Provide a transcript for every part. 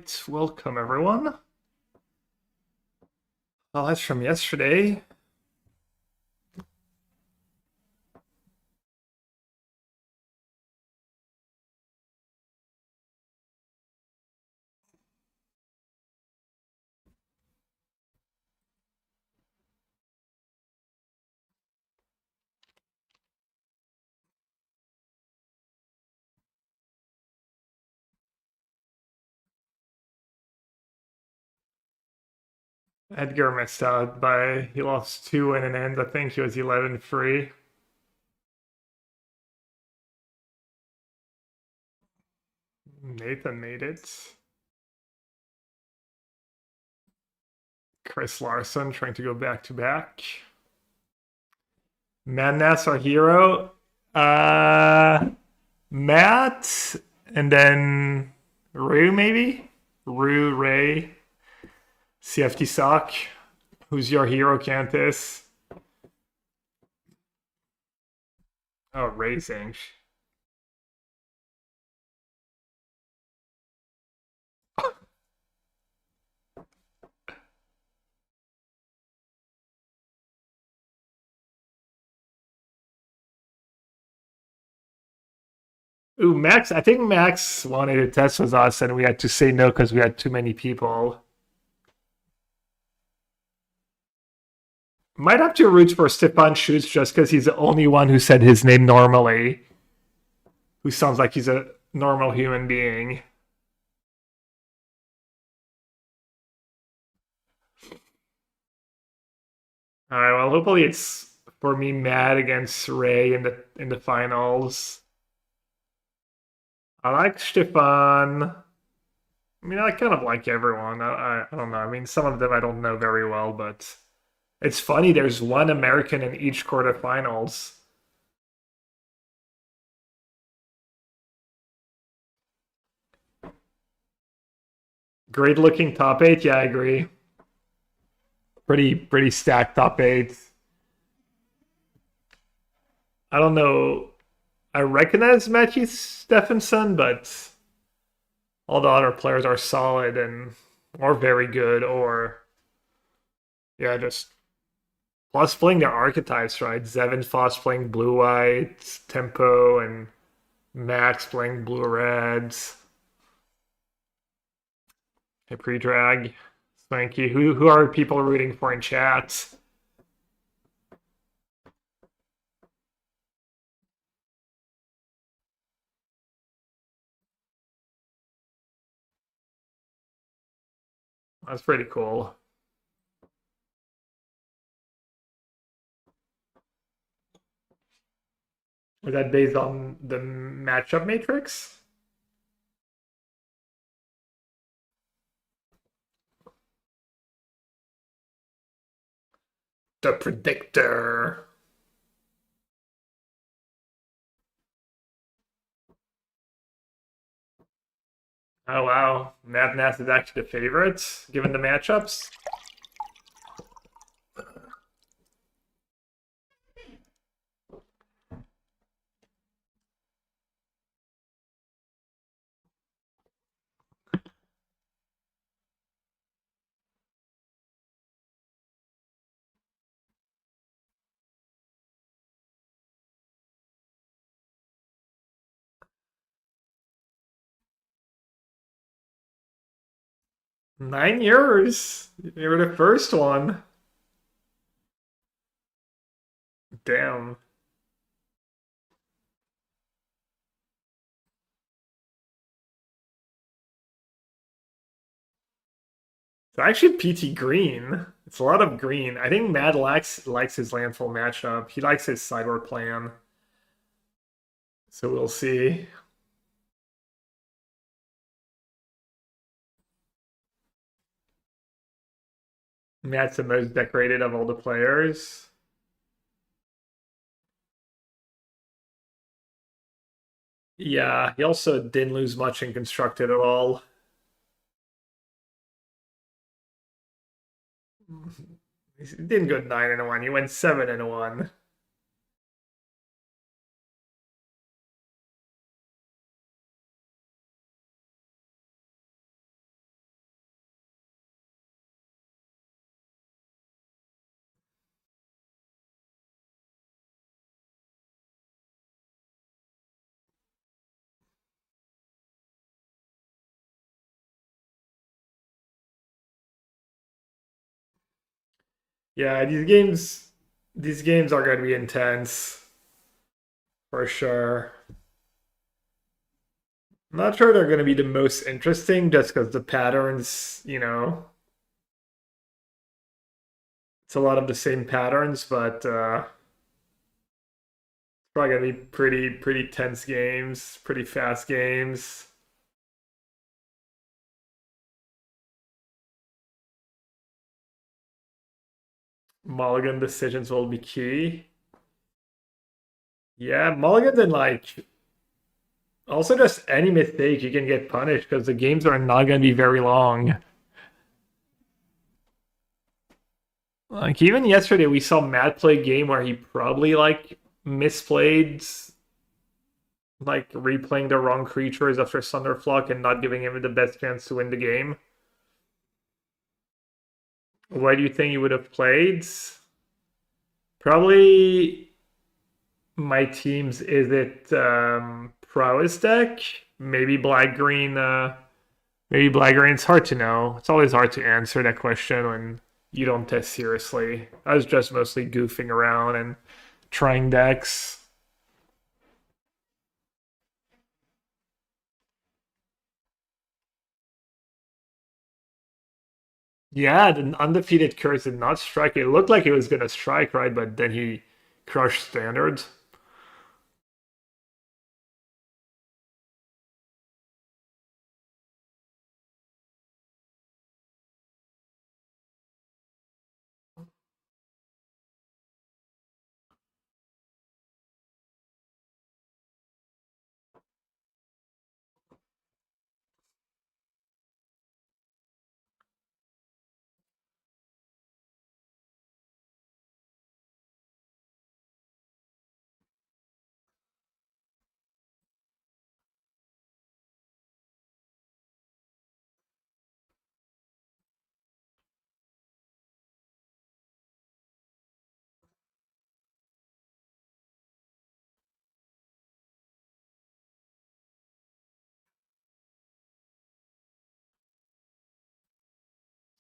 right, welcome everyone. Well, that's from yesterday. Edgar missed out he lost two in an end. I think he was 11-3. Nathan made it. Chris Larson trying to go back to back. Madness, our hero. Matt, and then Rue maybe? Ray. CFT Sock. Who's your hero, Cantus? Oh, Racing. Ooh, Max. I think Max wanted to test with us, and we had to say no because we had too many people. Might have to root for Stefan Schutz just because he's the only one who said his name normally, who sounds like he's a normal human being. All right. Well, hopefully it's for me mad against Ray in the finals. I like Stefan. I mean, I kind of like everyone. I don't know. I mean, some of them I don't know very well, but it's funny. There's one American in each quarterfinals. Great looking top eight. Yeah, I agree. Pretty stacked top eight. I don't know. I recognize Matthew Stephenson, but all the other players are solid and or very good, or yeah, just plus playing their archetypes, right? Zevin Foss playing blue white, Tempo, and Max playing blue reds. Hey, pre-drag. Swanky. Who are people rooting for in chat? That's pretty cool. Was that based on the matchup matrix? The predictor. Oh wow, Madness is actually the favorite given the matchups. $9. You were the first one. Damn. It's actually PT Green. It's a lot of green. I think Mad likes his landfall matchup. He likes his sideboard plan. So we'll see. Matt's the most decorated of all the players. Yeah, he also didn't lose much in constructed at all. He didn't go 9-1. He went 7-1. Yeah, these games are going to be intense for sure. I'm not sure they're going to be the most interesting just because the patterns, it's a lot of the same patterns, but it's probably going to be pretty tense games, pretty fast games. Mulligan decisions will be key. Yeah, mulligans and like also just any mistake you can get punished because the games are not going to be very long. Like even yesterday, we saw Matt play a game where he probably like misplayed, like replaying the wrong creatures after Thunderflock and not giving him the best chance to win the game. Why do you think he would have played? Probably my team's is it prowess deck? Maybe black green. Maybe black green. It's hard to know. It's always hard to answer that question when you don't test seriously. I was just mostly goofing around and trying decks. Yeah, the undefeated curse did not strike. It looked like it was gonna strike, right? But then he crushed standards.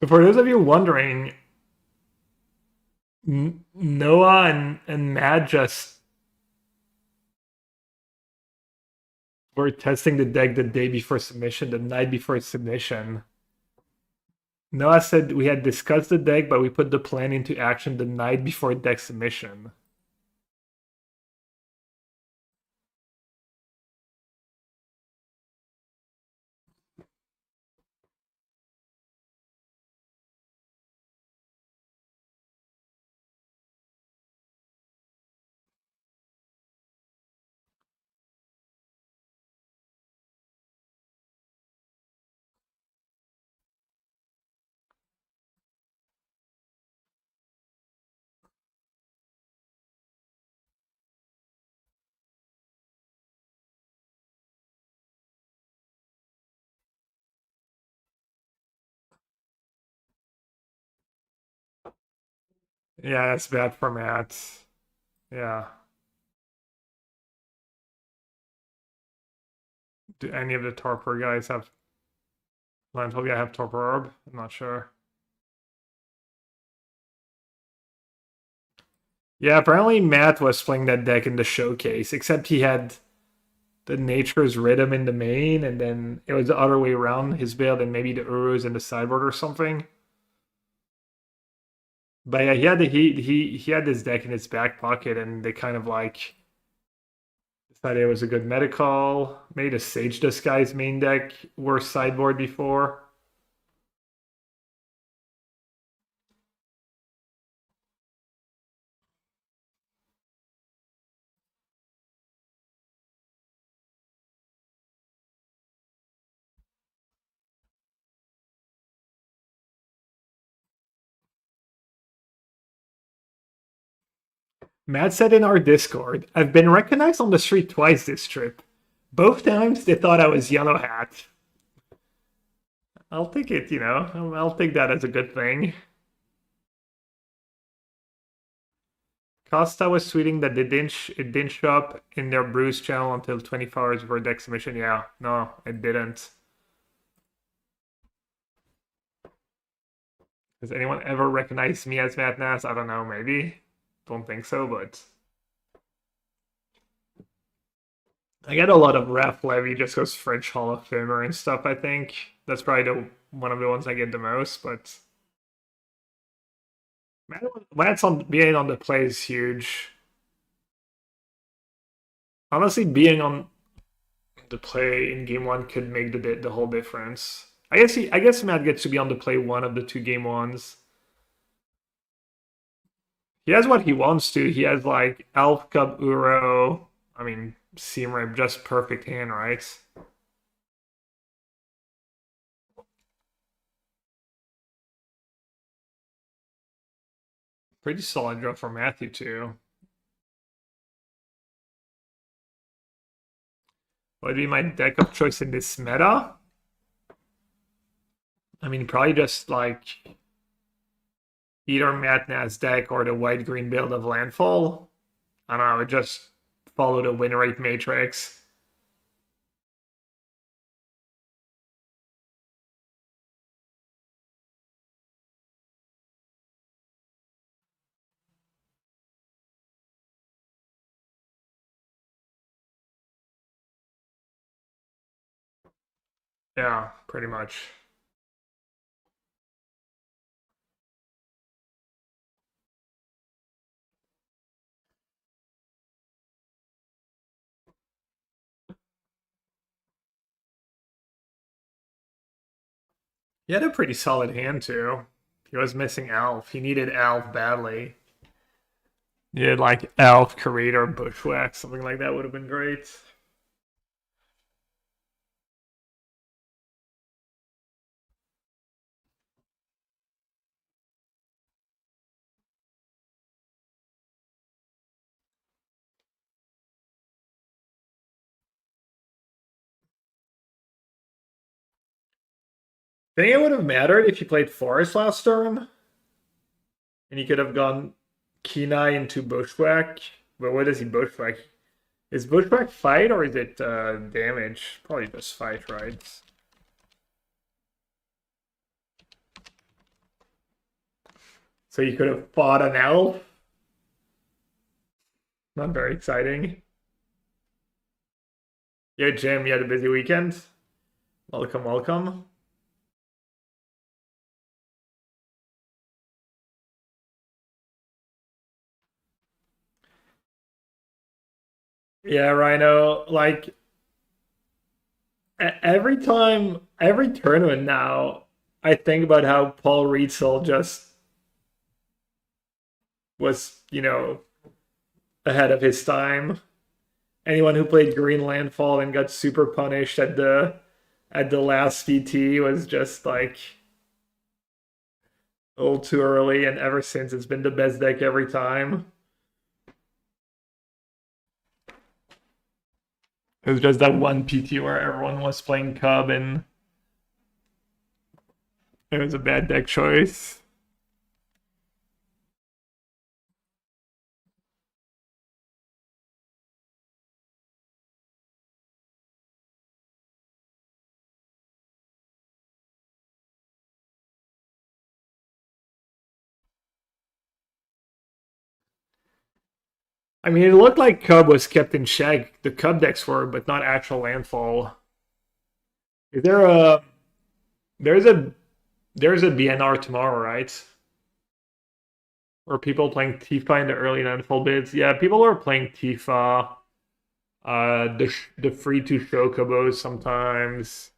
So for those of you wondering, Noah and Matt just were testing the deck the day before submission, the night before submission. Noah said we had discussed the deck, but we put the plan into action the night before deck submission. Yeah, that's bad for Matt. Yeah. Do any of the Torpor guys have Landfall guy have Torpor Orb? I'm not sure. Yeah, apparently Matt was playing that deck in the showcase, except he had the Nature's Rhythm in the main, and then it was the other way around, his build, and maybe the Urus in the sideboard or something. But yeah, he had this deck in his back pocket, and they kind of like decided it was a good meta call. Made a Sage Disguise main deck worse sideboard before. Matt said in our Discord, I've been recognized on the street twice this trip. Both times they thought I was Yellow Hat. I'll take it, I'll take that as a good thing. Costa was tweeting that it didn't show up in their Bruce channel until 24 hours before deck submission. Yeah, no, it didn't. Has anyone ever recognized me as Matt Nass? I don't know, maybe. Don't think so, but I get a lot of Raf Levy just goes French Hall of Famer and stuff, I think. That's probably one of the ones I get the most, but Matt's on being on the play is huge. Honestly, being on the play in game one could make the whole difference. I guess Matt gets to be on the play one of the two game ones. He has what he wants to. He has like Elf Cub Uro. I mean, Seam just perfect hand, right? Pretty solid draw for Matthew too. What would be my deck of choice in this meta? I mean, probably just like either Matt Nas deck or the white green build of Landfall. I don't know, it just follow the win rate matrix. Yeah, pretty much. He had a pretty solid hand too. He was missing Elf. He needed Elf badly. He had like Elf, Creator, Bushwhack, something like that would have been great. I think it would have mattered if he played Forest last turn, and he could have gone Kenai into Bushwhack. But what does he Bushwhack? Is Bushwhack fight or is it damage? Probably just fight, right? So you could have fought an elf. Not very exciting. Yo, Jim, you had a busy weekend. Welcome, welcome. Yeah, Rhino. Like every time, every tournament now, I think about how Paul Rietzl just was, ahead of his time. Anyone who played Green Landfall and got super punished at the last VT was just like a little too early, and ever since it's been the best deck every time. It was just that one PT where everyone was playing Cub and it was a bad deck choice. I mean, it looked like Cub was kept in check. The Cub decks were, but not actual landfall. Is there a there's a there's a BNR tomorrow, right? Or people playing Tifa in the early landfall bids? Yeah, people are playing Tifa. The free to Chocobos sometimes.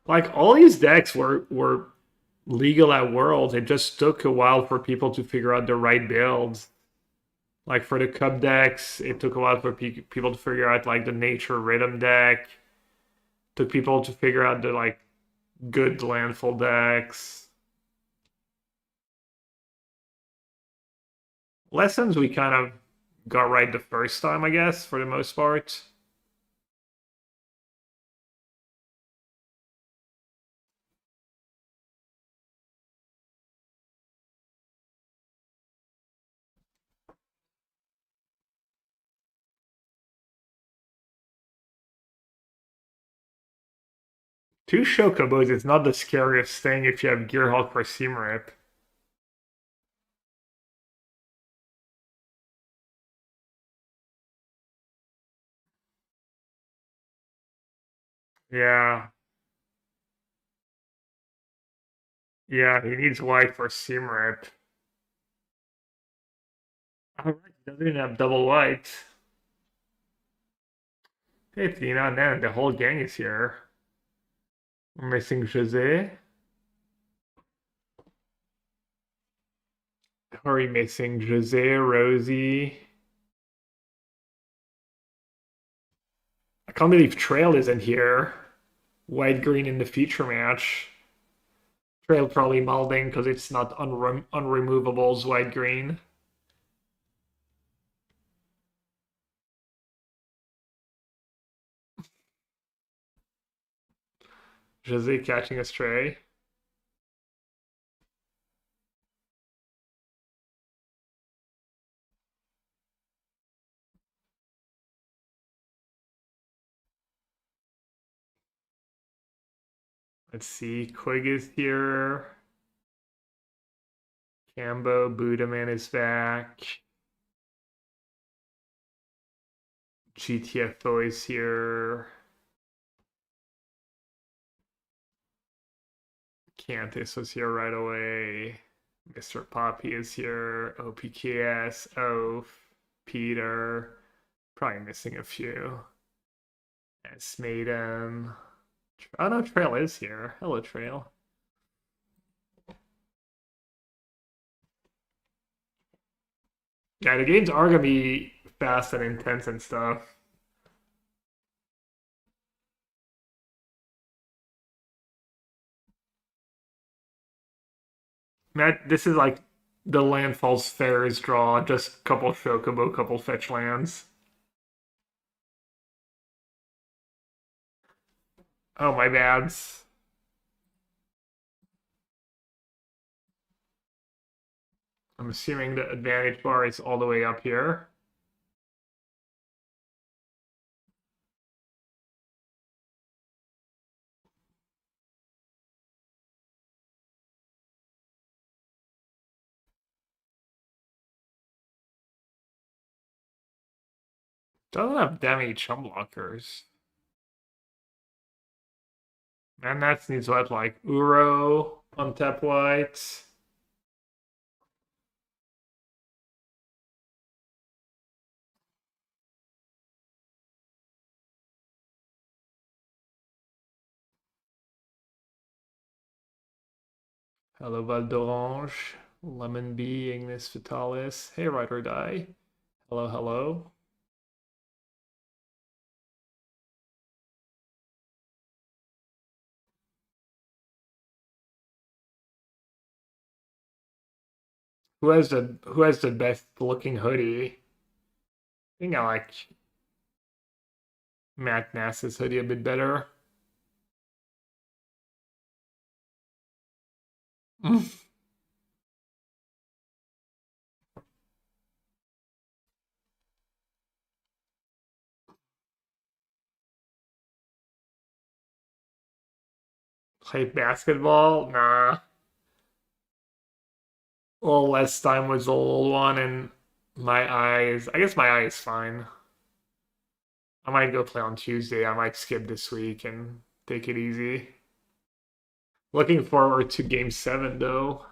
Like all these decks were legal at Worlds. It just took a while for people to figure out the right builds. Like for the Cub decks, it took a while for people to figure out like the Nature Rhythm deck. Took people to figure out the like good landfall decks. Lessons we kind of got right the first time, I guess, for the most part. Two Chocobos is not the scariest thing if you have Gearhulk for Seamrip. Yeah. Yeah, he needs white for Seamrip. Alright, he doesn't even have double white. Hey, Tina, and then the whole gang is here. We're missing Jose. Who are we missing? Jose, Rosie. I can't believe Trail isn't here. White green in the feature match. Trail probably molding because it's not unremovables white green. Jose catching a stray. Let's see. Quig is here. Cambo, Budaman is back. GTFO is here. Cantus was here right away. Mr. Poppy is here. OPKS, Oaf, Peter. Probably missing a few. S Maiden. Oh no, Trail is here. Hello, Trail. Yeah, the games are gonna be fast and intense and stuff. Matt, this is like the Landfalls Fairs draw, just couple Chocobo, couple fetch lands. Oh, my bads. I'm assuming the advantage bar is all the way up here. Doesn't have that many chum blockers. And that needs what, like Uro, untap white. Hello, Val d'Orange. Lemon Bee, Ignis Vitalis. Hey, Ride or Die. Hello, hello. Who has the best looking hoodie? I think I like Matt Nass's hoodie a bit better. Play basketball? Nah. A little less time was the old one, and my eyes. I guess my eye is fine. I might go play on Tuesday. I might skip this week and take it easy. Looking forward to game 7 though.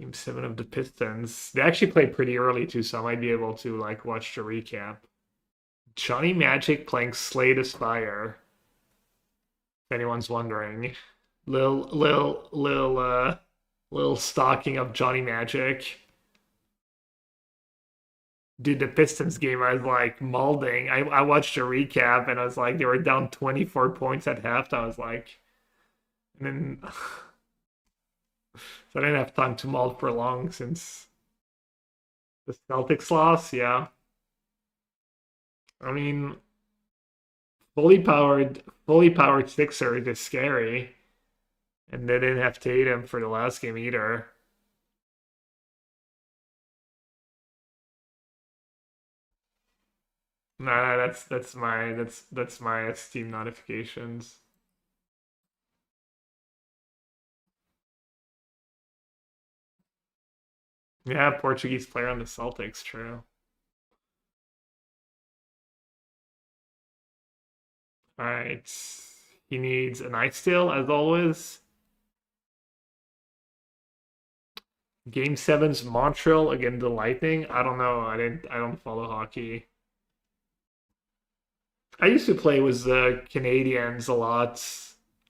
Game 7 of the Pistons. They actually played pretty early too, so I might be able to like watch the recap. Johnny Magic playing Slay the Spire. If anyone's wondering. Lil stalking of Johnny Magic. Dude, the Pistons game, I was like molding. I watched a recap and I was like, they were down 24 points at half. I was like, and then so I didn't have time to mold for long since the Celtics loss. Yeah, I mean, fully powered Sixers is scary, and they didn't have Tatum for the last game either. Nah, that's my Steam notifications. Yeah, Portuguese player on the Celtics, true. All right. He needs an ice steal as always. Game seven's Montreal against the Lightning. I don't know. I don't follow hockey. I used to play with the Canadians a lot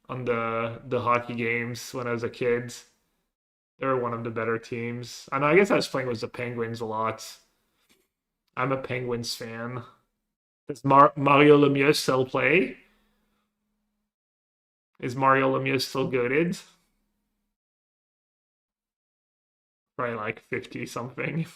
on the hockey games when I was a kid. They were one of the better teams. I know. I guess I was playing with the Penguins a lot. I'm a Penguins fan. Does Mario Lemieux still play? Is Mario Lemieux still goated? Probably like 50 something.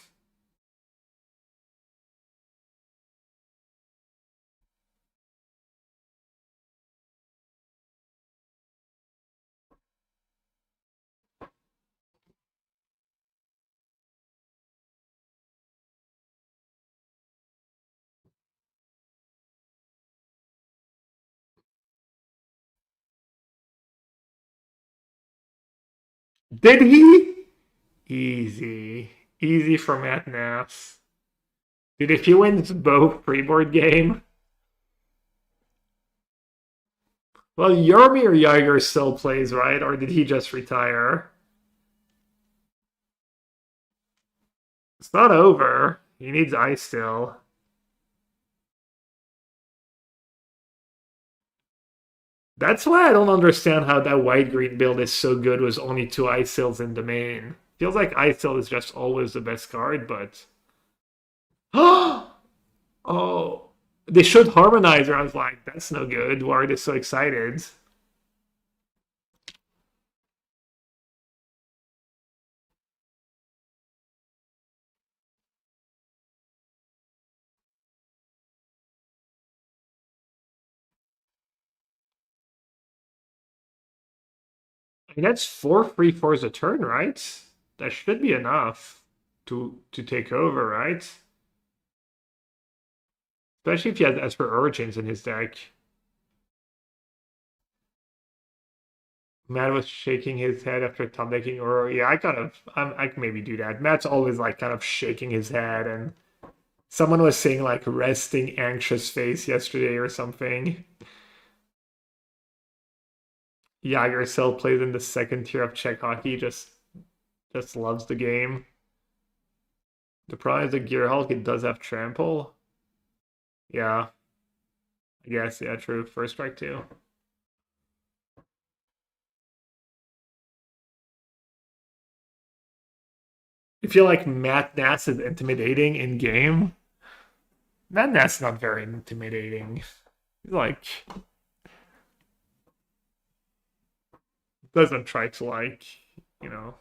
Did he? Easy. Easy for Matt Nass. Dude, if he wins both freeboard game, well, Yarmir Yager still plays, right? Or did he just retire? It's not over. He needs ice still. That's why I don't understand how that white green build is so good with only two ice seals in the main. Feels like ice seal is just always the best card, but oh, they should harmonize. I was like, that's no good. Why are they so excited? I mean, that's four free fours a turn, right? That should be enough to take over, right? Especially if he has Esper Urchins in his deck. Matt was shaking his head after top decking Uro. Yeah, I can maybe do that. Matt's always like kind of shaking his head, and someone was saying like resting anxious face yesterday or something. Jagersel plays in the second tier of Czech hockey, just loves the game. The problem is the Gear Hulk, it does have trample. Yeah, I guess, yeah, true. First strike too. I feel like Matt Nass is intimidating in game. Matt Nass is not very intimidating. He's like doesn't try to like, you know.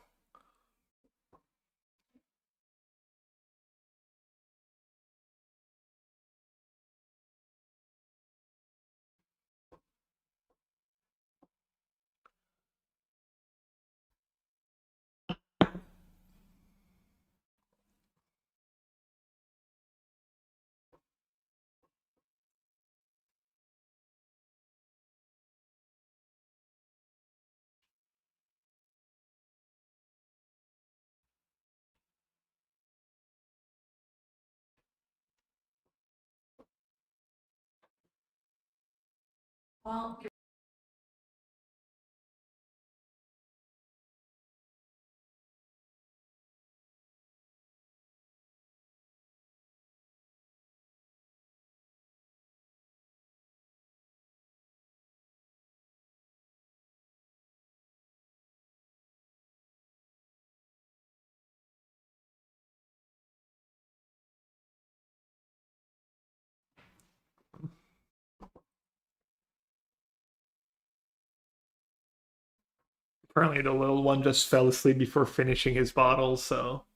Apparently the little one just fell asleep before finishing his bottle, so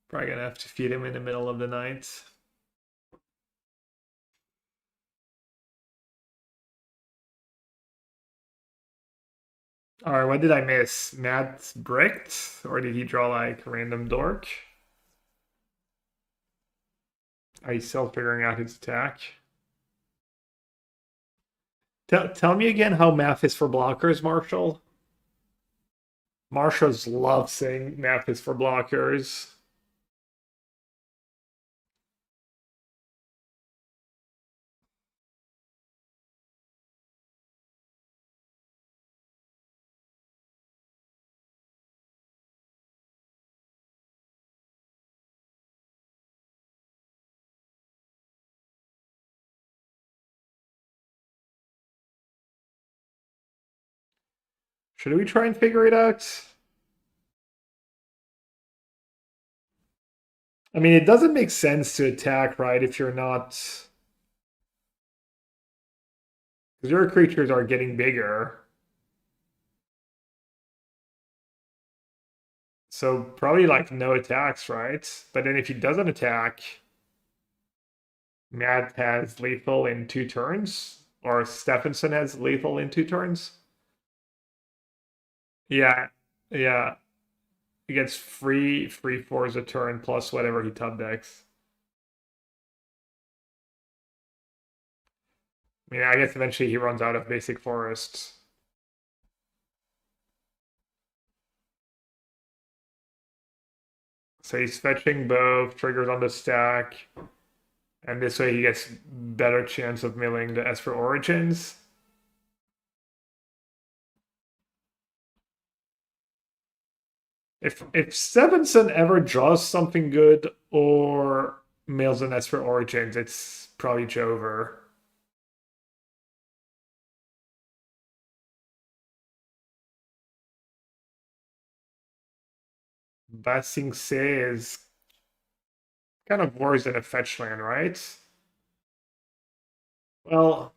probably gonna have to feed him in the middle of the night. All right, what did I miss? Matt bricked, or did he draw like random dork? He's still figuring out his attack. Tell me again how math is for blockers, Marshall. Marshals love saying math is for blockers. Should we try and figure it out? I mean, it doesn't make sense to attack, right, if you're not... Because your creatures are getting bigger. So probably like no attacks, right? But then if he doesn't attack, Matt has lethal in 2 turns, or Stephenson has lethal in 2 turns. Yeah, yeah. He gets free fours a turn plus whatever he top decks. I mean, I guess eventually he runs out of basic forests. So he's fetching both, triggers on the stack, and this way he gets better chance of milling the Esper Origins. If Stevenson ever draws something good or mails an Esper Origins, it's probably Jover. Basing Se is kind of worse than a fetch land, right? Well,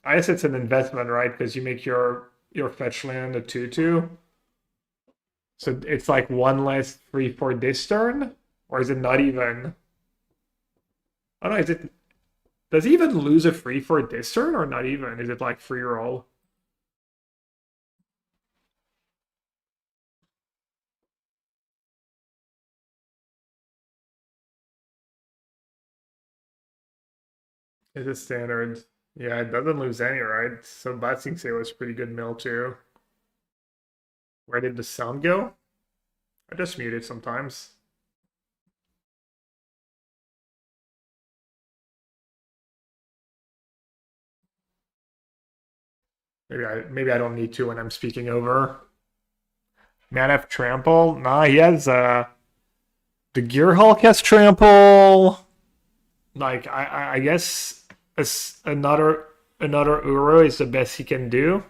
I guess it's an investment, right? Because you make your fetch land a 2/2. So it's like one less free for this turn? Or is it not even? I don't know, is it does he even lose a free for this turn or not even? Is it like free roll? Is it standard? Yeah, it doesn't lose any, right? So Batsing Se was pretty good mill too. Where did the sound go? I just mute it sometimes. Maybe I don't need to when I'm speaking over. Manaf trample? Nah, he has the Gear Hulk has trample. Like I guess another Uro is the best he can do.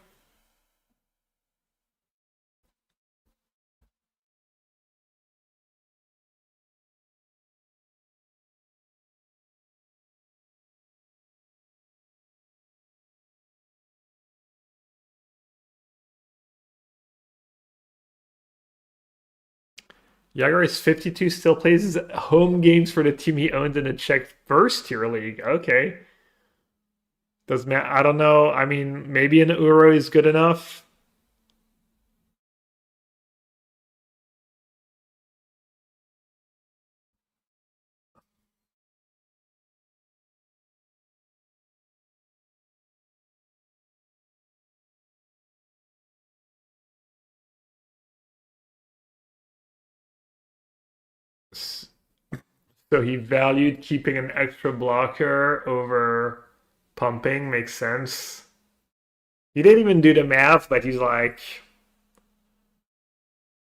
Yager is 52, still plays his home games for the team he owns in the Czech first tier league. Okay. Does Matt, I don't know. I mean, maybe an Uro is good enough. So he valued keeping an extra blocker over pumping. Makes sense. He didn't even do the math, but he's like,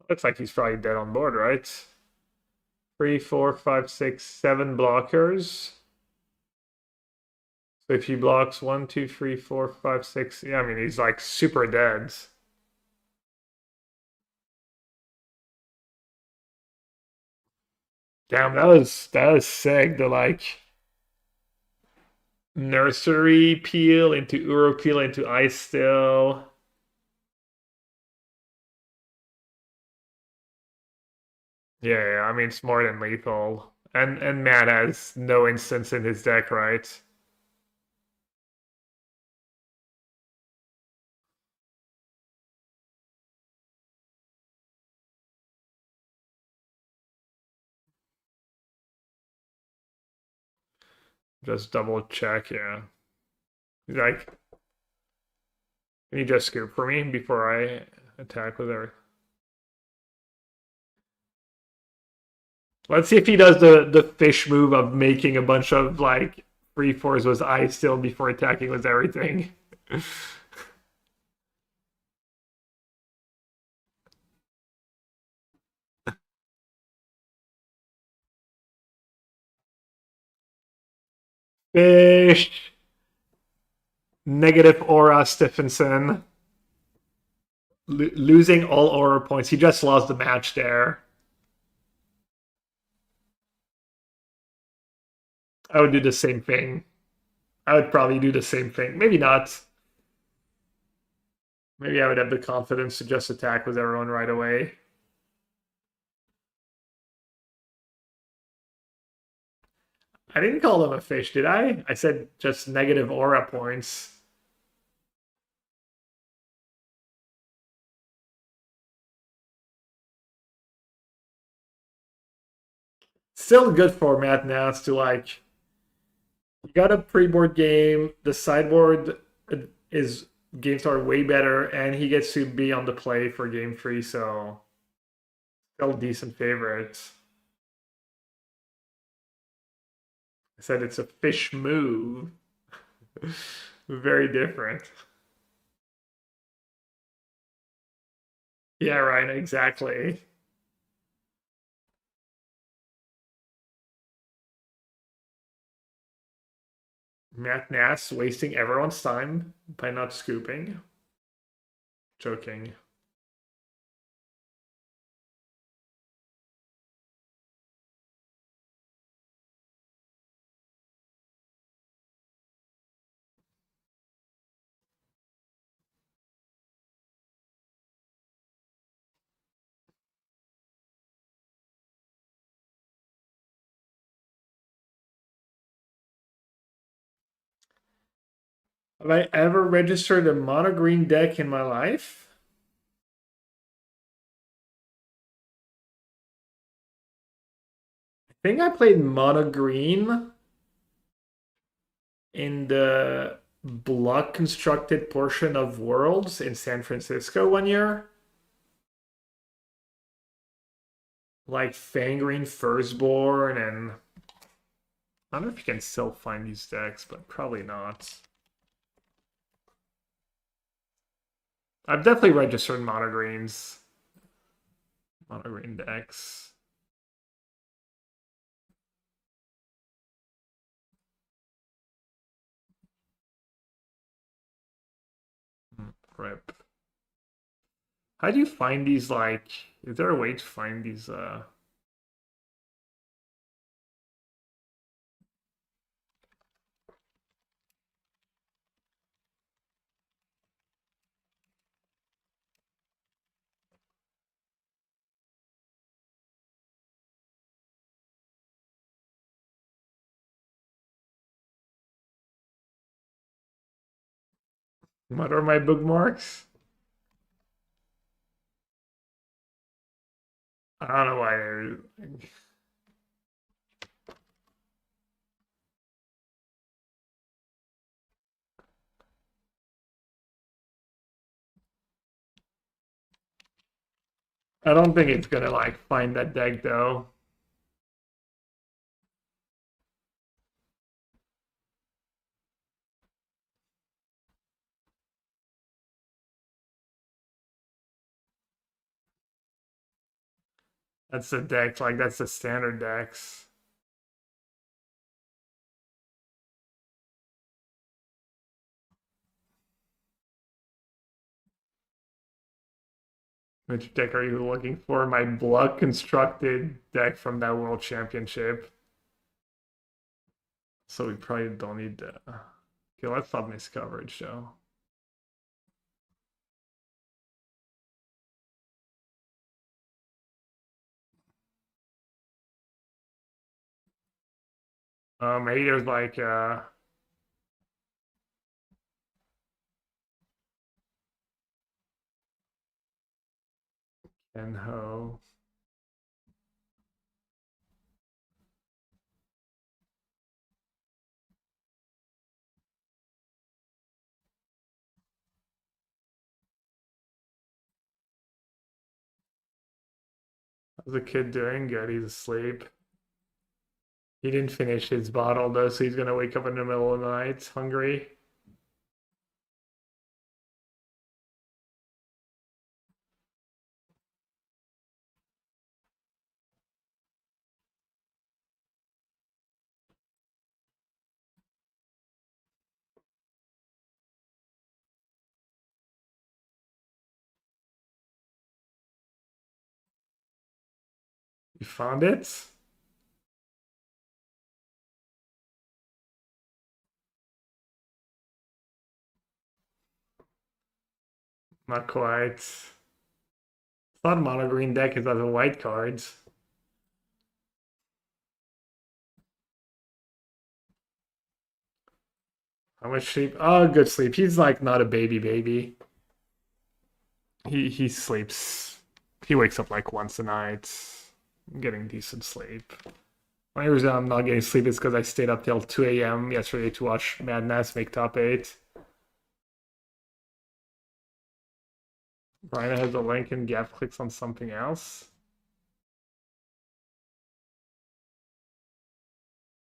looks like he's probably dead on board, right? 3, 4, 5, 6, 7 blockers. So if he blocks 1, 2, 3, 4, 5, 6, yeah, I mean he's like super dead. Damn, that was sick. The like nursery peel into Uro peel into ice still. Yeah, I mean it's more than lethal. And Matt has no instance in his deck, right? Just double check, yeah. He's like, can you just scoop for me before I attack with her? Let's see if he does the fish move of making a bunch of like free fours with ice still before attacking with everything. Fish. Negative aura Stephenson. Losing all aura points. He just lost the match there. I would do the same thing. I would probably do the same thing. Maybe not. Maybe I would have the confidence to just attack with everyone right away. I didn't call him a fish, did I? I said just negative aura points. Still good format now. It's to like, you got a pre-board game. The sideboard is games are way better, and he gets to be on the play for game 3, so still decent favorites. I said it's a fish move. Very different. Yeah, right, exactly. Matt Nass wasting everyone's time by not scooping. Joking. Have I ever registered a mono green deck in my life? I think I played mono green in the block constructed portion of Worlds in San Francisco one year. Like Fangreen Firstborn, and I don't know if you can still find these decks, but probably not. I've definitely registered mono greens. Mono green decks. Rip. How do you find these, like, is there a way to find these what are my bookmarks? I don't know why they're I don't think it's gonna like find that deck though. That's the deck, like that's the standard decks. Which deck are you looking for? My block constructed deck from that World Championship. So we probably don't need to. Okay, let's stop miss coverage though. Maybe there's like Kenho. How's the kid doing? Good. He's asleep. He didn't finish his bottle though, so he's gonna wake up in the middle of the night hungry. You found it? Not quite. It's not a mono green deck, it's other white cards. How much sleep? Oh, good sleep. He's like not a baby. He sleeps. He wakes up like once a night, getting decent sleep. Only reason I'm not getting sleep is because I stayed up till 2 a.m. yesterday to watch Madness make top 8. Brian has a link and Gav clicks on something else.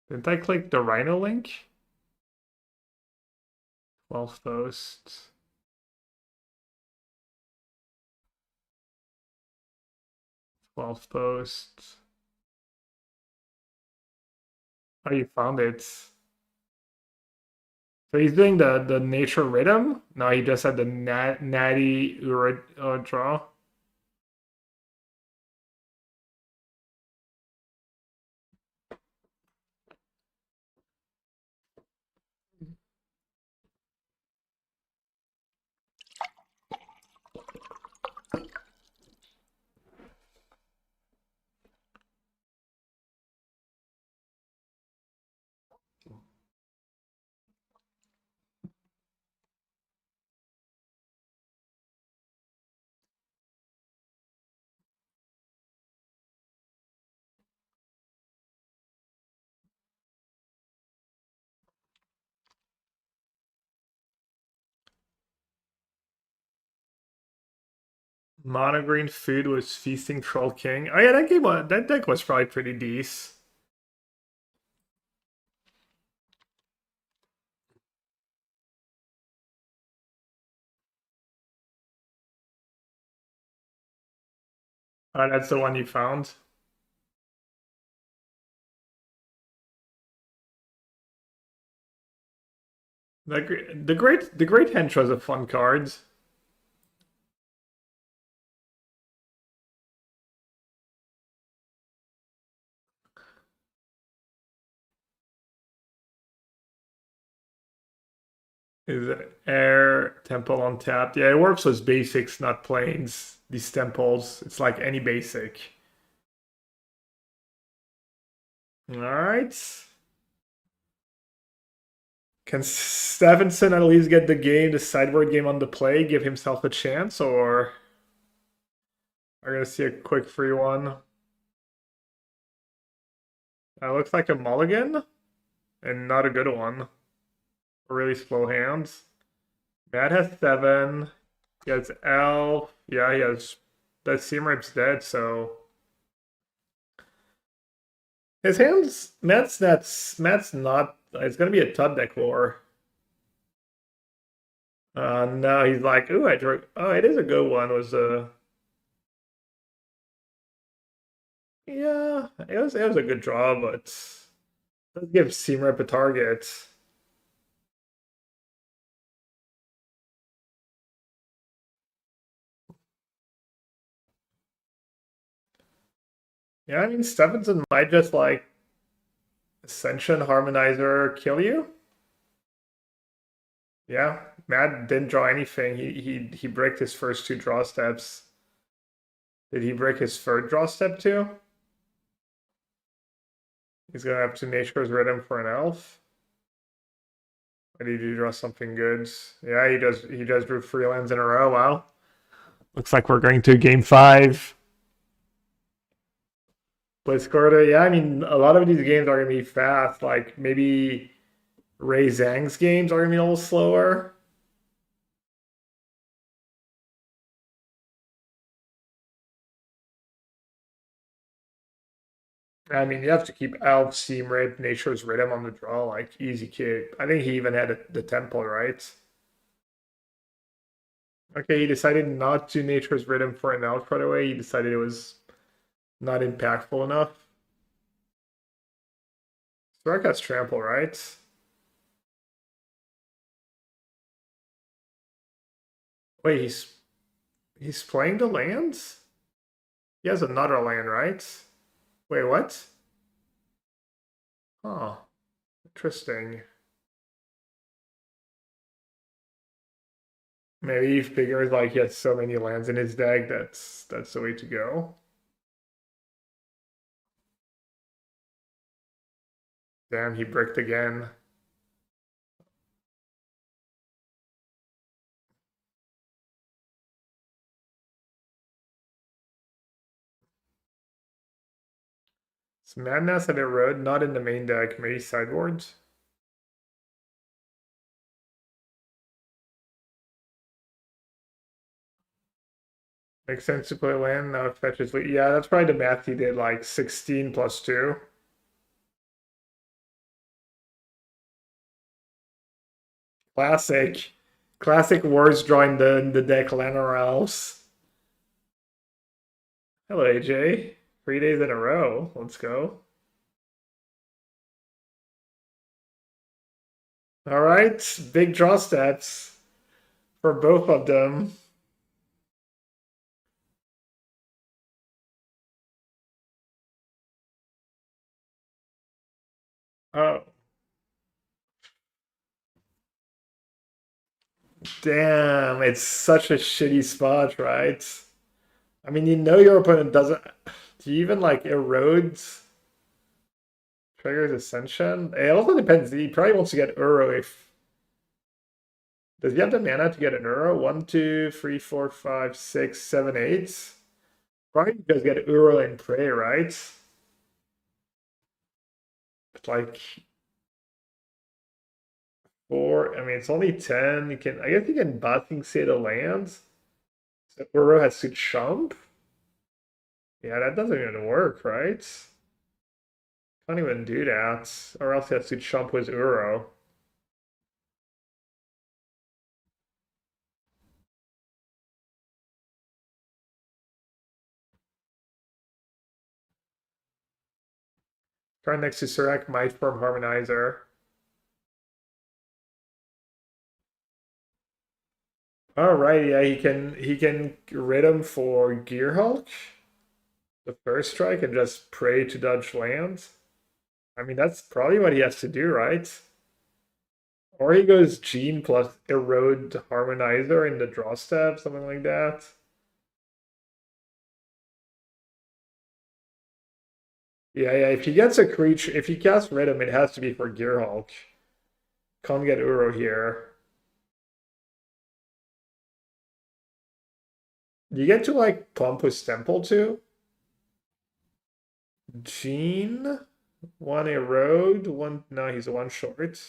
Didn't I click the Rhino link? 12th post. Oh, you found it. So he's doing the nature rhythm? No, he just had the natty draw. Mono green food was feasting Troll King. Oh yeah, that deck was probably pretty decent. That's the one you found. The great hench was a fun card. Is it air temple on tap? Yeah, it works with basics, not planes. These temples, it's like any basic. All right. Can Stevenson at least get the sideboard game on the play, give himself a chance, or are gonna see a quick free one? That looks like a mulligan, and not a good one. Really slow hands. Matt has 7. He has elf. Yeah, he has. That Seamrip's dead, so his hands. Matt's not. It's gonna be a Tut deck war. No, he's like, ooh, I drew. Oh, it is a good one. Was yeah, it was a good draw, but does give Seamrip a target. Yeah, I mean Stephenson might just like Ascension Harmonizer kill you. Yeah, Matt didn't draw anything. He break his first 2 draw steps. Did he break his third draw step too? He's gonna have to Nature's Rhythm for an elf. Or did you draw something good? Yeah, he just drew 3 lands in a row. Wow. Looks like we're going to game 5. Blitzcorda, yeah, I mean a lot of these games are gonna be fast. Like maybe Ray Zhang's games are gonna be a little slower. I mean, you have to keep Elf, Steam Rip, Nature's Rhythm on the draw, like easy kid. I think he even had the temple, right? Okay, he decided not to Nature's Rhythm for an Elf right away. He decided it was not impactful enough. Soraka has trample, right? Wait, he's playing the lands? He has another land, right? Wait, what? Oh, interesting. Maybe he figures like he has so many lands in his deck that's the way to go. Damn, he bricked again. It's Madness at Erode, not in the main deck, maybe sideboards. Makes sense to play land, now it fetches. Yeah, that's probably the math he did, like 16 plus 2. Classic. Classic words drawing the deck Lanorals. Hello, AJ. 3 days in a row. Let's go. All right, big draw steps for both of them. Oh, damn. It's such a shitty spot, right? I mean, you know your opponent doesn't. Do you even like erodes triggers Ascension? It also depends. He probably wants to get Uro if. Does he have the mana to get an Uro? 1, 2, 3, 4, 5, 6, 7, 8. Probably does get Uro and Prey, right? It's like 4. I mean, it's only 10. You can. I guess you can Bathing Say the lands. So Uro has to chump. Yeah, that doesn't even work, right? Can't even do that. Or else he has to chump with Uro. Card next to Surak might form Harmonizer. Alright, yeah, he can rid him for Gearhulk, the first strike, and just pray to dodge lands. I mean, that's probably what he has to do, right? Or he goes Gene plus Erode Harmonizer in the draw step, something like that. Yeah, yeah, if he gets a creature, if he casts Rhythm, it has to be for Gearhulk. Can't get Uro here. Do you get to like pump with Temple too? Gene, one Erode, one. No, he's one short.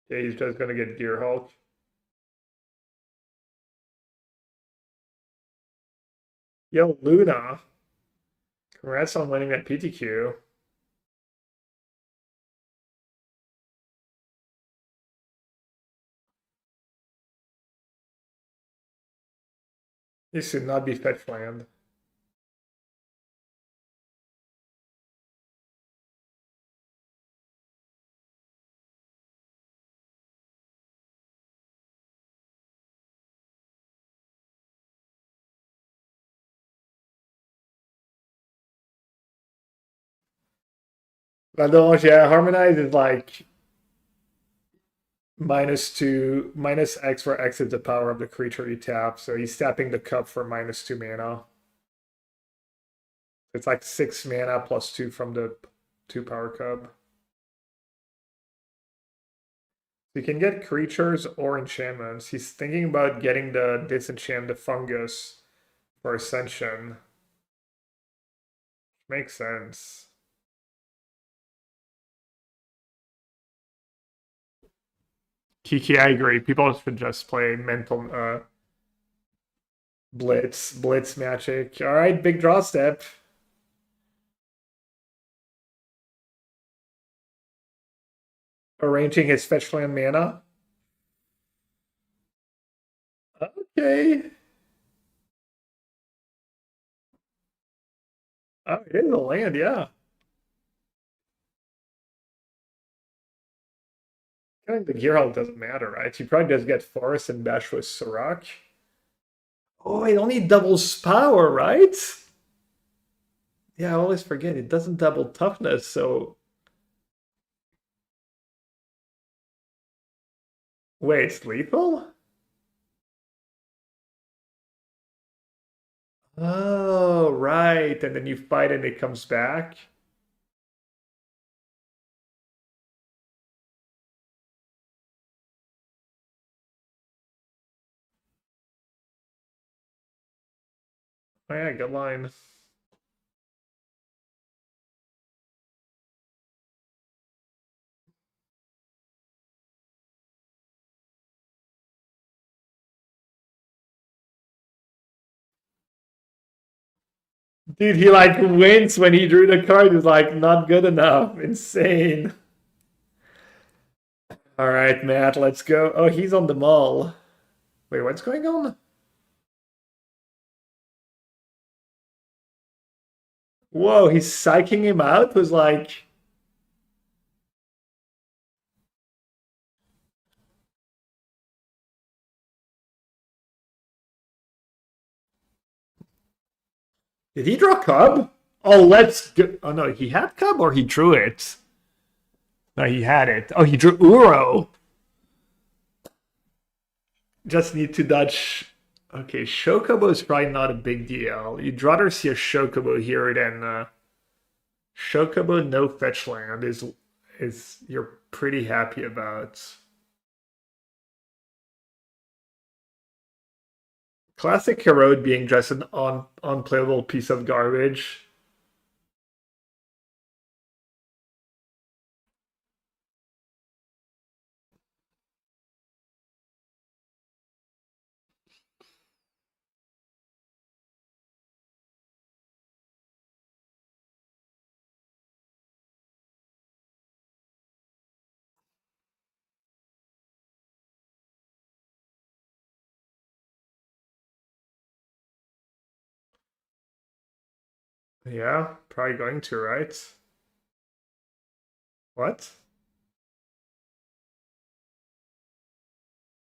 Yeah, he's just gonna get Gearhulk. Yo, Luna. Congrats on winning that PTQ. This should not be fetch land. But yeah, Harmonize is like -2, -X for X is the power of the creature you tap. So he's tapping the cup for -2 mana. It's like 6 mana plus 2 from the 2 power cup. You can get creatures or enchantments. He's thinking about getting the disenchant the fungus for Ascension. Makes sense. Kiki, I agree. People should just play mental blitz magic. All right, big draw step. Arranging his fetch land mana. Okay. Oh, it is a land, yeah. I think the Gearhulk doesn't matter, right? He probably does get Forest and Bash with Sirach. Oh, it only doubles power, right? Yeah, I always forget it doesn't double toughness, so wait, it's lethal? Oh, right. And then you fight and it comes back. Oh yeah, good line. Dude, he like wins when he drew the card. He's like, not good enough. Insane. All right, Matt, let's go. Oh, he's on the mall. Wait, what's going on? Whoa, he's psyching him out? Was like, did he draw Cub? Oh, let's go. Oh no, he had Cub or he drew it? No, he had it. Oh, he drew Uro. Just need to dodge. Okay, Shokobo is probably not a big deal. You'd rather see a Shokobo here than Shokobo no fetch land is you're pretty happy about. Classic Herode being just an unplayable piece of garbage. Yeah, probably going to, right? What?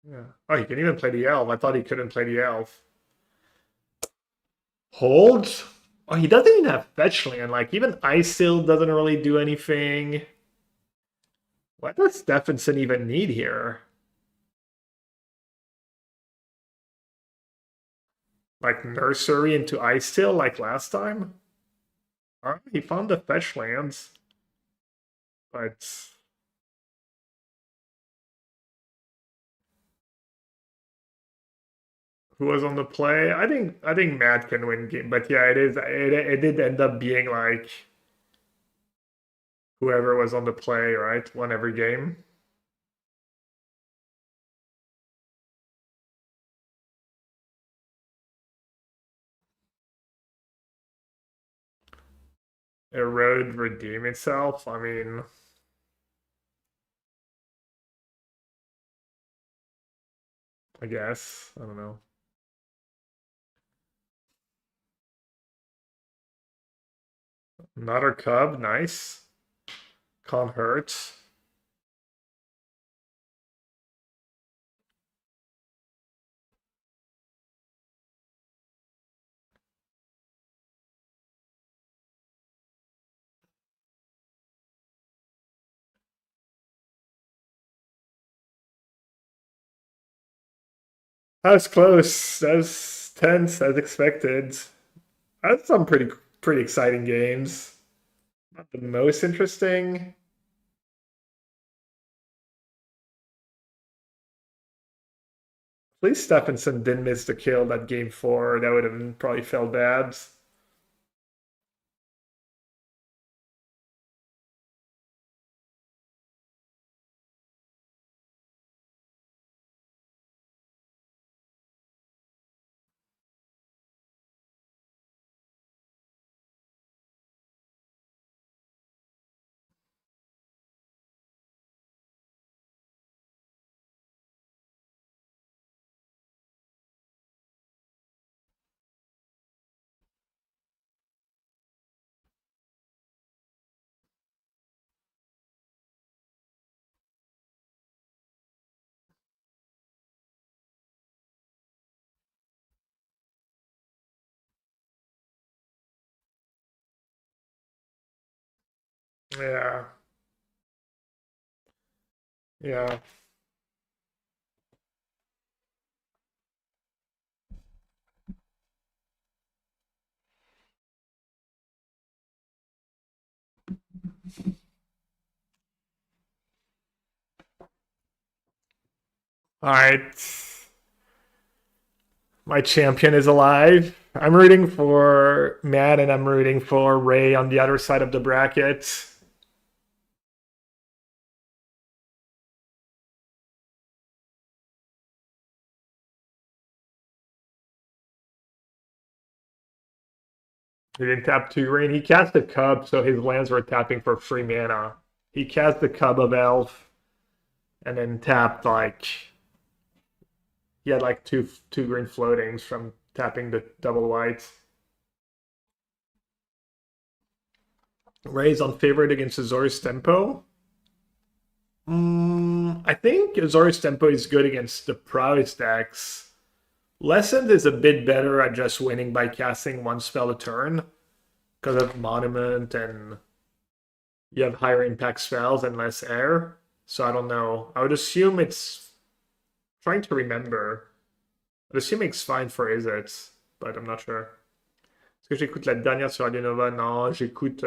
Yeah. Oh, he can even play the elf. I thought he couldn't play the elf. Hold? Oh, he doesn't even have fetch land. Like, even Ice Seal doesn't really do anything. What does Stephenson even need here? Like, Nursery into Ice Seal like last time? Alright, he found the fetch lands. But who was on the play? I think Matt can win game. But yeah, it did end up being like whoever was on the play, right? Won every game. Erode redeem itself. I mean, I guess. I don't know. Another cub, nice. Can't hurt. That was close. That was tense as expected. That's some pretty exciting games. Not the most interesting. At least Stephenson didn't miss the kill that game four. That would have probably felt bad. Yeah. Yeah. All right. My champion is alive. I'm rooting for Matt and I'm rooting for Ray on the other side of the bracket. He didn't tap two green. He cast the Cub, so his lands were tapping for free mana. He cast the Cub of Elf and then tapped like he had like two green floatings from tapping the double white. Ray's on favorite against Azorius Tempo. I think Azorius Tempo is good against the prowess decks. Lessened is a bit better at just winning by casting one spell a turn because of Monument and you have higher impact spells and less air. So I don't know. I would assume it's trying to remember. I'd assume it's fine for Izzet, but I'm not sure. Est-ce que j'écoute la dernière sur Radio Nova? Non, j'écoute.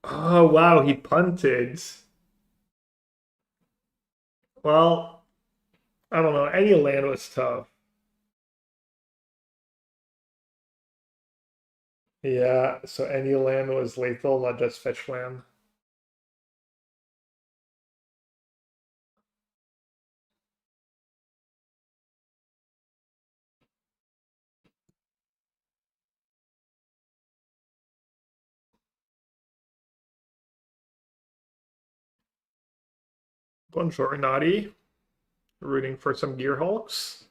Oh wow, he punted. Well, I don't know. Any land was tough. Yeah, so any land was lethal, not just fetch land. Bonjour, Naughty. Rooting for some Gearhulks.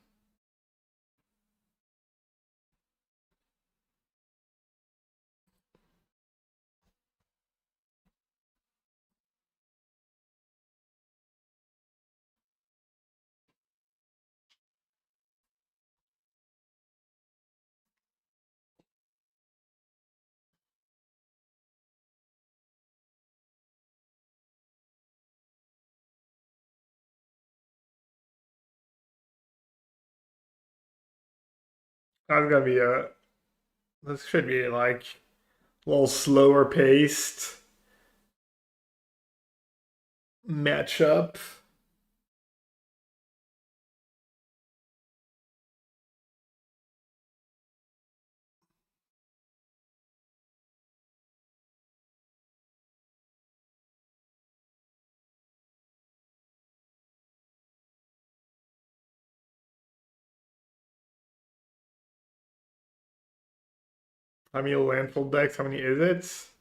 That's gonna be a. This should be like a little slower paced matchup. How many landfall decks? How many is it?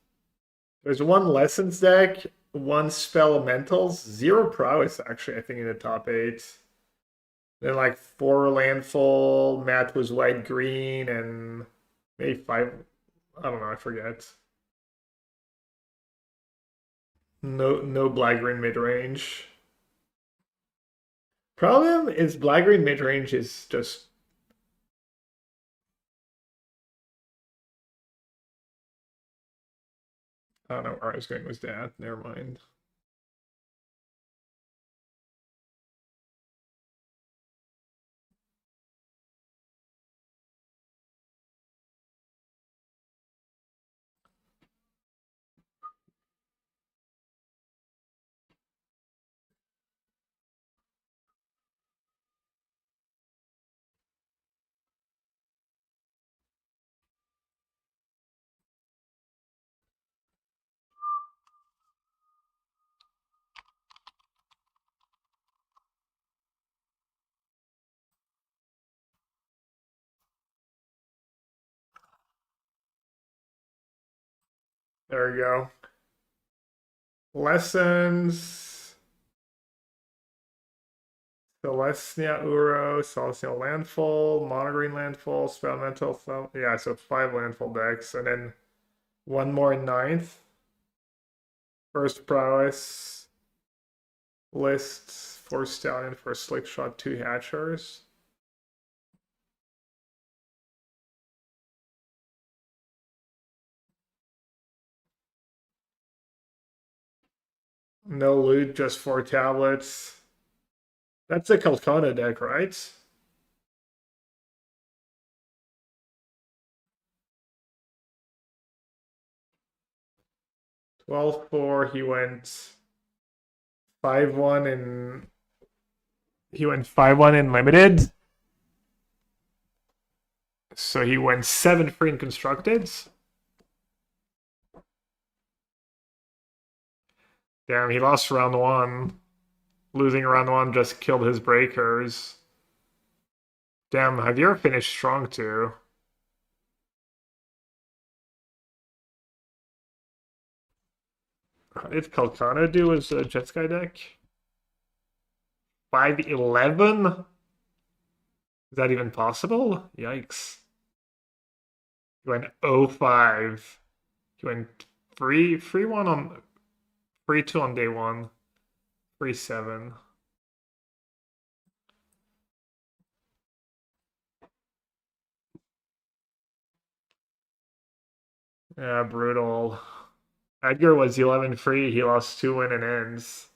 There's one lessons deck, one spell elementals, zero prowess actually, I think in the top eight. Then like four landfall, Matt was white green, and maybe five. I don't know, I forget. No black green mid range. Problem is black green mid range is just I don't know where I was going with that. Never mind. There we go. Lessons. Celestia Uro, Celestial Landfall, Monogreen Landfall, Spellmental. Yeah, so 5 landfall decks, and then one more in ninth. First prowess list, 4 Stallion for Slick Shot, 2 Hatchers. No loot, just 4 tablets. That's a Kalkana deck, right? 12-4, he went 5-1 in... He went 5-1 in limited. So he went 7-3 in constructed. Damn, he lost round 1. Losing round 1 just killed his breakers. Damn, Javier finished strong too. How did Kalkana do as a Jeskai deck? 5-11? Is that even possible? Yikes. He went 0-5. He went 3-1 on 3-2 on day 1. 3-7. Yeah, brutal. Edgar was 11-3. He lost 2 win and ends.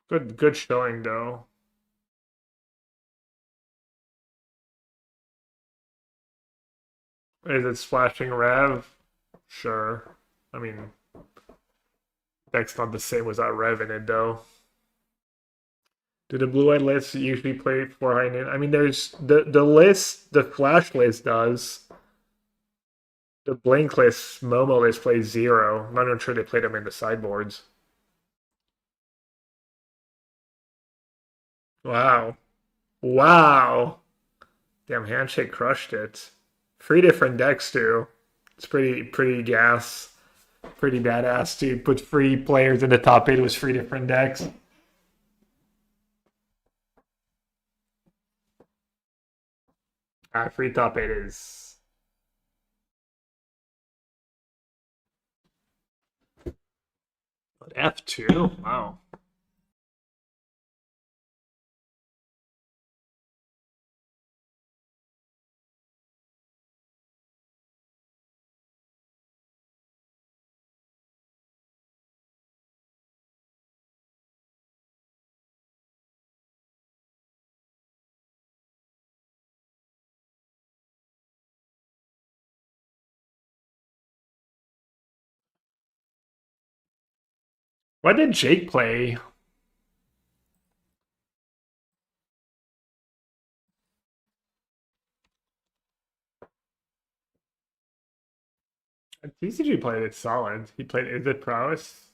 Good showing though. Is it splashing Rev? Sure. I mean, deck's not the same without Rev in it though. Do the blue-eyed lists usually play for high noon? I mean, there's the list, the flash list does. The blink list, Momo list plays 0. I'm not even sure they play them in the sideboards. Wow. Wow. Damn, Handshake crushed it. 3 different decks too. It's pretty gas. Pretty badass to put 3 players in the top 8 with 3 different decks. Free top 8 is... F2? Wow. What did Jake play? TCG played it solid. He played Is It Prowess?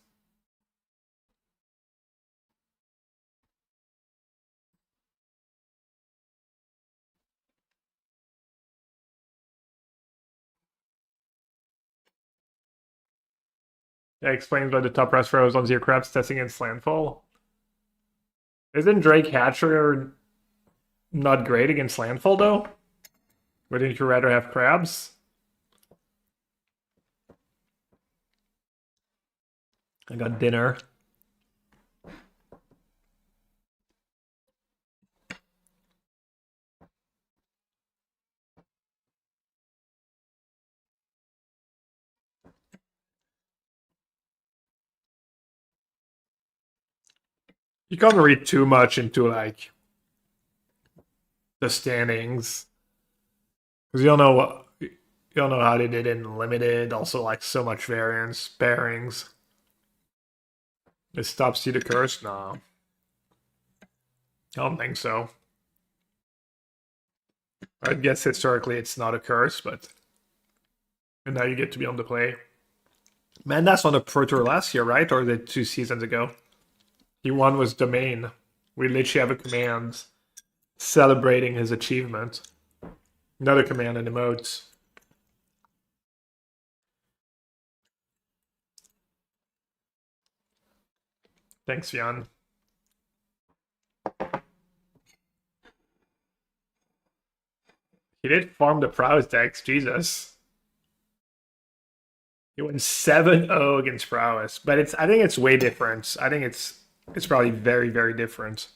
That explains why the top rest rows on Zero Crabs testing against Landfall. Isn't Drake Hatcher not great against Landfall though? Wouldn't you rather have crabs? I got dinner. You can't read too much into like the standings because you don't know what you don't know how they did in limited. Also, like so much variance pairings. It stops you the curse? No, I don't think so. I guess historically it's not a curse, but and now you get to be on the play. Man, that's on the Pro Tour last year, right? Or the 2 seasons ago? He won with Domain. We literally have a command celebrating his achievement. Another command in emotes. Thanks, Jan. He did farm the Prowess decks, Jesus. He went 7-0 against Prowess, but I think it's way different. I think it's probably very, very different.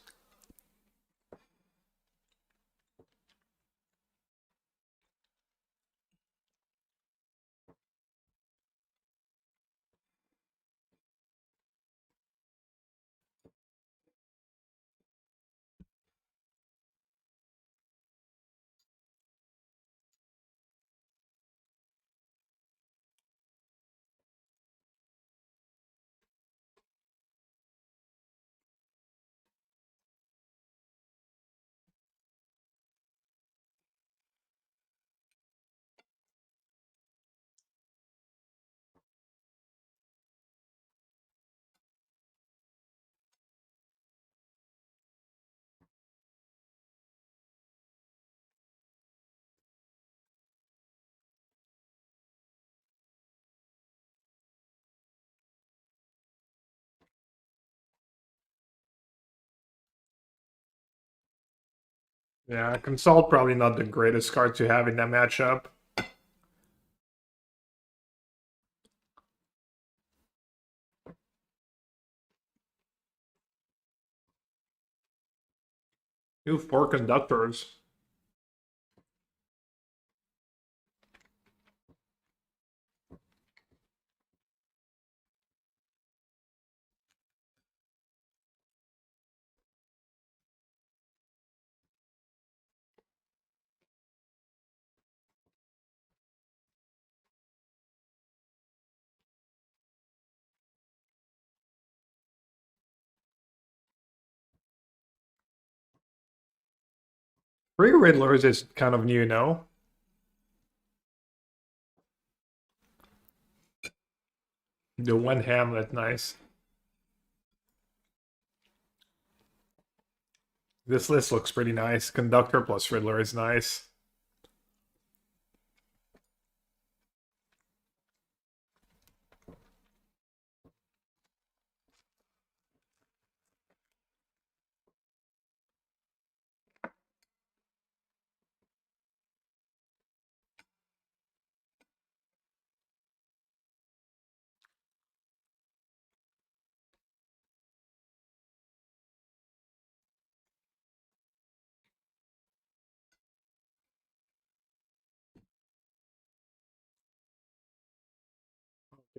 Yeah, Consult probably not the greatest card to have in that matchup. You have 4 conductors. Three Riddlers is kind of new, no? The one Hamlet, nice. This list looks pretty nice. Conductor plus Riddler is nice.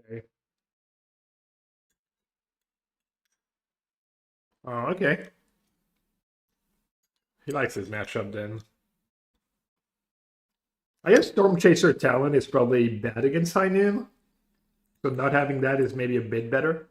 Okay. Oh, okay. He likes his matchup then. I guess Storm Chaser Talon is probably bad against High Noon. So not having that is maybe a bit better.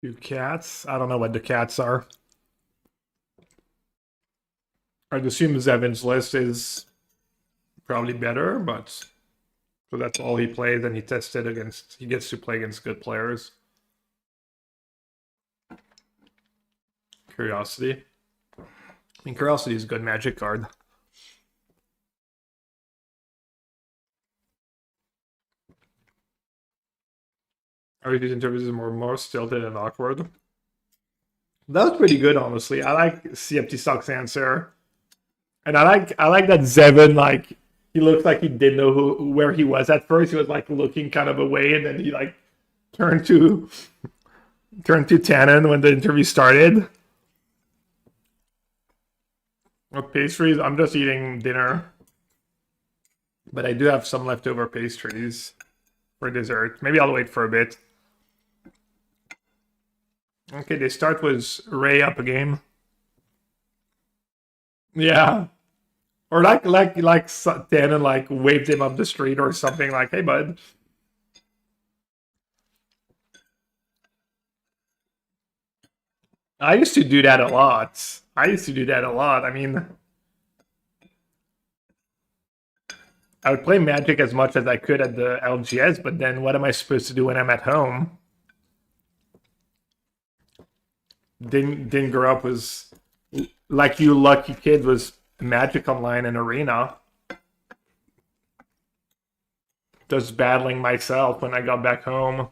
Two cats. I don't know what the cats are. I'd assume Zevin's list is probably better, but so that's all he played, and he tested against. He gets to play against good players. Curiosity. I mean, Curiosity is a good Magic card. Are these interviews more stilted and awkward? That was pretty good, honestly. I like CFT Stock's answer, and I like that Zevin, like, he looked like he didn't know where he was at first. He was like looking kind of away, and then he like turned to Tannen when the interview started. What pastries? I'm just eating dinner, but I do have some leftover pastries for dessert. Maybe I'll wait for a bit. Okay, they start with Ray up a game. Yeah. Or like Tannen like waved him up the street or something like, "Hey bud." I used to do that a lot. I used to do that a lot. I mean, I would play Magic as much as I could at the LGS, but then what am I supposed to do when I'm at home? Didn't grow up was like you lucky kid was Magic Online and Arena. Just battling myself when I got back home.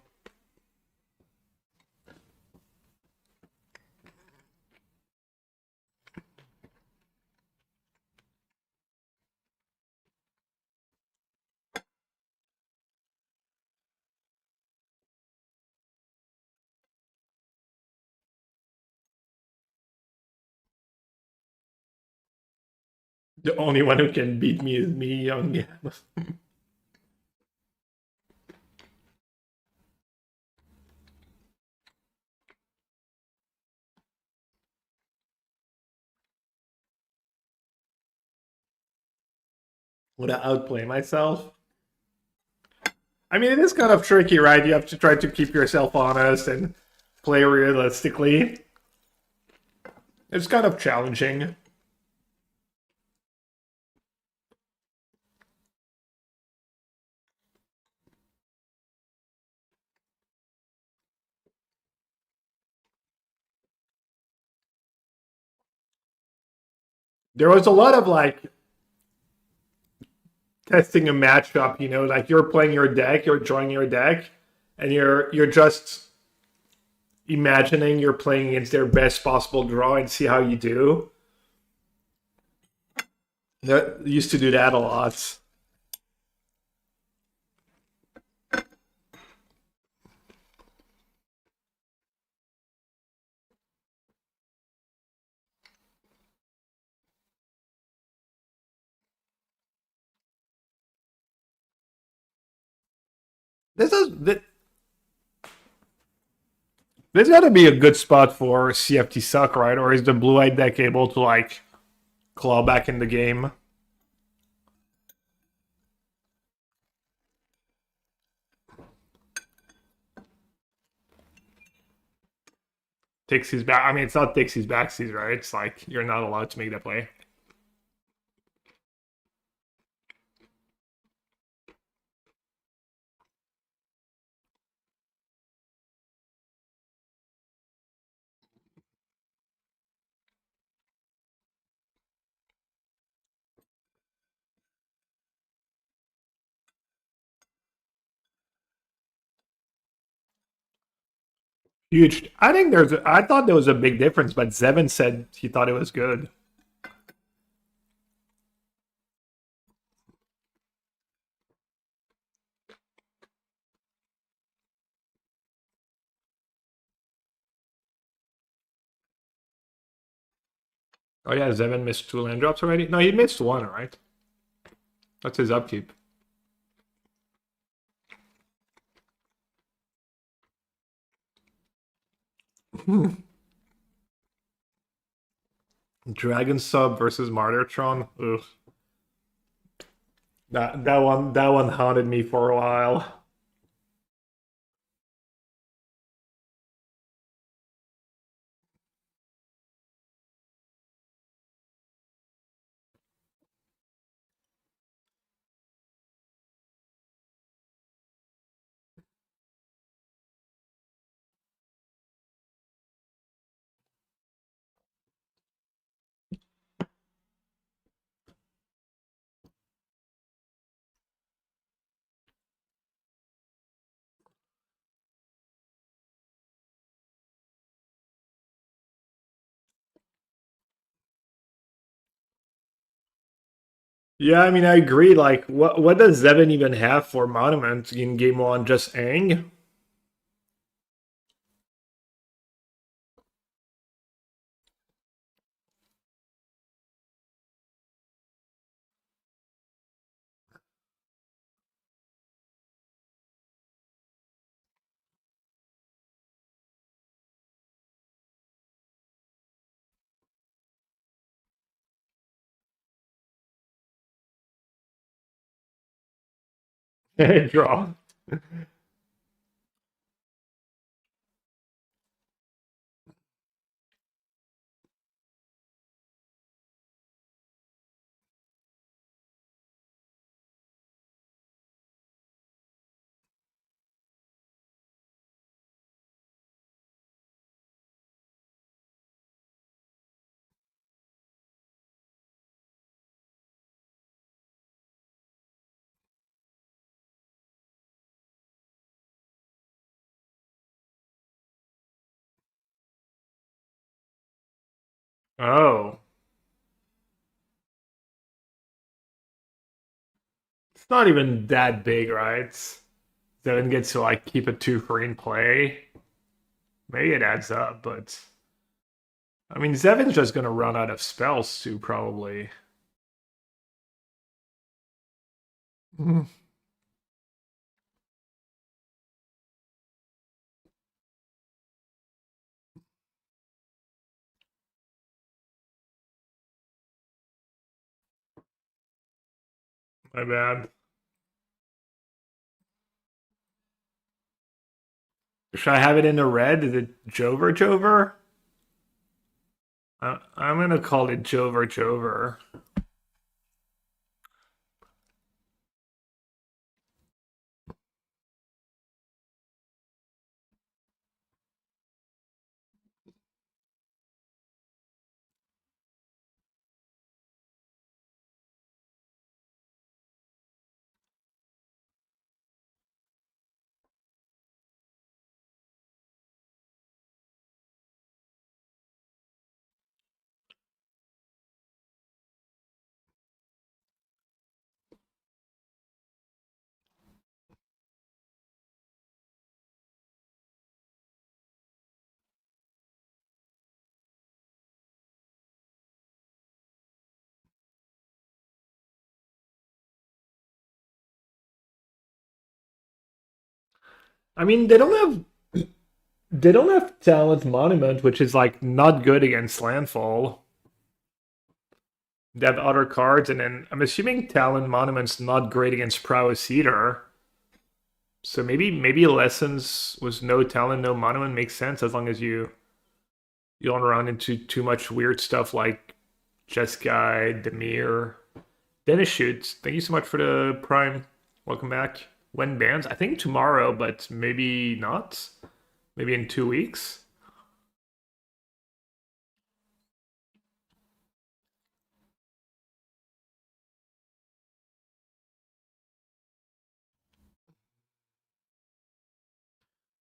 The only one who can beat me is me, young. Would I outplay myself? I mean, it is kind of tricky, right? You have to try to keep yourself honest and play realistically. It's kind of challenging. There was a lot of like testing a matchup, you know, like you're playing your deck, you're drawing your deck, and you're just imagining you're playing against their best possible draw and see how you do. That used to do that a lot. This is There's got to be a good spot for CFT suck, right? Or is the blue eyed deck able to like claw back in the game? Takes back. I mean, it's not Dixie's backsies, right? It's like you're not allowed to make that play. Huge. I think there's. I thought there was a big difference, but Zevin said he thought it was good. Oh yeah, Zevin missed 2 land drops already. No, he missed one, right? That's his upkeep. Dragon Sub versus Martyrtron. Ugh. That one haunted me for a while. Yeah, I mean, I agree. Like, what does Zevin even have for Monument in game one? Just Aang? Draw. Oh. It's not even that big, right? Then gets to like keep a 2 for in play. Maybe it adds up, but I mean Zevin's just gonna run out of spells too, probably. Mhm. My bad. Should I have it in the red? Is it Jover Jover? I'm gonna call it Jover Jover. I mean, they don't have Talent Monument, which is like not good against landfall. They have other cards, and then I'm assuming Talent Monument's not great against Prowess either. So maybe Lessons was no Talent, no Monument makes sense as long as you don't run into too much weird stuff like Jeskai, Demir. Dennis Shoots, thank you so much for the Prime. Welcome back. When bans? I think tomorrow, but maybe not. Maybe in 2 weeks.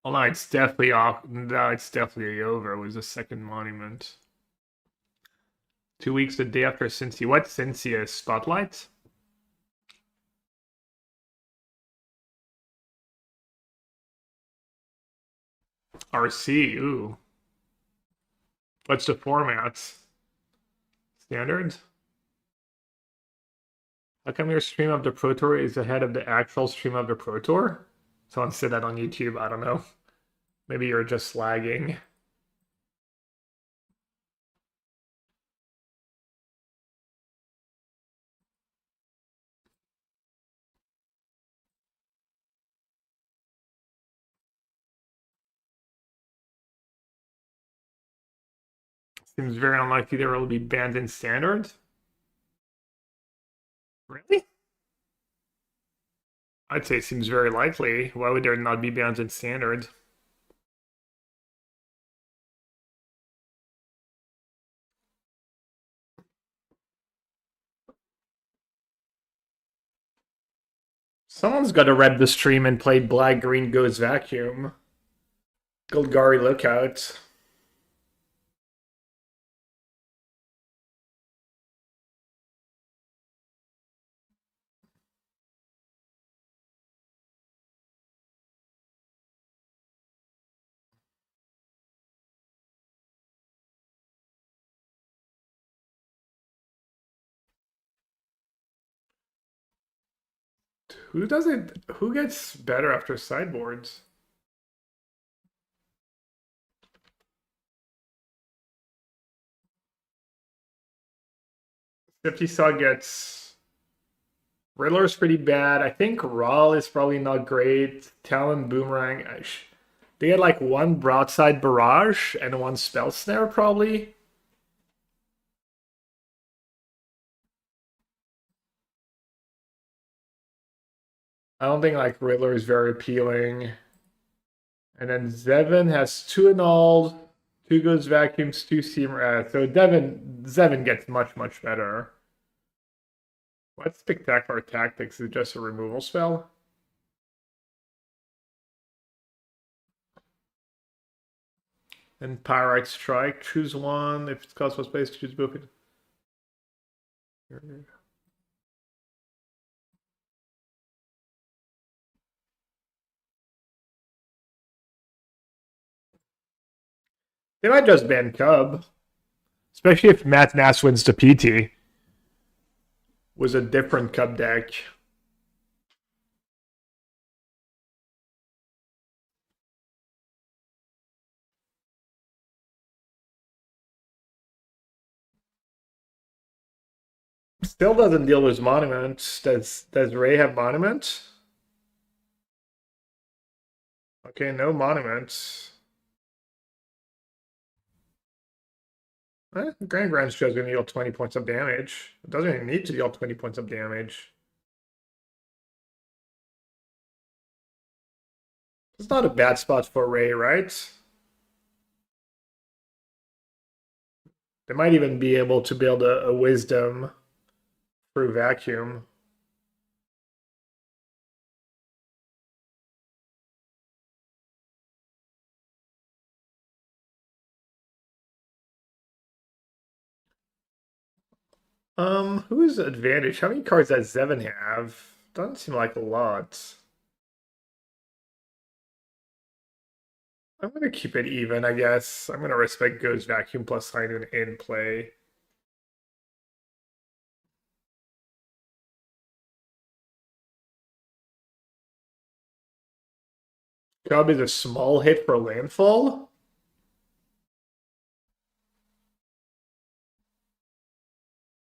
Oh no, it's definitely off. No, it's definitely over. It was a second monument. 2 weeks the day after Cincy. What Cincy is? Spotlight? RC. Ooh. What's the format? Standard? How come your stream of the Pro Tour is ahead of the actual stream of the Pro Tour? Someone said that on YouTube. I don't know. Maybe you're just lagging. Seems very unlikely there will be banned in standard. Really? I'd say it seems very likely. Why would there not be bans in standard? Someone's got to read the stream and play Black Green Goes Vacuum. Golgari Lookout. Who does it? Who gets better after sideboards? 50 Saw gets Riddler's pretty bad. I think Rawl is probably not great. Talon Boomerang. They had like one Broadside Barrage and one Spell Snare, probably. I don't think like Riddler is very appealing. And then Zevin has 2 Annulled, 2 Goes Vacuums, 2 Seam. So Zevin gets much better. What Spectacular Tactics is just a removal spell? And Pyrite Strike, choose one. If it's cost for space, choose both. They might just ban Cub, especially if Matt Nass wins to PT. Was a different Cub deck. Still doesn't deal with Monument. Does Ray have Monument? Okay, no Monument. Grand Show's gonna deal 20 points of damage. It doesn't even need to deal 20 points of damage. It's not a bad spot for Ray, right? They might even be able to build a Wisdom through Vacuum. Who's advantage? How many cards does Zevin have? Doesn't seem like a lot. I'm gonna keep it even, I guess. I'm gonna respect Go's Vacuum plus Hynun in play. Cub is a small hit for landfall.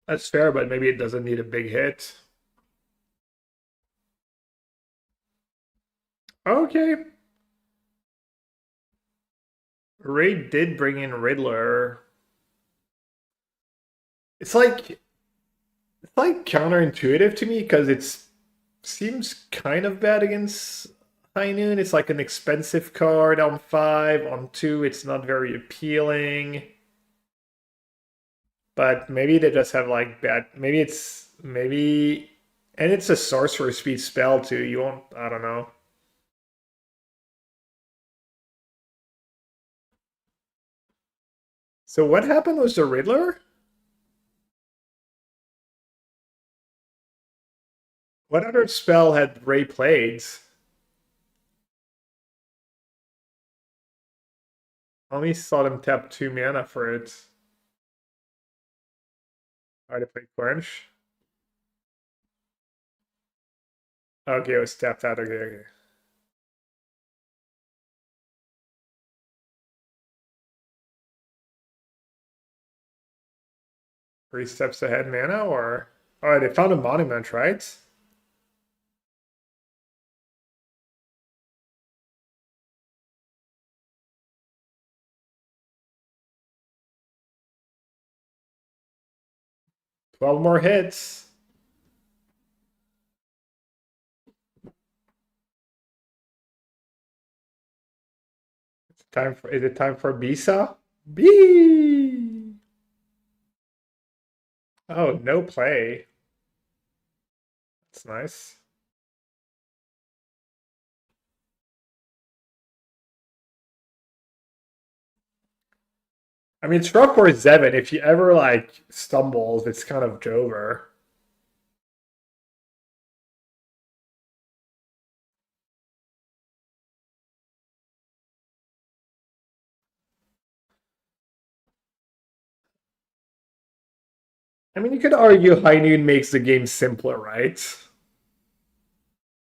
That's fair, but maybe it doesn't need a big hit. Okay. Ray did bring in Riddler. It's like counterintuitive to me because it seems kind of bad against High Noon. It's like an expensive card on 5. On 2, it's not very appealing. But maybe they just have like bad. Maybe, and it's a sorcerer speed spell too. You won't. I don't know. So what happened was the Riddler? What other spell had Ray played? I only saw them tap 2 mana for it. Hard to play Quench. Okay, it was tapped out. Okay, okay. 3 steps ahead mana, or oh, they found a monument, right? 12 more hits. Time for is it time for Bisa? B. Oh, no play. That's nice. I mean, it's rough for Zevin. If he ever like stumbles, it's kind of Jover. I mean, you could argue High Noon makes the game simpler, right?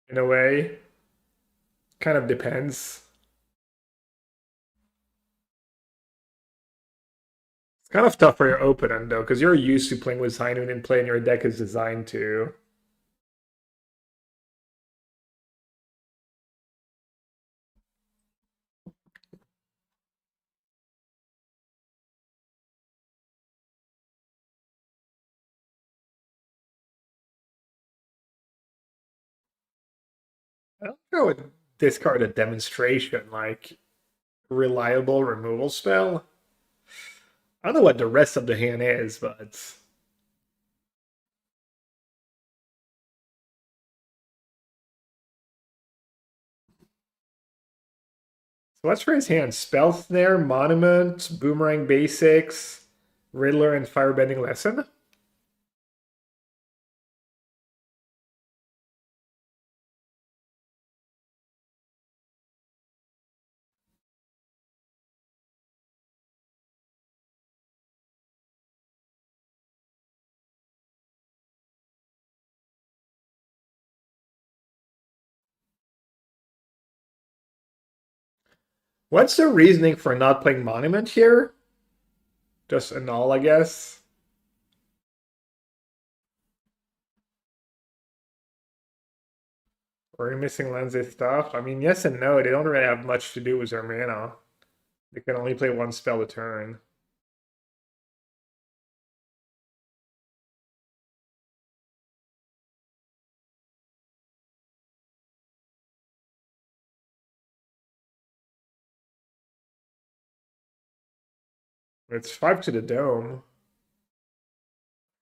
In a way, kind of depends. It's kind of tough for your opponent though, because you're used to playing with High Noon in play, and your deck is designed to. I don't know. Would discard a demonstration like reliable removal spell. I don't know what the rest of the hand is, but So what's for his hand? Spell Snare, Monument, Boomerang Basics, Riddler, and Firebending Lesson? What's the reasoning for not playing Monument here? Just annul, I guess. Or are you missing Lindsay stuff? I mean, yes and no. They don't really have much to do with their mana. They can only play one spell a turn. It's 5 to the dome.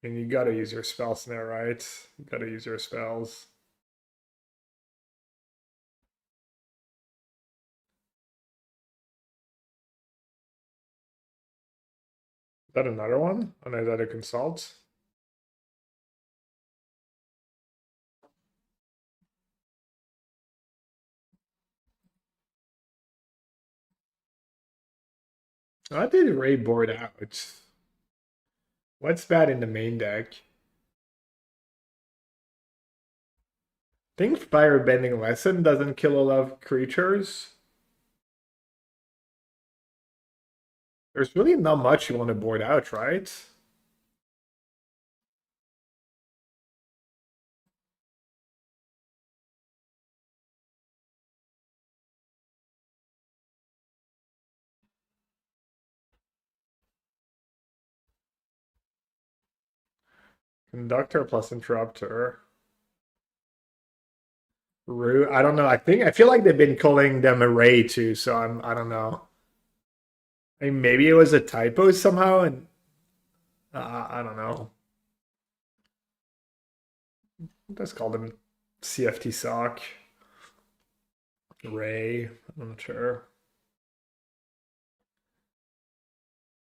And you gotta use your spell snare, right? You gotta use your spells. Is that another one? Oh, no, is that a consult? I did Ray board out. What's bad in the main deck? Think Firebending Lesson doesn't kill a lot of creatures. There's really not much you want to board out, right? Conductor plus Interrupter. I don't know. I feel like they've been calling them Array too, so I don't know. I mean, maybe it was a typo somehow, and I don't know. Let's call them CFT sock. Ray. I'm not sure.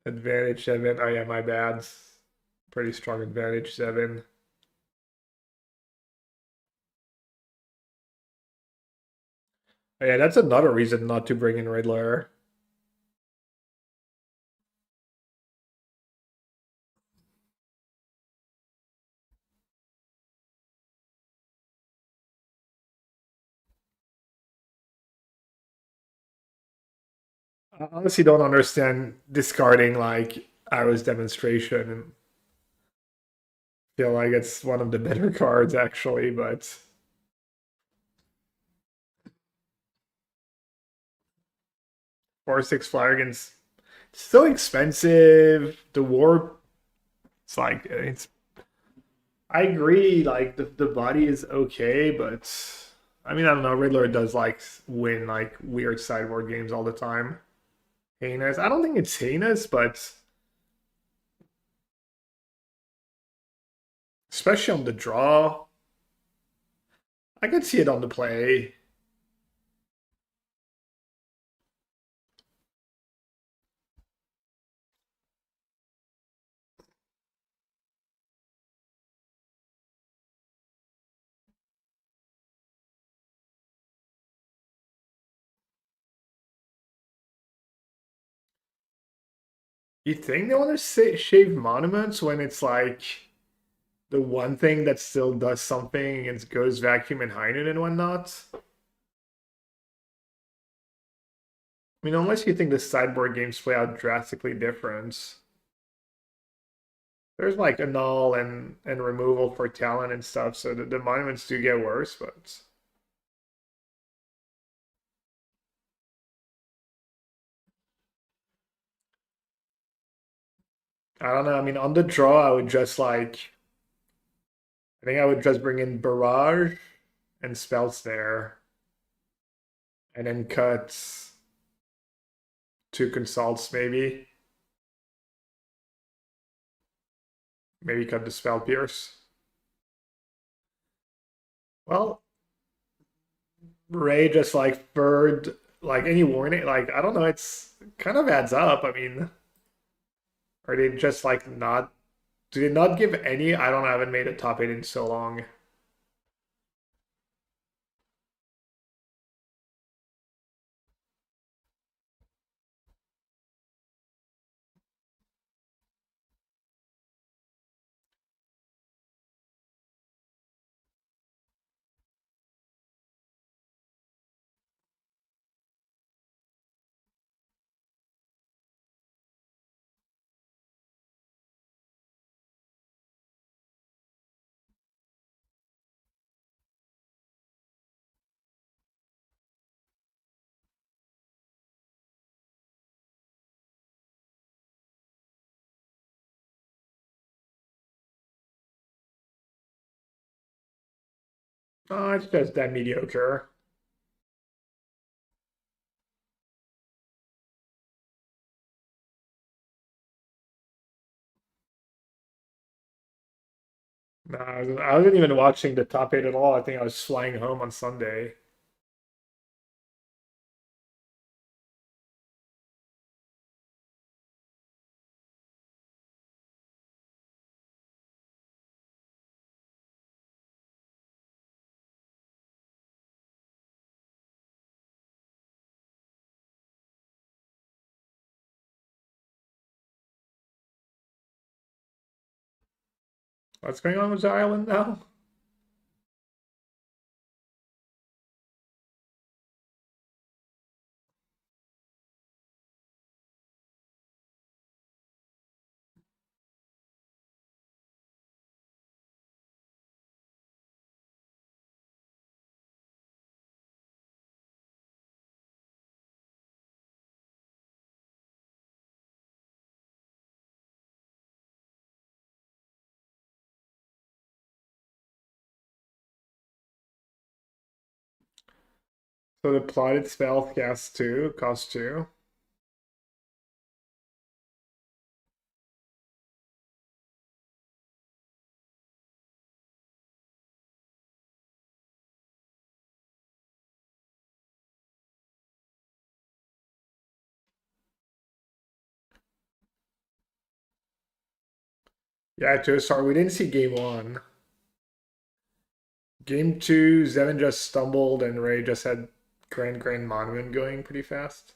Advantage 7. Oh yeah, my bad. Pretty strong advantage 7. Oh, yeah, that's another reason not to bring in Riddler. I honestly don't understand discarding like Arrow's Demonstration and feel like it's one of the better cards actually, but 4/6 flyer against so expensive. The warp, it's like it's. I agree. Like the body is okay, but I mean I don't know. Riddler does like win like weird sideboard games all the time. Heinous. I don't think it's heinous, but especially on the draw, I could see it on the play. You think they want to shave monuments when it's like the one thing that still does something against Ghost Vacuum and Heinen and whatnot? I mean, unless you think the sideboard games play out drastically different. There's like annul and removal for talent and stuff, so the monuments do get worse, but I don't know. I mean, on the draw, I would just like I think I would just bring in Barrage and Spell Snare, and then cut 2 consults maybe. Maybe cut the Spell Pierce. Well, Ray just like third like any warning, like I don't know, it's kind of adds up. I mean, are they just like not? Do they not give any? I don't know. I haven't made a top eight in so long. Oh, it's just that mediocre. No, I wasn't even watching the top eight at all. I think I was flying home on Sunday. What's going on with the island now? So the plotted spell cast two, cost two. Yeah, to start, we didn't see game one. Game two, Zevin just stumbled and Ray just had Grand Monument going pretty fast.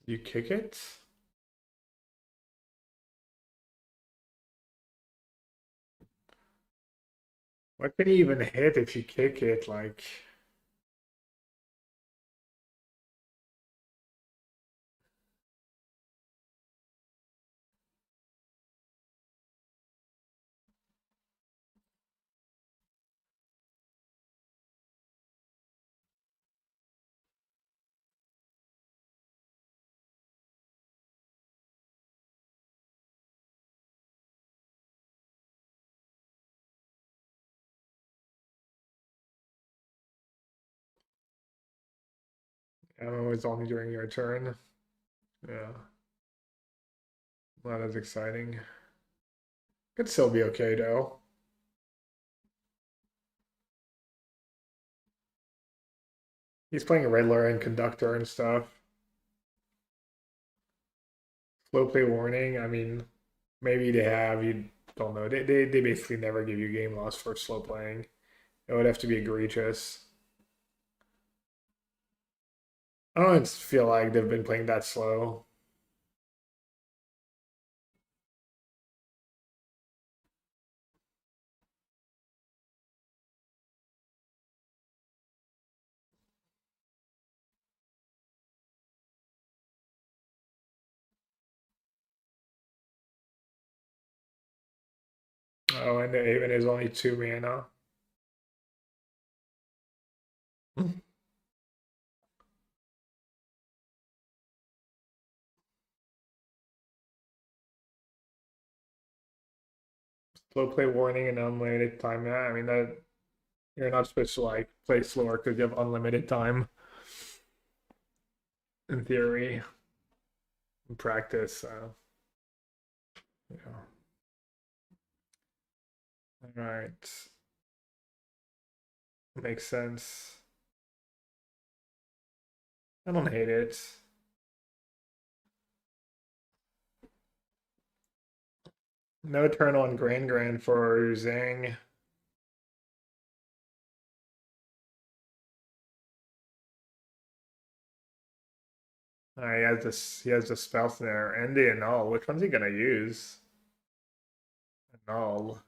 You kick it? What can you even hit if you kick it? Like, ammo is only during your turn. Yeah, not as exciting. Could still be okay though. He's playing Riddler and Conductor and stuff. Slow play warning. I mean, maybe they have. You don't know. They basically never give you game loss for slow playing. It would have to be egregious. I don't feel like they've been playing that slow. Oh, and the Haven is only two mana. slow play warning and unlimited time. Yeah, I mean that you're not supposed to like play slower because you have unlimited time in theory. In practice, yeah. All right, makes sense. I don't hate it. No turn on Grand for Zhang. He has this. He has the spell snare and the annul. Which one's he gonna use? Annul.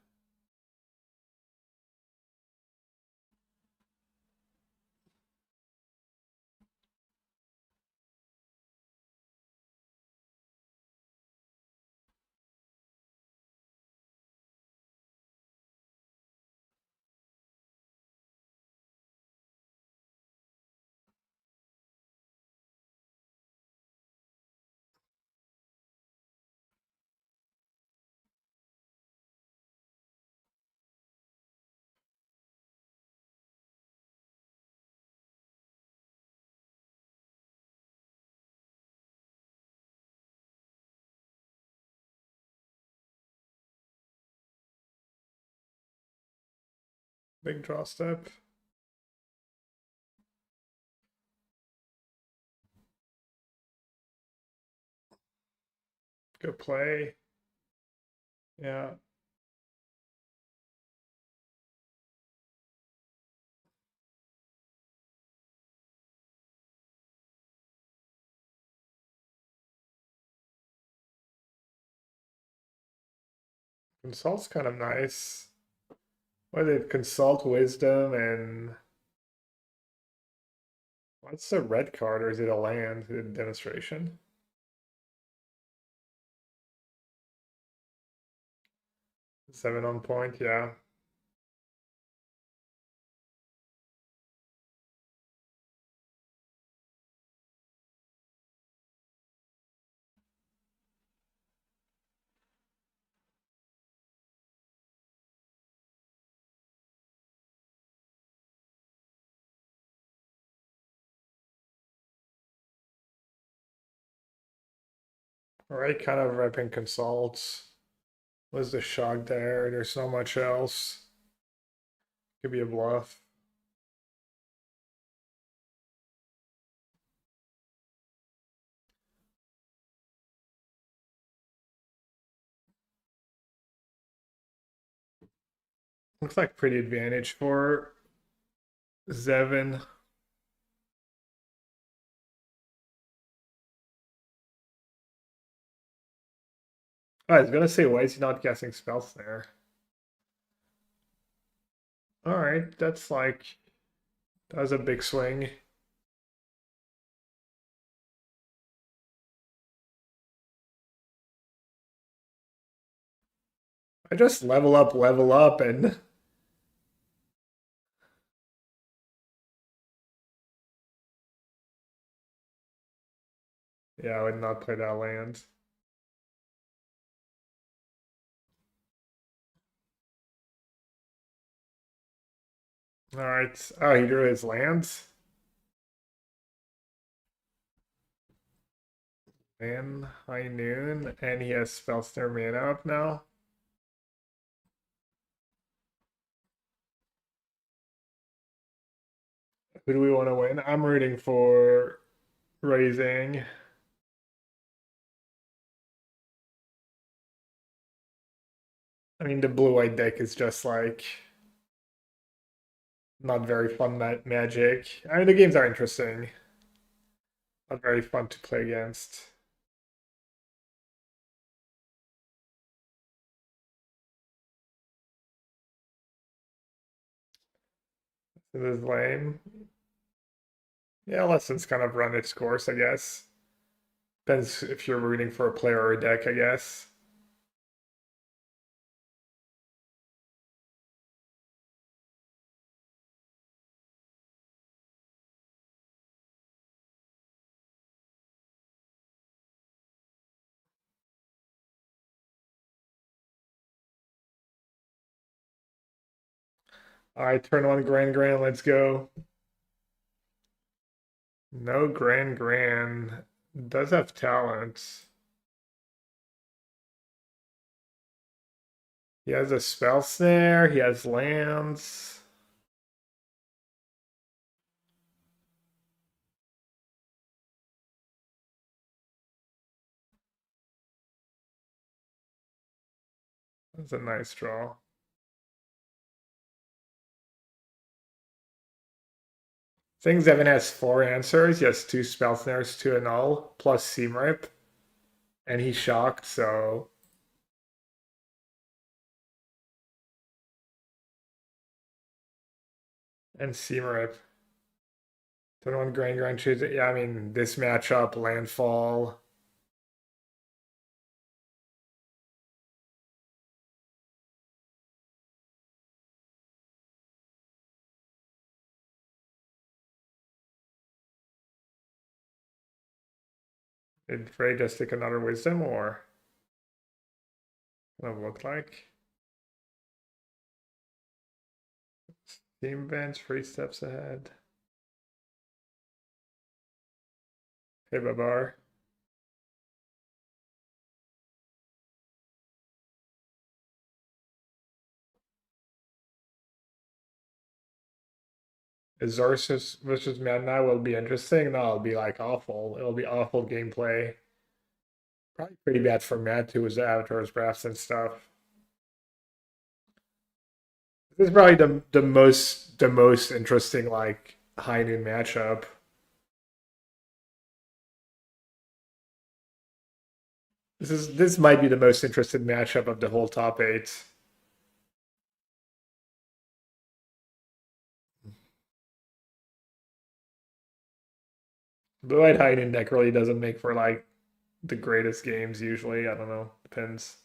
Big draw step. Good play. Yeah. Consult's kind of nice. What did consult wisdom and what's the red card or is it a land in demonstration? Seven on point, yeah. All right, kind of repping consults. Was the shock there? There's so much else. Could be a bluff. Looks like pretty advantage for Zevin. I was gonna say, why is he not guessing spell snare? All right, that's like that was a big swing. I just level up, and yeah, I would not play that land. All right. Oh, he drew his lands. And high noon, and he has spell snare mana up now. Who do we want to win? I'm rooting for Raising. I mean, the blue-white deck is just like not very fun magic. I mean, the games are interesting, not very fun to play against. It is lame. Yeah, lessons kind of run its course, I guess. Depends if you're rooting for a player or a deck, I guess. All right, turn one Grand. Let's go. No Grand. Does have talent. He has a spell snare. He has lands. That's a nice draw. Things Evan has four answers. He has two spell snares, two annul, plus seam rip. And he's shocked, so and seam rip. Turn one Grand choose it. Yeah, I mean this matchup, landfall. Did Frey just take another wisdom or what it looked like? Team bench, 3 steps ahead. Hey Babar. Xerxes versus Mad will be interesting. No, it'll be like awful. It'll be awful gameplay. Probably pretty bad for Matt too, with the avatars, drafts and stuff. This is probably the most interesting like high noon matchup. This might be the most interesting matchup of the whole top eight. Blue White High Noon deck really doesn't make for like the greatest games usually. I don't know. Depends.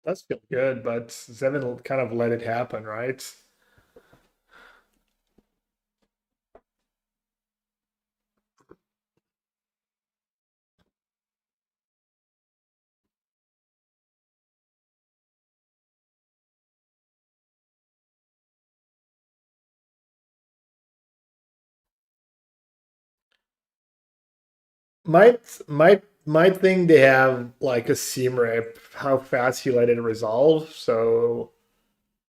Does feel good, but Zevin kind of let it happen, right? Might think they have like a seam rip, how fast you let it resolve. So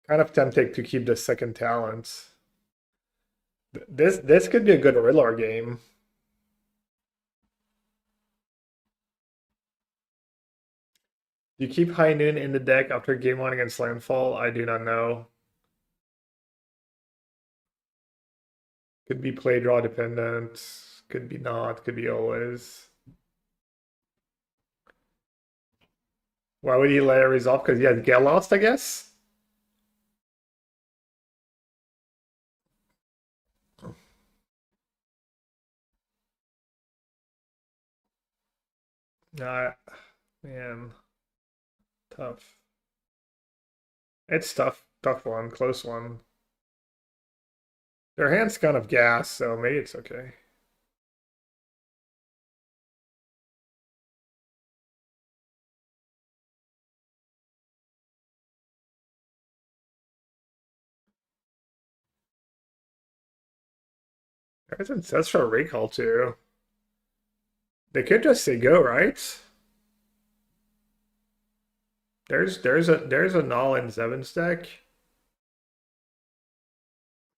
kind of tempted to keep the second talent. This could be a good Riddler game. You keep High Noon in the deck after game one against Landfall? I do not know. Could be play draw dependent. Could be not. Could be always. Why would he let it resolve? Because he has get lost, I guess. Nah, man, tough. It's tough one, close one. Their hand's kind of gas, so maybe it's okay. There's Ancestral Recall too. They could just say go, right? There's a null in Seven's deck.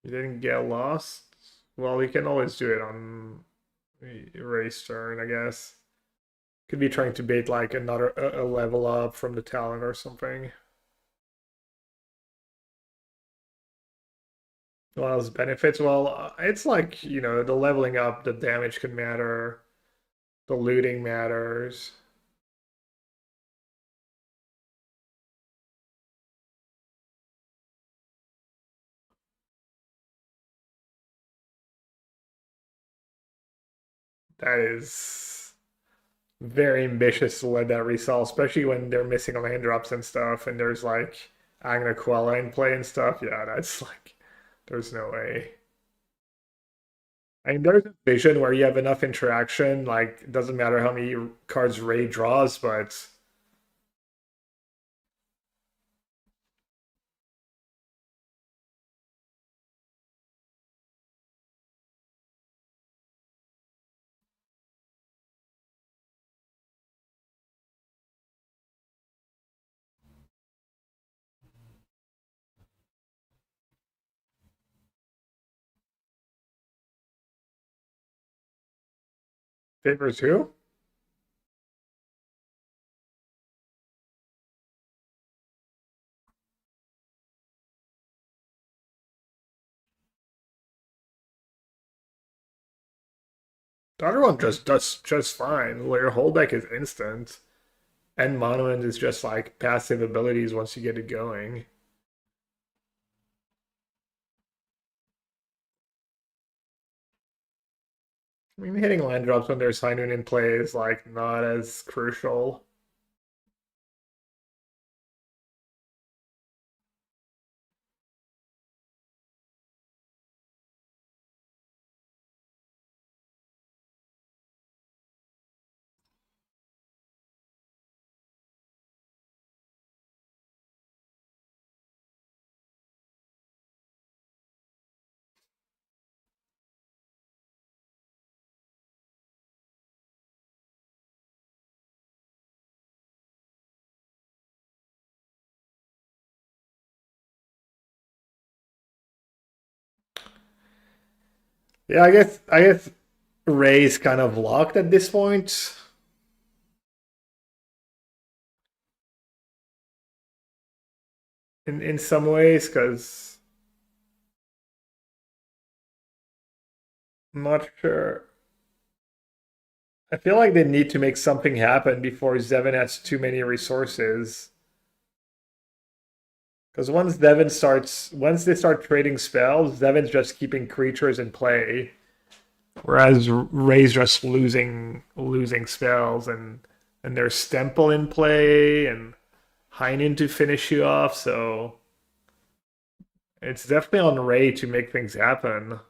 You didn't get lost. Well, you can always do it on race turn, I guess. Could be trying to bait like another a level up from the talent or something. What else benefits? Well, it's like, the leveling up, the damage could matter, the looting matters. That is very ambitious to let that resolve, especially when they're missing land drops and stuff, and there's like Agna Quella in play and stuff. Yeah, that's like, there's no way. I mean, there's a vision where you have enough interaction, like, it doesn't matter how many cards Ray draws, but favors who? The other one just does just fine. Well, your whole deck is instant, and Monument is just like passive abilities once you get it going. I mean, hitting land drops when there's High Noon in play is like not as crucial. Yeah, I guess Ray's kind of locked at this point. In some ways, because I'm not sure. I feel like they need to make something happen before Zevin has too many resources. Because once they start trading spells, Zevin's just keeping creatures in play, whereas Ray's just losing spells, and there's Stemple in play and Heinen to finish you off. So it's definitely on Ray to make things happen.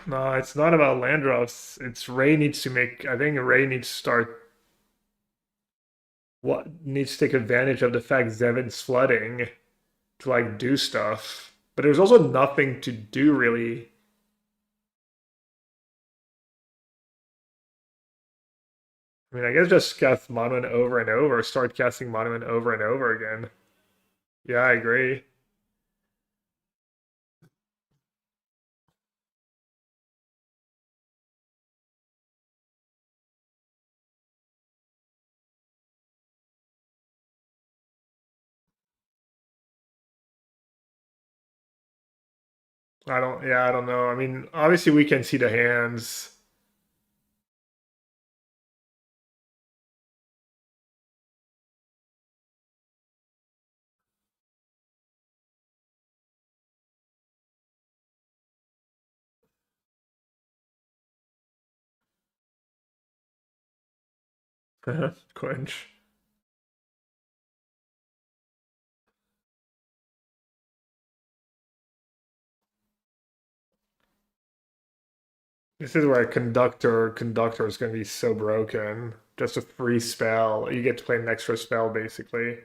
No, it's not about Landros. It's Ray needs to make. I think Ray needs to start. What needs to take advantage of the fact Zevin's flooding to like do stuff. But there's also nothing to do really. I mean, I guess just cast Monument over and over. Start casting Monument over and over again. Yeah, I agree. I don't. Yeah, I don't know. I mean, obviously we can see the hands. Quench. This is where conductor is going to be so broken. Just a free spell. You get to play an extra spell basically.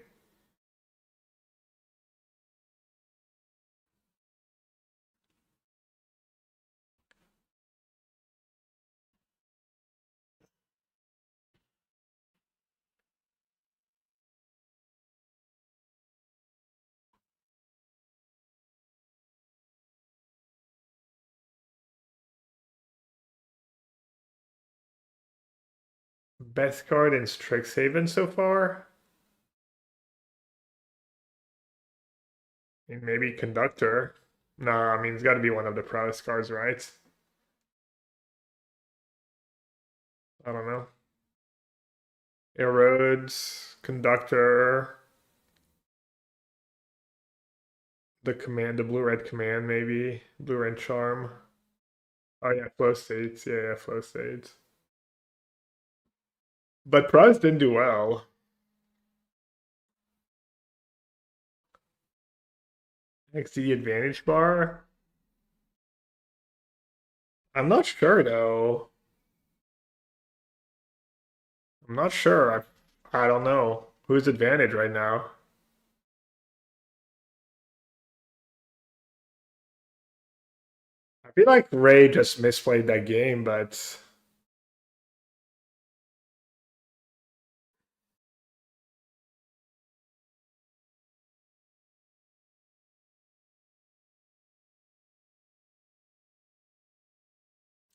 Best card in Strixhaven so far? I mean, maybe Conductor. No, I mean, it's got to be one of the prowess cards, right? I don't know. Erodes, Conductor, The command, the blue-red command, maybe. Blue-red charm. Oh yeah, flow states. Yeah, yeah, flow states. But Prize didn't do well. XD advantage bar? I'm not sure though. I'm not sure. I don't know. Who's advantage right now? I feel like Ray just misplayed that game, but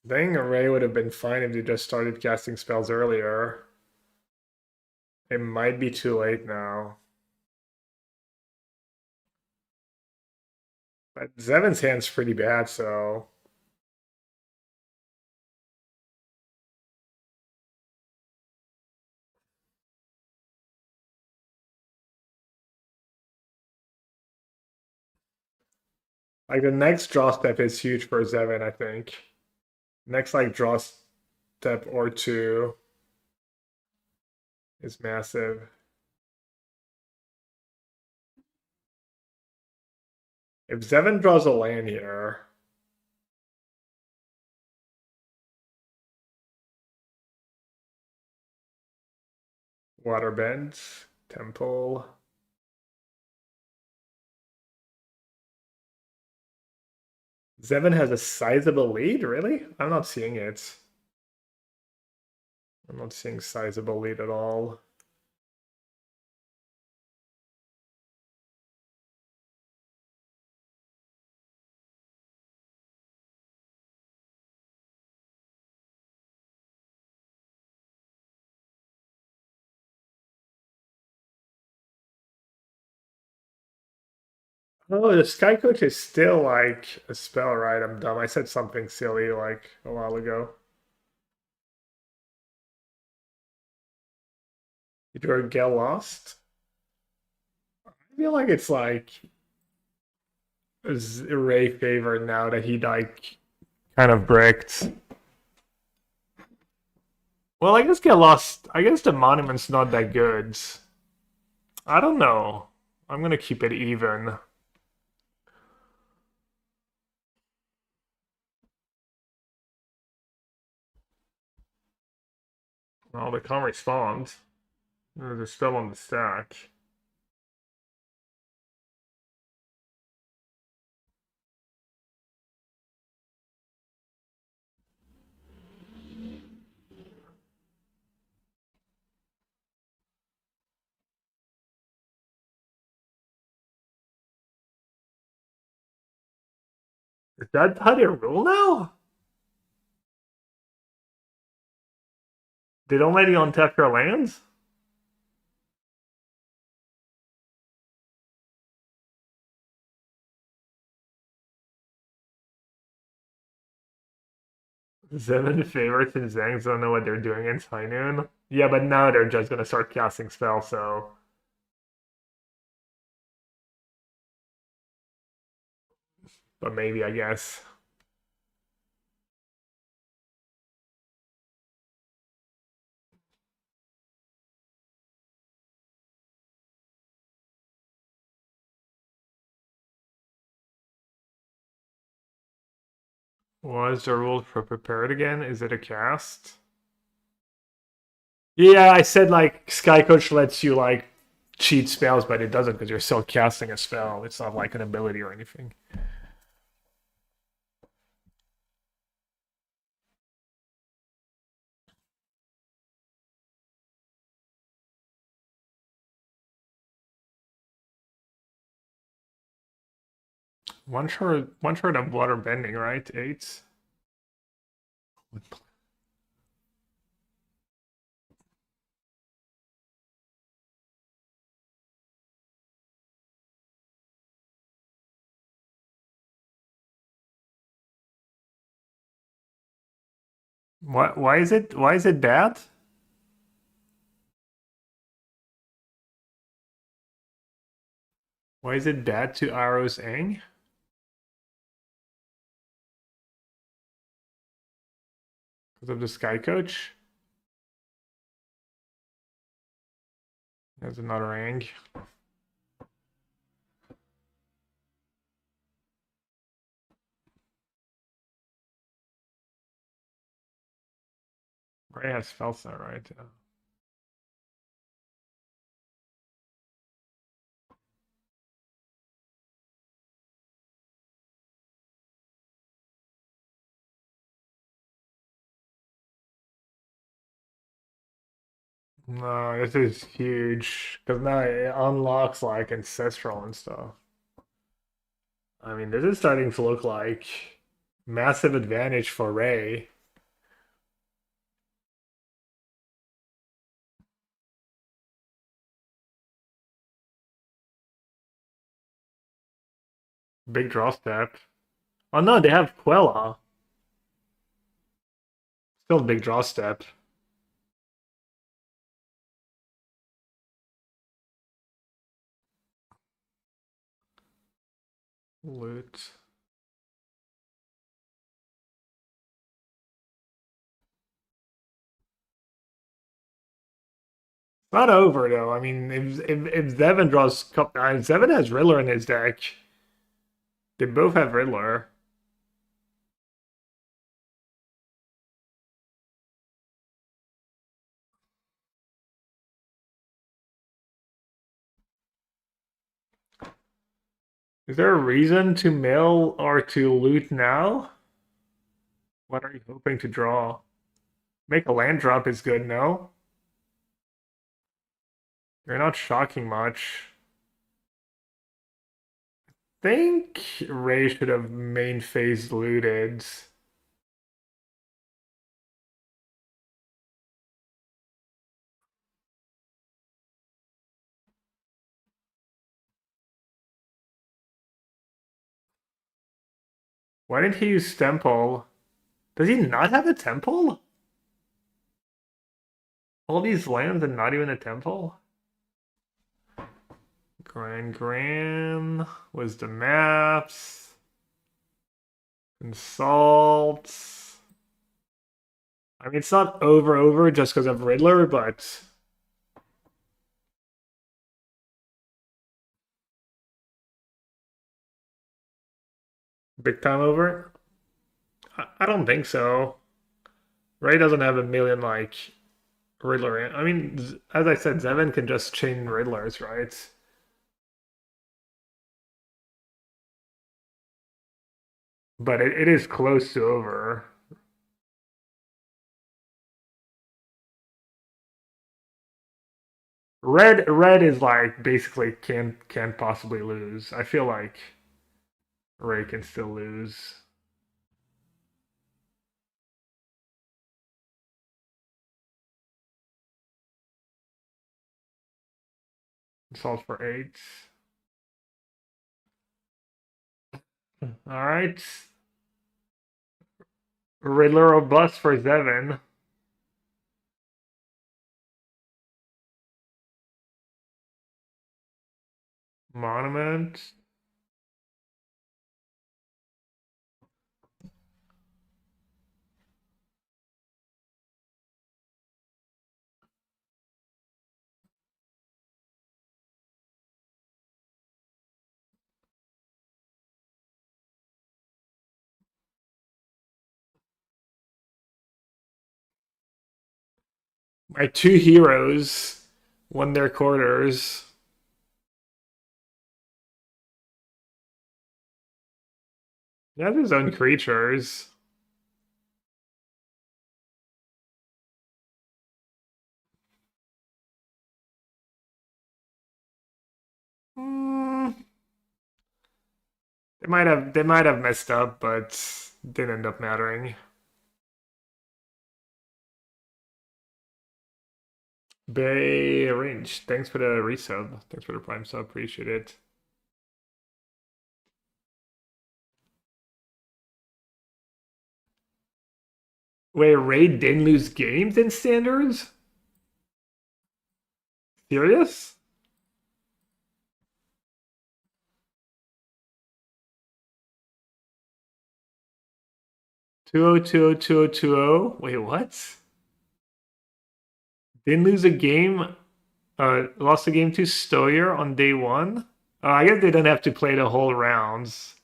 I think Ray would have been fine if they just started casting spells earlier. It might be too late now. But Zevin's hand's pretty bad, so like the next draw step is huge for Zevin, I think. Next like draw step or two is massive. If Zevin draws a land here, Waterbend, Temple. Zevin has a sizable lead, really? I'm not seeing it. I'm not seeing sizable lead at all. Oh, the Sky Coach is still like a spell, right? I'm dumb. I said something silly like a while ago. Did you get lost? I feel like it's like Ray favor now that he like kind of bricked. Well, I guess get lost. I guess the monument's not that good. I don't know. I'm gonna keep it even. Well, they can't respond. They're still on the stack. Is that how they rule now? They don't let you untap your lands? Seven favorites and Zangs don't know what they're doing in High Noon. Yeah, but now they're just gonna start casting spells, so. But maybe, I guess. What is the rule for prepared again? Is it a cast? Yeah, I said like Sky Coach lets you like cheat spells, but it doesn't because you're still casting a spell. It's not like an ability or anything. One short of water bending, right? Eight. What? Why is it? Why is it bad? Why is it bad to Aros Aang? Because of the Sky Coach? There's another Aang. Ray has Felsa, right? Yeah. No, this is huge. Because now it unlocks like Ancestral and stuff. I mean, this is starting to look like massive advantage for Ray. Big draw step. Oh no, they have Quella. Still big draw step. Loot. Not over though. I mean, if Zevin draws, Zevin has Riddler in his deck. They both have Riddler. Is there a reason to mill or to loot now? What are you hoping to draw? Make a land drop is good, no? You're not shocking much. Think Ray should have main phase looted. Why didn't he use Temple? Does he not have a temple? All these lands and not even a temple? Grand was the maps. Consult. I mean, it's not over just because of Riddler, but big time over. I don't think so. Ray doesn't have a million like Riddler. I mean, as I said, Zevin can just chain Riddlers, right? But it is close to over. Red is like basically can't possibly lose. I feel like Ray can still lose. Solve for 8. All right. Riddler or bust for Zevin. Monument. My two heroes won their quarters. He has his own creatures. Mm, they might have messed up, but didn't end up mattering. Bay Range. Thanks for the resub. Thanks for the prime sub. Appreciate it. Wait, Ray didn't lose games in standards? Serious? 2-0, 2-0, 2-0, 2-0. Wait, what? Didn't lose a game. Lost a game to Stoyer on day one. I guess they didn't have to play the whole rounds.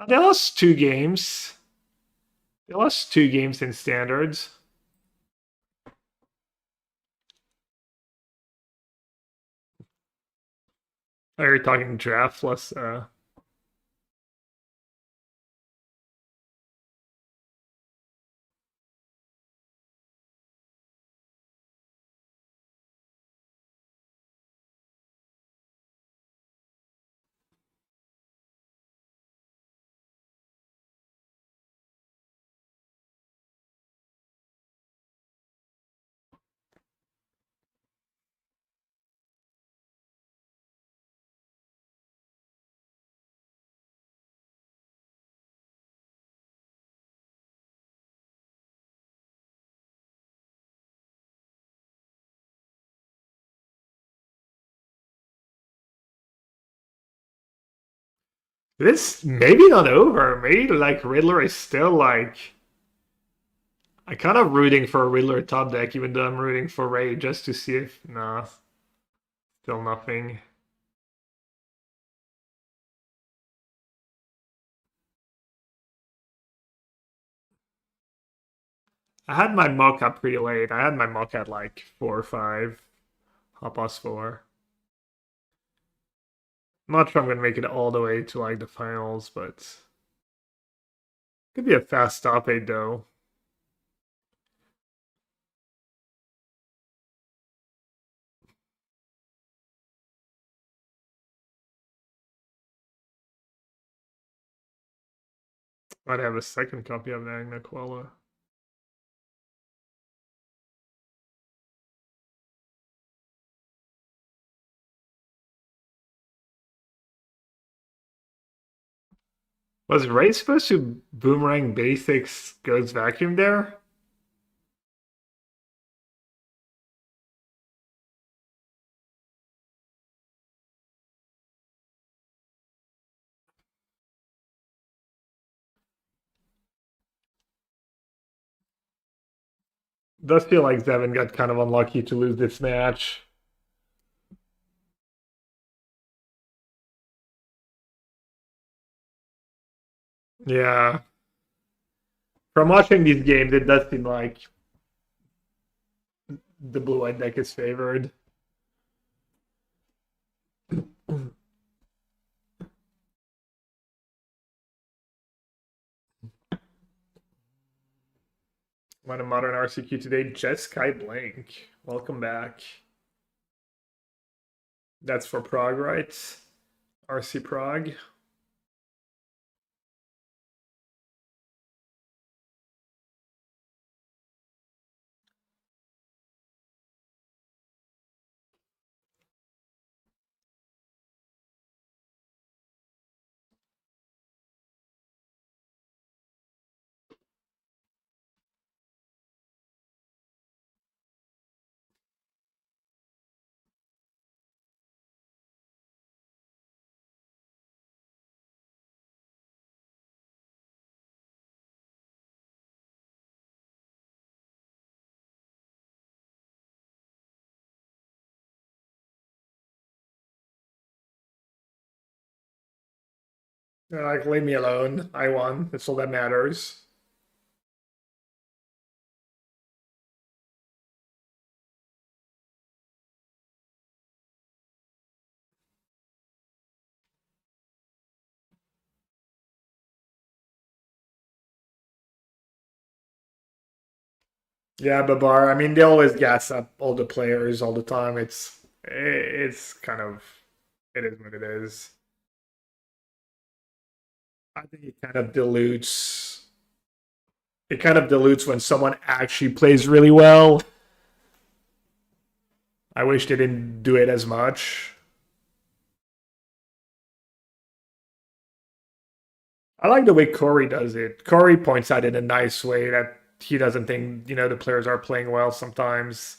They lost 2 games. They lost 2 games in standards. Oh, you're talking draft plus. This maybe not over. Maybe like Riddler is still like. I kind of rooting for Riddler top deck, even though I'm rooting for Ray just to see if. Nah, still nothing. I had my mock up pretty late. I had my mock at like 4 or 5. Hop us 4. I'm not sure I'm gonna make it all the way to like the finals, but could be a fast top 8 though. Might have a second copy of Magna Quella. Was Ray supposed to boomerang basics goes vacuum there? Does feel like Zevin got kind of unlucky to lose this match. Yeah. From watching these games, it does seem like the blue-white deck is favored. On a modern RCQ today, Jeskai Blank. Welcome back. That's for Prague, right? RC Prague. They're like, leave me alone. I won. That's all that matters. Yeah, Babar. I mean, they always gas up all the players all the time. It's kind of it is what it is. I think it kind of dilutes. It kind of dilutes when someone actually plays really well. I wish they didn't do it as much. I like the way Corey does it. Corey points out in a nice way that he doesn't think, the players are playing well sometimes.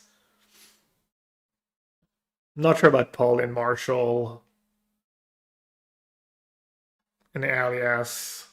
I'm not sure about Paul and Marshall and Alias.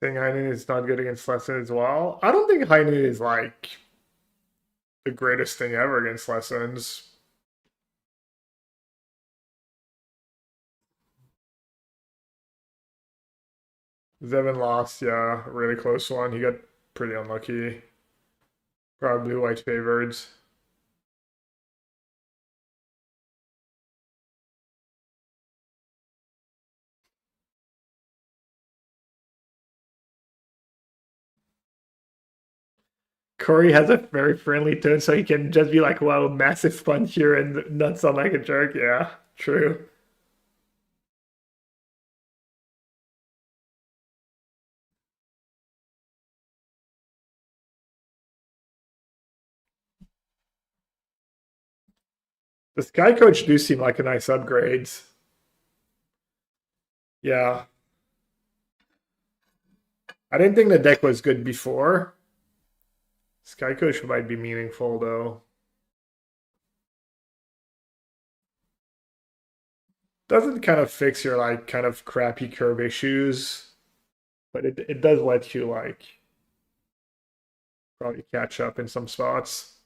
think Heinen is not good against Lesson as well. I don't think Heinen is like the greatest thing ever against Lessons. Zevin lost, yeah, a really close one. He got pretty unlucky. Probably white favored. Corey has a very friendly tone, so he can just be like, wow, massive punch here and not sound like a jerk. Yeah, true. The Sky Coach do seem like a nice upgrade. Yeah. I didn't think the deck was good before. Sky Coach might be meaningful though. Doesn't kind of fix your like kind of crappy curve issues, but it does let you like probably catch up in some spots.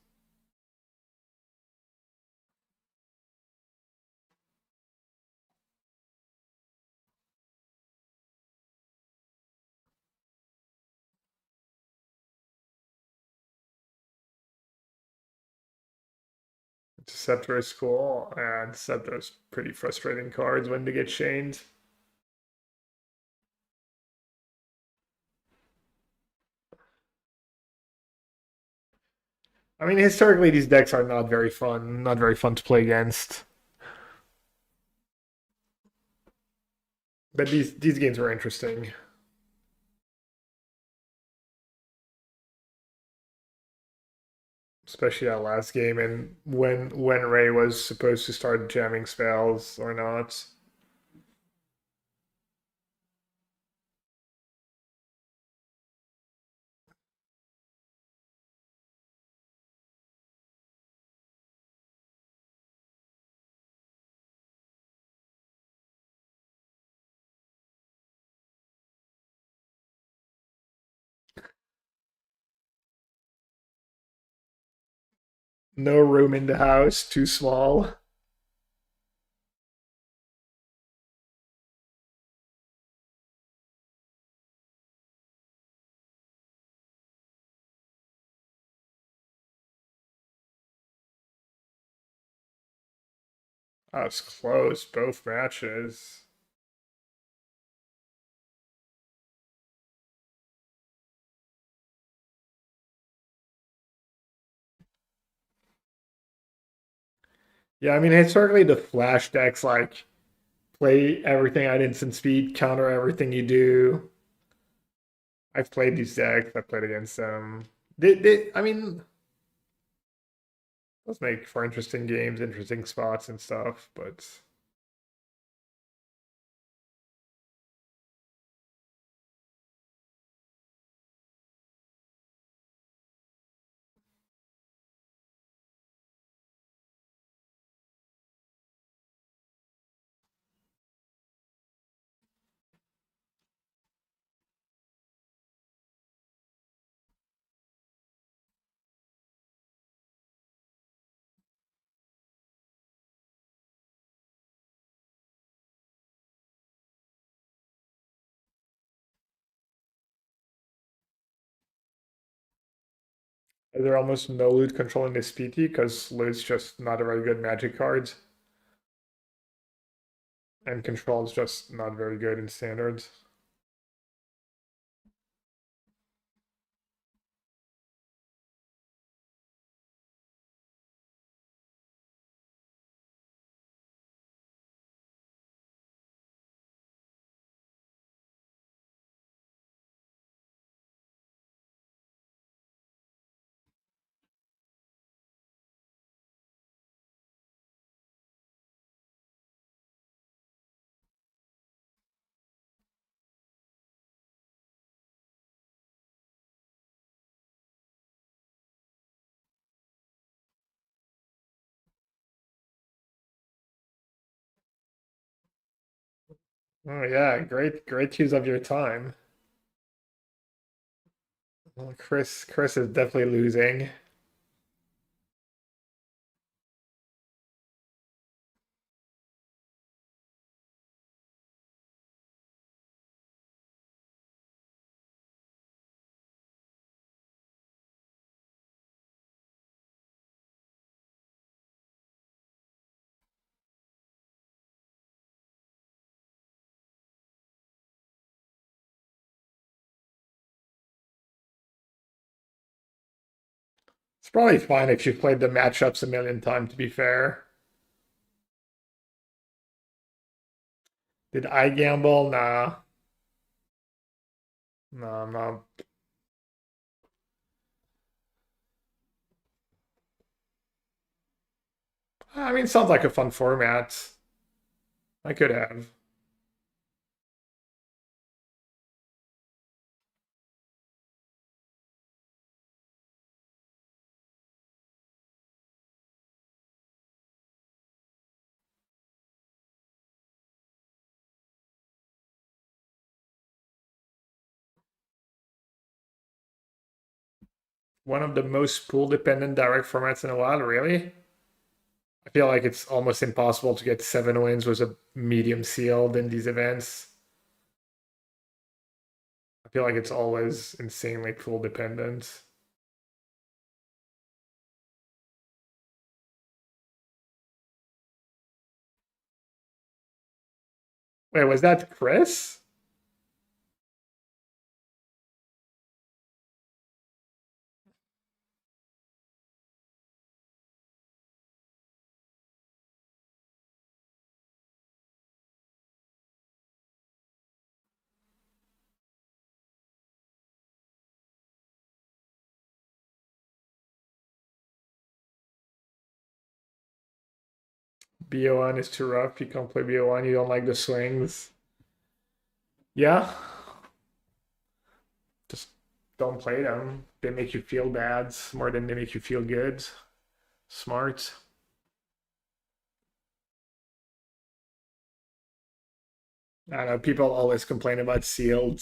Scepter is cool, and Scepter's pretty frustrating cards when they get chained. I mean, historically, these decks are not very fun to play against. But these games were interesting, especially that last game and when Ray was supposed to start jamming spells or not. No room in the house, too small. I was close both matches. Yeah, I mean historically the flash decks like play everything at instant speed, counter everything you do. I've played these decks. I've played against them. I mean, those make for interesting games, interesting spots and stuff. But is there almost no loot control in this PT because loot's just not a very good magic card, and control is just not very good in standards. Oh yeah, great use of your time. Well, Chris is definitely losing. It's probably fine if you've played the matchups a million times, to be fair. Did I gamble? Nah. No, I'm not. I mean, sounds like a fun format. I could have. One of the most pool dependent direct formats in a while, really. I feel like it's almost impossible to get 7 wins with a medium sealed in these events. I feel like it's always insanely pool dependent. Wait, was that Chris? BO1 is too rough. You can't play BO1. You don't like the swings. Yeah, just don't play them. They make you feel bad more than they make you feel good. Smart. I don't know. People always complain about sealed.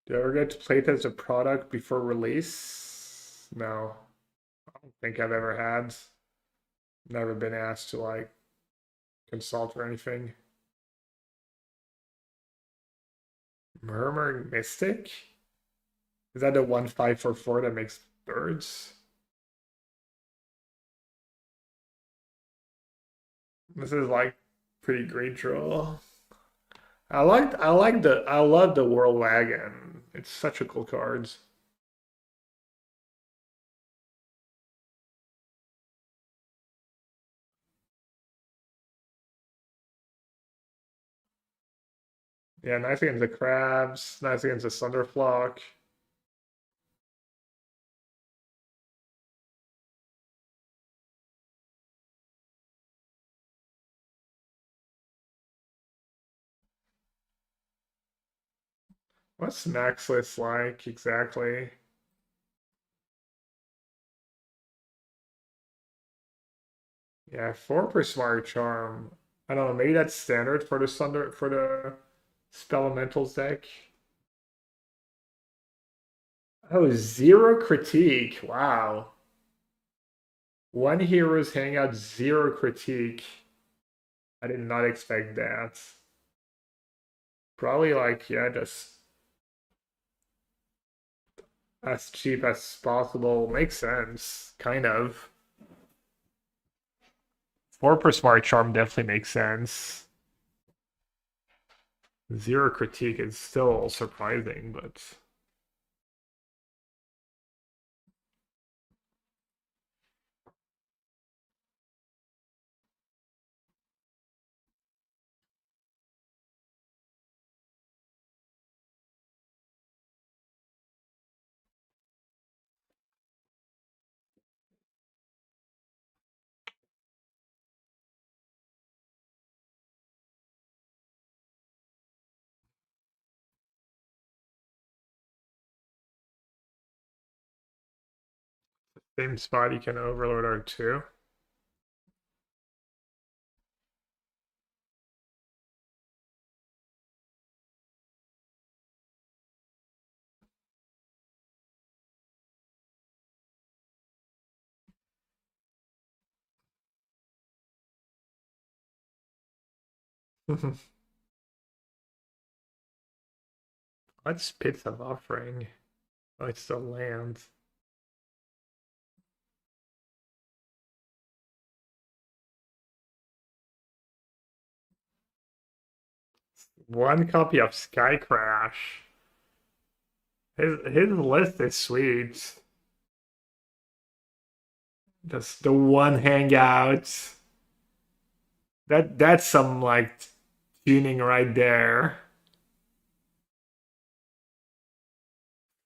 Do you ever get to play it as a product before release? No, I don't think I've ever had. Never been asked to like consult or anything. Murmur Mystic? Is that the 1/5 for 4 that makes birds? This is like pretty great draw. I love the World Wagon. It's such a cool card. Yeah, nice against the crabs, nice against the Thunderflock. What's Maxless like exactly? Yeah, 4 per Smart Charm. I don't know, maybe that's standard for the Spell Elementals deck. Oh, 0 critique. Wow. One hero's hangout, 0 critique. I did not expect that. Probably like, yeah, just as cheap as possible. Makes sense, kind of. 4 per Smart Charm definitely makes sense. 0 critique is still surprising, but Same spot you can overload R2. Let's Pits of Offering. Oh, it's still land. One copy of Sky Crash. His list is sweet. Just the one hangout. That's some like tuning right there.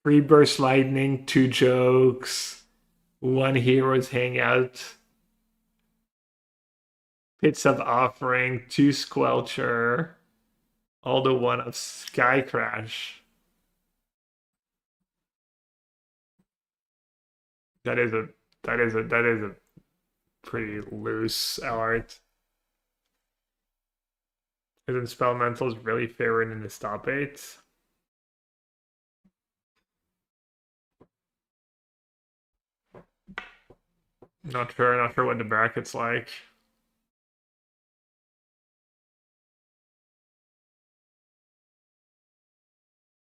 Free Burst Lightning, two jokes, one Heroes Hangout, Pits of Offering, two Squelcher, all the one of Sky Crash. That is a that is a pretty loose art. Isn't Spellmentals really favoring in the top eight? Not sure what the bracket's like.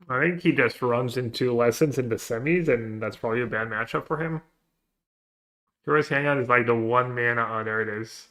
I think he just runs into Lessons in the semis, and that's probably a bad matchup for him. Heroes Hangout is like the one mana. Oh, there it is.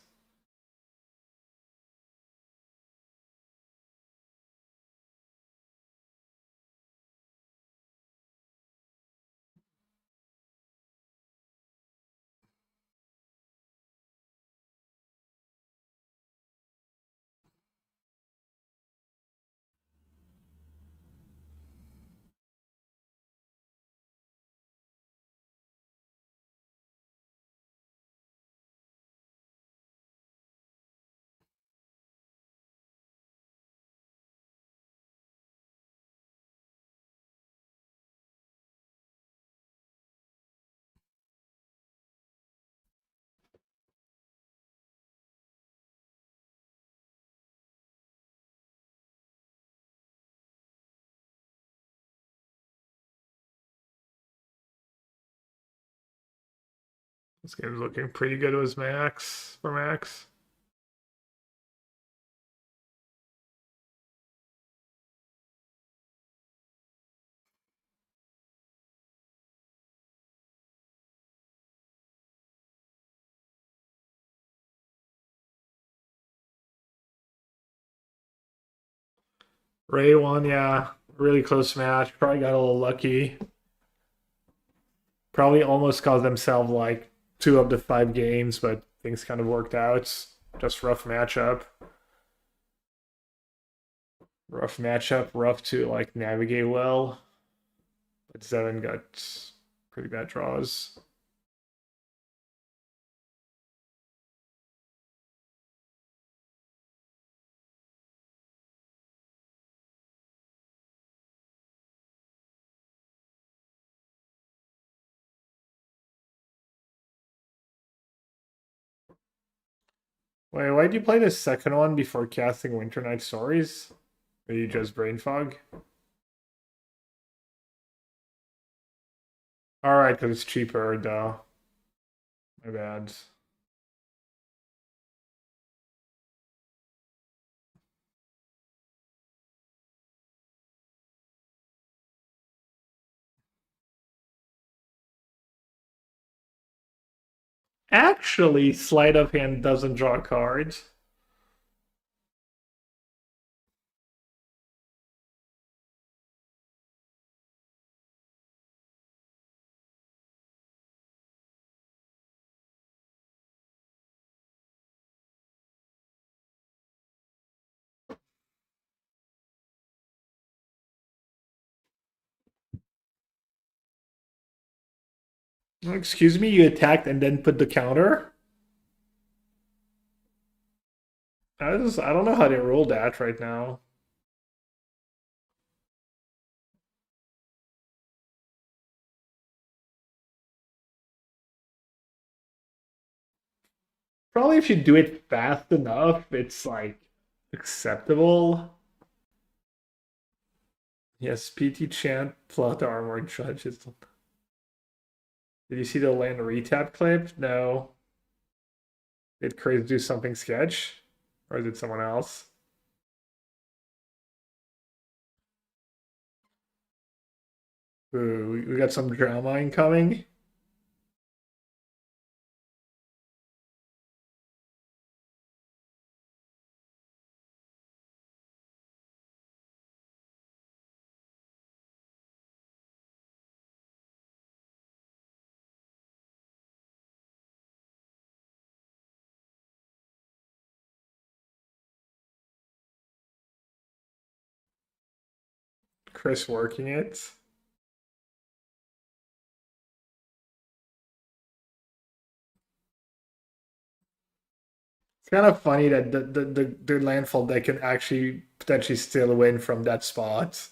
This game's looking pretty good with Max for Max. Ray won, yeah. Really close match. Probably got a little lucky. Probably almost caused themselves like 2 of the 5 games, but things kind of worked out. Just rough matchup. Rough matchup, rough to like navigate well. But Zevin got pretty bad draws. Wait, why'd you play the second one before casting Winter Night Stories? Or you just brain fog? Alright, because it's cheaper, duh. My bad. Actually, sleight of hand doesn't draw cards. Excuse me, you attacked and then put the counter? I don't know how they rule that right now. Probably if you do it fast enough, it's like acceptable. Yes, PT Chant, Plot Armor Judges. Did you see the land retap clip? No. Did Crazy do something sketch? Or is it someone else? Ooh, we got some drama incoming. Chris working it. It's kind of funny that the landfall deck can actually potentially still win from that spot.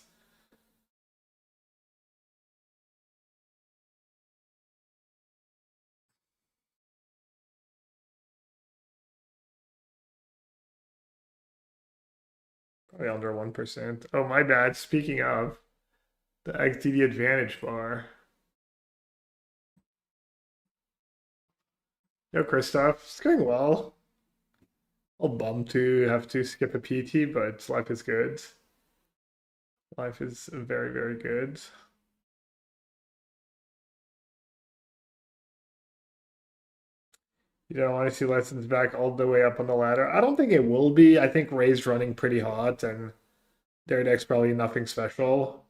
Probably under 1%. Oh, my bad. Speaking of the XTD advantage bar. Yo, Christoph, it's going well. A little bummed to have to skip a PT, but life is good. Life is very, very good. You don't want to see Lessons back all the way up on the ladder. I don't think it will be. I think Ray's running pretty hot, and their deck's probably nothing special.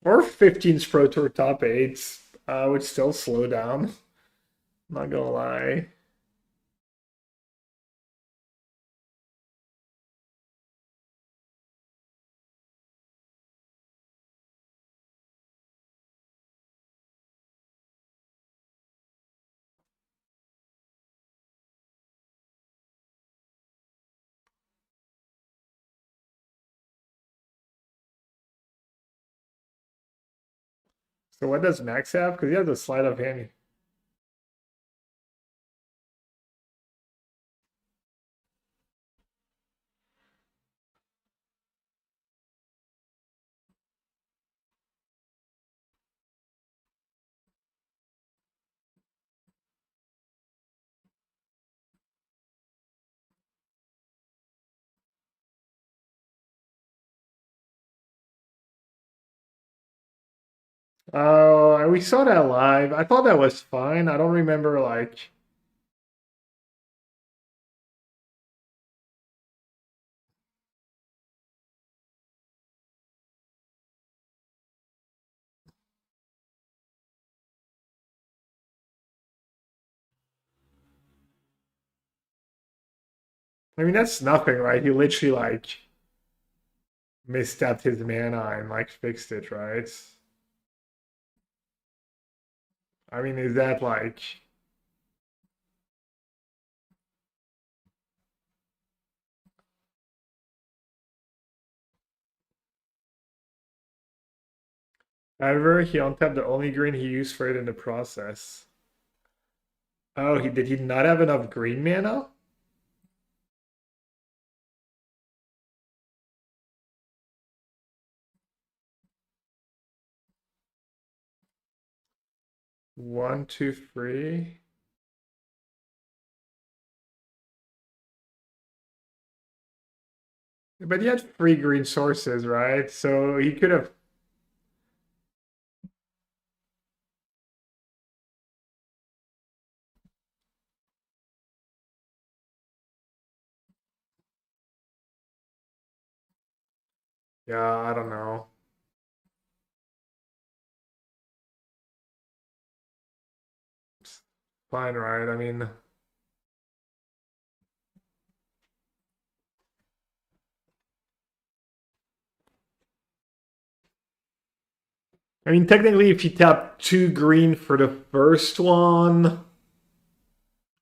Or 15's Pro Tour top 8s would still slow down. Not gonna lie. So what does Max have? Because he has a sleight of hand. Oh, and we saw that live. I thought that was fine. I don't remember like. I mean, that's nothing, right? He literally like misstepped his mana and like fixed it, right? I mean, is that like? However, he untapped the only green he used for it in the process. Oh, he did he not have enough green mana? One, two, three. But he had three green sources, right? So he could have. Yeah, I don't know. Fine, right? I mean, I mean, technically, if you tap 2 green for the first one,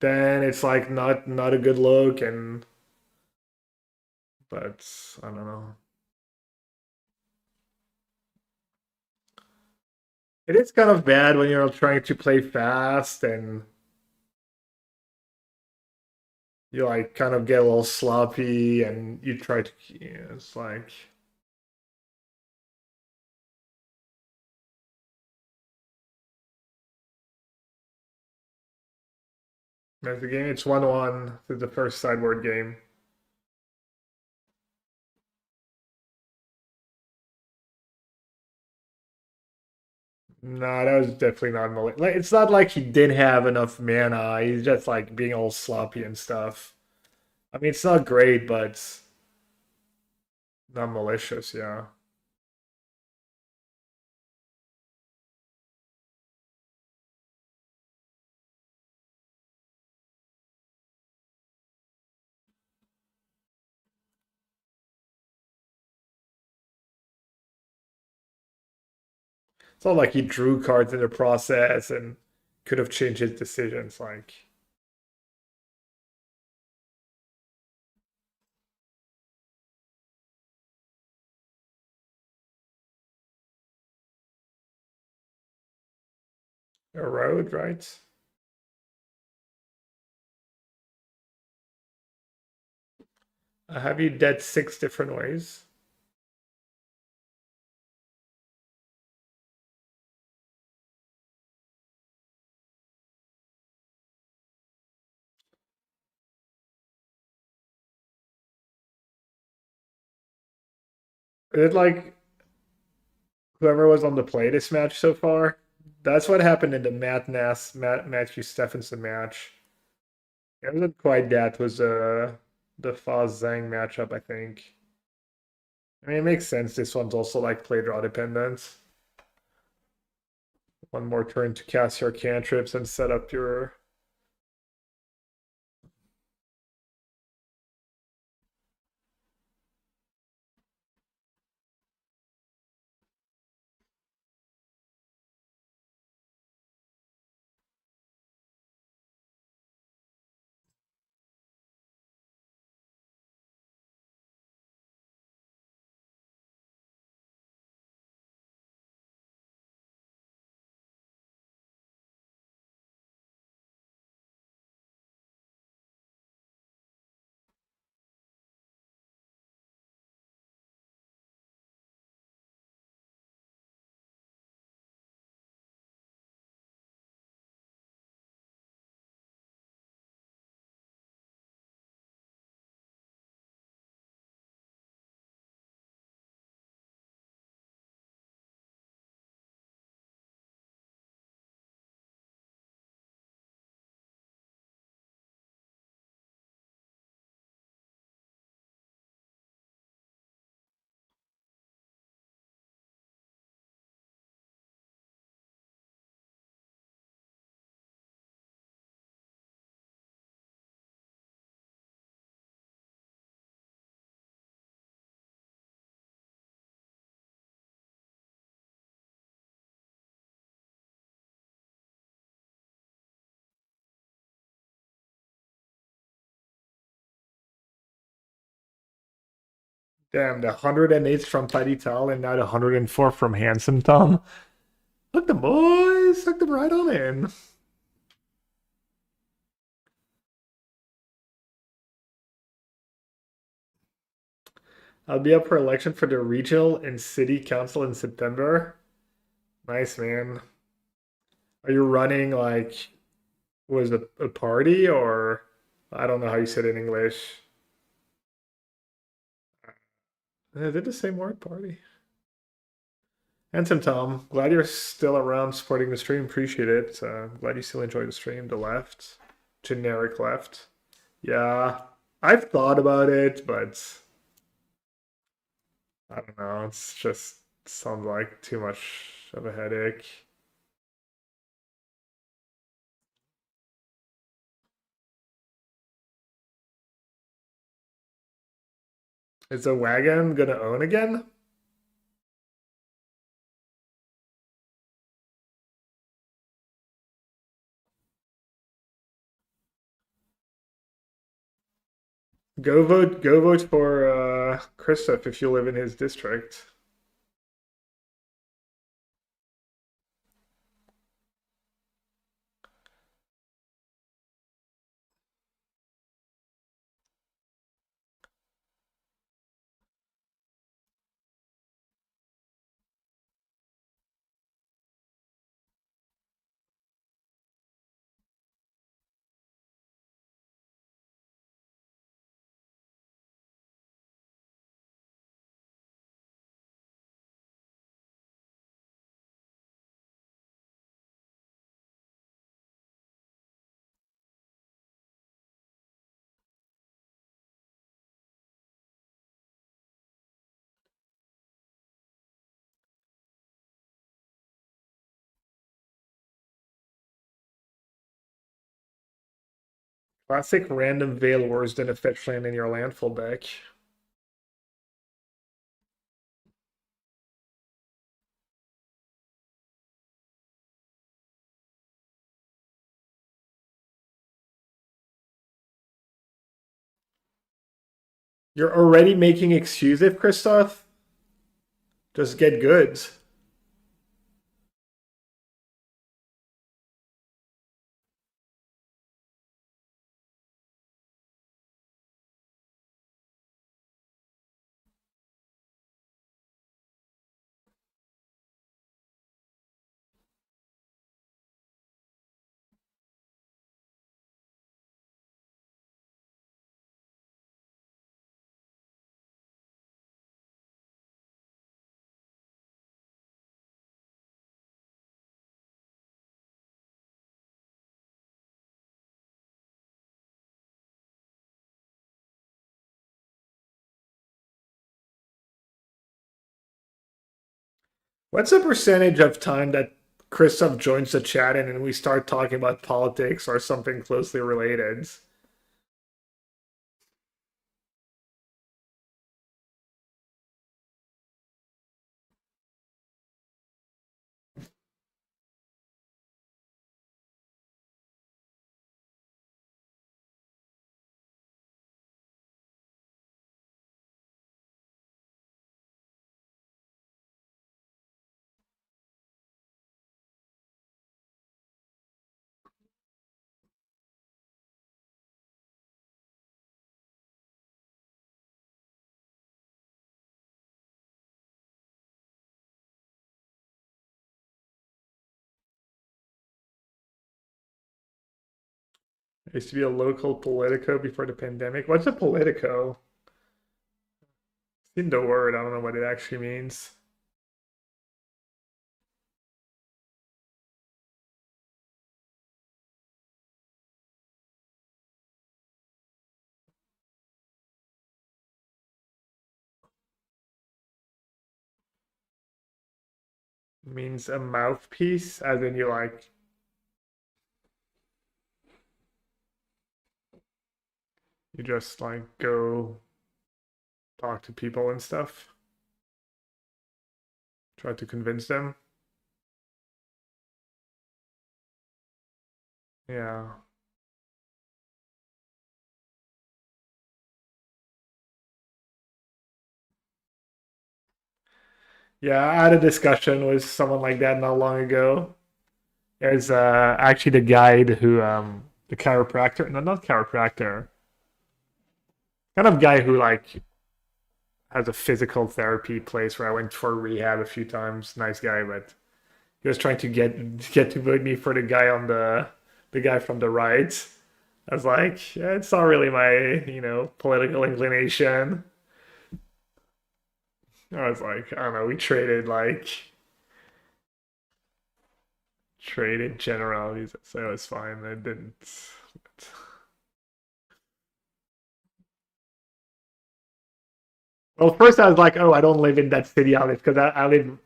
then it's like not a good look, and but I don't know. It is kind of bad when you're trying to play fast and you like kind of get a little sloppy and you try to, yeah, it's like that's the game. It's 1-1 to the first sideboard game. No, that was definitely not like it's not like he didn't have enough mana. He's just like being all sloppy and stuff. I mean, it's not great, but not malicious. Yeah. It's not like he drew cards in the process and could have changed his decisions. Like a road, right? I have you dead 6 different ways. It like whoever was on the play this match so far. That's what happened in the Matthew Stephenson match. It wasn't quite that. It was the Faz Zhang matchup, I think. I mean, it makes sense. This one's also like play draw dependent. One more turn to cast your cantrips and set up your. Damn, the 108 from Tidy Tal and now the 104 from Handsome Tom. Look the boys, took them right on in. I'll be up for election for the regional and city council in September. Nice, man. Are you running like was a party or I don't know how you said it in English. Is it the same word, party? Handsome Tom, glad you're still around supporting the stream. Appreciate it. Glad you still enjoy the stream. The left, generic left. Yeah, I've thought about it, but I don't know. It's just sounds like too much of a headache. Is the wagon gonna own again? Go vote for Christoph if you live in his district. Classic random Veil worse than a fetch land in your landfall deck. You're already making excuses, Christoph. Just get goods. What's the percentage of time that Christoph joins the chat and then we start talking about politics or something closely related? I used to be a local Politico before the pandemic. What's a Politico? In the word, I don't know what it actually means. It means a mouthpiece, as in you like you just like go talk to people and stuff. Try to convince them. Yeah. Yeah, I had a discussion with someone like that not long ago. There's actually the guy who the chiropractor, no, not chiropractor, kind of guy who like has a physical therapy place where I went for rehab a few times. Nice guy, but he was trying to get to vote me for the guy from the right. I was like, yeah, it's not really my political inclination. I was like, I don't know. We traded generalities, so it was fine. I didn't. Well, first I was like, oh, I don't live in that city. I live because I live.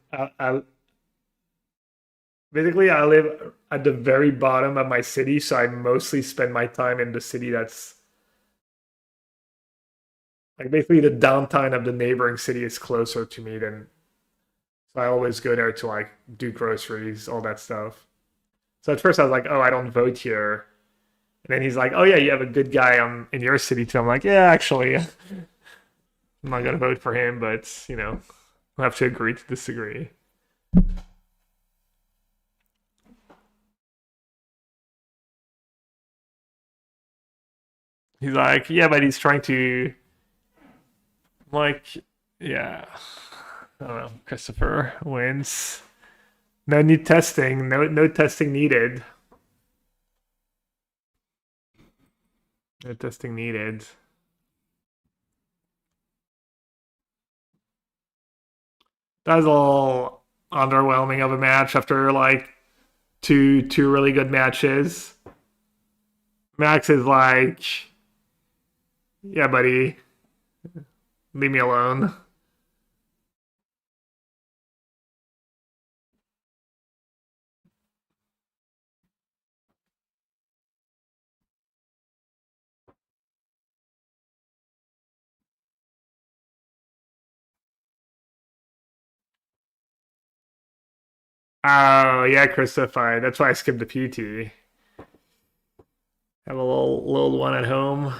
Basically, I live at the very bottom of my city, so I mostly spend my time in the city that's like basically the downtown of the neighboring city is closer to me than. So I always go there to like do groceries, all that stuff. So at first I was like, oh, I don't vote here. then he's like, "Oh yeah, you have a good guy in your city too." I'm like, "Yeah, actually, I'm not gonna vote for him, but we'll have to agree to disagree." He's like, "Yeah, but he's trying to like, yeah, I don't know." Christopher wins. No need testing. No testing needed. No testing needed. That was a little underwhelming of a match after like two really good matches. Max is like, "Yeah, buddy, leave me alone." Oh yeah, Christopher. That's why I skipped the PT. Have a little one at home.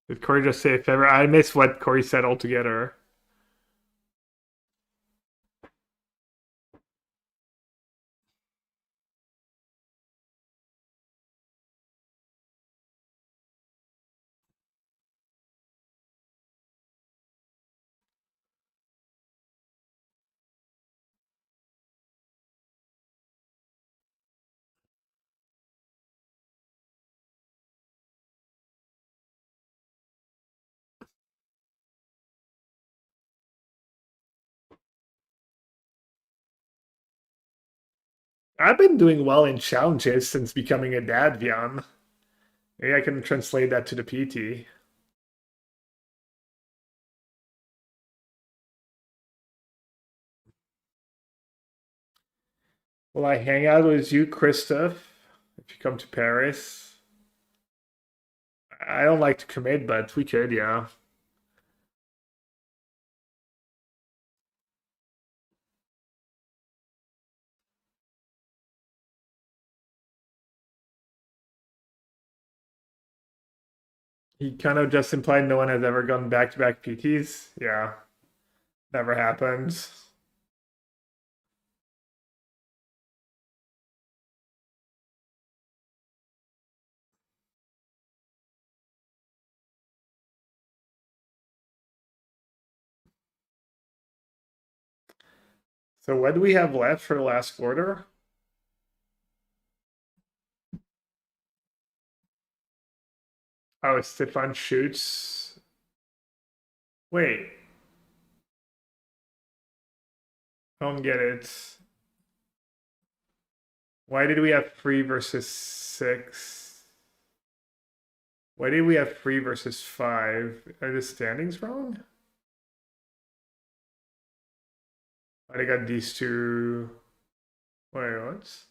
Did Corey just say favor? I missed what Corey said altogether. I've been doing well in challenges since becoming a dad, Vian. Maybe I can translate that to the PT. Will I hang out with you, Christoph, if you come to Paris? I don't like to commit, but we could, yeah. He kind of just implied no one has ever gone back to back PTs. Yeah, never happened. So what do we have left for the last quarter? Oh, Stefan shoots. Wait, I don't get it. Why did we have 3 versus 6? Why did we have 3 versus 5? Are the standings wrong? I got these two. Wait, what?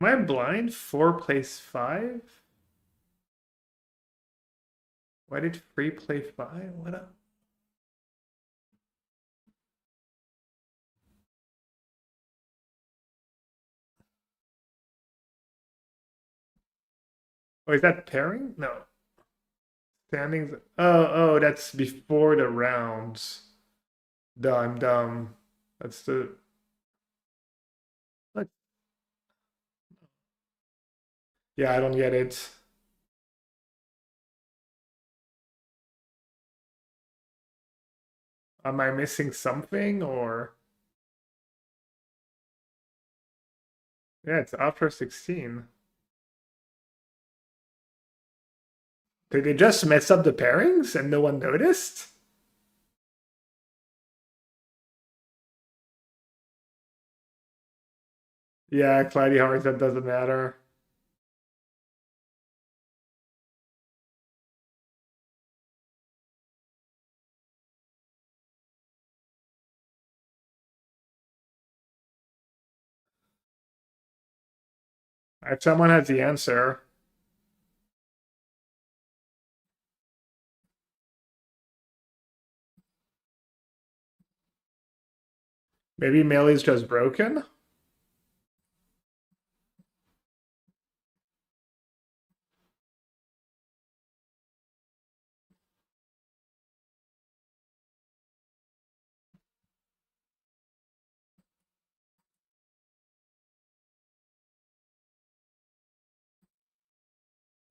Am I blind? 4 plays 5? Why did 3 play 5? What up? Oh, is that pairing? No. Standings. Oh, that's before the rounds. Dumb, dumb. That's the. Like, yeah, I don't get it. Am I missing something or? Yeah, it's after 16. Did they just mess up the pairings and no one noticed? Yeah, Clyde Hart, that doesn't matter. If someone has the answer, maybe Melee's just broken.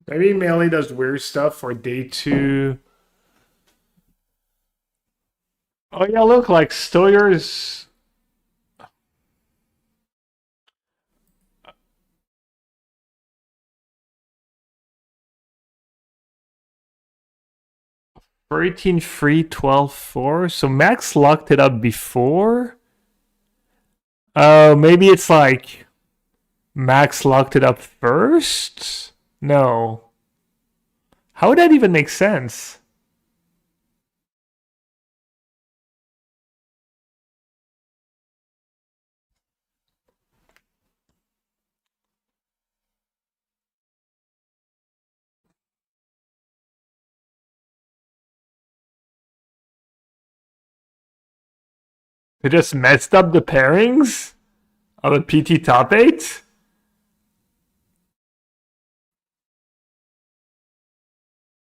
Maybe Melee does weird stuff for day 2. Oh yeah, look, like Stoyer's 13-3, 12-4. So Max locked it up before. Oh, maybe it's like Max locked it up first? No. How would that even make sense? They just messed up the pairings of a PT top 8?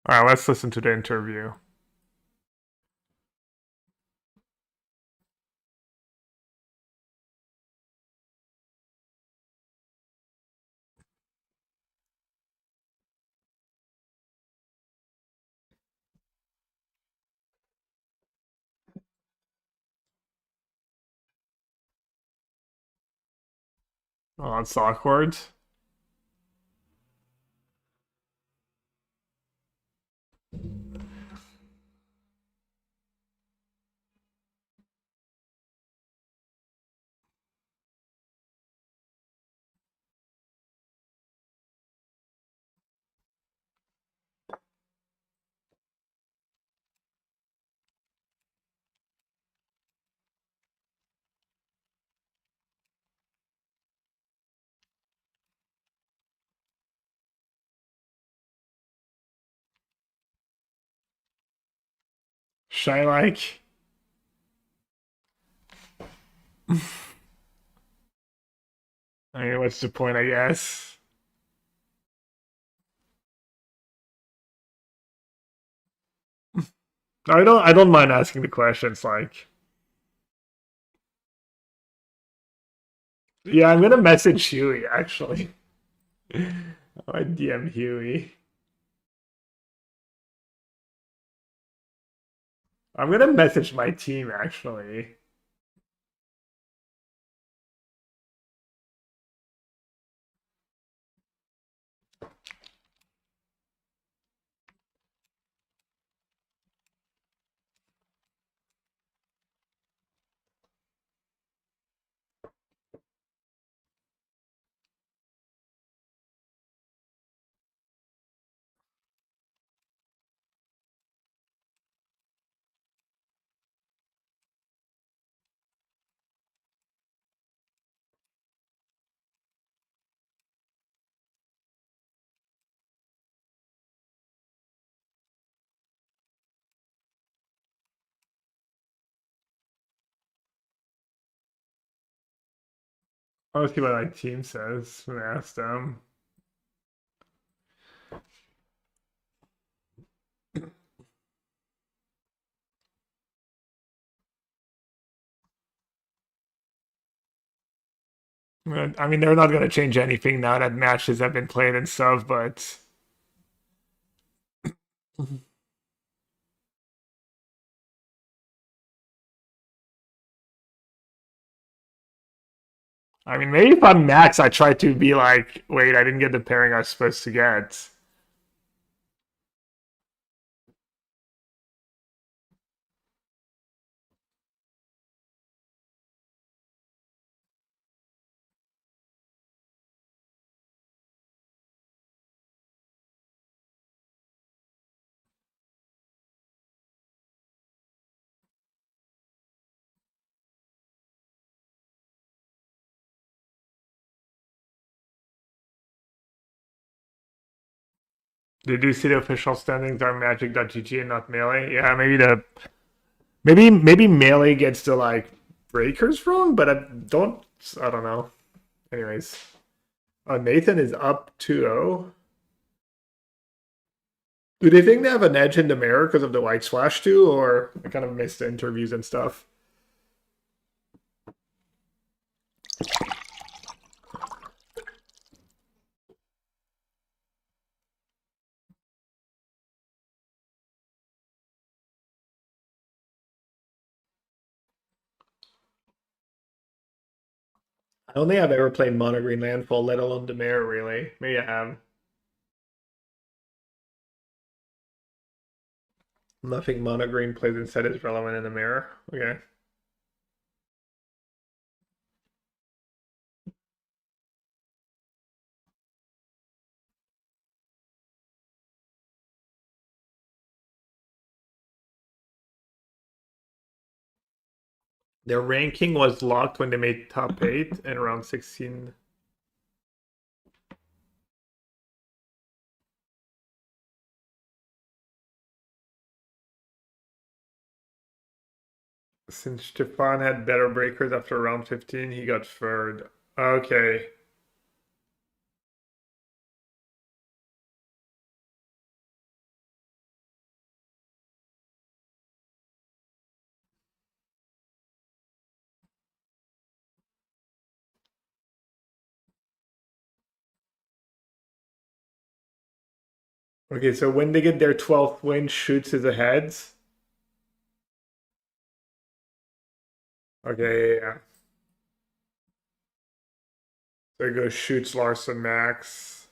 Alright, let's listen to the interview. Oh, it's awkward. Shy like. I mean, what's the point, I guess? I don't mind asking the questions like. Yeah, I'm gonna message Huey actually. I DM Huey. I'm gonna message my team actually. I want to see what my team says when I ask them. I mean, they're not gonna change anything now that matches have been played and stuff, but I mean, maybe if I'm Max, I try to be like, wait, I didn't get the pairing I was supposed to get. Did you see the official standings are Magic.gg and not Melee? Yeah, maybe Melee gets the like breakers wrong, but I don't know. Anyways, Nathan is up 2-0. Do they think they have an edge in the mirror because of the white splash too, or I kind of missed the interviews and stuff? I don't think I've ever played Mono Green Landfall, let alone the mirror, really. Maybe I have. Nothing Mono Green plays instead is relevant in the mirror. Okay. Their ranking was locked when they made top 8 and around 16. Since Stefan had better breakers after round 15, he got third. Okay. Okay, so when they get their 12th win, Shoots is ahead. Okay, yeah. There goes Shoots, Larson, Max.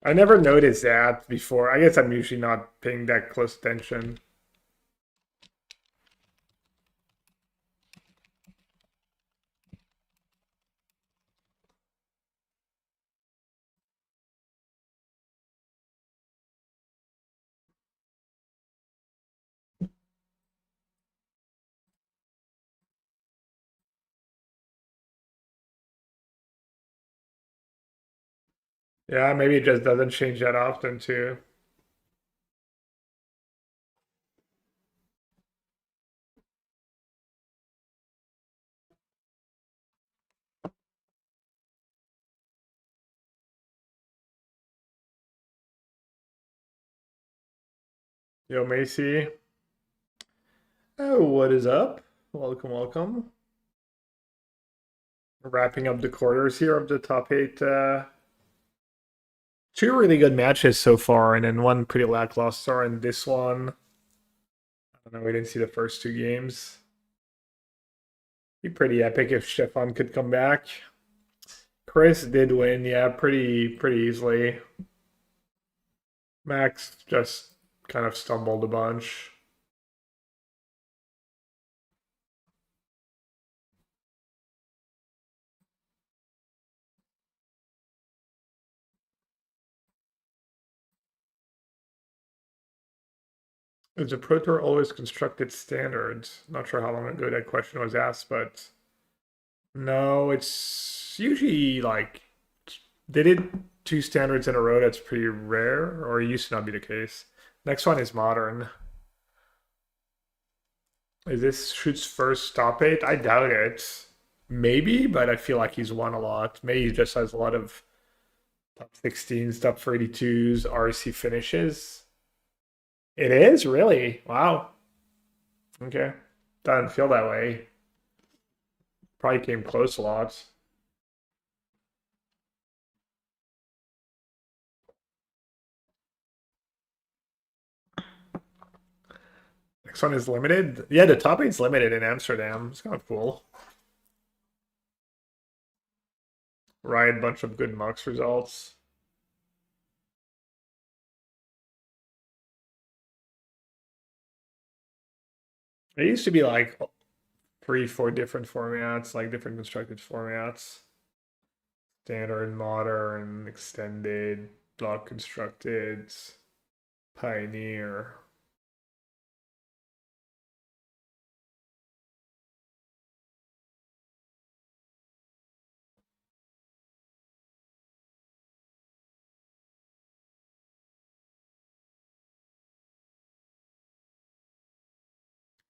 I never noticed that before. I guess I'm usually not paying that close attention. Yeah, maybe it just doesn't change that often too. Yo, Macy. Oh, what is up? Welcome, welcome. Wrapping up the quarters here of the top 8. Two really good matches so far, and then one pretty lackluster, and this one. I don't know, we didn't see the first two games. Be pretty epic if Stefan could come back. Chris did win, yeah, pretty easily. Max just kind of stumbled a bunch. Is the Pro Tour always constructed standards? Not sure how long ago that question was asked, but no, it's usually like they did two standards in a row. That's pretty rare, or it used to not be the case. Next one is modern. Is this Shoot's first top 8? I doubt it. Maybe, but I feel like he's won a lot. Maybe he just has a lot of top 16s, top 32s, RC finishes. It is really wow. Okay, doesn't feel that way. Probably came close a lot. Next one is limited. Yeah, the top eight's limited in Amsterdam. It's kind of cool. Right, bunch of good Mux results. It used to be like 3, 4 different formats, like different constructed formats. Standard, modern, extended, block constructed, pioneer.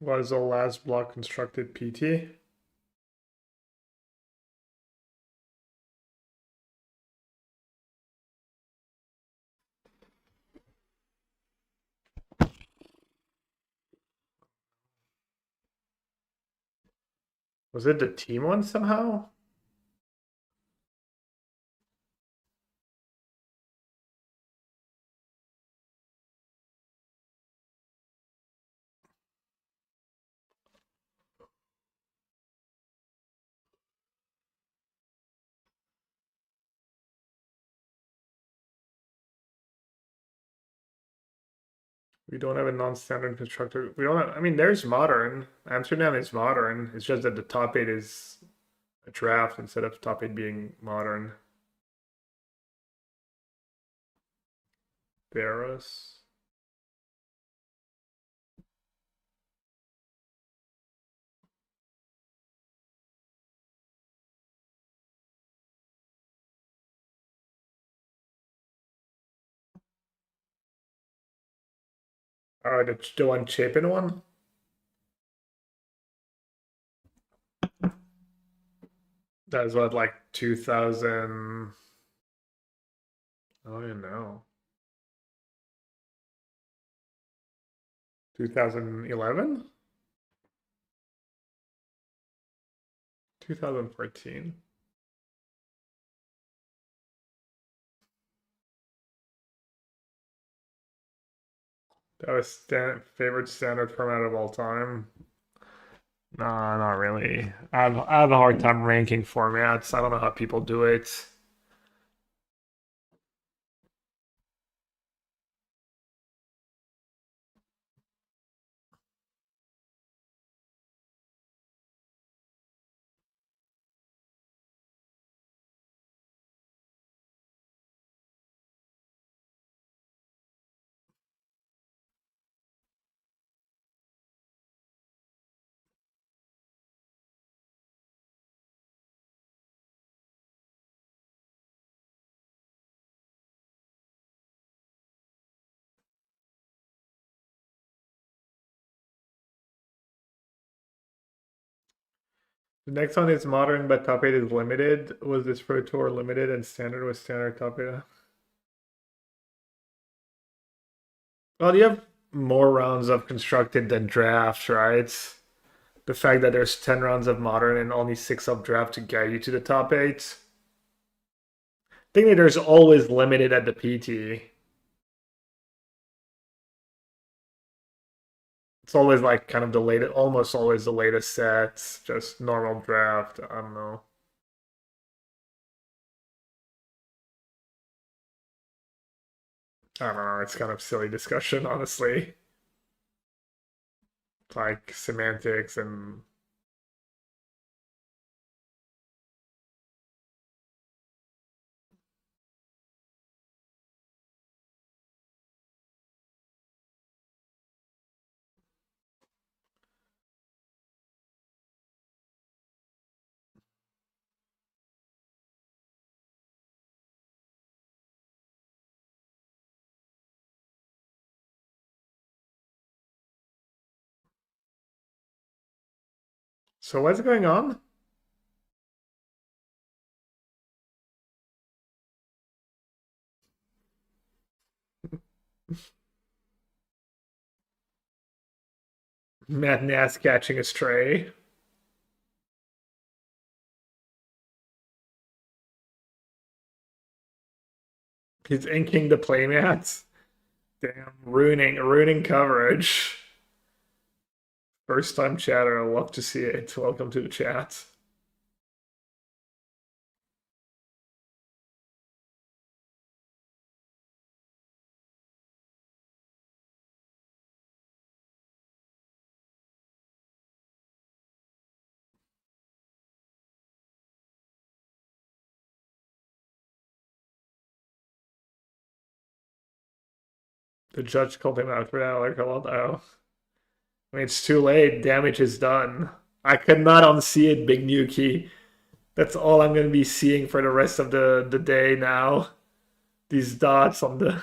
Was the last block constructed PT? Was it the team one somehow? We don't have a non-standard constructor. We don't have, I mean, there's modern. Amsterdam is modern. It's just that the top eight is a draft instead of top eight being modern. Barros. The one Chapin one? That was what, like 2000. Oh, you know. 2011? 2014. That was favorite standard format of all time. No, not really. I have a hard time ranking formats. I don't know how people do it. The next one is modern, but top eight is limited. Was this Pro Tour limited and standard was standard top eight? Well, you have more rounds of constructed than draft, right? The fact that there's 10 rounds of modern and only 6 of draft to get you to the top eight. I think that there's always limited at the PT. It's always like kind of the latest, almost always the latest sets, just normal draft. I don't know. I don't know. It's kind of silly discussion, honestly. It's like semantics and. So what's going on? Matt Nass catching a stray. He's inking the playmats. Damn, ruining coverage. First time chatter, I love to see it. Welcome to the chat. The judge called him out for that, like, oh. I mean, it's too late. Damage is done. I could not unsee it, Big Nuki. That's all I'm going to be seeing for the rest of the day now. These dots on the...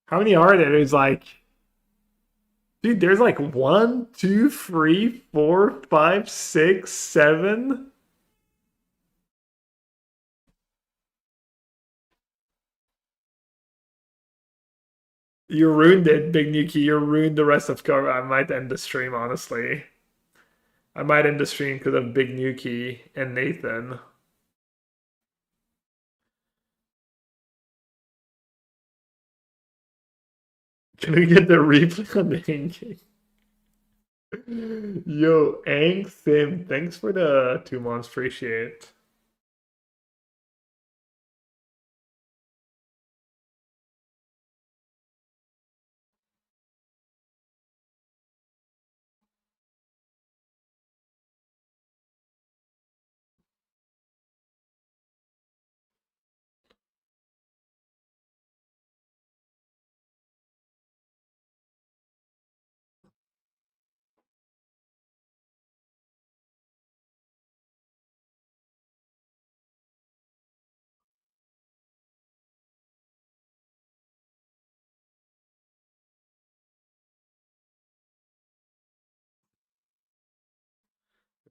How many are there? There's like... Dude, there's like 1, 2, 3, 4, 5, 6, 7. You ruined it, Big Nuki. You ruined the rest of cover. I might end the stream, honestly. I might end the stream because of Big Nuki and Nathan. Can we get the replay on the Inking? Yo, Ang Sim, thanks for the 2 months. Appreciate it.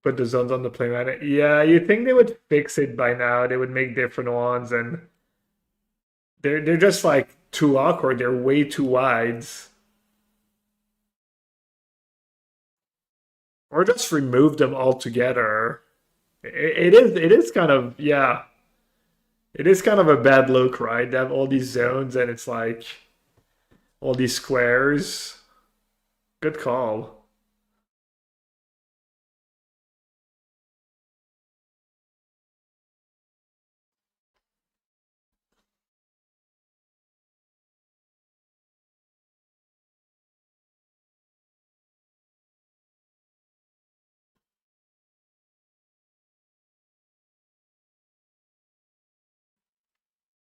Put the zones on the playmat. Yeah, you think they would fix it by now. They would make different ones, and they're just like too awkward. They're way too wide. Or just remove them altogether. It is kind of, yeah. It is kind of a bad look, right? They have all these zones and it's like all these squares. Good call.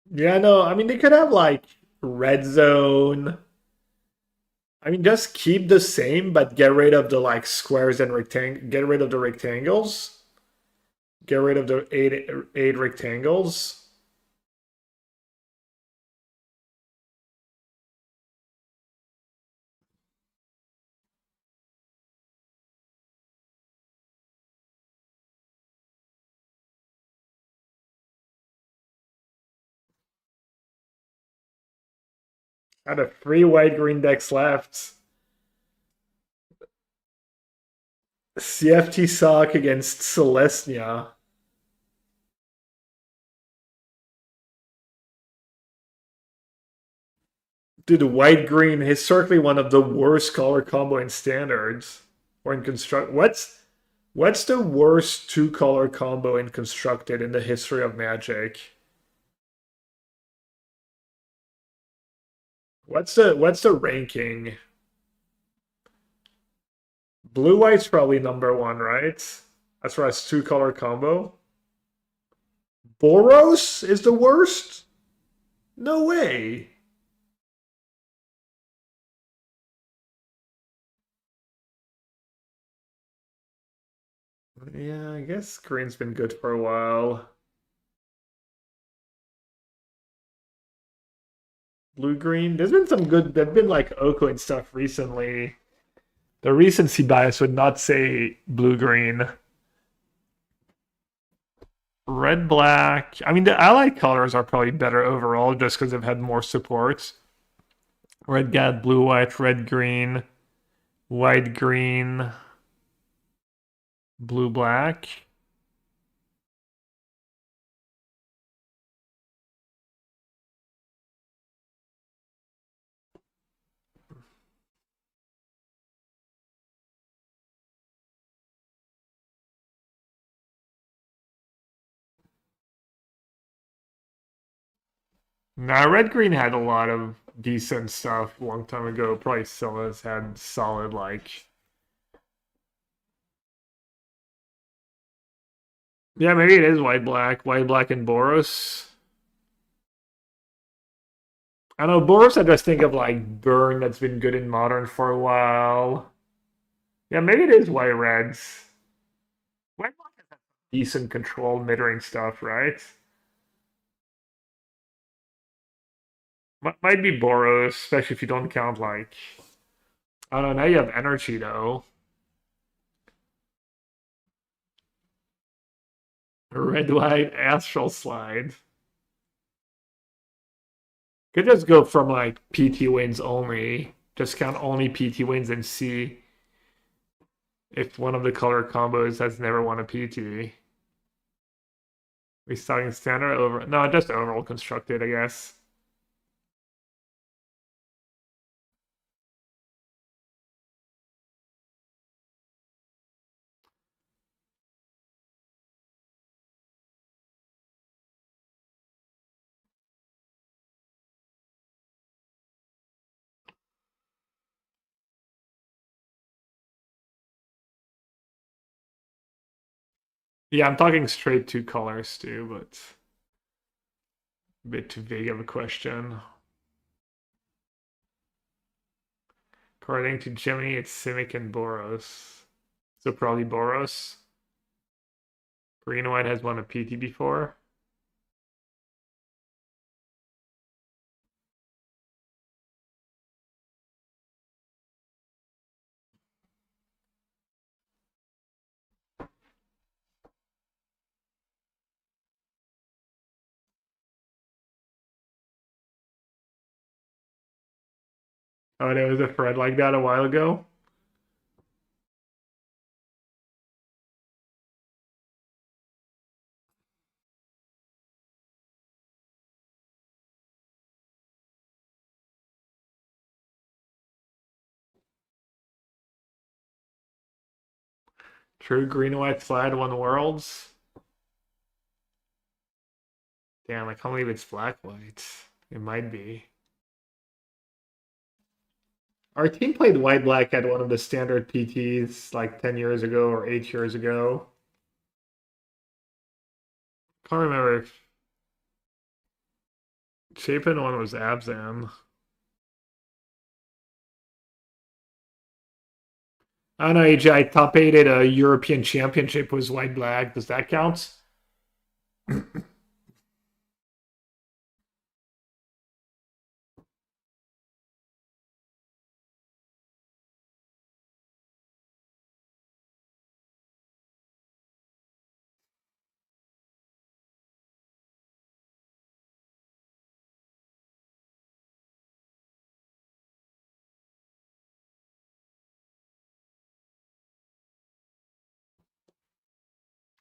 Yeah, no, I mean they could have like red zone. I mean just keep the same but get rid of the like squares and get rid of the rectangles. Get rid of the eight rectangles. Out of 3 white green decks left. CFT Sock against Celestia. Dude, white green historically one of the worst color combo in standards or in construct. What's the worst 2-color combo in constructed in the history of Magic? What's the ranking? Blue white's probably number 1, right? As far as 2-color combo. Boros is the worst? No way. Yeah, I guess green's been good for a while. Blue green. There's been some good. There've been like Oko and stuff recently. The recency bias would not say blue green. Red black. I mean, the allied colors are probably better overall just because they've had more support. Red gat, blue white, red green, white green, blue black. Now, Red Green had a lot of decent stuff a long time ago. Probably still has had solid, like. Yeah, maybe it is White Black, and Boros. I know Boros. I just think of like Burn that's been good in Modern for a while. Yeah, maybe it is White Reds. White Black has decent control mid-range stuff, right? Might be Boros, especially if you don't count like. I don't know. Now you have energy though. Red White Astral Slide. Could just go from like PT wins only. Just count only PT wins and see if one of the color combos has never won a PT. We starting standard over. No, just overall constructed, I guess. Yeah, I'm talking straight two colors too, but a bit too vague of a question. According to Jimmy, it's Simic and Boros. So probably Boros. Green White has won a PT before. Oh, there was a thread like that a while ago. True Green White Slide won Worlds. Damn, I can't believe it's Black White. It might be. Our team played White Black at one of the standard PTs like 10 years ago or 8 years ago. Can't remember if Chapin one was Abzan. I don't know, AJ. Top 8 at a European Championship was White Black. Does that count?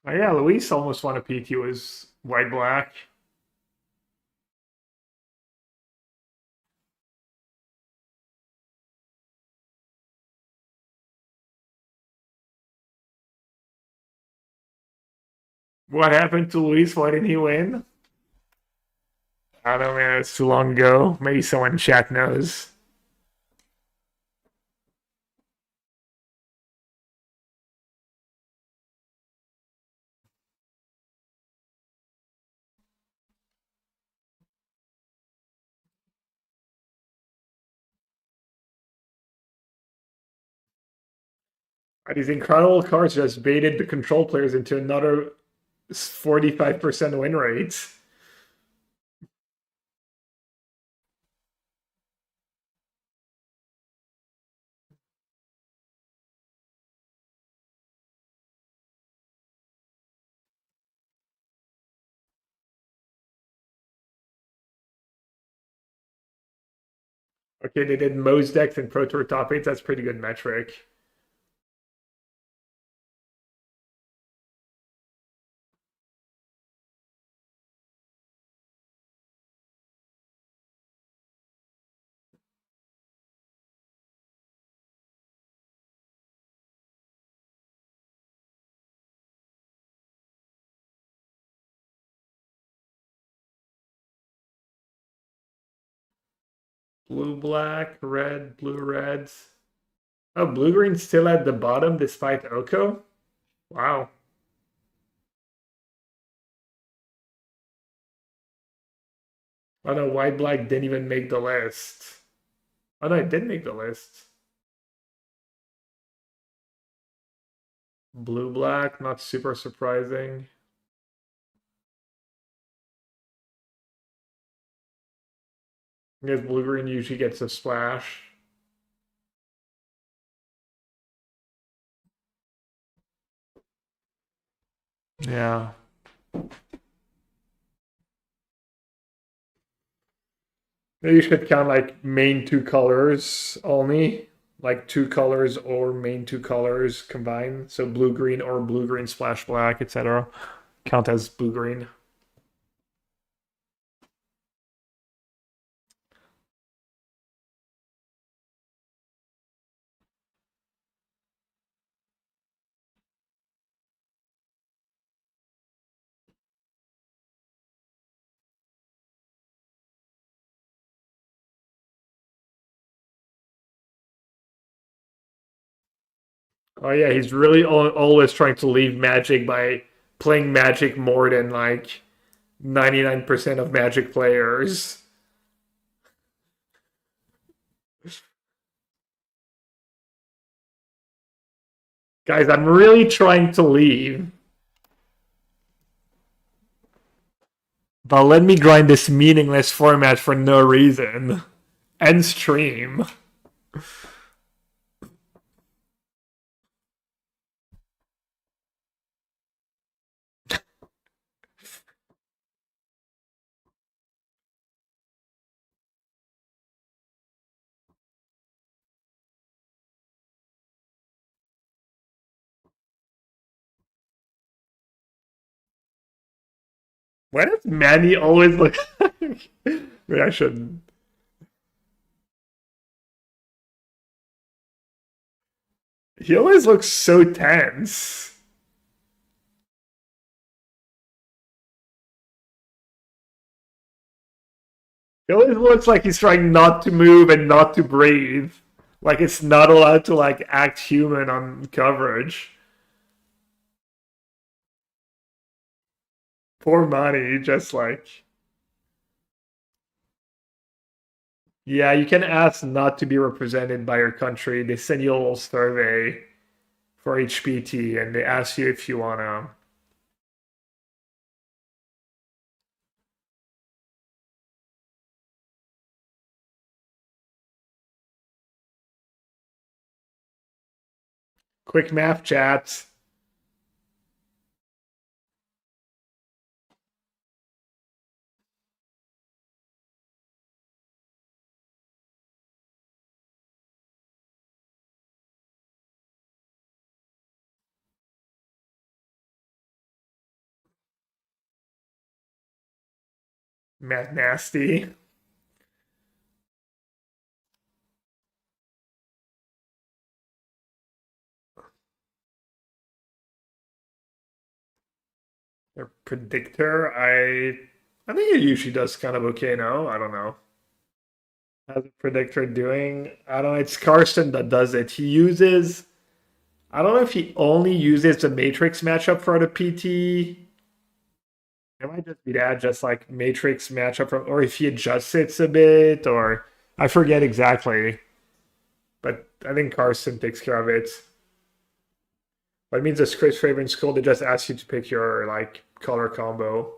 Oh, yeah, Luis almost won a PT. Was White Black. What happened to Luis? Why didn't he win? I don't know, man. It's too long ago. Maybe someone in chat knows. These incredible cards just baited the control players into another 45% win rate. Okay, they did most decks and Pro Tour top 8s. That's pretty good metric. Blue, black, red, blue, red. Oh, blue, green still at the bottom despite Oko? Wow. Oh no, white, black didn't even make the list. Oh no, it did make the list. Blue, black, not super surprising. I guess blue, green usually gets a splash. Yeah. You should count like main two colors only, like two colors or main two colors combined. So blue green or blue green splash black, etc. Count as blue green. Oh yeah, he's really always trying to leave Magic by playing Magic more than like 99% of Magic players. Guys, I'm really trying to leave. But let me grind this meaningless format for no reason. End stream. Why does Manny always look like... Maybe I shouldn't. He always looks so tense. He always looks like he's trying not to move and not to breathe. Like it's not allowed to like act human on coverage. Poor Manny, just like... Yeah, you can ask not to be represented by your country. They send you a little survey for HPT and they ask you if you want to. Quick math chat. Matt Nasty. Their predictor. I think it usually does kind of okay now. I don't know. How's the predictor doing? I don't know. It's Karsten that does it. He uses, I don't know if he only uses the Matrix matchup for the PT. It might just be that, just like Matrix matchup from, or if he adjusts it a bit, or I forget exactly. But I think Karsten takes care of it. But it means the Chris Craven school, they just ask you to pick your like color combo.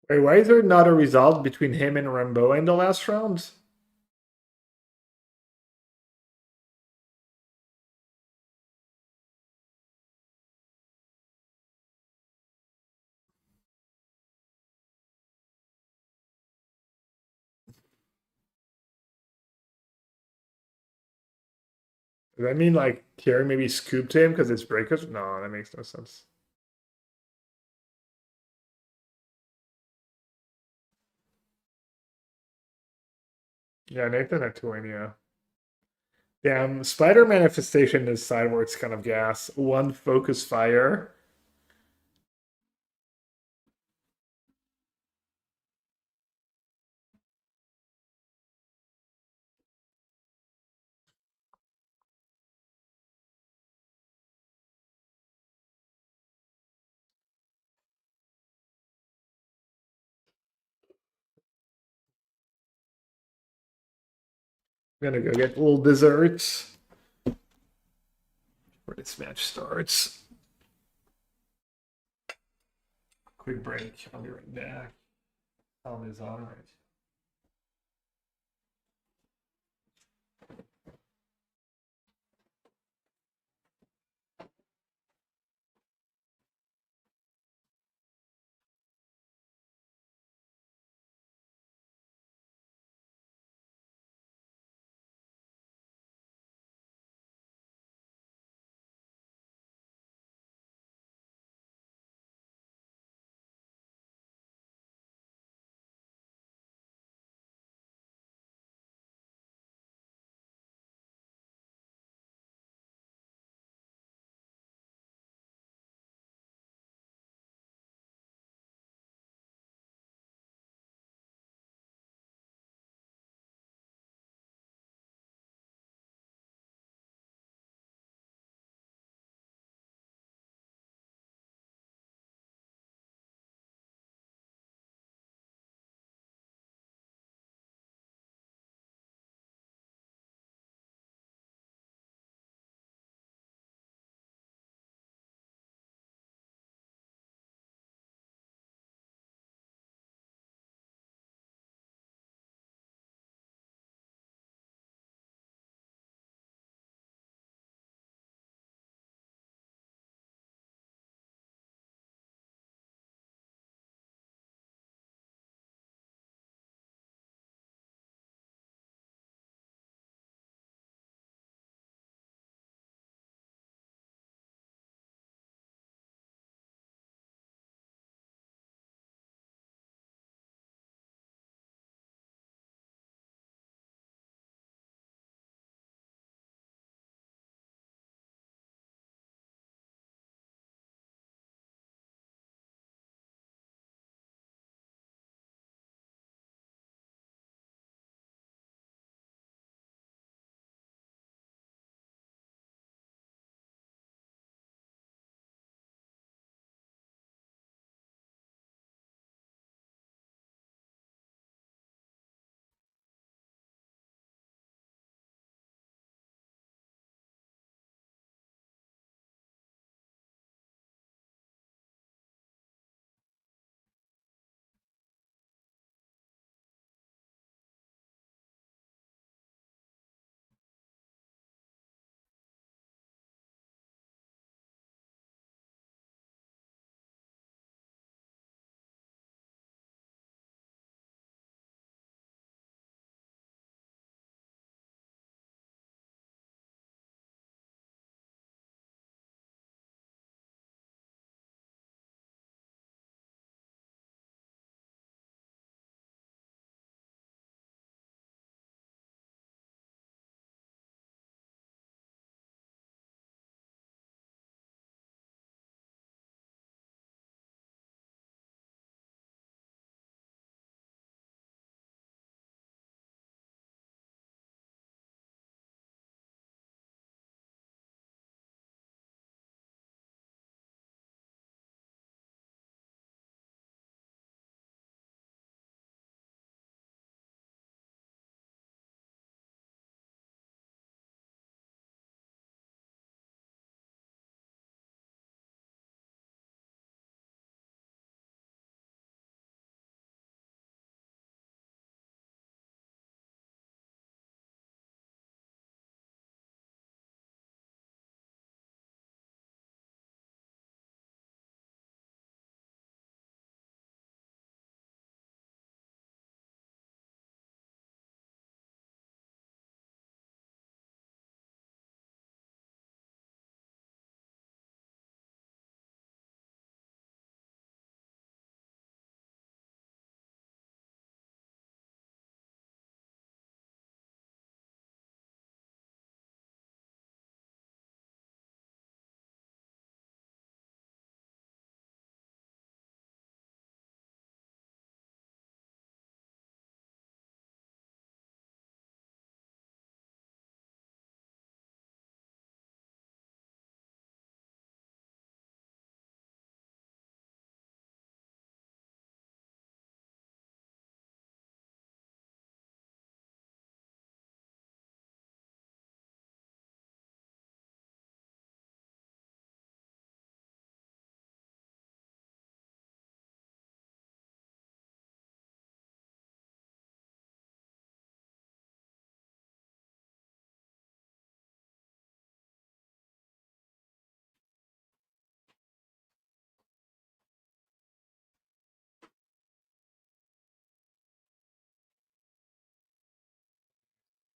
Wait, why is there not a result between him and Rambo in the last round? Does that mean like Thierry maybe scooped him because it's breakers? No, that makes no sense. Yeah, Nathan had Tuania. Damn, Spider Manifestation is sidewards kind of gas. One focus fire. I'm gonna go get a little dessert before this match starts. Quick break. I'll be right back. Sound is on right.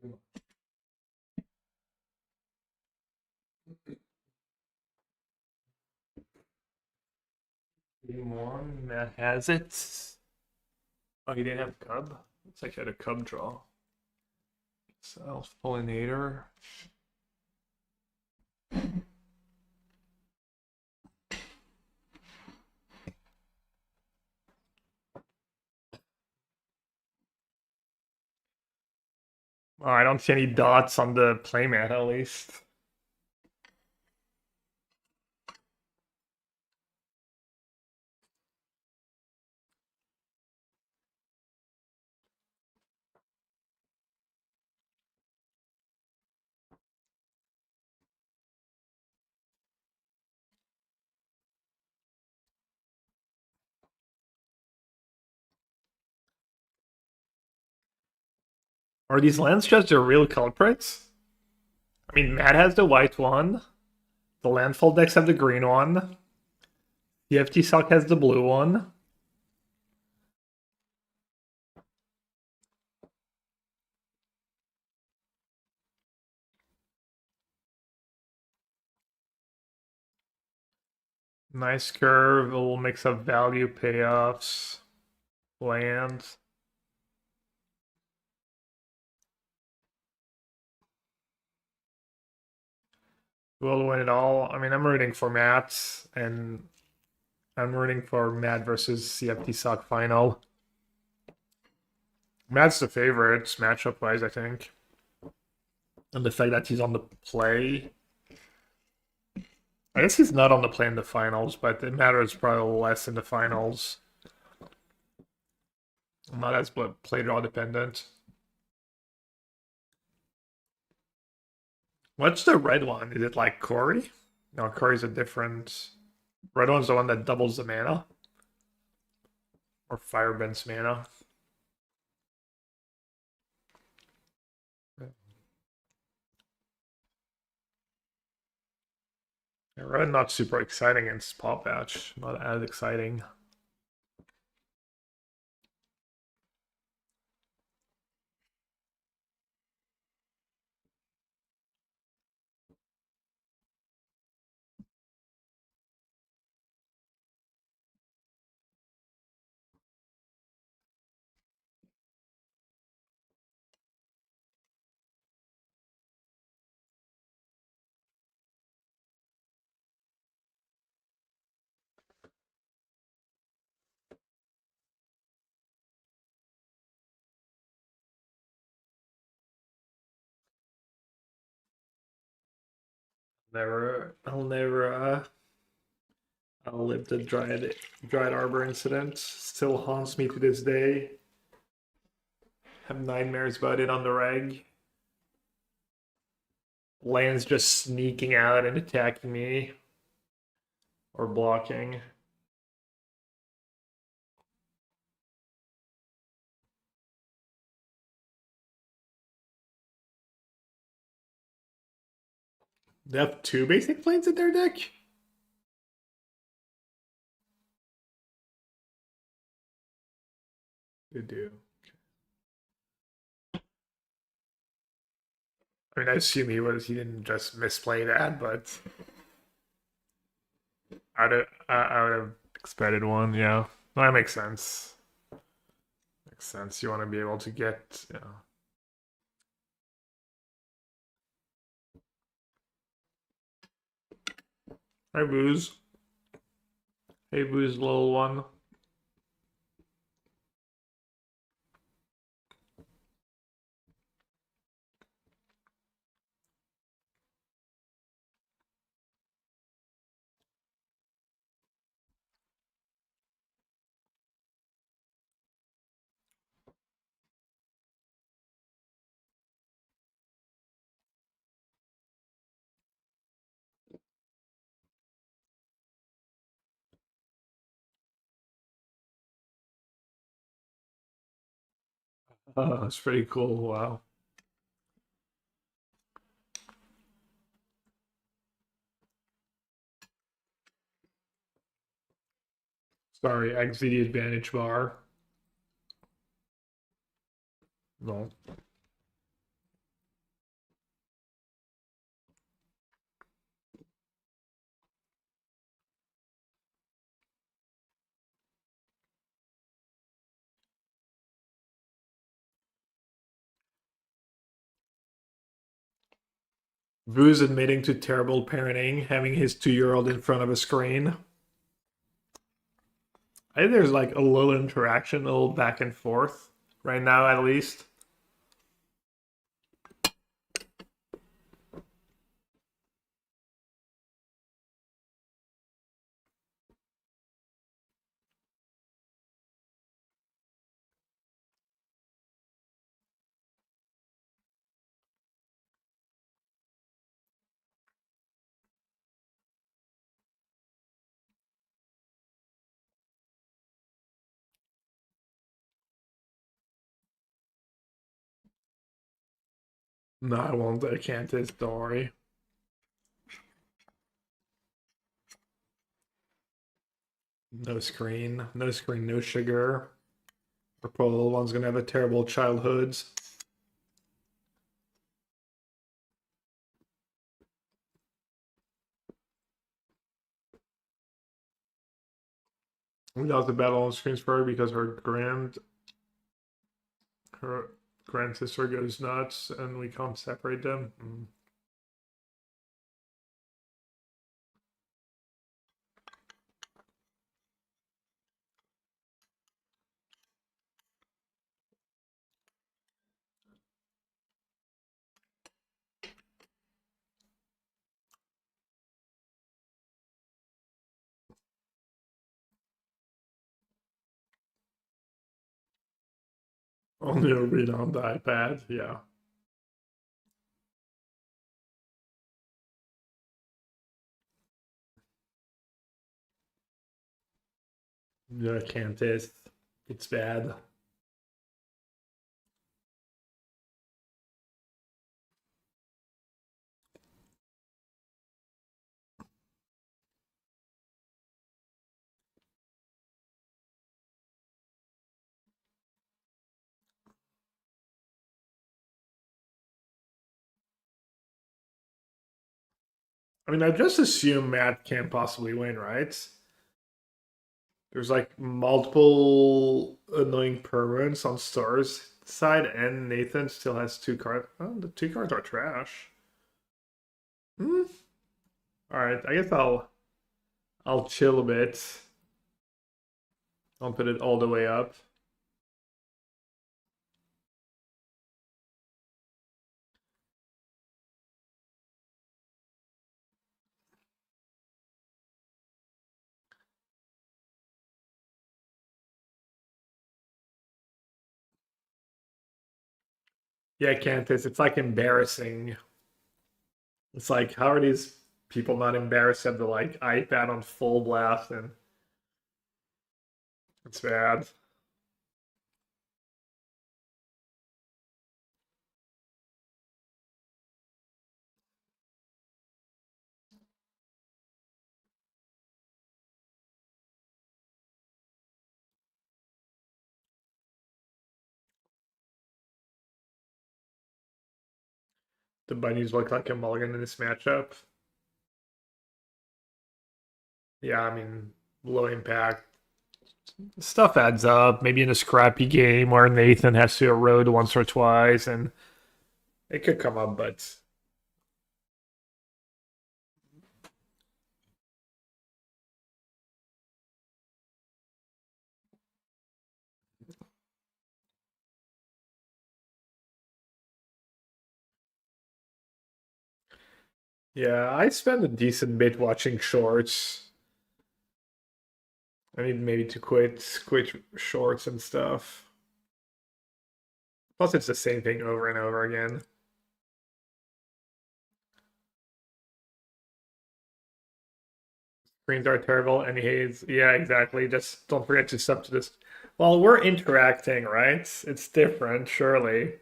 Game one, Matt has it. Oh, he didn't have Cub? Looks like he had a Cub draw. Self Pollinator. Oh, I don't see any dots on the playmat at least. Are these lands just the real culprits? I mean, Matt has the white one. The landfall decks have the green one. The FT Sock has the blue one. Nice curve, a little mix of value payoffs, lands. Will win it all. I mean, I'm rooting for Matt, and I'm rooting for Matt versus CFT Sock final. Matt's the favorite matchup wise, I think. And the fact that he's on the play. I guess he's not on the play in the finals, but it matters probably less in the finals. Not as play draw dependent. What's the red one? Is it like Corey? No, Corey's a different. Red one's the one that doubles the mana. Or Firebend's mana. Yeah, red not super exciting against Pop Patch. Not as exciting. I'll live the Dryad Arbor incident. Still haunts me to this day. Have nightmares about it on the reg. Lands just sneaking out and attacking me. Or blocking. They have two basic planes in their deck? They do. I mean, I assume he didn't just misplay that, but I would have expected one. Yeah, no, that makes sense. Makes sense. You want to be able to get. Yeah. Hi, Booze. Hey, Booze, little one. Oh, that's pretty cool. Wow. Sorry, exit the advantage bar. No. Vu's admitting to terrible parenting, having his 2-year-old in front of a screen. I think there's like a little interaction, a little back and forth right now, at least. No, I won't. I can't. Don't worry. No screen. No screen. No sugar. Our poor little one's gonna have a terrible childhood. We lost the battle on screens for her because her grand sister goes nuts and we can't separate them. Only a read on the iPad, yeah. Yeah, I can't taste. It's bad. I mean, I just assume Matt can't possibly win, right? There's like multiple annoying permanents on Star's side, and Nathan still has 2 cards. Oh, the 2 cards are trash. Hmm. All right, I guess I'll chill a bit. I'll put it all the way up. Yeah, Cantus, it's like embarrassing. It's like, how are these people not embarrassed to have the like iPad on full blast? And it's bad. The bunnies look like a mulligan in this matchup. Yeah, I mean, low impact. Stuff adds up. Maybe in a scrappy game where Nathan has to erode once or twice, and it could come up, but yeah, I spend a decent bit watching shorts. I need maybe to quit shorts and stuff. Plus, it's the same thing over and over again. Screens are terrible, and he hates. Yeah, exactly. Just don't forget to sub to this. Well, we're interacting, right? It's different, surely.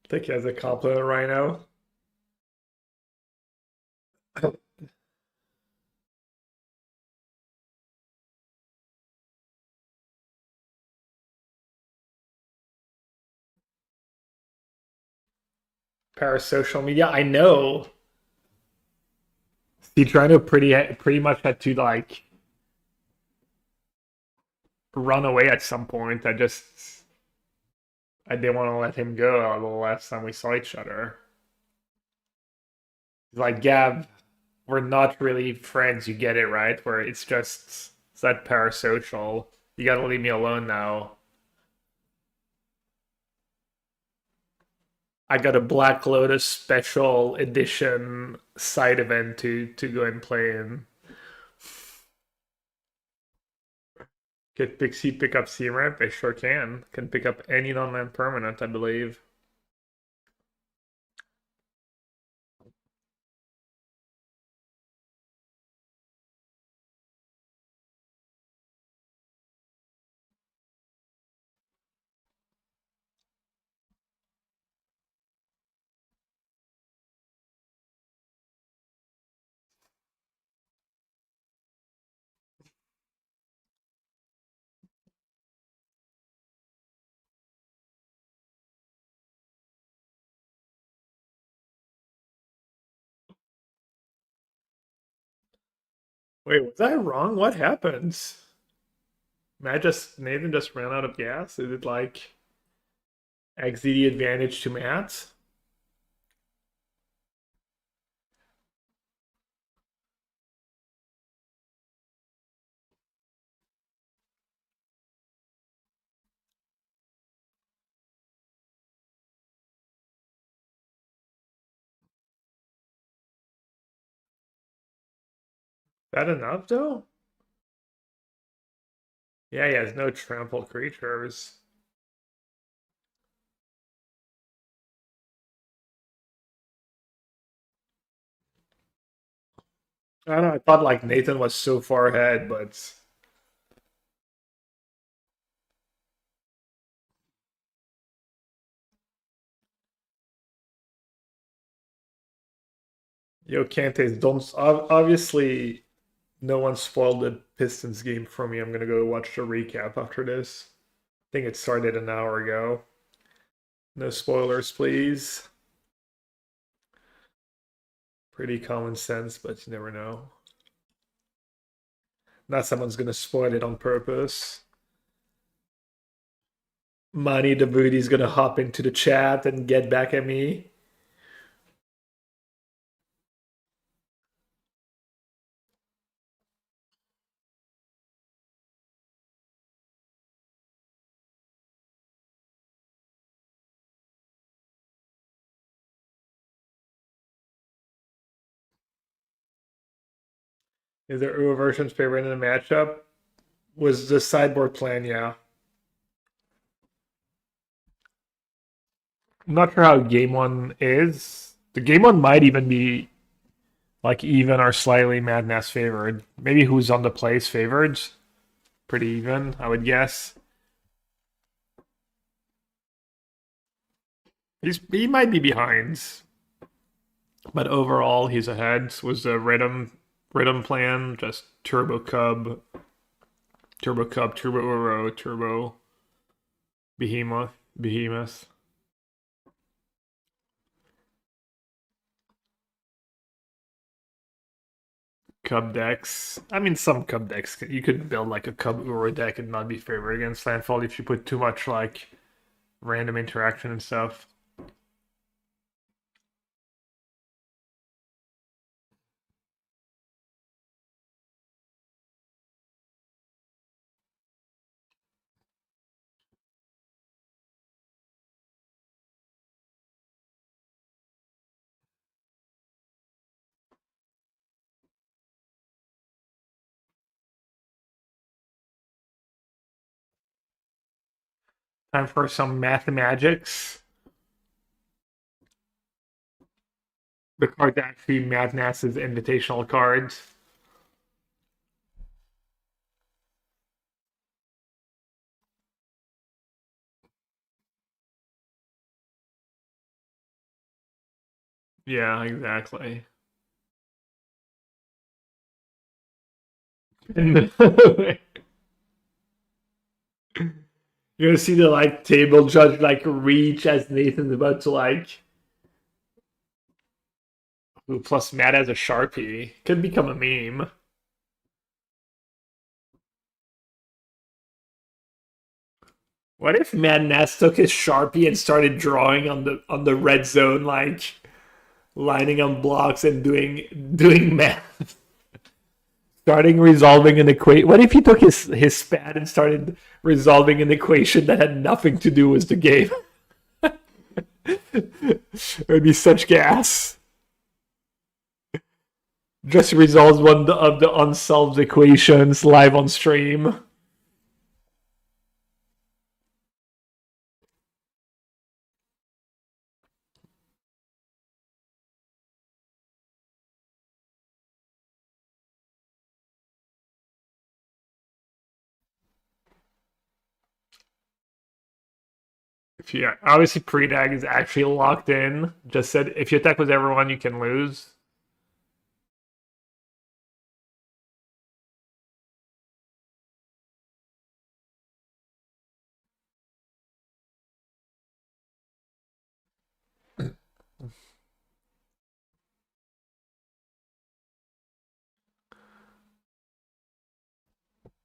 Think he has a compliment rhino. Parasocial media. I know. Citrano pretty much had to like run away at some point. I didn't want to let him go the last time we saw each other. Like Gab, we're not really friends. You get it, right? Where it's that parasocial. You gotta leave me alone now. I got a Black Lotus special edition side event to go and play in. Get Pixie pick up C-Ramp? I sure can. Can pick up any non-land permanent, I believe. Wait, was I wrong? What happened? Nathan just ran out of gas? Is it like XZD advantage to Matt? That enough though? Yeah, he has no trample creatures. I don't know, I thought like Nathan was so far ahead, but Yo Cantes, don't obviously no one spoiled the Pistons game for me. I'm gonna go watch the recap after this. I think it started an hour ago. No spoilers, please. Pretty common sense, but you never know. Not someone's gonna spoil it on purpose. Money the Booty's gonna hop into the chat and get back at me. Is there Uber version's favorite in the matchup? Was the sideboard plan, yeah. I'm not sure how game one is. The game one might even be like even or slightly Madness favored. Maybe who's on the place favored. Pretty even, I would guess. He might be behind, but overall he's ahead. Was the rhythm plan just Turbo Cub, Turbo Uro, Turbo Behemoth. Cub decks. I mean, some Cub decks you could build like a Cub Uro deck and not be favored against landfall if you put too much like random interaction and stuff. Time for some mathemagics. The card's actually Madness's invitational cards. Yeah, exactly. And you're gonna see the like table judge like reach as Nathan's about to like Ooh, plus Matt has a Sharpie. Could become a meme. What if Matt Ness took his Sharpie and started drawing on the red zone, like lining on blocks and doing math, starting resolving an equation? What if he took his pad and started resolving an equation that had nothing to do with the game? It would be such gas. Just resolves one of the unsolved equations live on stream. If you obviously pre-dag is actually locked in. Just said if you attack with everyone, you can lose.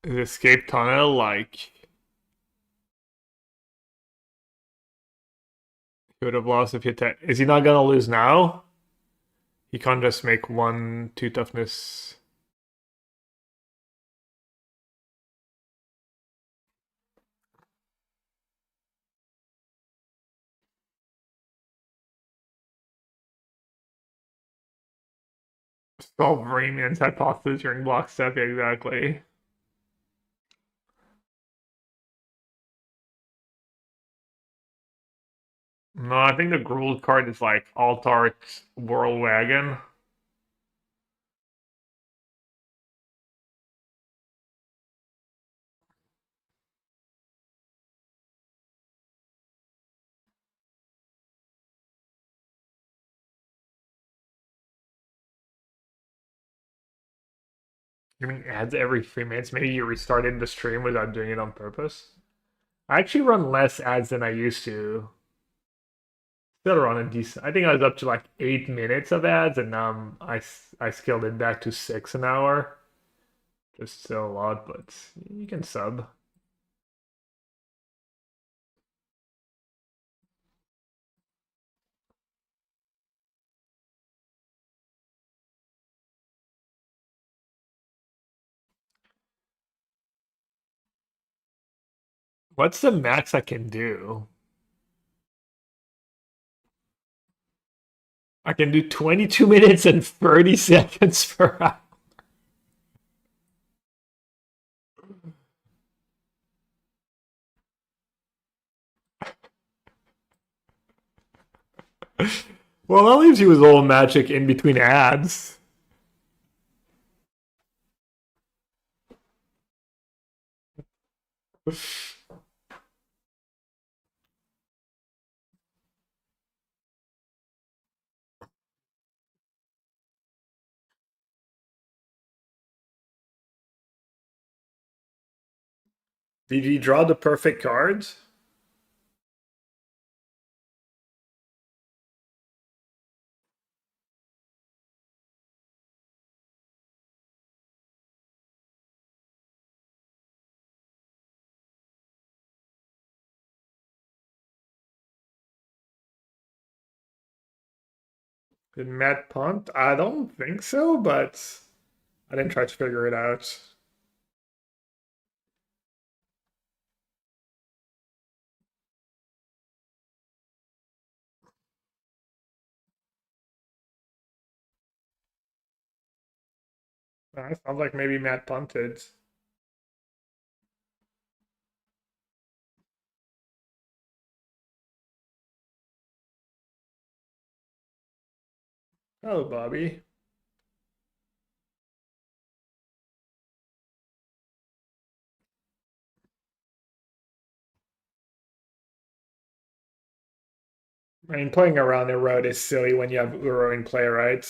Is escape tunnel like he would have lost if he attack? Is he not gonna lose now? He can't just make 1-2 toughness. Solve Raymond's hypothesis during block step, exactly. No, I think the Gould card is like Altart World Wagon. I mean, ads every 3 minutes. Maybe you restarted the stream without doing it on purpose. I actually run less ads than I used to. Still run a decent. I think I was up to like 8 minutes of ads, and now I scaled it back to 6 an hour. Just still a lot, but you can sub. What's the max I can do? I can do 22 minutes and 30 seconds per hour. Well, that leaves you with old magic in between ads. Did you draw the perfect cards? Did Matt punt? I don't think so, but I didn't try to figure it out. Sounds like maybe Matt punted. Oh, Bobby. I mean, playing around the road is silly when you have Uro in play, right?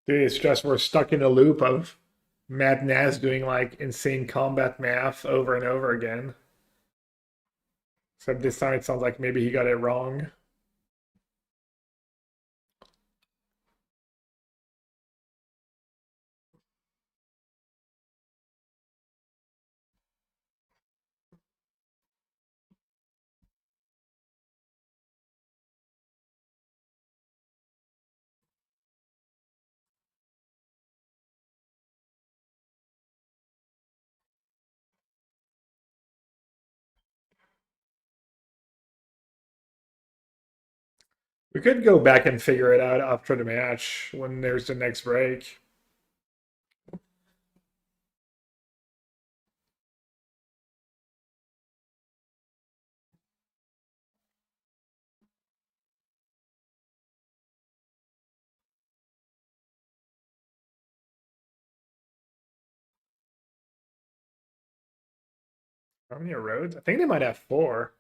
Dude, it's just we're stuck in a loop of Matt Naz doing like insane combat math over and over again. Except this time it sounds like maybe he got it wrong. We could go back and figure it out after the match when there's the next break. How many roads? I think they might have four.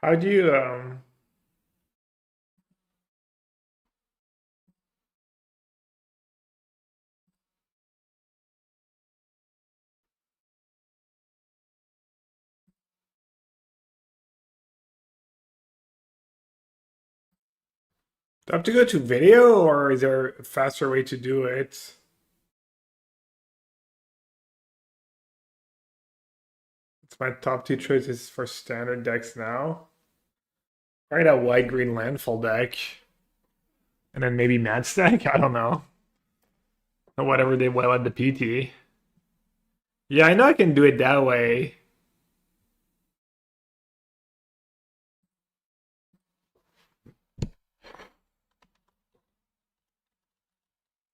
How do you do I have to go to video or is there a faster way to do it? It's my top two choices for standard decks now. Probably that white green landfall deck. And then maybe Mad Stack? I don't know. Or whatever they will at the PT. Yeah, I know I can do it that way.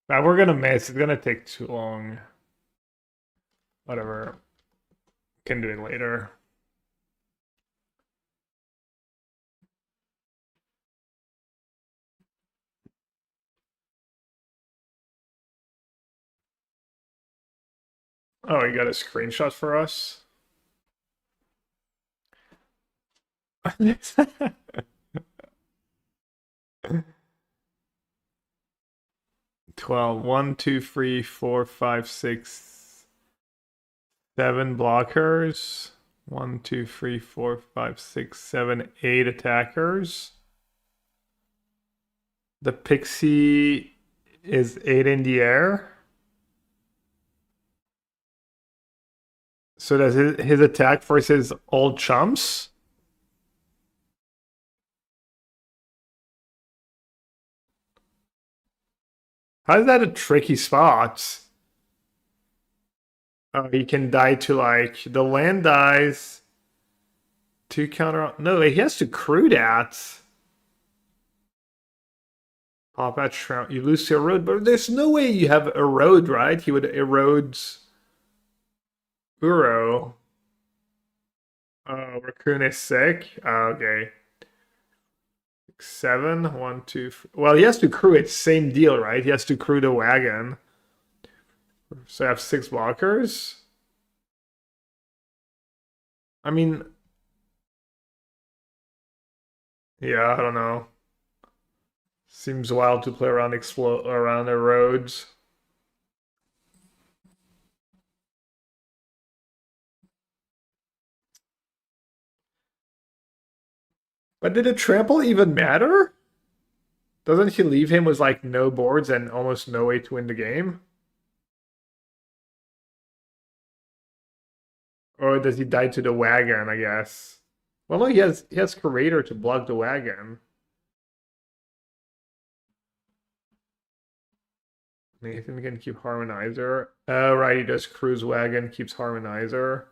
But we're gonna miss. It's gonna take too long. Whatever. Can do it later. Oh, you got a screenshot for us? 12. 1, 2, 3, 4, 5, 6, 7 blockers. 1, 2, 3, 4, 5, 6, 7, 8 attackers. The pixie is 8 in the air. So does his attack versus all chumps? How is that a tricky spot? Oh, he can die to like the land dies. Two counter. No, he has to crew that. Pop at Shroud. You lose to erode, but there's no way you have erode, right? He would erode Uro. Oh, Raccoon is sick. Oh, okay. 7, 1, 2. Well, he has to crew it. Same deal, right? He has to crew the wagon. So I have 6 blockers. I mean, yeah, I don't know. Seems wild to play around explode around the roads. But did the trample even matter? Doesn't he leave him with like no boards and almost no way to win the game? Or does he die to the wagon, I guess? Well no, he has Curator to block the wagon. Nathan can keep Harmonizer. Oh, right, he does Cruise Wagon, keeps Harmonizer.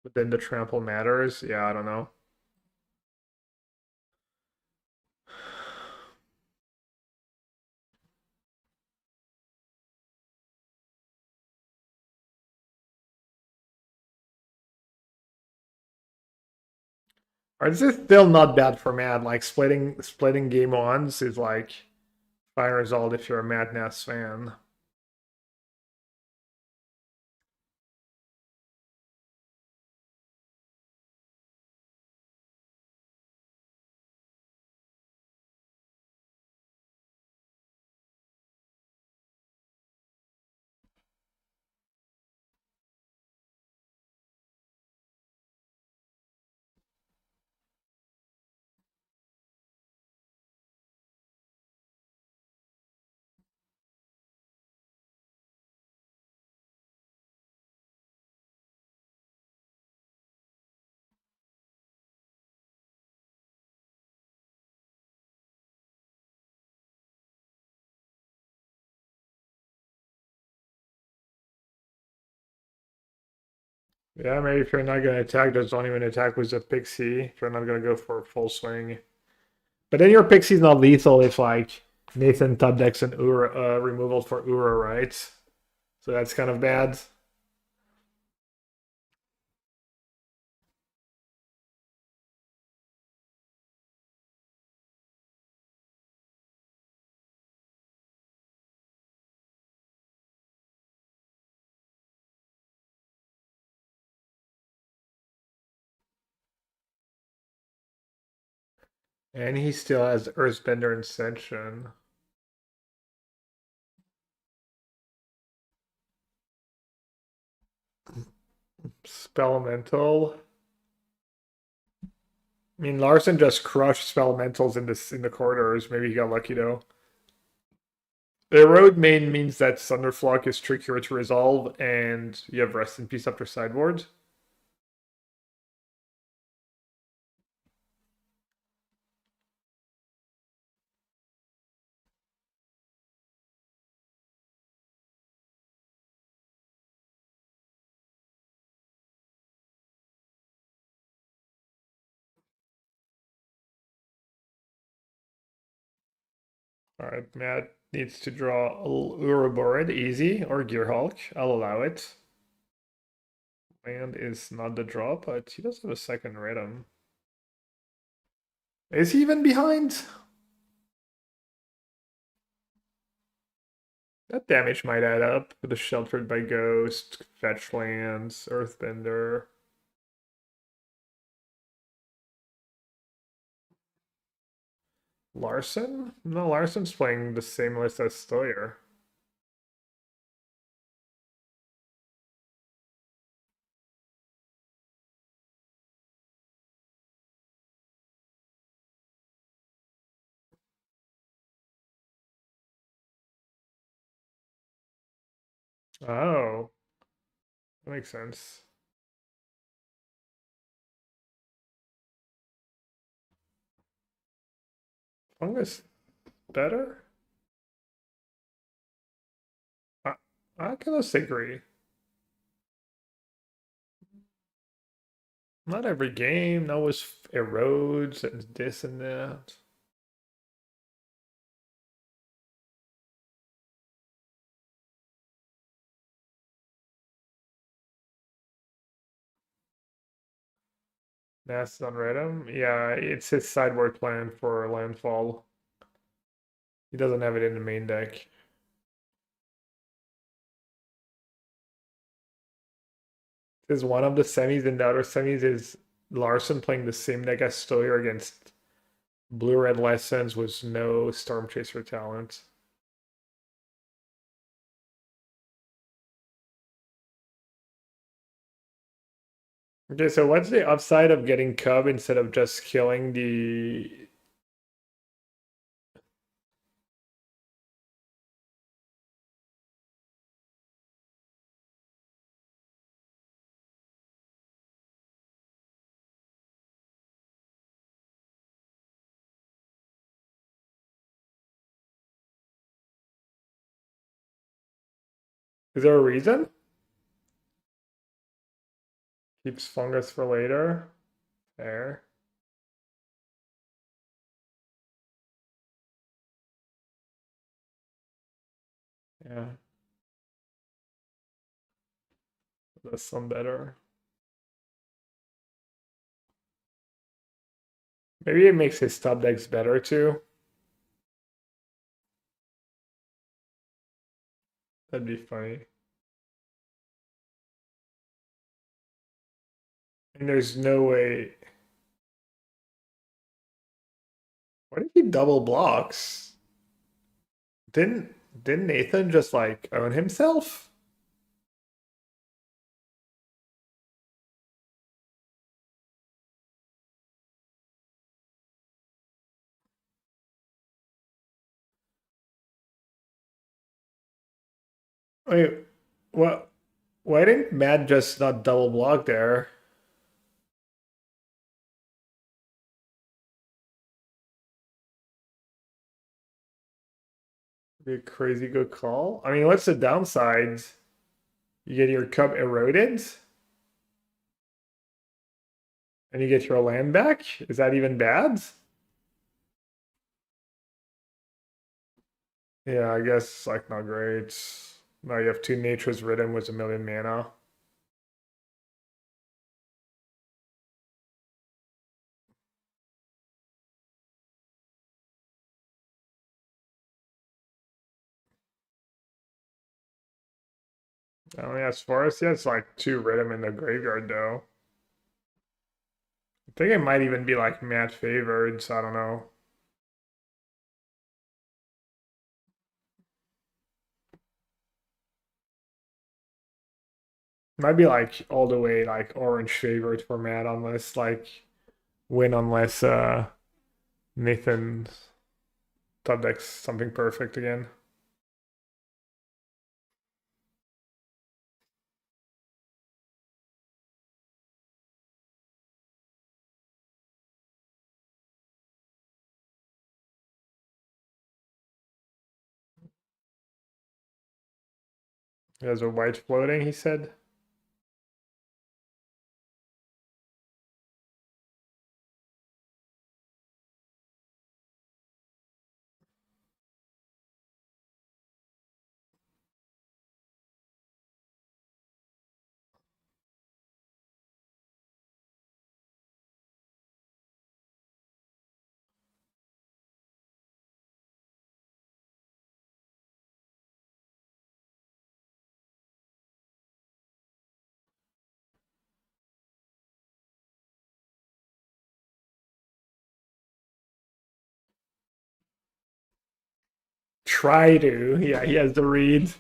But then the trample matters. Yeah, I don't know. Or this is still not bad for Mad. Like splitting game ones is like fine result if you're a Madness fan. Yeah, maybe if you're not gonna attack, just don't even attack with the Pixie. If you're not gonna go for a full swing. But then your Pixie's not lethal if like Nathan top decks an Ura removal for Ura, right? So that's kind of bad. And he still has Earthbender Ascension. Spellmental. I mean, Larson just crushed Spellmentals in the corridors. Maybe he got lucky though. The road main means that Thunderflock is trickier to resolve, and you have Rest in Peace after sideboard. Alright, Matt needs to draw Uroborid, easy, or Gearhulk. I'll allow it. Land is not the draw, but he does have a second rhythm. Is he even behind? That damage might add up with the Sheltered by Ghost, Fetch Lands, Earthbender. Larson? No, Larson's playing the same list as Stoyer. Oh, that makes sense. Fungus better? I, I kind of agree. Not every game. That was erodes and this and that. Nast on Redum. Yeah, it's his sideboard plan for landfall. He doesn't have it in the main deck. This is one of the semis, and the other semis is Larson playing the same deck as Stoyer against Blue Red Lessons with no Storm Chaser talent. Okay, so what's the upside of getting Cub instead of just killing the Is there a reason? Keeps fungus for later. There. Yeah. That's some better. Maybe it makes his top decks better too. That'd be funny. And there's no way. What if he double blocks? Didn't Nathan just like own himself? Wait, what? Why didn't Matt just not double block there? Be a crazy good call. I mean, what's the downside? You get your cup eroded, and you get your land back. Is that even bad? Yeah, I guess like not great. Now you have two Nature's Rhythm with 1,000,000 mana. I mean, as far as yeah, it's like two Rhythm in the graveyard though. I think it might even be like Matt favored, so I don't know. Might be like all the way like orange favored for Matt unless like win unless Nathan top decks something perfect again. He has a white floating, he said. Try to. Yeah, he has to read.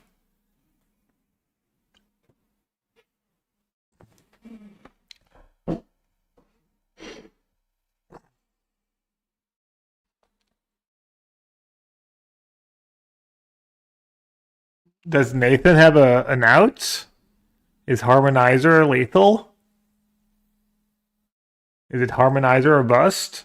Does Nathan have an out? Is Harmonizer lethal? Is it Harmonizer or bust?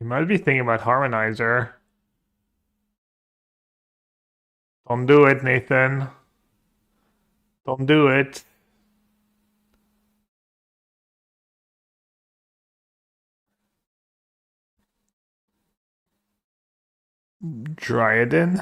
You might be thinking about Harmonizer. Don't do it, Nathan. Don't do it. Dryadin?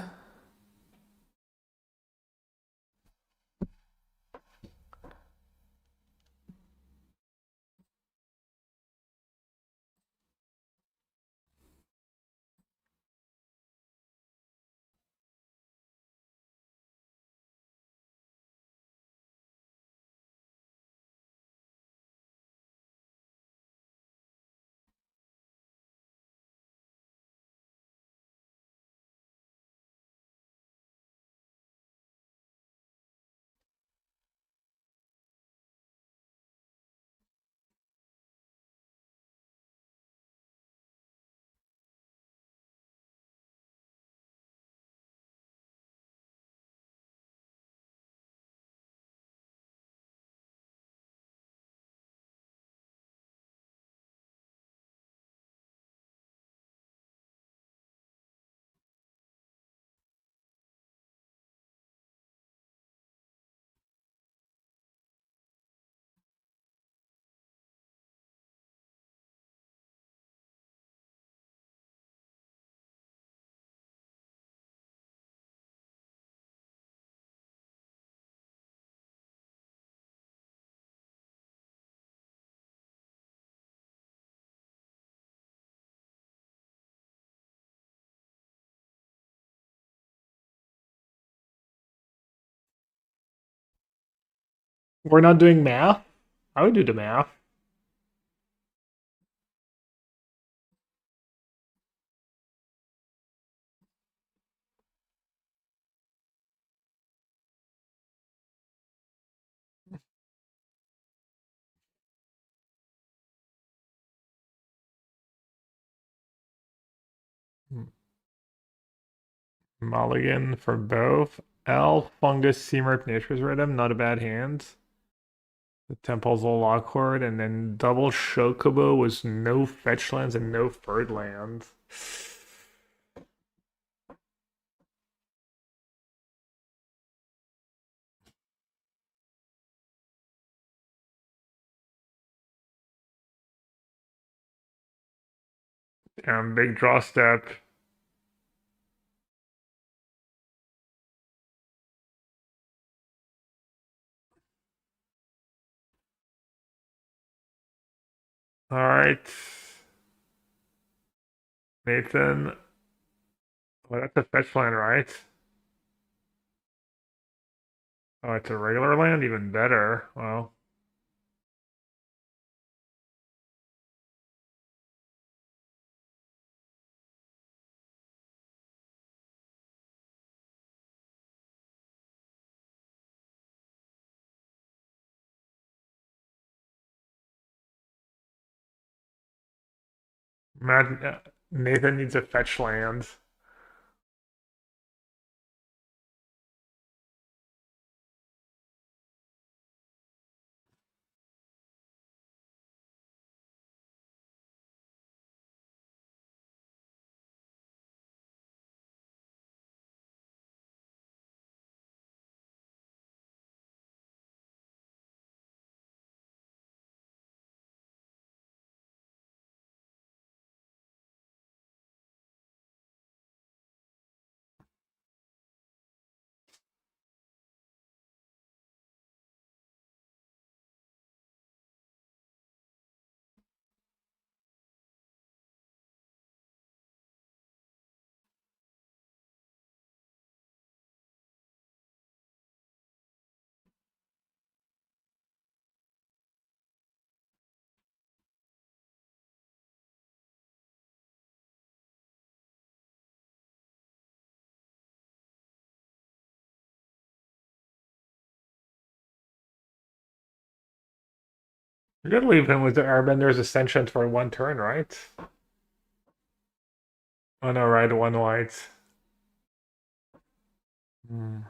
We're not doing math? I would do the math. Mulligan for both. L, Fungus, Seamer, Nature's Rhythm, not a bad hand. The Temple's a Lockhord, and then double Shokubo was no fetch lands and no third land. Big draw step. All right. Nathan. Well, that's a fetch land, right? Oh, it's a regular land? Even better. Well, Nathan needs a fetch land. You're gonna leave him with the Airbender's Ascension for one turn, right? Oh no, right, one white. Hmm.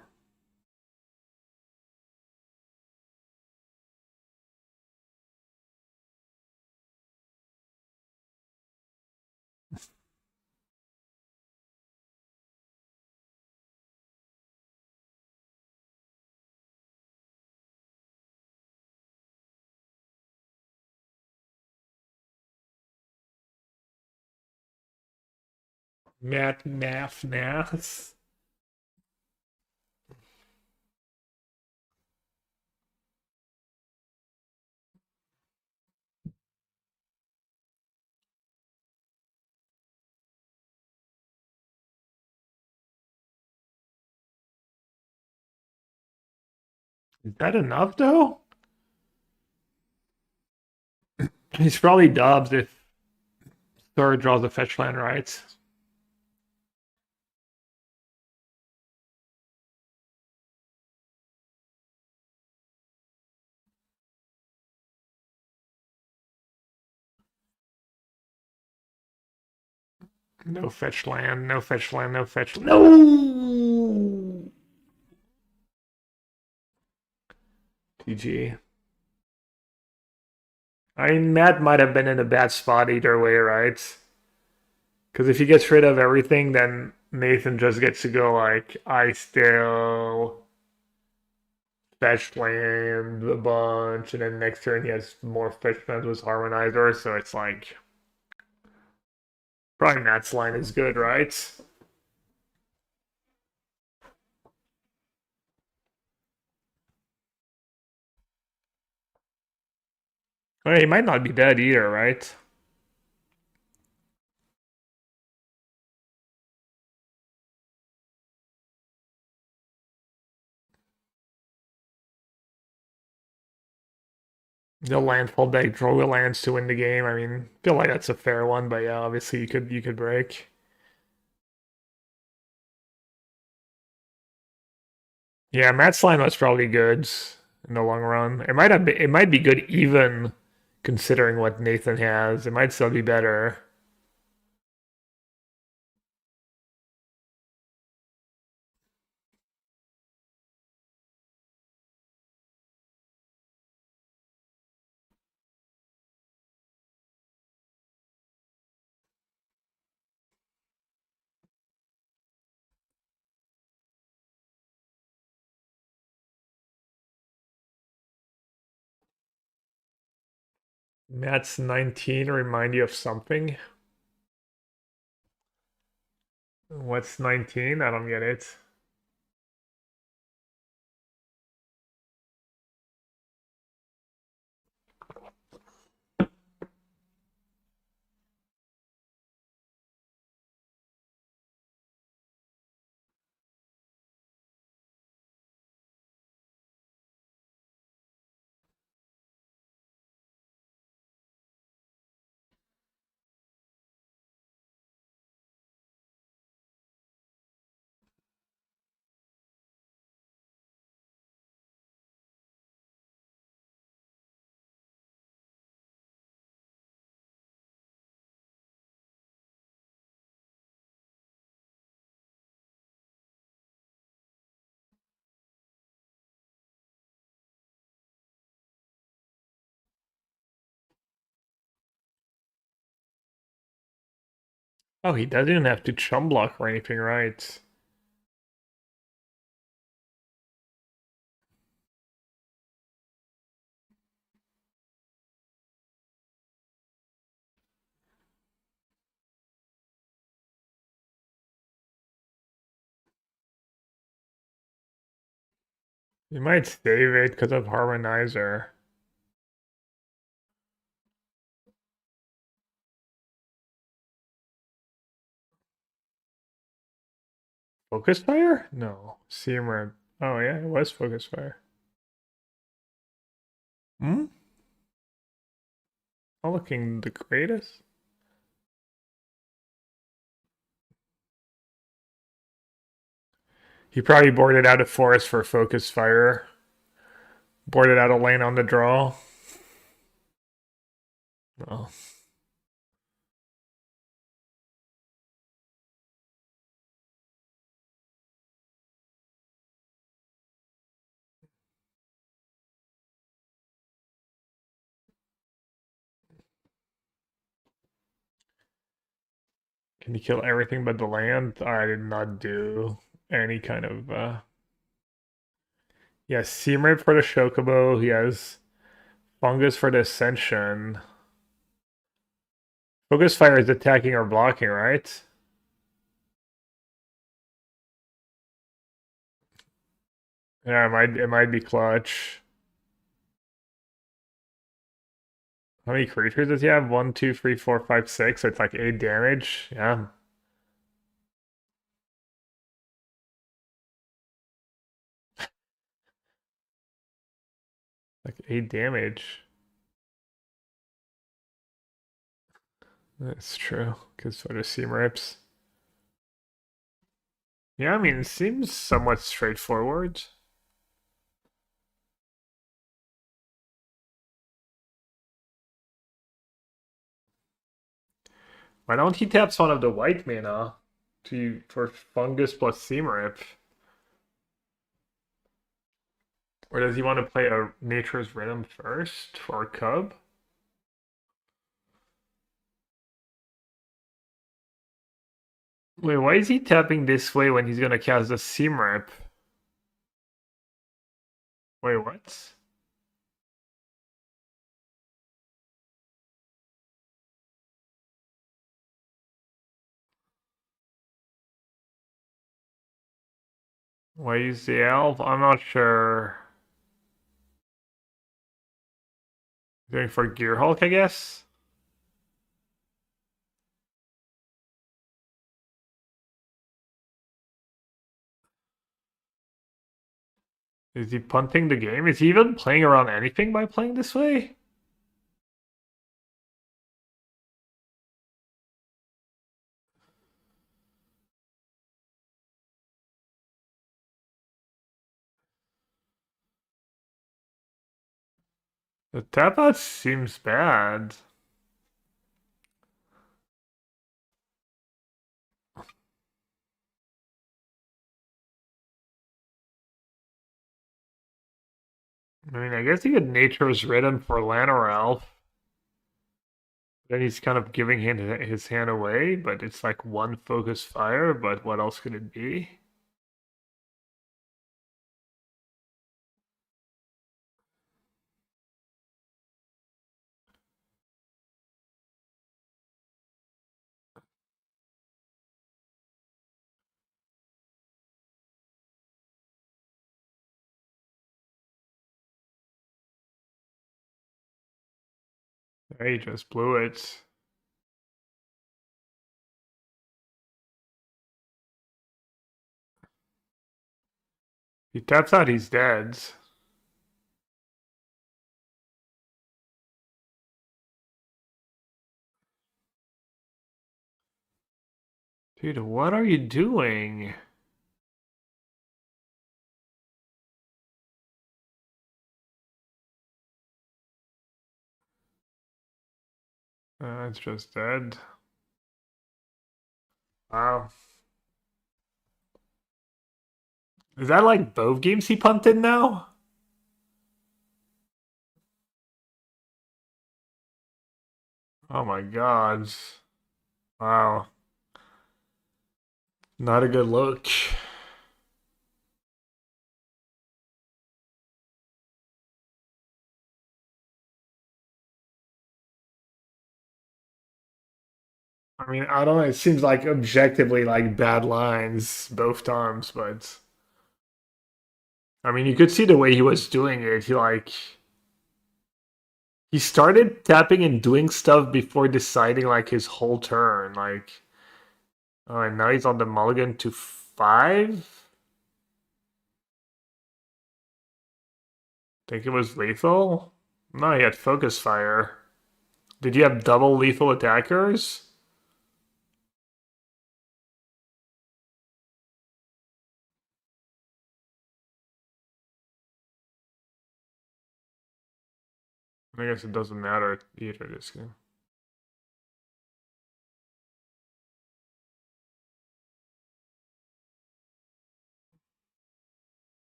Math. Is that enough though? He's probably dubs if Thor draws a fetch land, right? No fetch land, no fetch land, no fetch. No! GG. I mean, Matt might have been in a bad spot either way, right? Because if he gets rid of everything, then Nathan just gets to go like, I still fetch land a bunch, and then next turn he has more fetch lands with Harmonizer, so it's like, probably Matt's line is good, right? Well, he might not be dead either, right? The landfall deck, draw your lands to win the game. I mean, feel like that's a fair one, but yeah, obviously you could break. Yeah, Matt's line was probably good in the long run. It might be good even considering what Nathan has. It might still be better. Matt's 19 remind you of something? What's 19? I don't get it. Oh, he doesn't even have to chum block or anything, right? You might save it because of Harmonizer. Focus Fire? No. Seamer. Oh yeah, it was Focus Fire. Hmm? Not looking the greatest. He probably boarded out a forest for Focus Fire. Boarded out a lane on the draw. Oh. Can he kill everything but the land? I did not do any kind of yeah, Seamer for the Chocobo. He has Fungus for the Ascension. Focus Fire is attacking or blocking, right? Yeah, it might be clutch. How many creatures does he have? One, two, three, four, five, six. So it's like 8 damage. Yeah. Like 8 damage. That's true. Because so does Seam Rips. Yeah, I mean, it seems somewhat straightforward. Why don't he taps one of the white mana for Fungus plus Seam Rip? Or does he want to play a Nature's Rhythm first for Cub? Wait, why is he tapping this way when he's gonna cast a Seam Rip? Wait, what? Why use the elf? I'm not sure. Going for Gear Hulk, I guess? Is he punting the game? Is he even playing around anything by playing this way? The tap out seems bad. I mean, I guess he could Nature's Rhythm for Lanorelf. Then he's kind of giving his hand away, but it's like one focus fire, but what else could it be? He just blew it. He taps out, he's dead. Dude, what are you doing? It's just dead. Wow. Is that like both games he punted now? Oh my god. Wow. Not a good look. I mean, I don't know. It seems like objectively like bad lines both times, but I mean, you could see the way he was doing it. He started tapping and doing stuff before deciding like his whole turn. Like, oh, and now he's on the mulligan to 5. Think it was lethal? No, he had focus fire. Did you have double lethal attackers? I guess it doesn't matter either this game.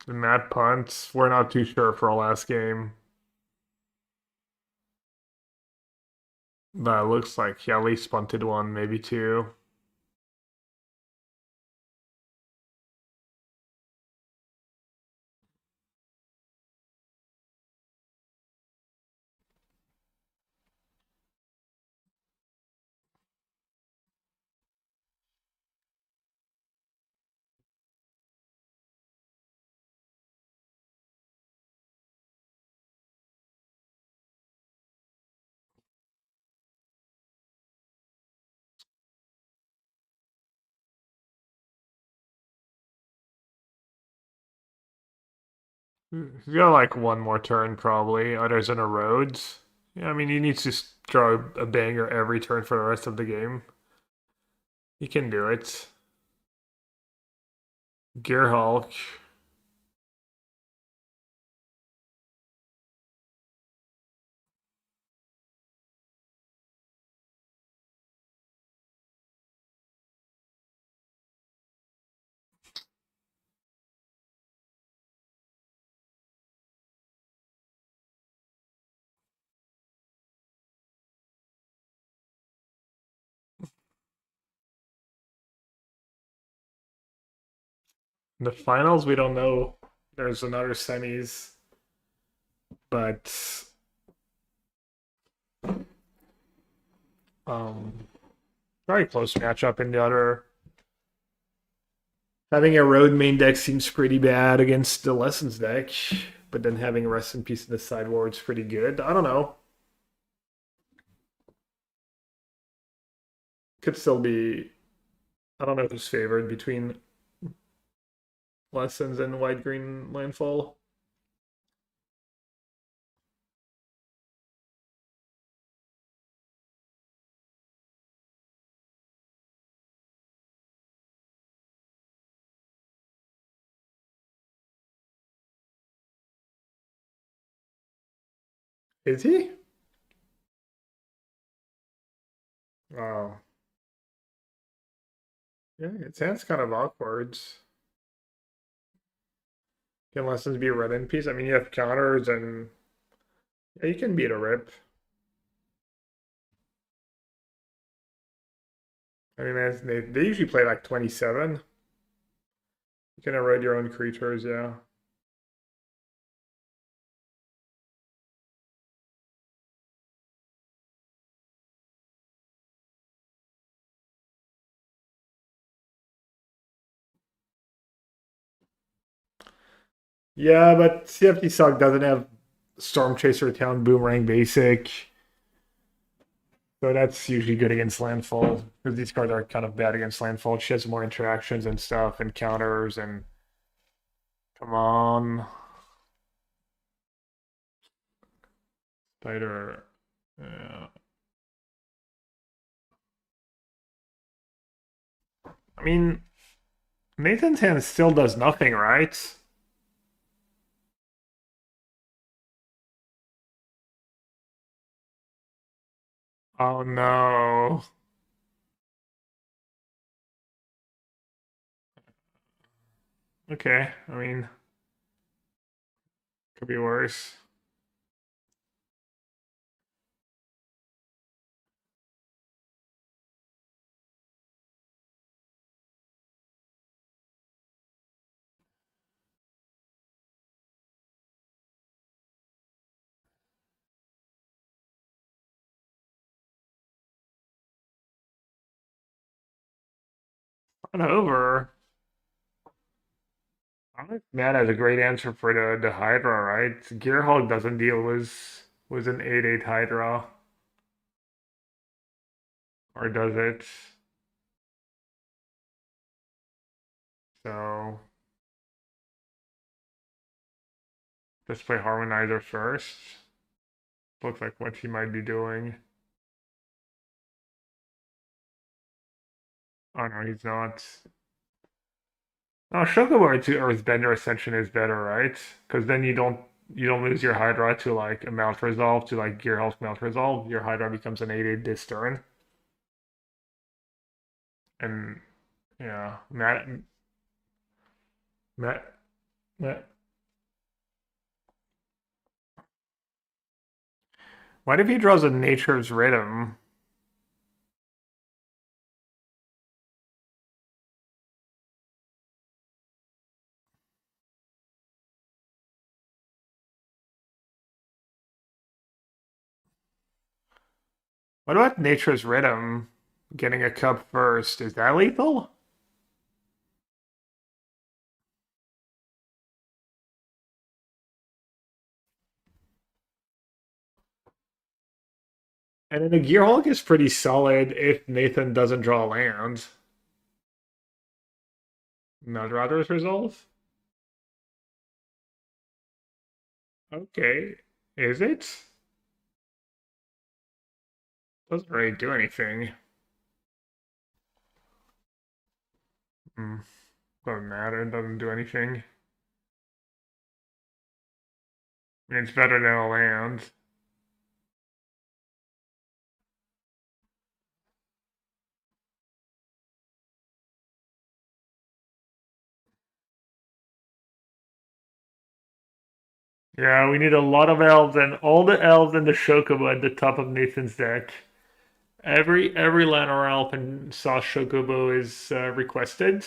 The Matt punts, we're not too sure for our last game. But it looks like he at least punted one, maybe two. He's got like one more turn probably. Others in a roads. Yeah, I mean he needs to draw a banger every turn for the rest of the game. He can do it. Gear Hulk. In the finals, we don't know. There's another semis, but um, very close matchup in the other. Having a road main deck seems pretty bad against the lessons deck, but then having Rest in Peace in the sideboard's pretty good. I don't know. Could still be. I don't know who's favored between Lessons and White Green Landfall. Is he? Oh. Yeah, it sounds kind of awkward. Can lessons be read in peace? I mean, you have counters and yeah, you can beat a rip. I mean, they usually play like 27. You can erode your own creatures, yeah. Yeah, but CFT Sock doesn't have Storm Chaser Town Boomerang Basic. So that's usually good against landfall because these cards are kind of bad against landfall. She has more interactions and stuff and counters and come on. Spider. Yeah. I mean, Nathan's hand still does nothing, right? Oh no. Okay, I mean, could be worse. On over. I think Matt has a great answer for the Hydra, right? Gearhulk doesn't deal with an 8/8 Hydra. Or does it? So let's play Harmonizer first. Looks like what he might be doing. Oh no, he's not. No, Chocobo to Earthbender Ascension is better, right? Because then you don't lose your Hydra to like a Mount Resolve to like Gearhulk Mount Resolve. Your Hydra becomes an 8/8 this turn. And yeah, Matt, Matt. What if he draws a Nature's Rhythm? What about Nature's Rhythm? Getting a cup first. Is that lethal? And then the Gearhulk is pretty solid if Nathan doesn't draw a land. Meldraughter's Resolve? Okay. Is it? Doesn't really do anything. Hmm. Doesn't matter. It doesn't do anything. I mean, it's better than a land. Yeah, we need a lot of elves and all the elves and the Chocobo at the top of Nathan's deck. Every Llanowar elf and Saw Chocobo is requested.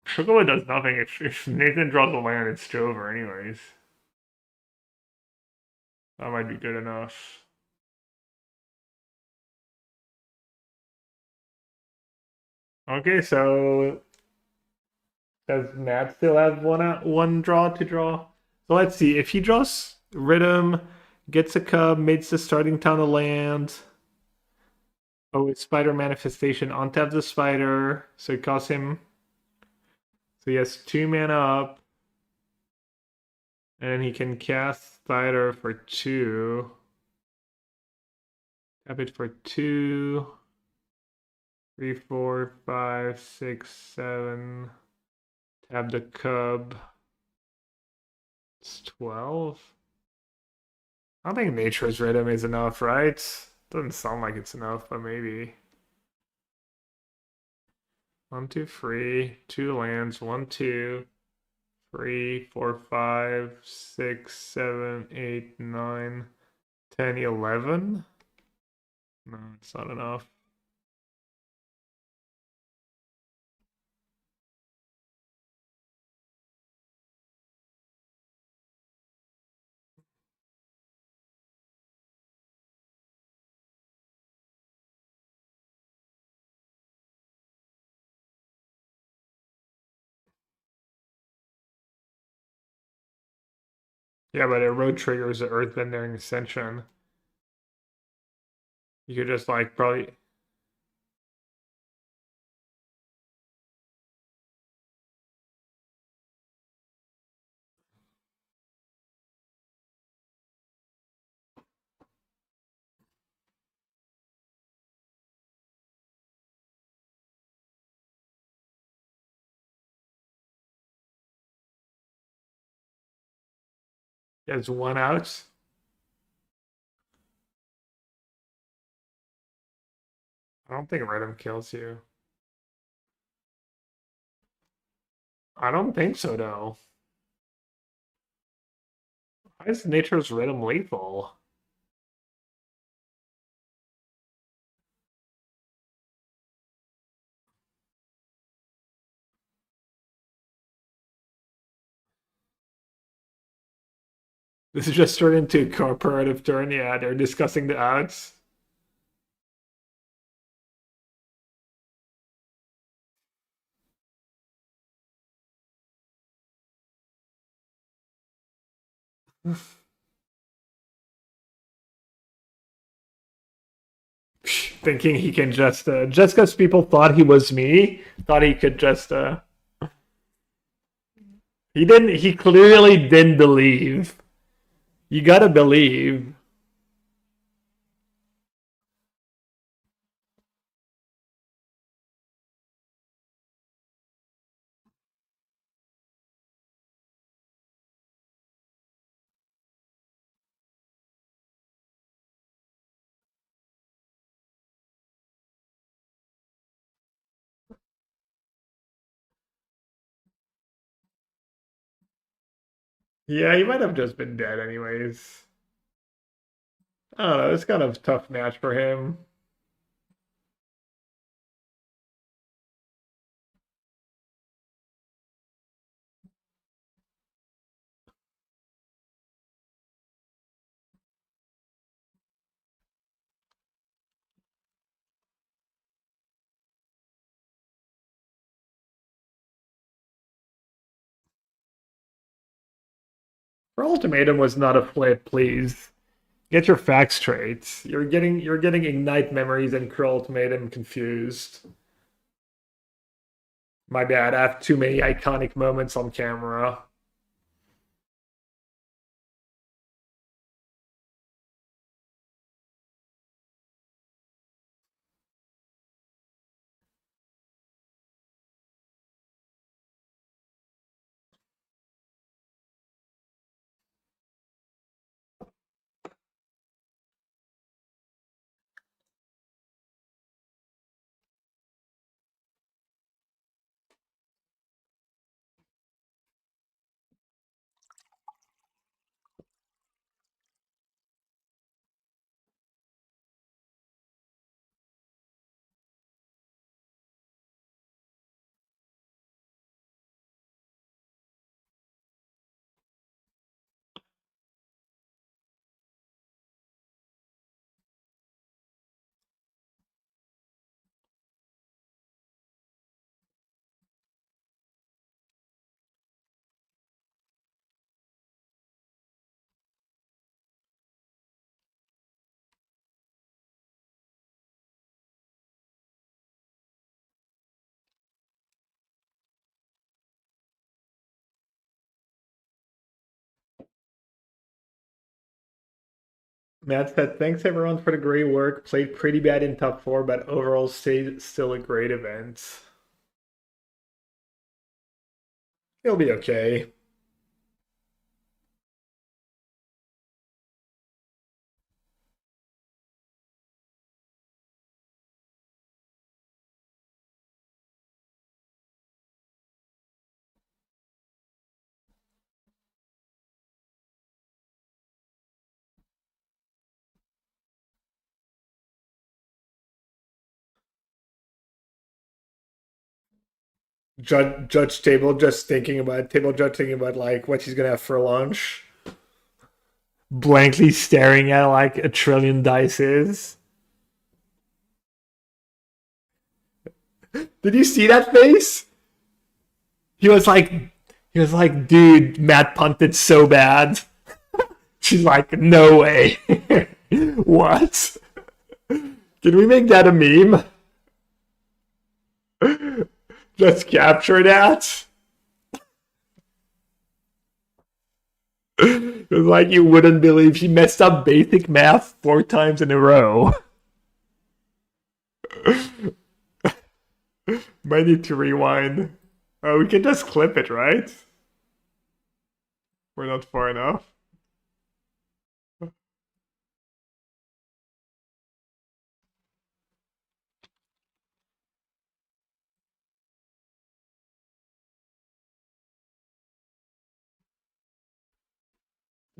Chocobo does nothing. If Nathan draws a land, it's over anyways. That might be good enough. Okay, so does Matt still have one draw to draw? So let's see. If he draws Rhythm, gets a cub, makes the starting town a land. Oh, it's Spider Manifestation. Untap the spider. So it costs him. So he has 2 mana up. And he can cast Spider for 2. Tap it for 2. 3, 4, 5, 6, 7. Tap the cub. It's 12. I don't think Nature's Rhythm is enough, right? Doesn't sound like it's enough, but maybe. 1, 2, 3, 2 lands, 1, 2, 3, 4, 5, 6, 7, 8, 9, 10, 11. No, it's not enough. Yeah, but it road triggers the Earthbending Ascension. You could just like probably. There's one out. I don't think Rhythm kills you. I don't think so, though. Why is Nature's Rhythm lethal? This is just turned into a cooperative turn. Yeah, they're discussing the outs. Thinking he can just because people thought he was me, thought he could just. He didn't. He clearly didn't believe. You gotta believe. Yeah, he might have just been dead anyways. I don't know. It's kind of a tough match for him. Her ultimatum was not a flip, please. Get your facts straight. You're getting Ignite Memories and Cruel Ultimatum confused. My bad. I have too many iconic moments on camera. Matt said, thanks everyone for the great work. Played pretty bad in top four, but overall still a great event. It'll be okay. Judge Table just thinking about Table Judge thinking about like what he's gonna have for lunch, blankly staring at like a trillion dices. Did you see that face? He was like, dude, Matt punted so bad. She's like, no way. What? Can we make that a meme? Just capture that. It was like you wouldn't believe she messed up basic math 4 times in a row. Might need to rewind. Oh, we can just clip it, right? We're not far enough.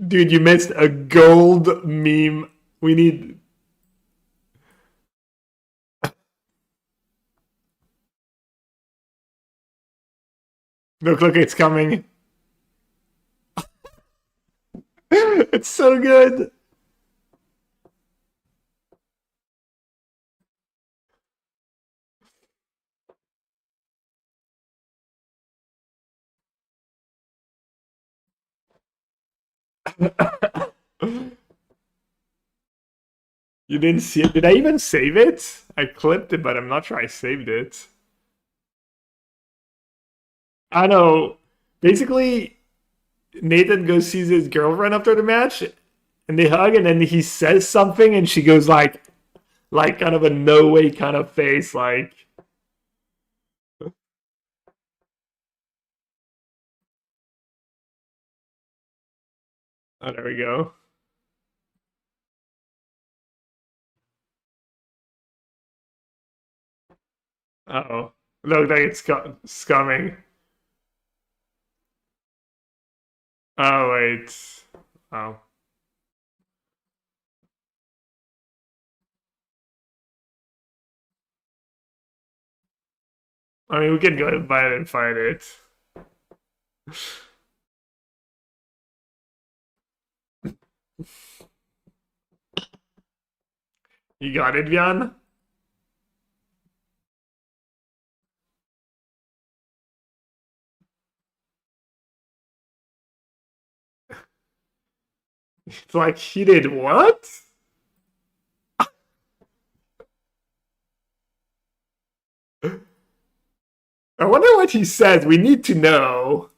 Dude, you missed a gold meme. We need. Look, it's coming. It's so good. You didn't see it? Did I even save it? I clipped it, but I'm not sure I saved it. I know. Basically, Nathan goes sees his girlfriend after the match, and they hug, and then he says something, and she goes like kind of a no way kind of face, like. Oh, there we go. Oh, look like it's coming. Oh wait. Oh. I mean, we can go and buy it and fight it. You got it, Vian? It's like he did what? I wonder what he says. We need to know.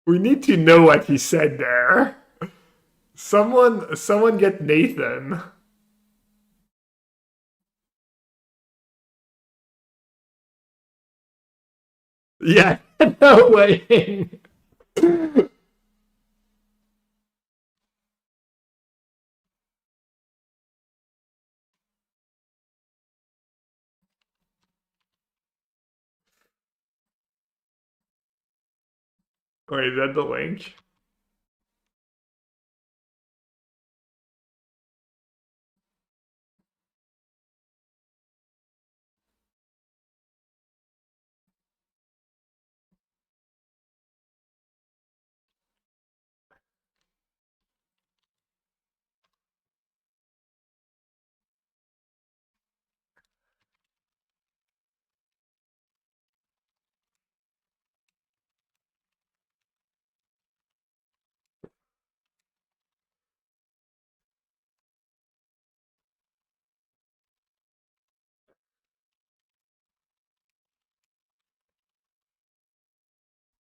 We need to know what he said there. Someone get Nathan. Yeah, no way. Wait, is that the link?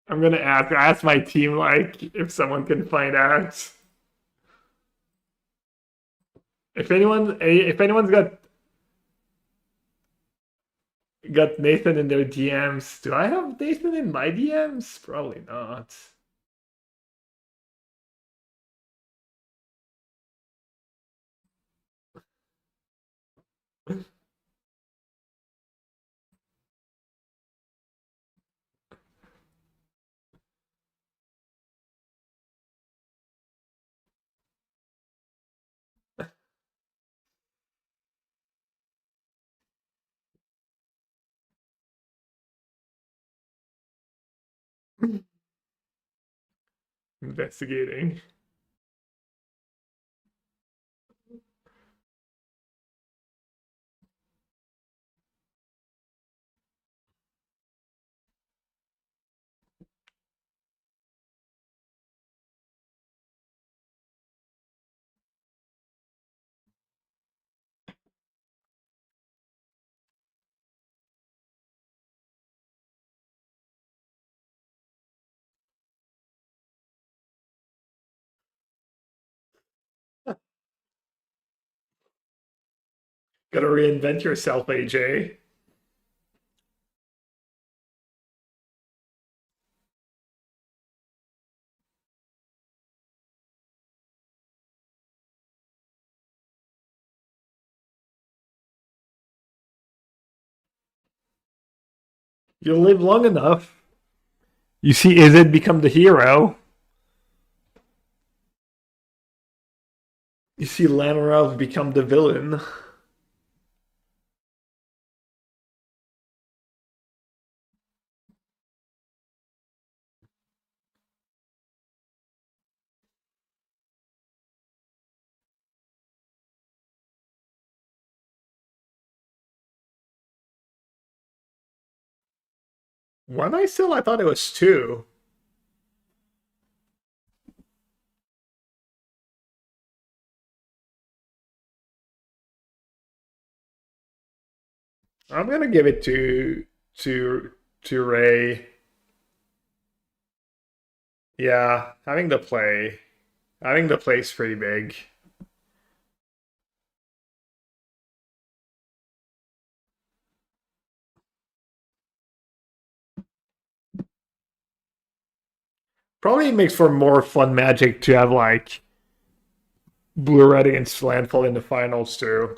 I'm gonna ask my team like if someone can find out. If anyone's got Nathan in their DMs, do I have Nathan in my DMs? Probably not. Investigating. Gotta reinvent yourself, AJ. You'll live long enough. You see Izid become the hero. You see Lamarov become the villain. One I still? I thought it was two. I'm gonna give it to Ray. Yeah, having the play's pretty big. Probably makes for more fun Magic to have like Blue Red against Landfall in the finals too.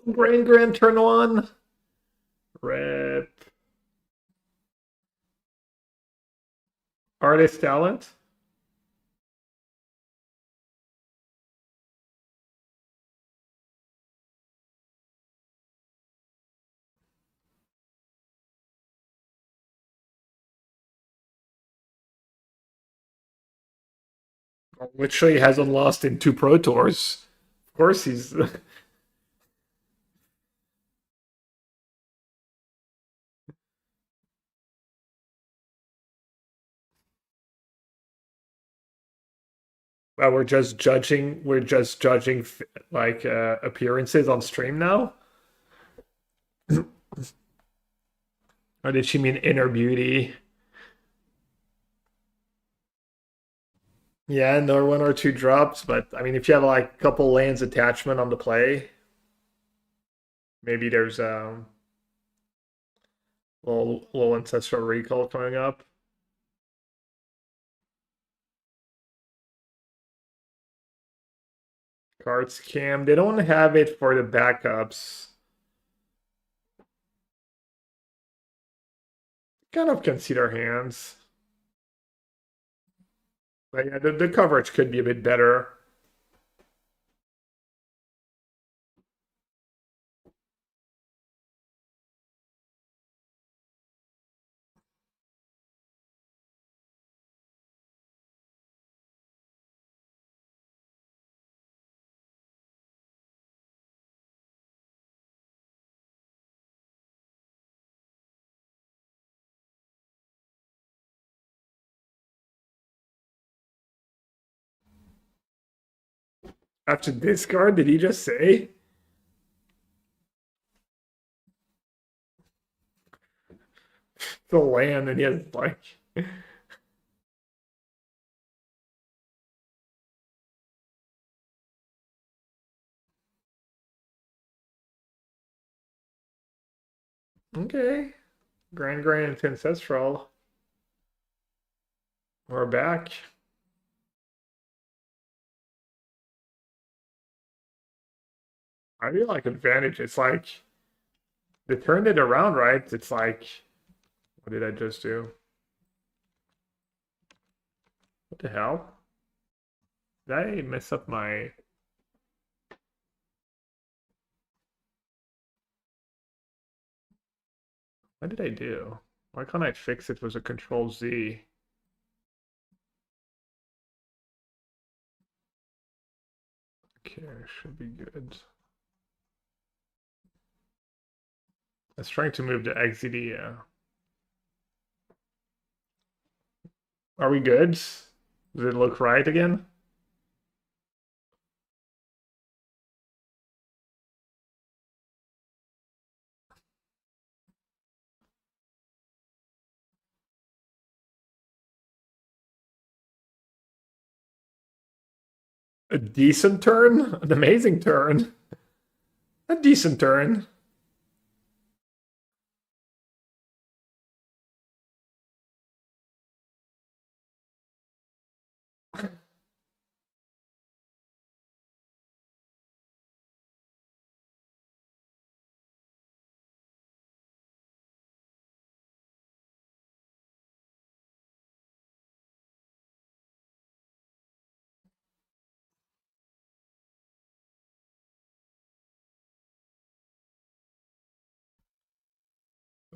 Brain Grand turn one. Rip. Artist talent. Literally hasn't lost in two Pro Tours. Of course he's well, we're just judging like appearances on stream now. Or did she mean inner beauty? Yeah, no one or two drops, but I mean, if you have like a couple lands attachment on the play, maybe there's little ancestral recall coming up. Cards cam. They don't have it for the backups. Kind of consider hands. But yeah, the coverage could be a bit better. After discard, did he just say? The land, and he has like Okay. Grand Ancestral. We're back. I feel like advantage. It's like they turned it around, right? It's like, what did I just do? What the hell? Did I mess up my? What did I do? Why can't I fix it with a Control Z? Okay, should be good. I was trying to move to XZD. Yeah. Are we good? Does it look right again? A decent turn? An amazing turn? A decent turn.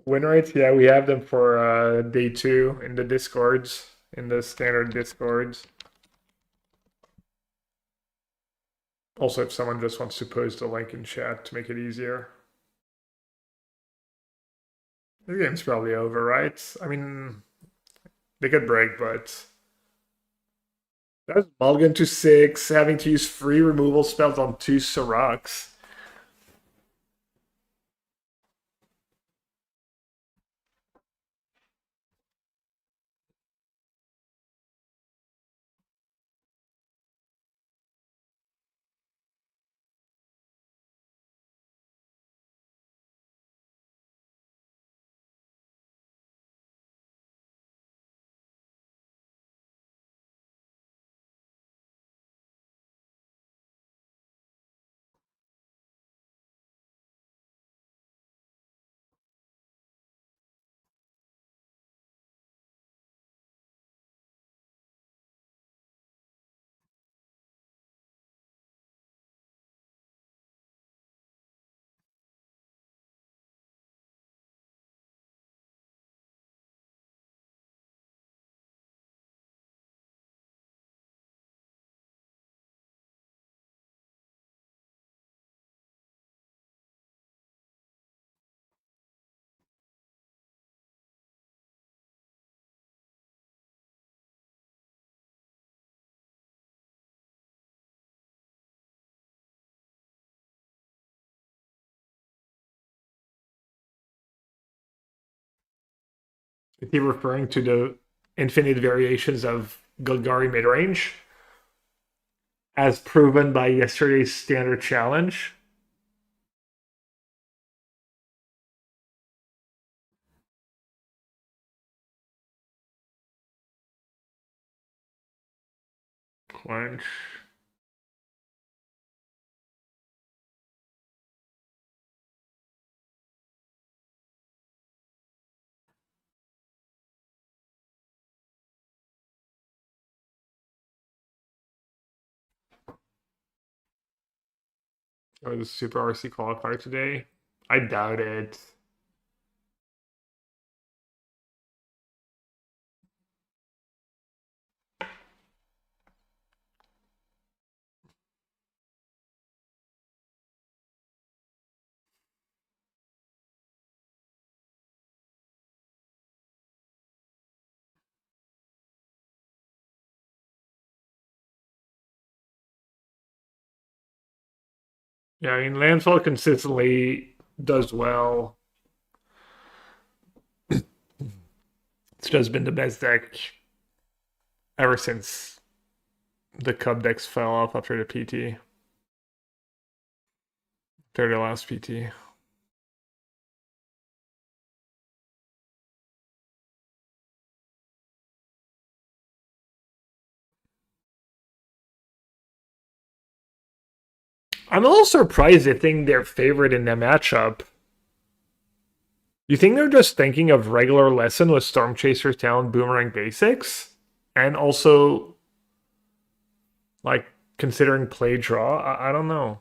Win rates? Yeah, we have them for day two in the discords, in the standard discords. Also, if someone just wants to post a link in chat to make it easier. The game's probably over, right? I mean, they could break, but that's Mulligan to 6, having to use free removal spells on 2 Sirachs. Is he referring to the infinite variations of Golgari midrange as proven by yesterday's standard challenge? Quench. Or the Super RC qualifier today? I doubt it. Yeah, I mean, Landfall consistently does well. It's just been the best deck ever since the Cub decks fell off after the PT. After the last PT. I'm a little surprised they think they're favored in the matchup. You think they're just thinking of regular lesson with Storm Chaser's Talon Boomerang Basics? And also, like, considering play draw? I don't know.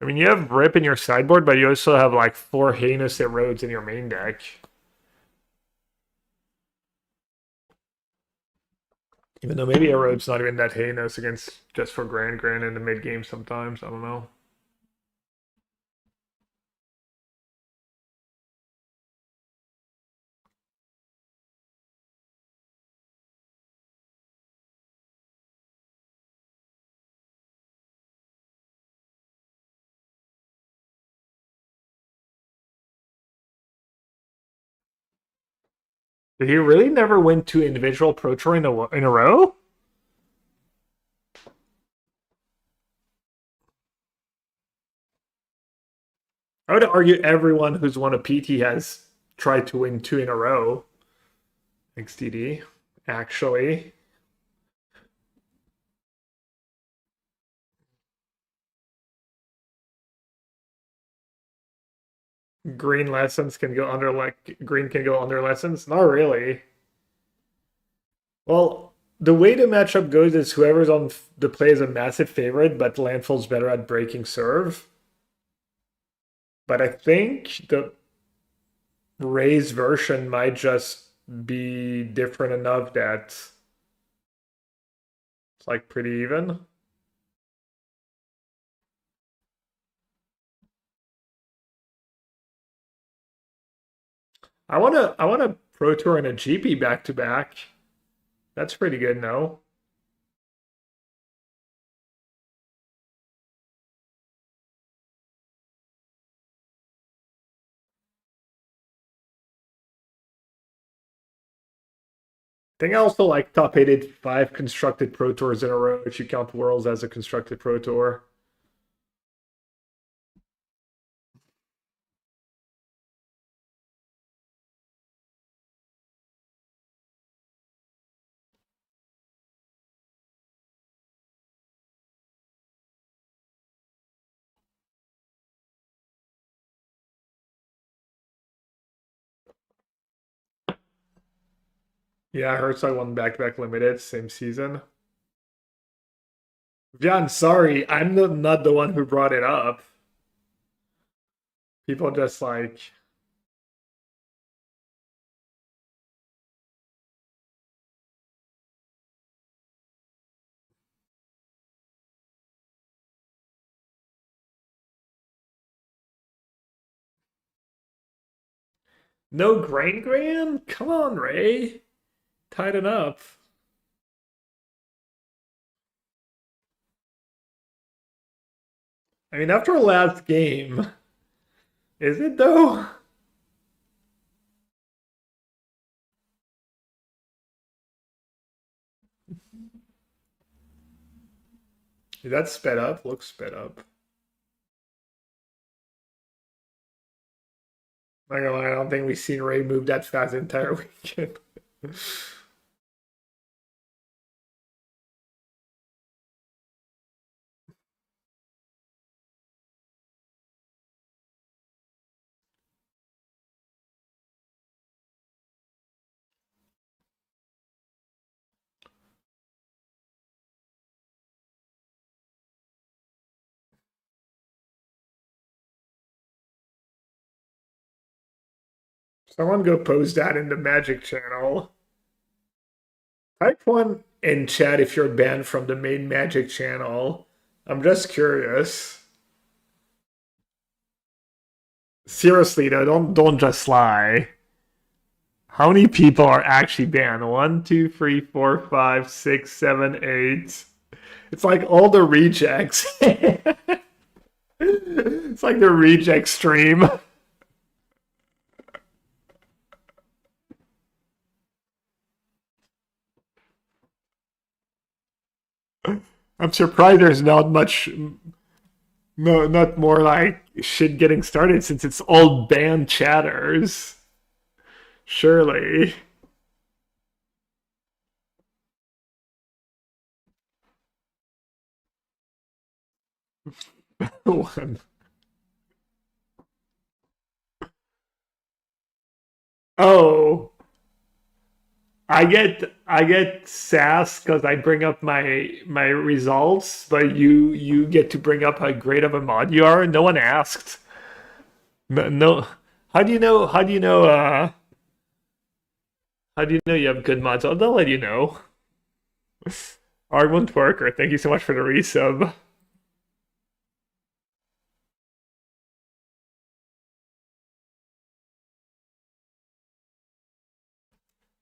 I mean, you have Rip in your sideboard, but you also have, like, 4 Heinous Erodes in your main deck. Even though maybe Erode's not even that heinous against just for Grand in the mid game sometimes. I don't know. Did he really never win 2 individual Pro Tour in a row? I would argue everyone who's won a PT has tried to win 2 in a row. XTD, actually. Green lessons can go under like green can go under lessons. Not really. Well, the way the matchup goes is whoever's on the play is a massive favorite, but Landfall's better at breaking serve. But I think the raised version might just be different enough that it's like pretty even. I want a Pro Tour and a GP back to back. That's pretty good, no? I think I also like top 885 constructed Pro Tours in a row if you count Worlds as a constructed Pro Tour. Yeah, I heard so I won back-to-back limited same season. Jan, sorry, I'm not the one who brought it up. People just like no Gran? Come on, Ray. Tighten up. I mean, after last game, is it though? That's sped up. Looks sped up. Not gonna lie, I don't think we've seen Ray move that fast the entire weekend. Someone go post that in the Magic channel. Type one in chat if you're banned from the main Magic channel. I'm just curious. Seriously though, don't just lie. How many people are actually banned? 1, 2, 3, 4, 5, 6, 7, 8. It's like all the rejects. It's like the reject stream. I'm surprised there's not much, no, not more like shit getting started since it's all banned chatters. Surely. One. Oh, I get sass because I bring up my results, but you get to bring up how great of a mod you are. No one asked. No, no. How do you know? How do you know? How do you know you have good mods? They'll let you know. Argwin Twerker, thank you so much for the resub.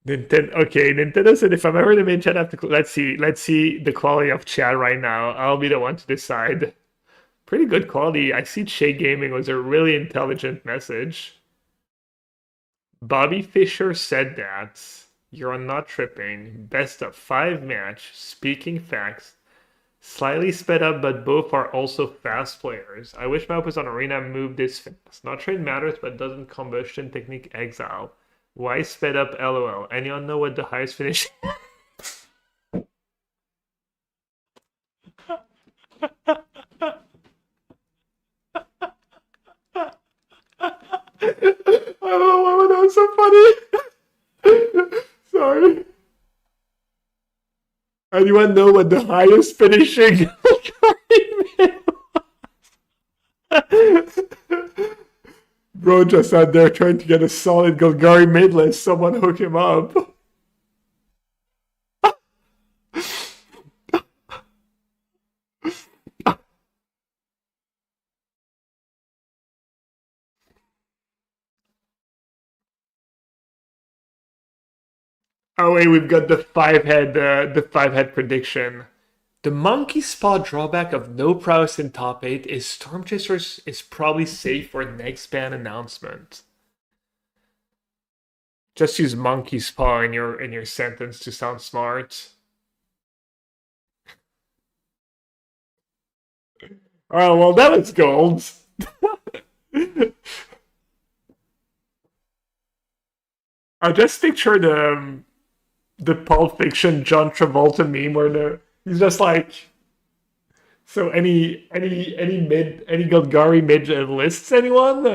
Nintendo. Okay, Nintendo said if I'm ever the main chat, I have to. Let's see the quality of chat right now. I'll be the one to decide. Pretty good quality. I see Shay Gaming was a really intelligent message. Bobby Fischer said that you're not tripping. Best of five match. Speaking facts. Slightly sped up, but both are also fast players. I wish my was on Arena moved this fast. Not train matters, but doesn't combustion technique exile. Why sped up LOL? Anyone know what the highest finish? I don't know why that was so funny. Sorry. Anyone know what the highest finishing Bro just out there trying to get a solid Golgari midlist. Someone hook him up. Oh wait, we've got the five head prediction. The monkey paw drawback of no prowess in top 8 is Stormchasers is probably safe for next ban announcement. Just use monkey paw in your sentence to sound smart. Oh well, that was gold. I just picture the Pulp Fiction John Travolta meme where he's just like, so any Golgari mid lists anyone?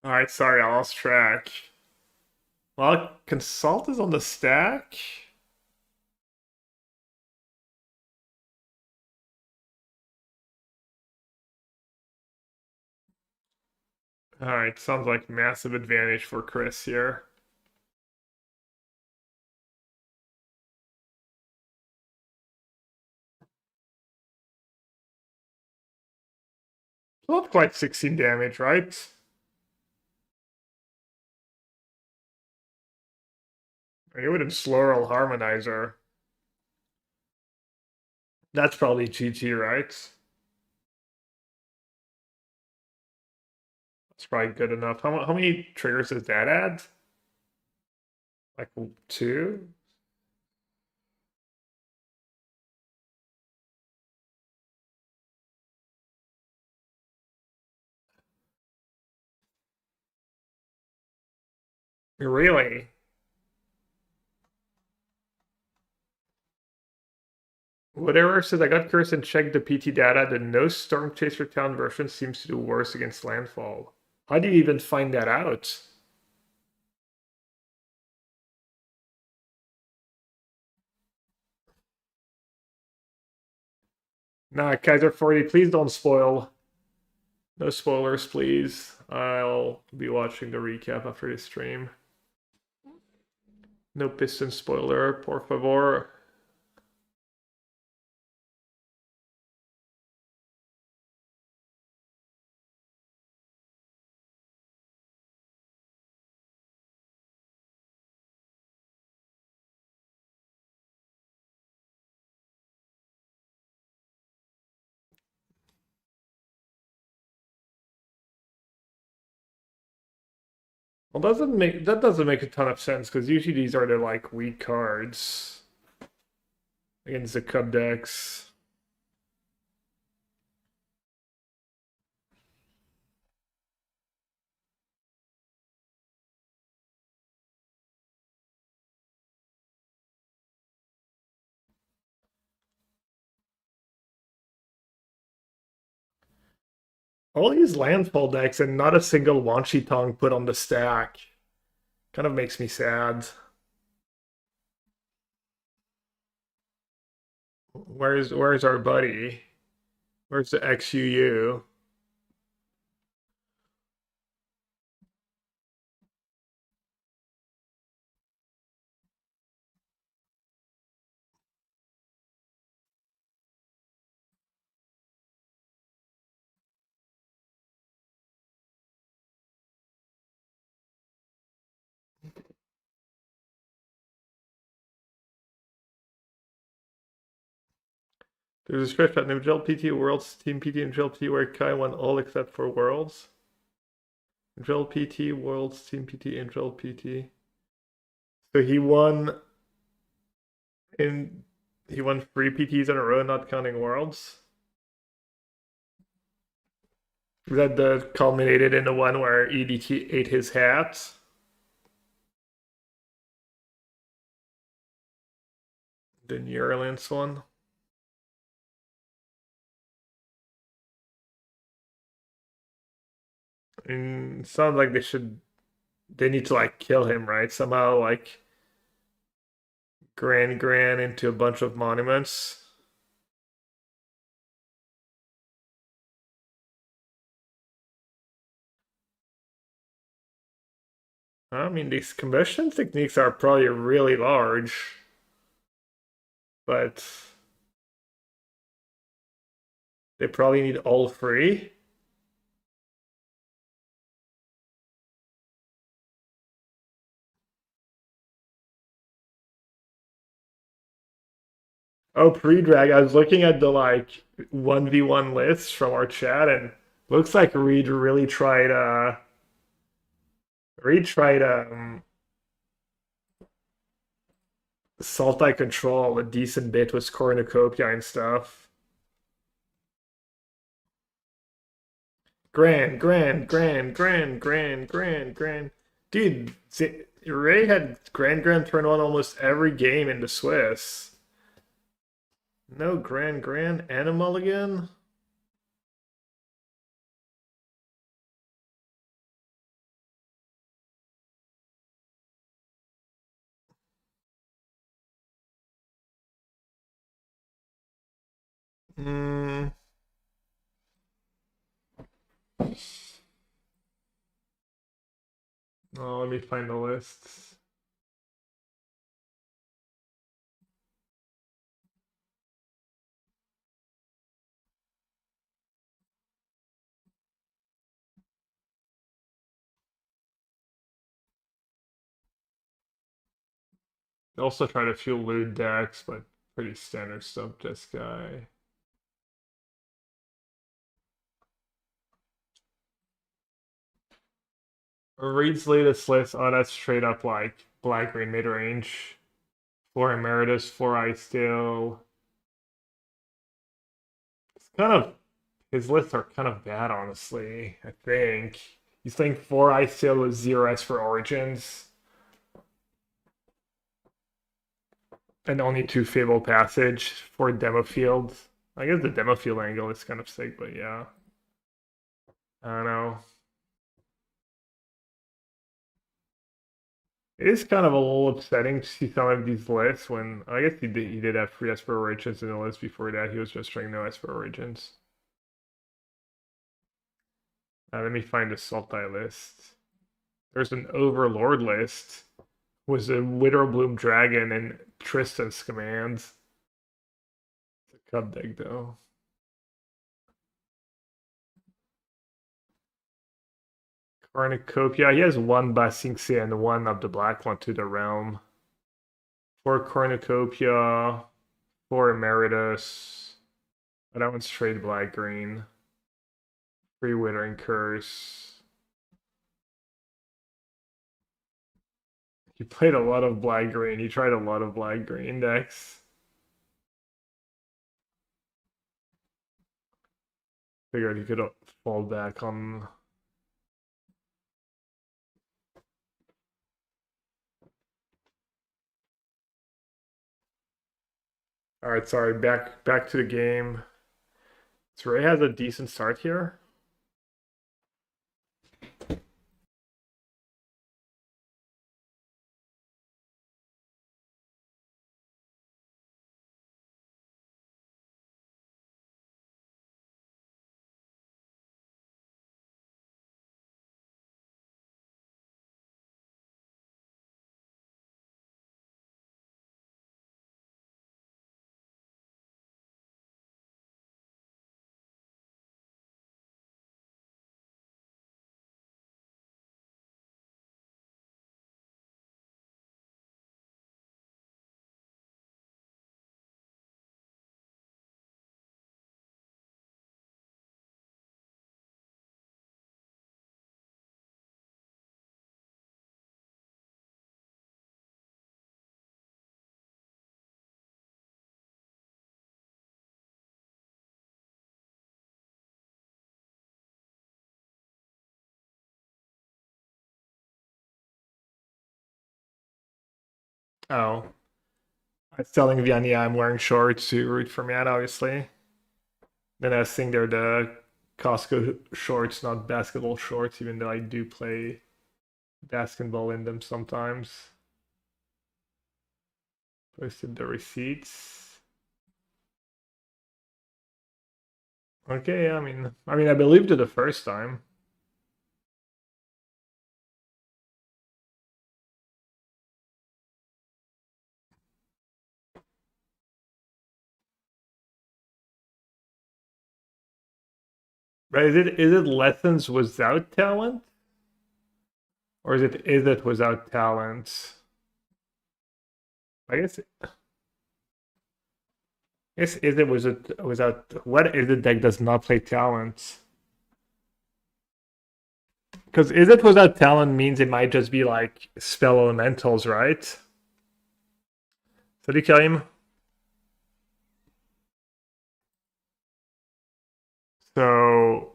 All right, sorry, I lost track. Well, Consult is on the stack. All right, sounds like massive advantage for Chris here. Not quite 16 damage, right? You would have Sloral Harmonizer. That's probably GT, right? That's probably good enough. How many triggers does that add? Like 2? Really? Whatever says I got curious and checked the PT data. The no Storm Chaser Town version seems to do worse against landfall. How do you even find that out? Nah, Kaiser 40, please don't spoil. No spoilers, please. I'll be watching the recap after the stream. No piston spoiler, por favor. Well, that doesn't make a ton of sense because usually these are the like weak cards against the Cub decks. all these landfall decks and not a single Wan Shi Tong put on the stack. Kind of makes me sad. Where's our buddy? Where's the XUU? There's a script at Nigel PT Worlds, Team PT and Nigel PT where Kai won all except for Worlds. Nigel PT, Worlds, Team PT, and Nigel PT. So in he won 3 PTs in a row, not counting Worlds. That the culminated in the one where EDT ate his hat. The New Orleans one. And it sounds like they need to like kill him, right? Somehow like Gran into a bunch of monuments. I mean, these combustion techniques are probably really large, but they probably need all three. Oh, pre-drag. I was looking at the like 1v1 lists from our chat and looks like Reed tried Sultai control a decent bit with cornucopia and stuff. Grand. Dude, Ray had Grand turn on almost every game in the Swiss. No Grand Animal again? Hmm. Oh, let me find the lists. Also tried a few lewd decks, but pretty standard stuff, this guy. Reed's latest list, oh, that's straight up like black green mid range. 4 Emeritus, 4 Ice Steel. It's kind of his lists are kind of bad, honestly. I think you think 4 Ice Steel with 0 for Origins and only 2 Fable Passage for Demo Field. I guess the Demo Field angle is kind of sick, but yeah. I don't know. It is kind of a little upsetting to see some of these lists when I guess he did have 3 Esper Origins in the list before that. He was just trying no Esper Origins. Let me find the Sultai list. There's an Overlord list. Was a Widowbloom Dragon and Tristan's commands. It's a Cub deck though. Cornucopia. He has 1 Basingse and 1 of the black one to the realm. 4 Cornucopia. 4 Emeritus. Oh, that one's straight black green. 3 Withering Curse. He played a lot of black green. He tried a lot of black green decks. Figured he could fall back on. All right, sorry. Back to the game. So Ray has a decent start here. Oh. I was telling Vian, yeah, I'm wearing shorts to root for Miat, obviously. Then I was saying they're the Costco shorts, not basketball shorts, even though I do play basketball in them sometimes. Posted the receipts. Okay, yeah, I believed it the first time. But is it lessons without talent? Or is it without talent? I guess is it was it without what is it that does not play talent? Because is it without talent means it might just be like spell elementals, right? Salut Karim. So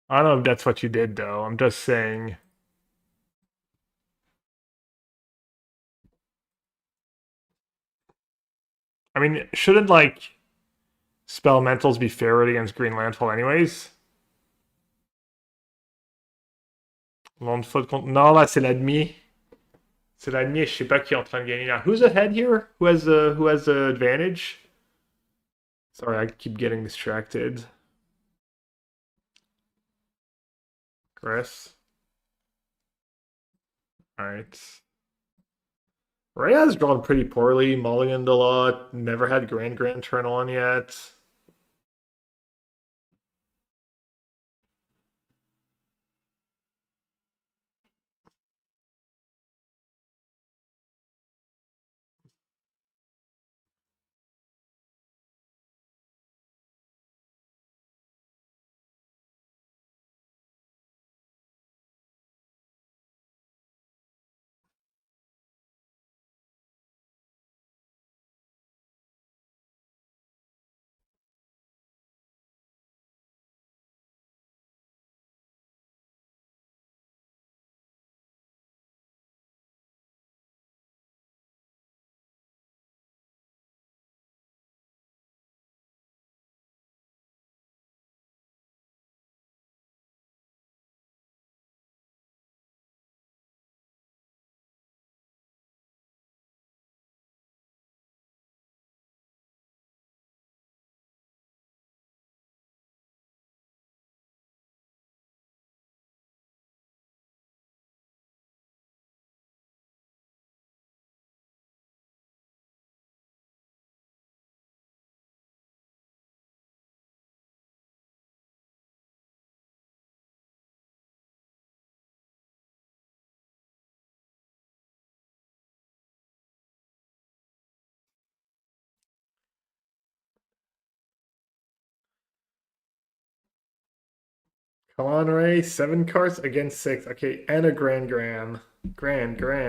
I don't know if that's what you did though. I'm just saying. Shouldn't like spell mentals be favored against Green Landfall anyways? Long foot contre. Non, là c'est l'admi. C'est l'admi et je sais pas qui est en train de gagner là. Who's ahead here? Who has the advantage? Sorry, I keep getting distracted. Chris. Alright. Rhea's drawn pretty poorly, mulliganed a lot, never had Grand turn on yet. Come on, Ray. 7 cards against 6. Okay, and a Grand. Grand.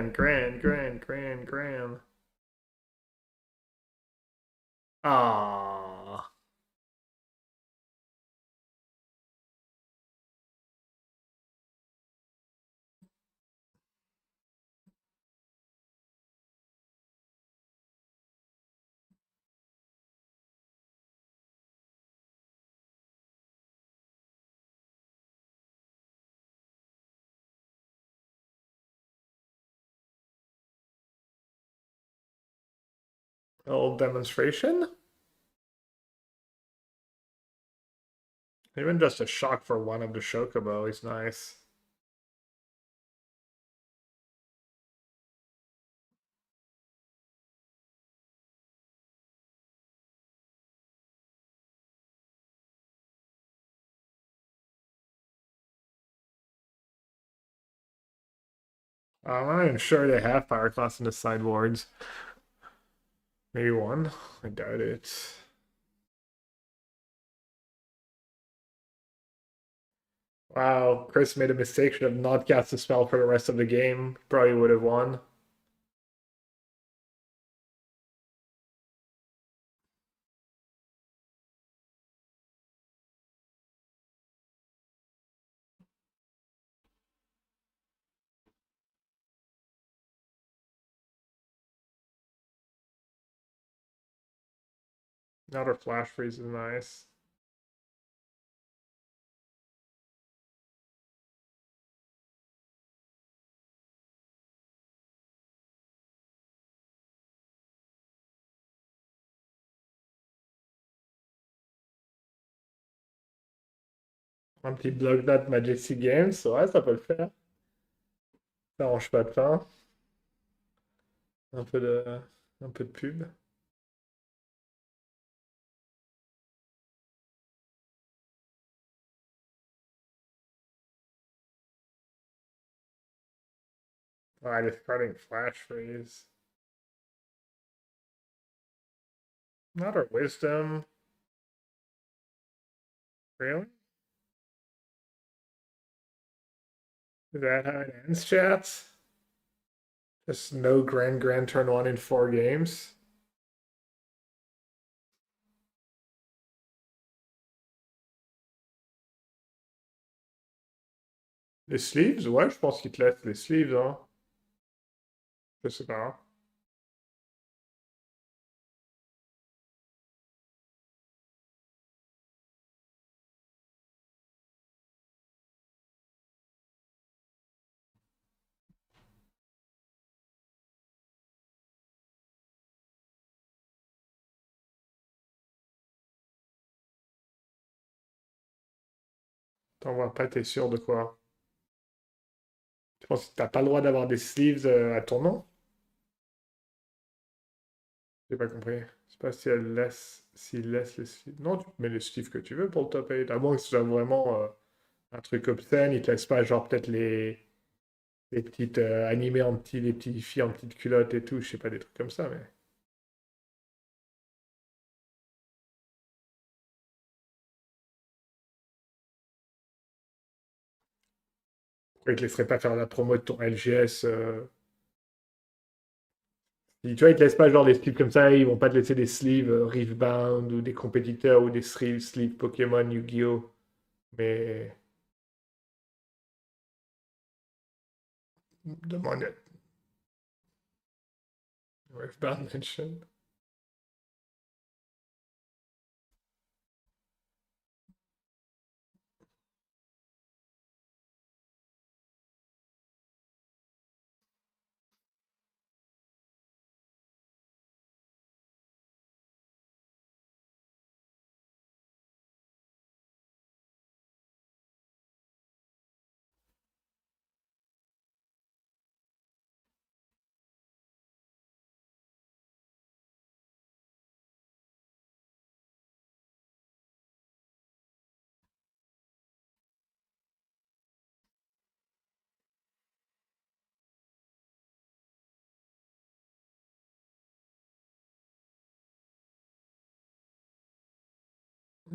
Ah. A little demonstration? Even just a shock for one of the Shokobo is nice. I'm not even sure they have Fire Class in the sideboards. Maybe one? I doubt it. Wow, Chris made a mistake. Should have not cast a spell for the rest of the game. Probably would have won. Outer flash freeze is nice. Un petit bloc note Majestic Games, ouais, ça peut le faire. Ça arrange pas de pain. Un peu de, un peu de pub. Ouais, discarding flash freeze. Not our wisdom. Really? Is that how it ends, chat? Just no Grand turn one in 4 games. Les sleeves? Ouais, je pense qu'il te laisse les sleeves, hein. Je sais pas. T'en vois pas, t'es sûr de quoi? Tu penses que t'as pas le droit d'avoir des sleeves à ton nom? J'ai pas compris. Je sais pas si elle laisse, s'il laisse les sleeves. Non, tu mets les sleeves que tu veux pour le top 8. À moins que ce soit vraiment un truc obscène, il te laisse pas genre peut-être les petites animées en petits, les petites filles en petites culottes et tout, je sais pas, des trucs comme ça, mais. Pourquoi ils te laisseraient pas faire la promo de ton LGS tu vois, ils te laissent pas genre des sleeves comme ça, ils vont pas te laisser des sleeves Riftbound ou des compétiteurs ou des sleeves Pokémon, Yu-Gi-Oh! Mais. Demande. Riftbound Mention.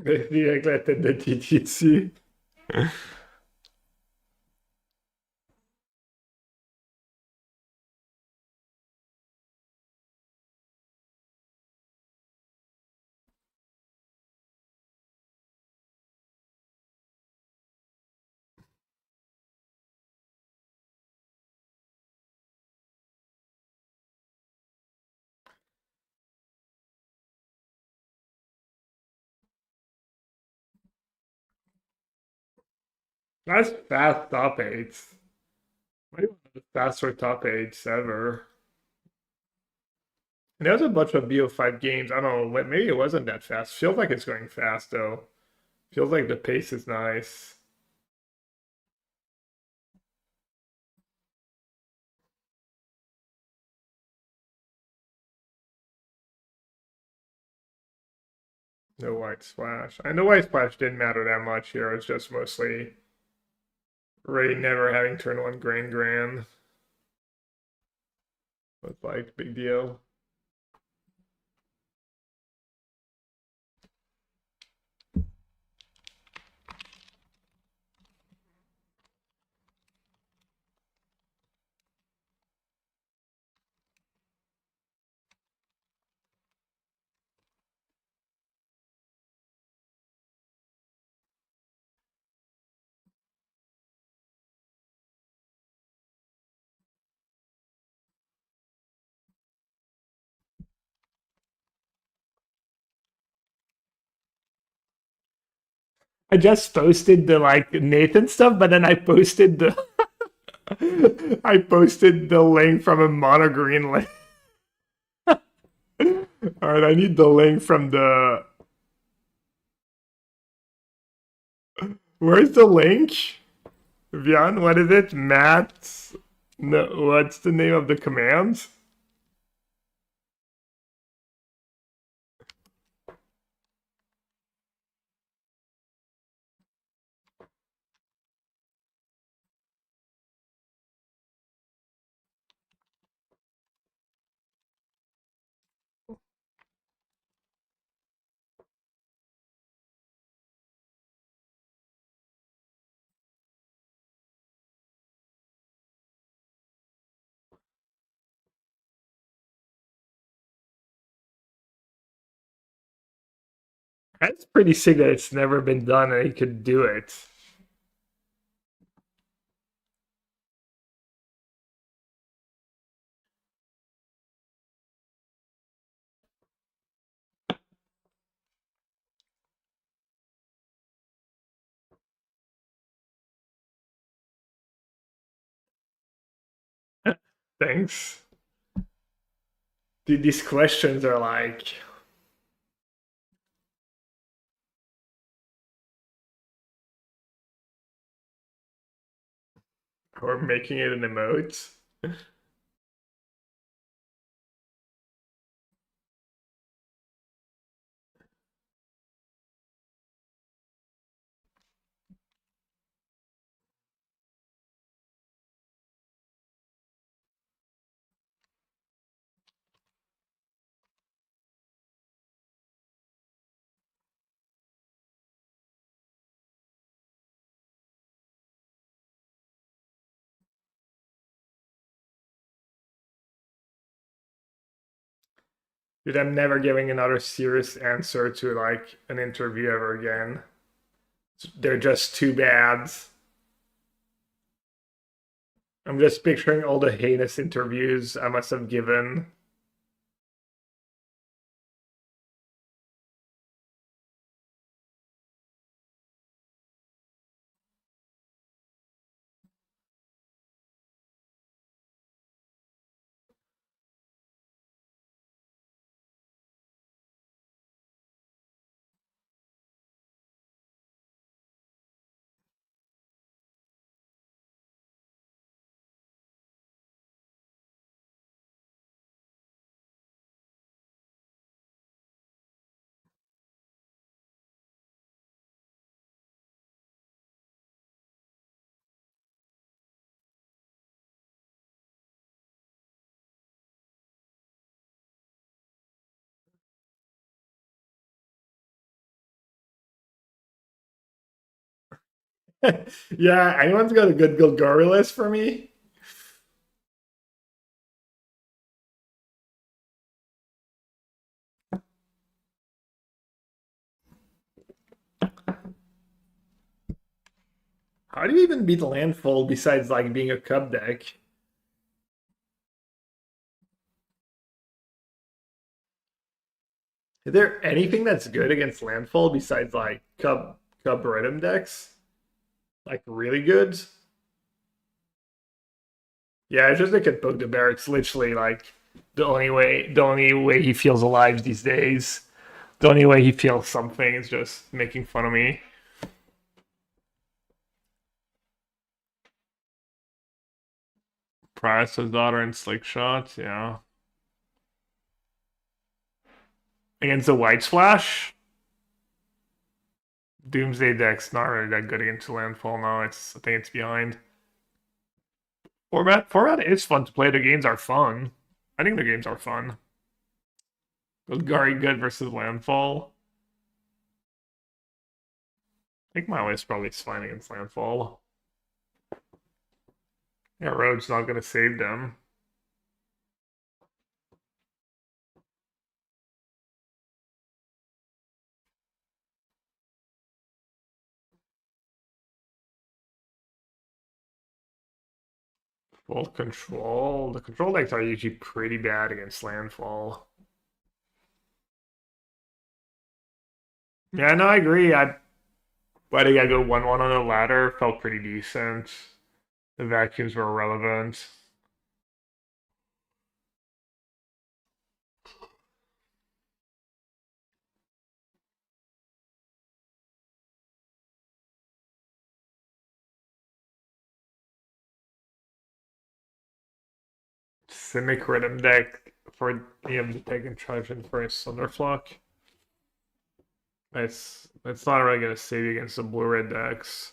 Mais avec la tête de Titi dessus. That's fast top eights. Maybe one of the faster top eights ever. And there's a bunch of BO5 games. I don't know, maybe it wasn't that fast. Feels like it's going fast though. Feels like the pace is nice. No white splash. And the white splash didn't matter that much here. It's just mostly Ray never having turn one grand. Was like big deal. I just posted the like Nathan stuff, but then I posted the I posted the link from a mono green link. All right, I need the link from the. Where's the link? Vian, what is it? Matt. No, what's the name of the command? That's pretty sick that it's never been done and he could do it. Thanks. Dude, these questions are like. Or making it an emote. Dude, I'm never giving another serious answer to like an interview ever again. They're just too bad. I'm just picturing all the heinous interviews I must have given. Yeah, anyone's got a good Golgari list for me? How do you even beat Landfall besides like being a Cub deck? Is there anything that's good against Landfall besides like Cub Rhythm decks? Like really good? Yeah, it's just like a Bugbear. It's literally like the only way he feels alive these days. The only way he feels something is just making fun of me. Price's daughter and Slick Shot, yeah. Against the White Splash, Doomsday deck's not really that good against Landfall now. I think it's behind. Format is fun to play. The games are fun. I think the games are fun. Golgari good versus Landfall. I think my list probably is fine against Landfall. Yeah, Road's not gonna save them. Full control. The control decks are usually pretty bad against Landfall. Yeah, no, I agree. But I gotta go 1-1 on the ladder. Felt pretty decent. The vacuums were irrelevant. Simic Rhythm deck for the deck and Trojan for a Thunderflock. It's not really gonna save you against the blue red decks.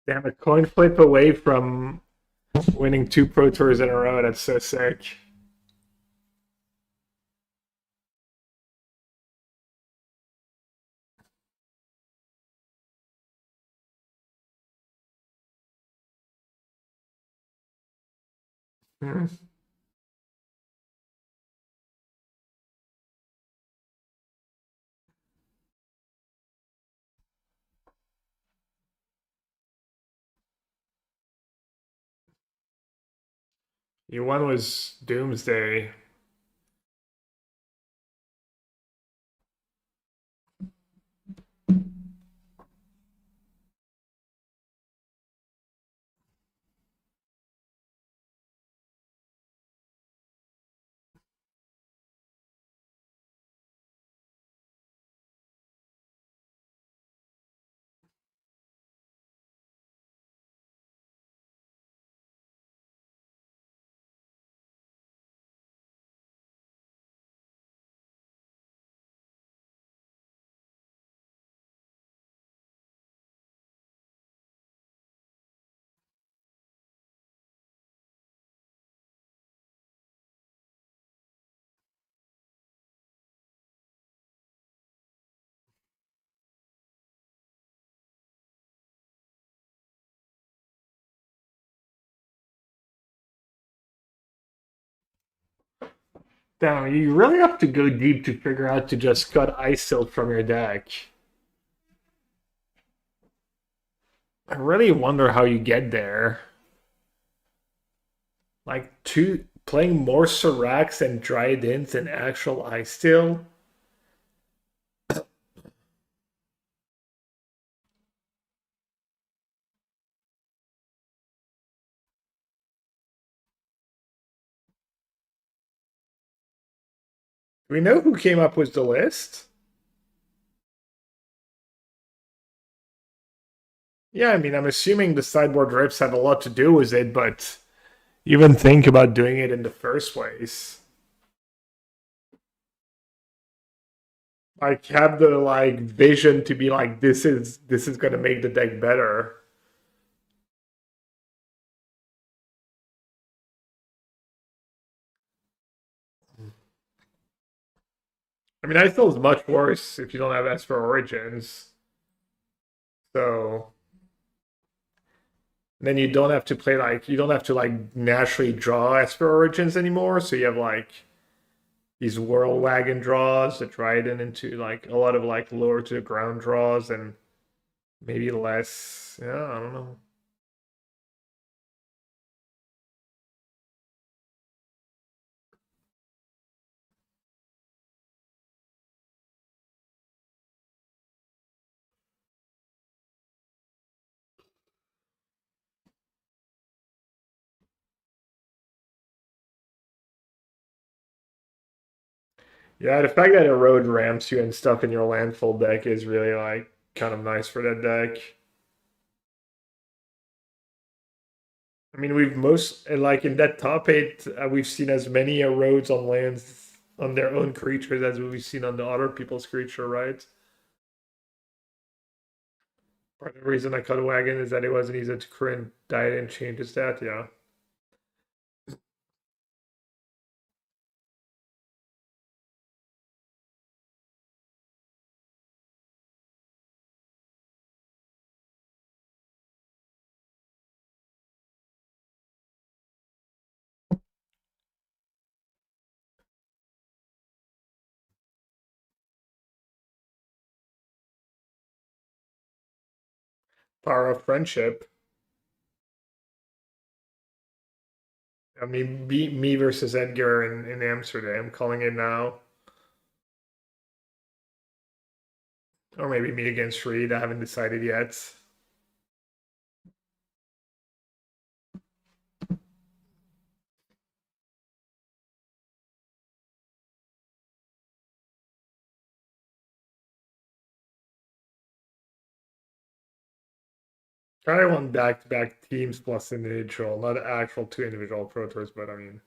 Damn, a coin flip away from winning 2 Pro Tours in a row. That's so sick. Hmm. You one was Doomsday. Damn, you really have to go deep to figure out to just cut Ice Tilt from your deck. I really wonder how you get there. Like playing more Seracs and Dryadins than actual Ice Steel. Do we know who came up with the list? Yeah, I mean, I'm assuming the sideboard rips had a lot to do with it, but even think about doing it in the first place. Like, have the vision to be like, this is gonna make the deck better. I mean, I feel it's much worse if you don't have Esper Origins. So then you don't have to play you don't have to naturally draw Esper Origins anymore. So you have these Whirl Wagon draws that Dryden into a lot of lower to the ground draws and maybe less. Yeah, I don't know. Yeah, the fact that Erode ramps you and stuff in your landfall deck is really kind of nice for that deck. I mean, we've most in that top 8, we've seen as many erodes on lands on their own creatures as we've seen on the other people's creature, right? Part of the reason I cut Wagon is that it wasn't easy to current diet and change his stat, yeah. Power of friendship. I mean, me versus Edgar in Amsterdam, calling it now. Or maybe me against Reed. I haven't decided yet. I want back-to-back teams plus individual, not actual two individual pro tours, but I mean,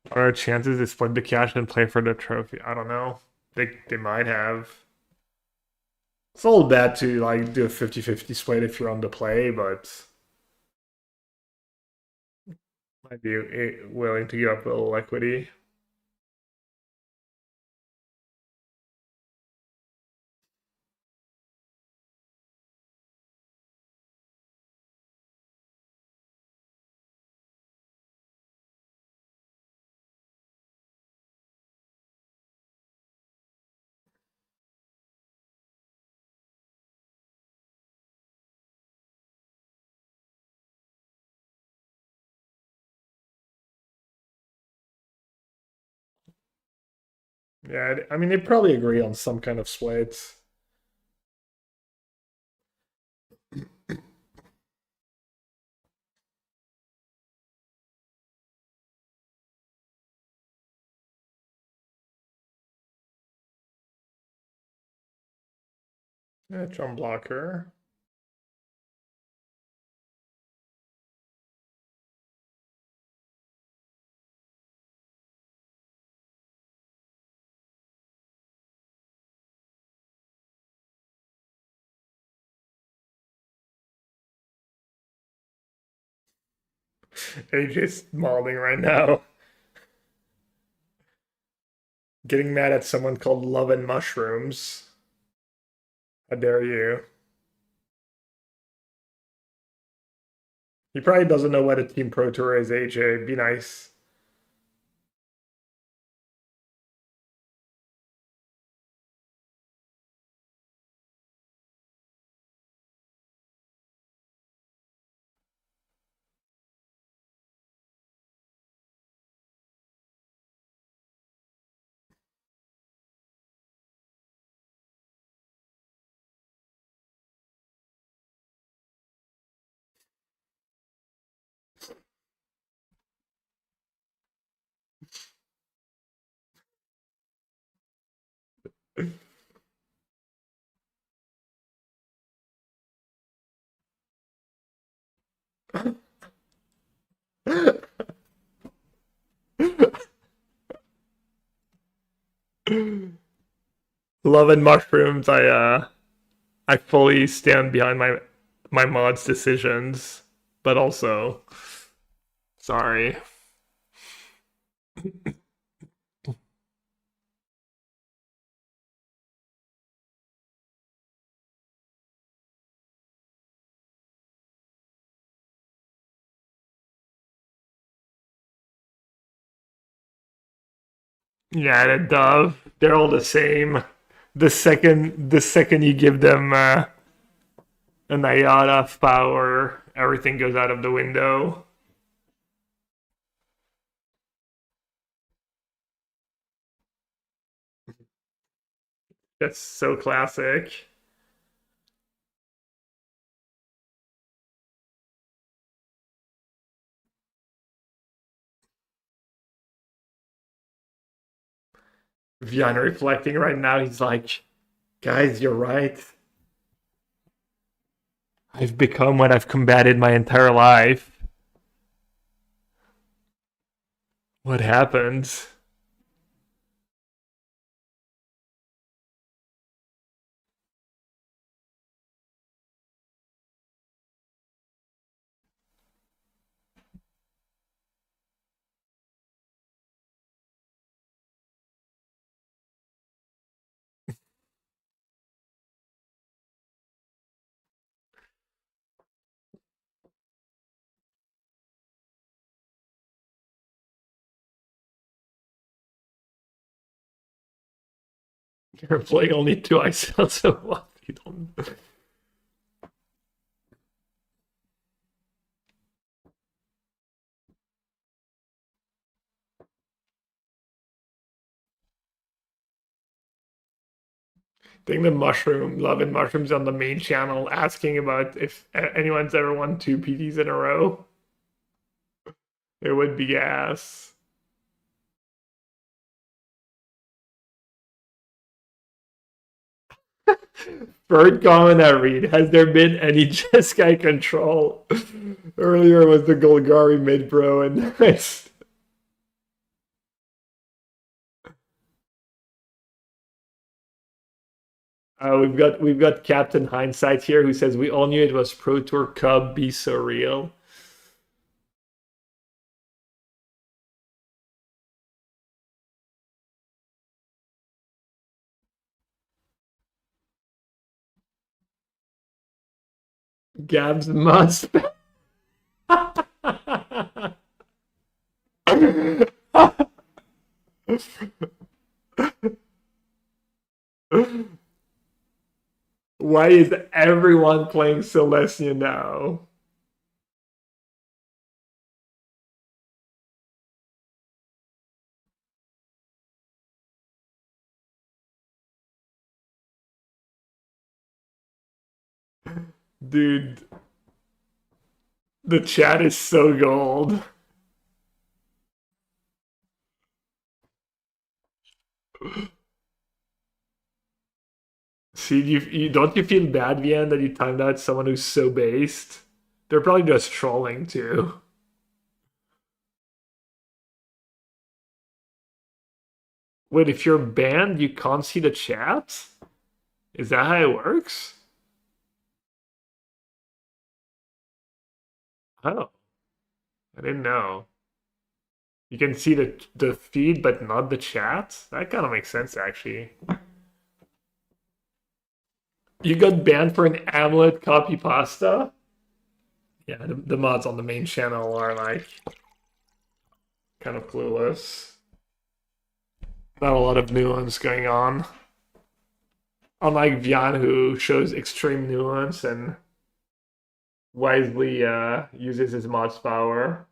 what are chances they split the cash and play for the trophy? I don't know. They might have. It's a little bad to like do a 50-50 split if you're on the play, but might be willing to give up a little equity. Yeah, I mean they probably agree on some kind of split. Yeah, John Blocker. AJ's mauling right now. Getting mad at someone called Love and Mushrooms. How dare you? He probably doesn't know what a team pro tour is, AJ. Be nice. Love and Mushrooms. I fully stand behind my mod's decisions, but also sorry. Yeah, the Dove. They're all the same. The second you give them an iota of power, everything goes out of the window. That's so classic. Vian reflecting right now, he's like, guys, you're right. I've become what I've combated my entire life. What happened? You're playing only two ISL, so what? You don't. I think the mushroom, love and mushrooms on the main channel, asking about if anyone's ever won two PTs in a row. It would be gas. Third comment I read: has there been any Jeskai control? Earlier was the Golgari mid pro, and we've got Captain Hindsight here who says we all knew it was Pro Tour Cub. Be so real. Gabs must. Why is everyone playing Celestia now? Dude, the chat is so gold. See, don't you feel bad, Vian, that you timed out someone who's so based? They're probably just trolling too. Wait, if you're banned, you can't see the chat? Is that how it works? Oh, I didn't know. You can see the feed, but not the chat? That kind of makes sense, actually. You got banned for an Amulet copy pasta? Yeah, the mods on the main channel are like kind of clueless. Not a lot of nuance going on. Unlike Vian, who shows extreme nuance and wisely uses his mod's power.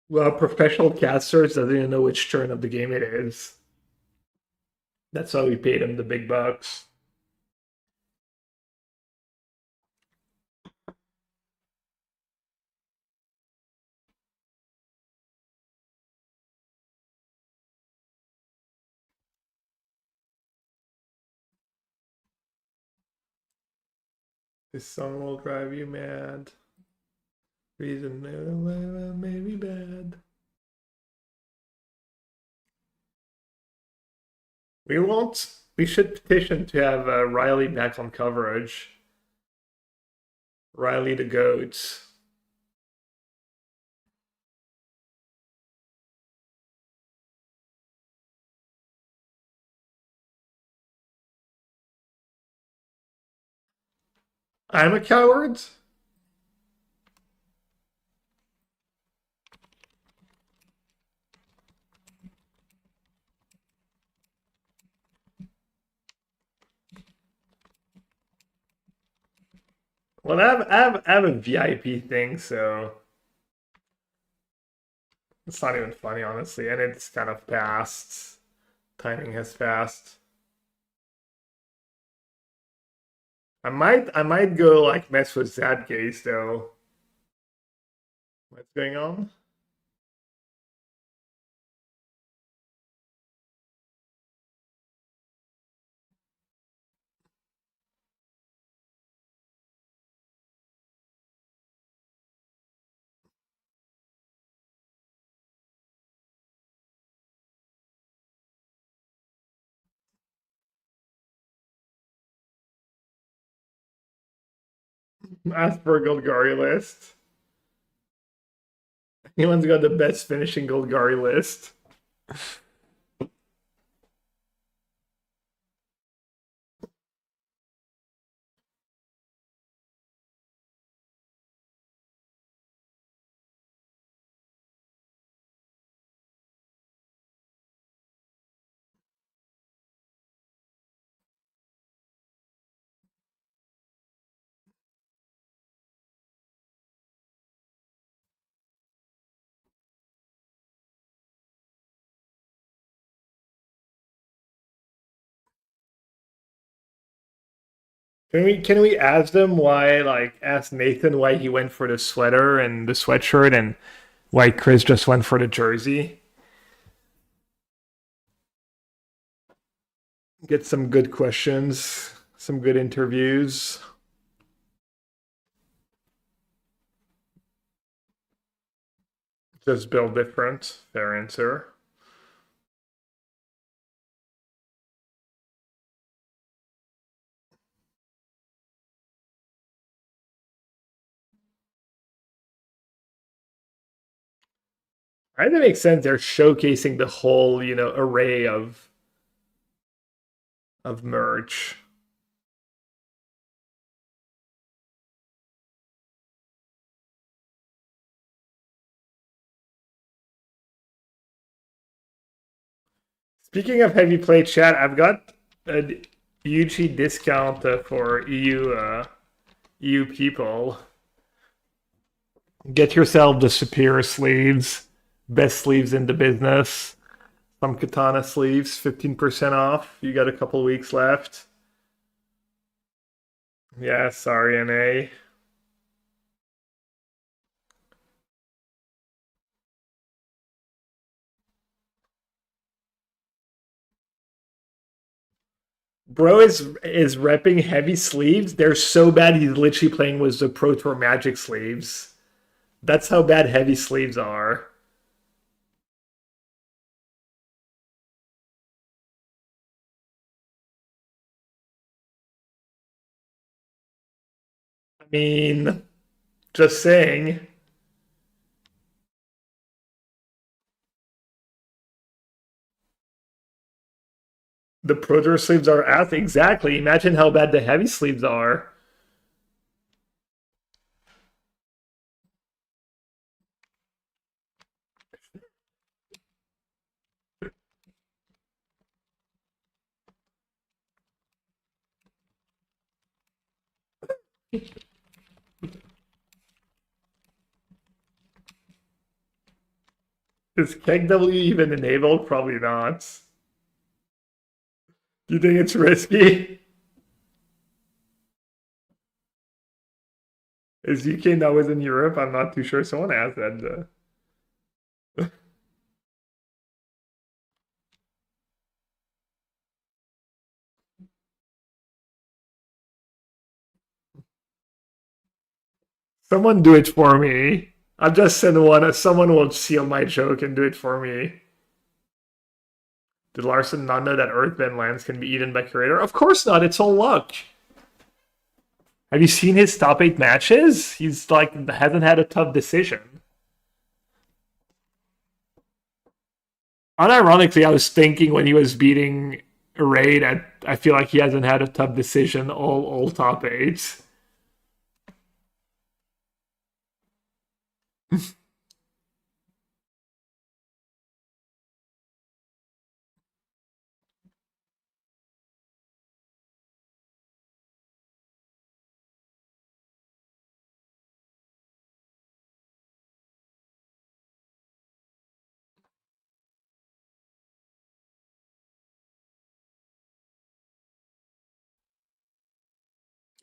Well, professional casters doesn't even know which turn of the game it is. That's why we paid him the big bucks. This song will drive you mad. Reason may be bad. We won't. We should petition to have Riley back on coverage. Riley the goat. I'm a coward. Well, I have a VIP thing, so it's not even funny, honestly, and it's kind of past. Timing has passed. I might go like mess with that case though. What's going on? Ask for a Golgari list. Anyone's got the best finishing Golgari list. Can we ask them why, like ask Nathan why he went for the sweater and the sweatshirt and why Chris just went for the jersey? Get some good questions, some good interviews. Just build different. Fair answer. I think it makes sense. They're showcasing the whole, array of merch. Speaking of heavy play chat, I've got a huge discount for EU people. Get yourself the superior sleeves, best sleeves in the business. Some katana sleeves, 15% off. You got a couple weeks left. Yeah, sorry, NA. Bro is repping heavy sleeves. They're so bad he's literally playing with the Pro Tour Magic sleeves. That's how bad heavy sleeves are. I mean, just saying. The Pro Tour sleeves are ass. Exactly. Imagine how bad the heavy sleeves are. Is Keg W even enabled? Probably not. Do you think it's risky? Is UK now in Europe? I'm not too sure. Someone asked that. Someone do it for me. I'll just send one. Someone will seal my joke and do it for me. Did Larson not know that Earthbound lands can be eaten by Curator? Of course not. It's all luck. Have you seen his top 8 matches? He's like hasn't had a tough decision. Unironically, I was thinking when he was beating Raid, I feel like he hasn't had a tough decision all top 8s.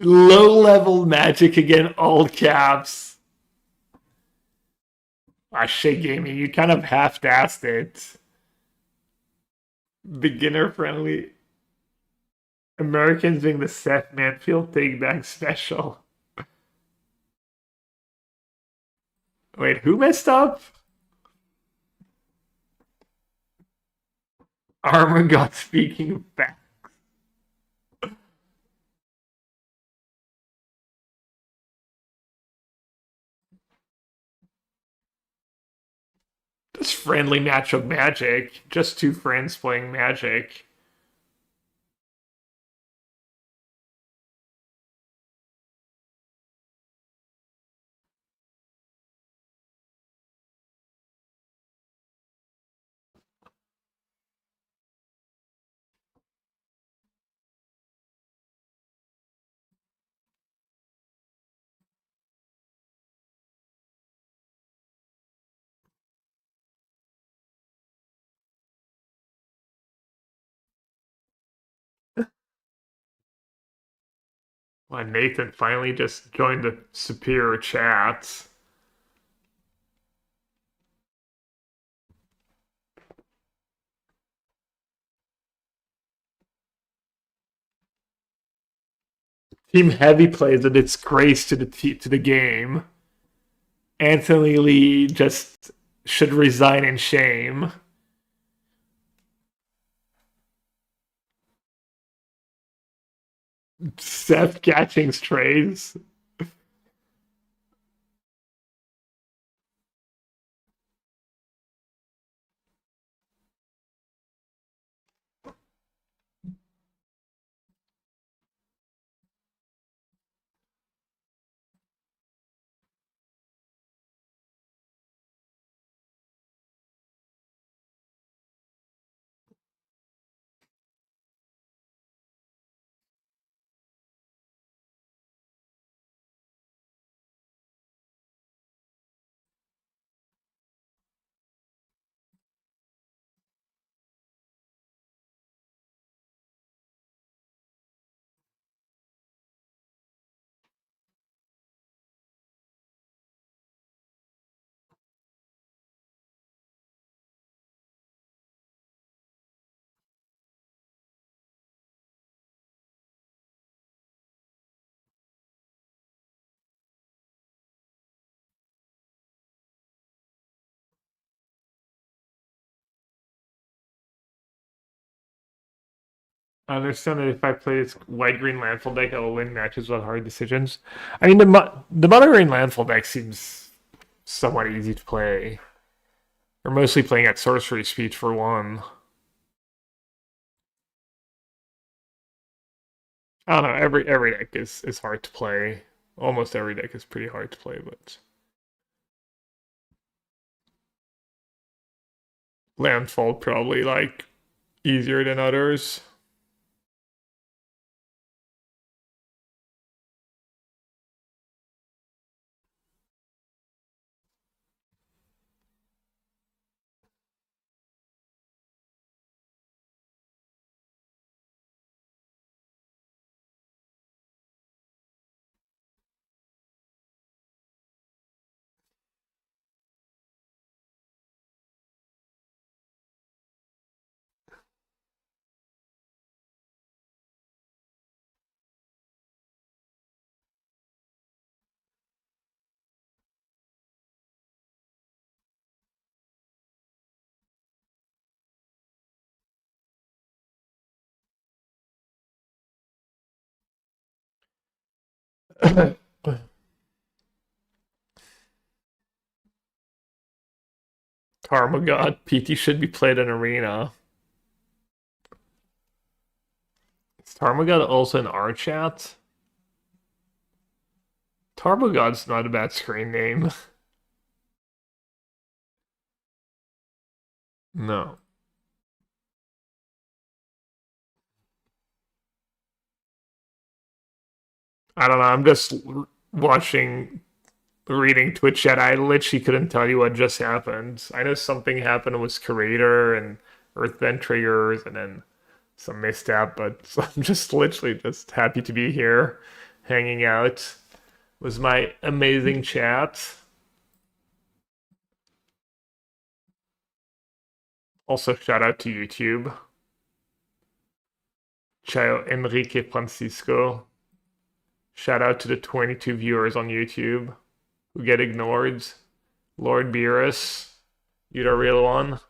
Low level magic again, all caps. Ah, shit, gaming. You kind of half-assed it. Beginner friendly. Americans doing the Seth Manfield takeback special. Wait, who messed up? Armor God speaking back. This friendly match of Magic. Just two friends playing Magic. Well, Nathan finally just joined the superior chat. Team Heavy plays a disgrace to the game. Anthony Lee just should resign in shame. Seth catching strays. I understand that if I play this white green landfall deck, I will win matches with hard decisions. I mean, the mono green landfall deck seems somewhat easy to play. We're mostly playing at sorcery speed for one. I don't know. Every deck is hard to play. Almost every deck is pretty hard to play, but landfall probably like easier than others. Tarmogot, PT should be played in arena. Is Tarmogot also in our chat? Tarmogot's not a bad screen name. No. I don't know. I'm just watching, reading Twitch chat. I literally couldn't tell you what just happened. I know something happened with Creator and Earthbend triggers and then some mishap, but I'm just literally just happy to be here, hanging out with my amazing chat. Also, shout out to YouTube. Ciao, Enrique Francisco. Shout out to the 22 viewers on YouTube who get ignored. Lord Beerus, you the real one.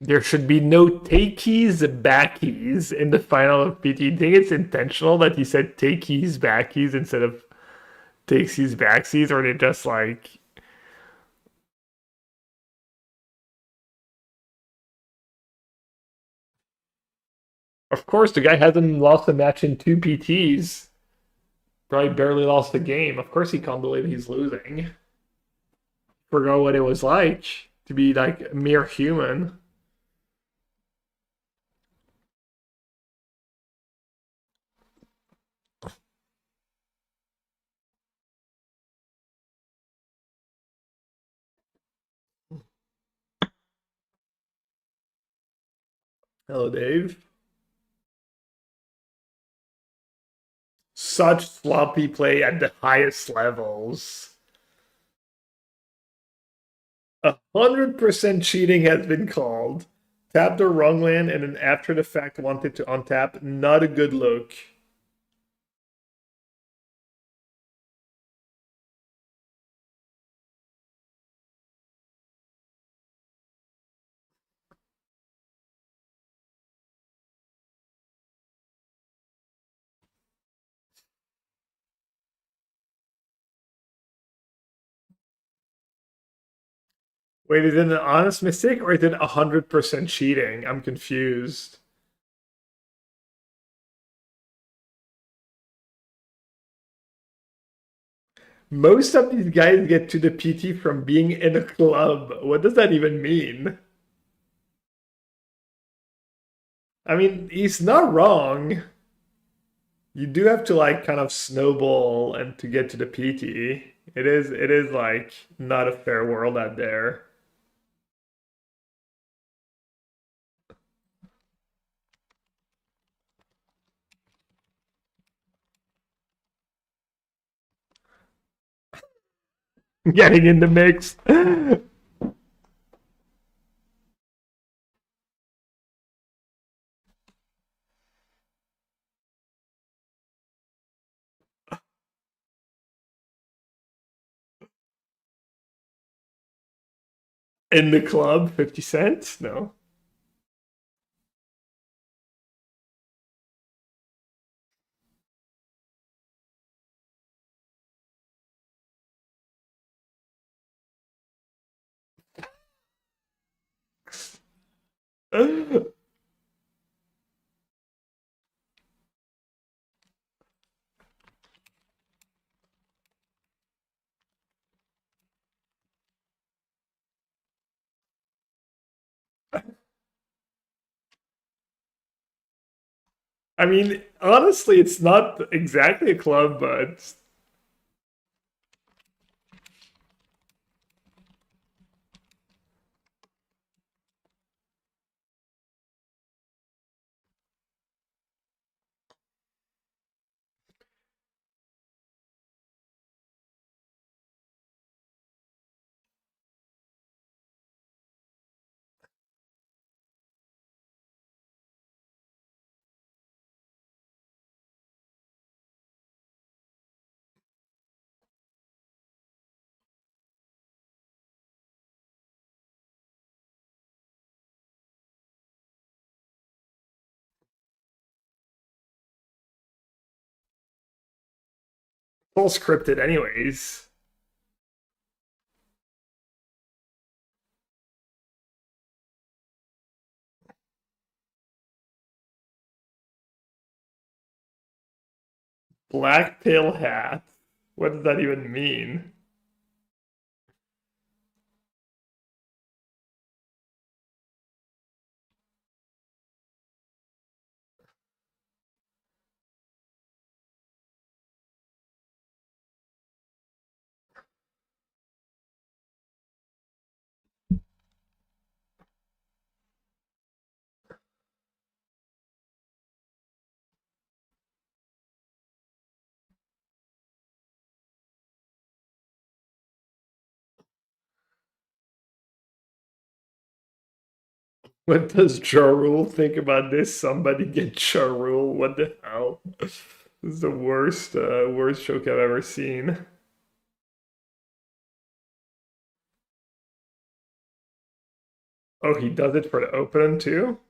There should be no takeys, backies in the final of PT. Do you think it's intentional that he said takeys, backies instead of takesies, backsies, or they just like. Of course, the guy hasn't lost a match in two PTs. Probably barely lost the game. Of course, he can't believe he's losing. Forgot what it was like to be like a mere human. Hello, Dave. Such sloppy play at the highest levels. 100% cheating has been called. Tapped the wrong land and then after the fact wanted to untap. Not a good look. Wait, is it an honest mistake or is it 100% cheating? I'm confused. Most of these guys get to the PT from being in a club. What does that even mean? I mean, he's not wrong. You do have to like kind of snowball and to get to the PT. It is like not a fair world out there. Getting in the mix. In the club, 50 cents? No. I mean, honestly, it's not exactly a club, but All scripted anyways. Black tail hat. What does that even mean? What does Ja Rule think about this? Somebody get Ja Rule. What the hell? This is the worst joke I've ever seen. Oh, he does it for the opening too?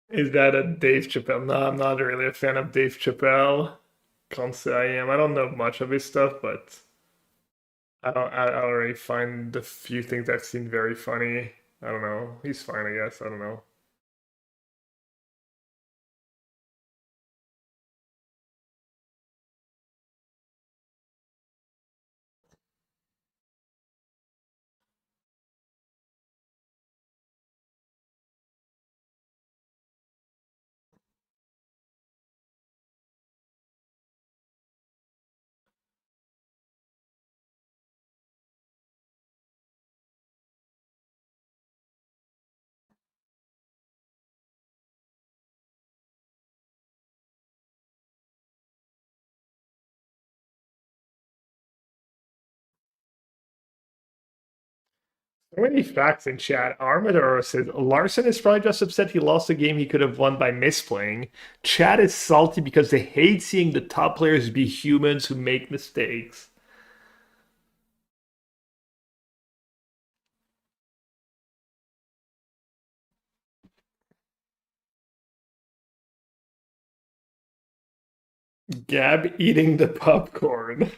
Is that a Dave Chappelle? No, I'm not really a fan of Dave Chappelle. Can't say I am. I don't know much of his stuff, but I already find the few things I've seen very funny. I don't know. He's fine, I guess. I don't know. So many facts in chat. Armador says Larson is probably just upset he lost a game he could have won by misplaying. Chat is salty because they hate seeing the top players be humans who make mistakes. Gab eating the popcorn.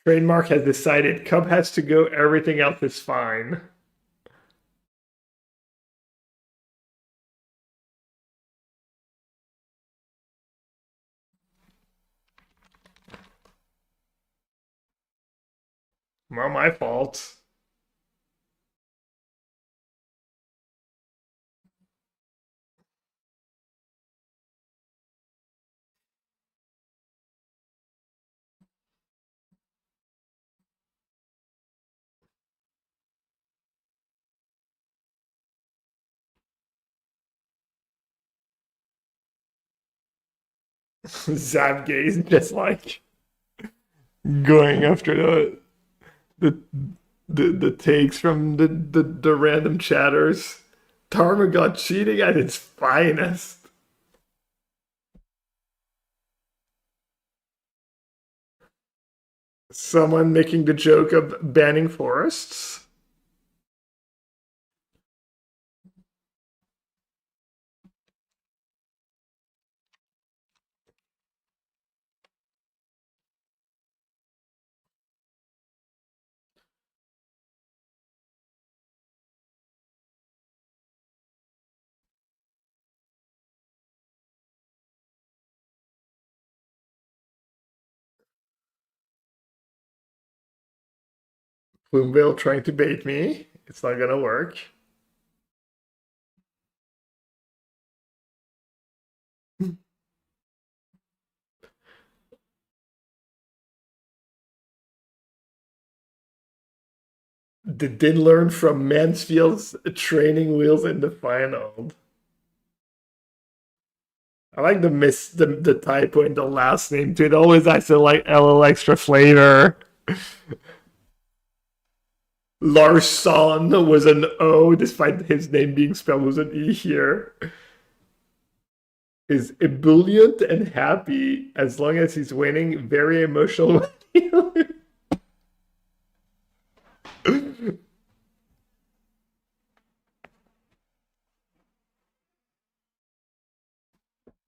Trademark has decided Cub has to go, everything else is fine. Not my fault. Zabgaze just like going after the the takes from the random chatters. Tarmogot cheating at its finest. Someone making the joke of banning forests. Bloomville trying to bait me. It's not gonna work. They did learn from Mansfield's training wheels in the final. I like the typo in the last name too. It always adds like a little extra flavor. Larsson was an O, despite his name being spelled with an E here. Is ebullient and happy as long as he's winning. Very emotional.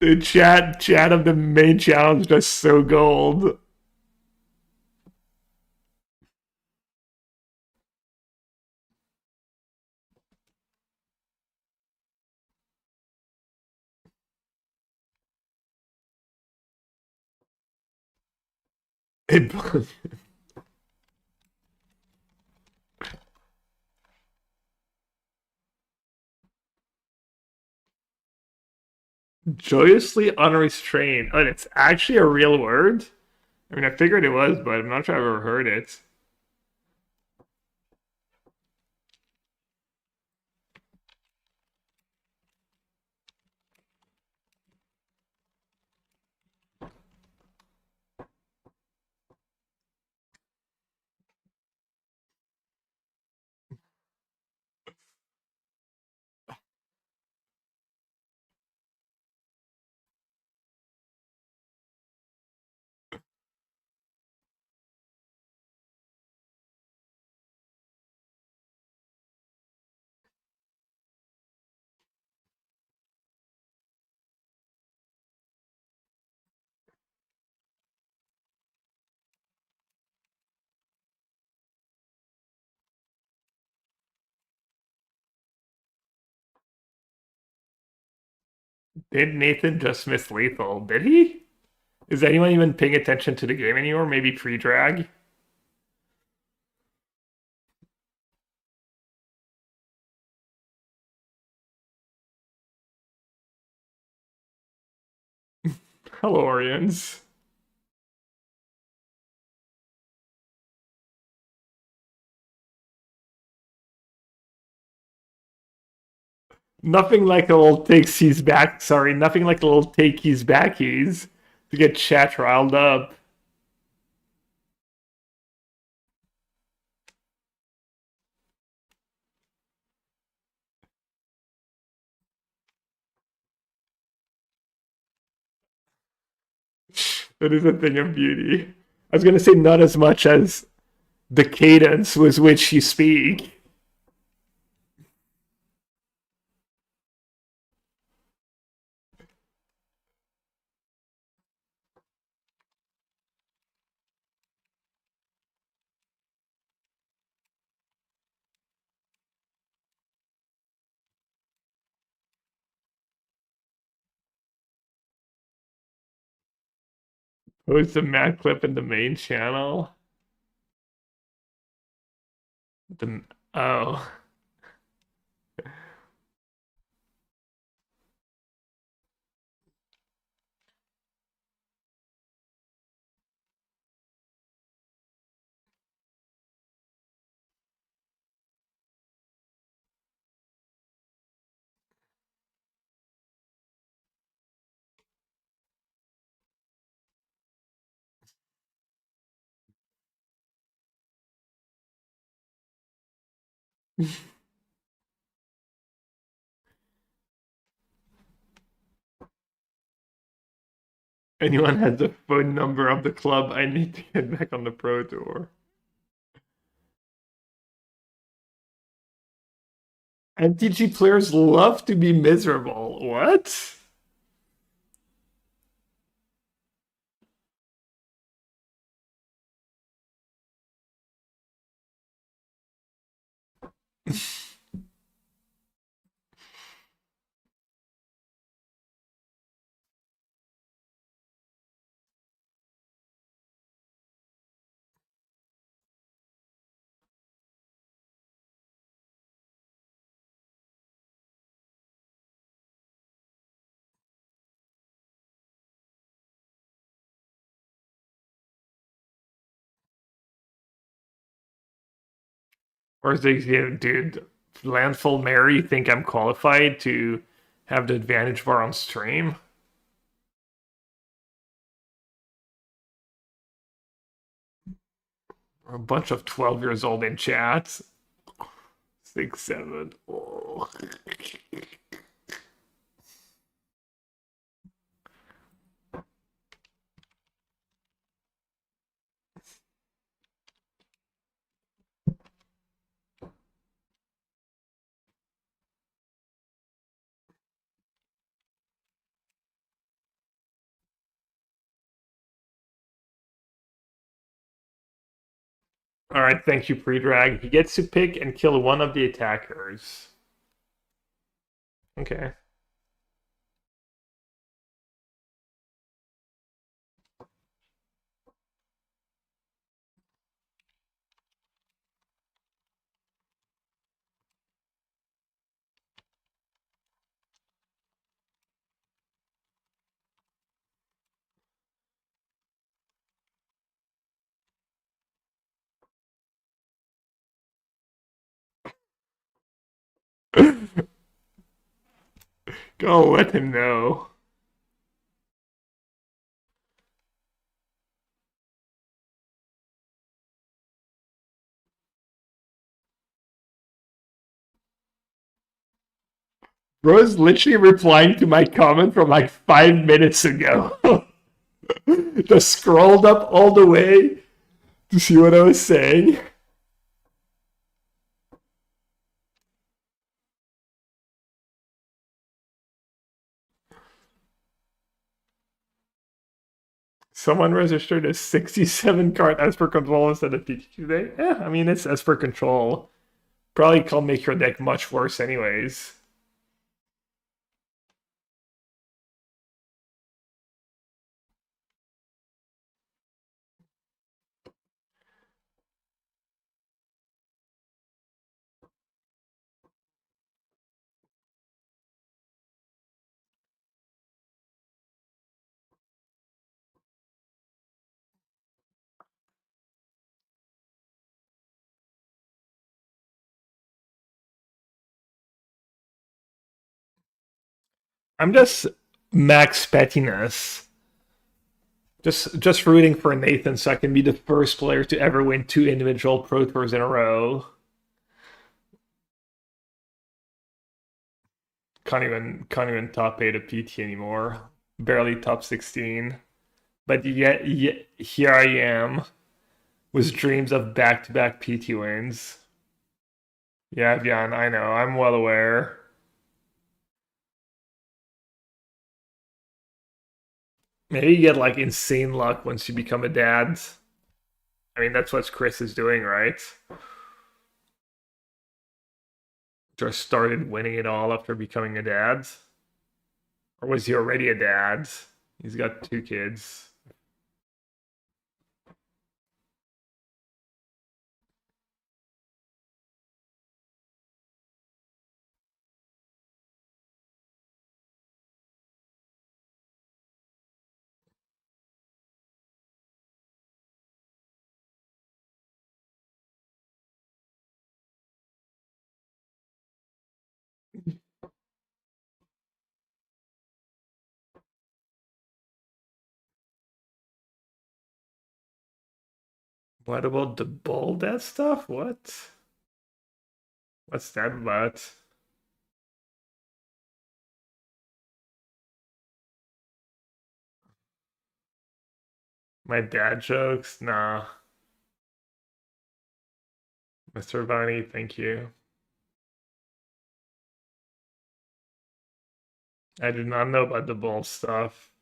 The chat of the main channel is just so gold. Joyously unrestrained. Oh, it's actually a real word? I mean, I figured it was, but I'm not sure I've ever heard it. Did Nathan just miss lethal? Did he? Is anyone even paying attention to the game anymore? Maybe pre-drag? Hello, Orions. Nothing like a little takes he's back. Sorry, nothing like a little take he's backies to get chat riled up. That is a thing of beauty. I was gonna say not as much as the cadence with which you speak. Post a mad clip in the main channel. The oh. Anyone has the phone number of the club? I need to get back on the pro tour. MTG players love to be miserable. What? Or is it, dude, Landfall Mary think I'm qualified to have the advantage bar on stream? A bunch of 12 years old in chat. 6, 7. Oh. All right, thank you, Predrag. He gets to pick and kill one of the attackers. Okay. Go let him know. Bro's literally replying to my comment from like 5 minutes ago. Just scrolled up all the way to see what I was saying. Someone registered a 67 card Esper Control instead of PTQ today. Yeah, I mean, it's Esper Control. Probably can make your deck much worse anyways. I'm just max pettiness. Just rooting for Nathan so I can be the first player to ever win 2 individual Pro Tours in a row. Can't even top 8 of PT anymore. Barely top 16. But yet here I am with dreams of back-to-back PT wins. Yeah, Bjan, I know. I'm well aware. Maybe you get like insane luck once you become a dad. I mean, that's what Chris is doing, right? Just started winning it all after becoming a dad. Or was he already a dad? He's got 2 kids. What about the bull death stuff? What? What's that about? My dad jokes? Nah. Mr. Bunny, thank you. I did not know about the bull stuff.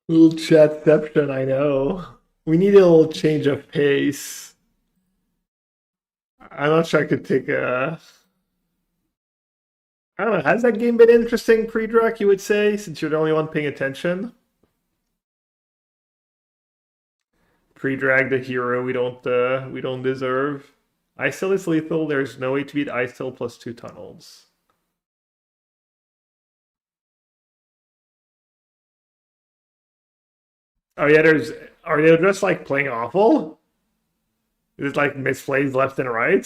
Little chatception, I know. We need a little change of pace. I'm not sure I could take a. I don't know. Has that game been interesting pre-drac, you would say, since you're the only one paying attention? Pre-drag the hero we don't deserve. Isil is lethal. There's no way to beat Isil plus 2 tunnels. Oh yeah, there's. Are they just like playing awful? Is it like misplays left and right?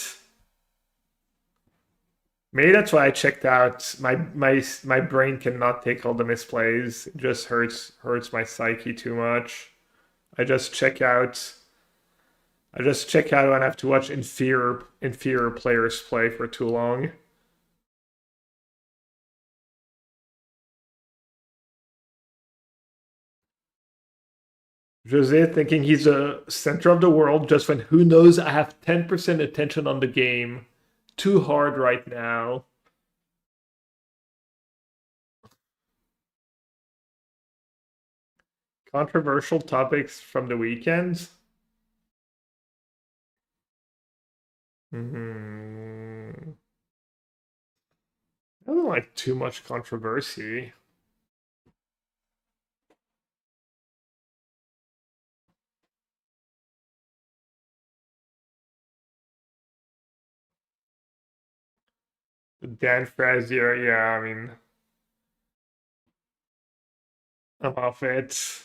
Maybe that's why I checked out. My brain cannot take all the misplays. It just hurts my psyche too much. I just check out. I just check out when I have to watch inferior players play for too long. Jose thinking he's the center of the world just when who knows I have 10% attention on the game. Too hard right now. Controversial topics from the weekend. Hmm. I don't like too much controversy. Dan Frazier, yeah, I mean, I'm off it.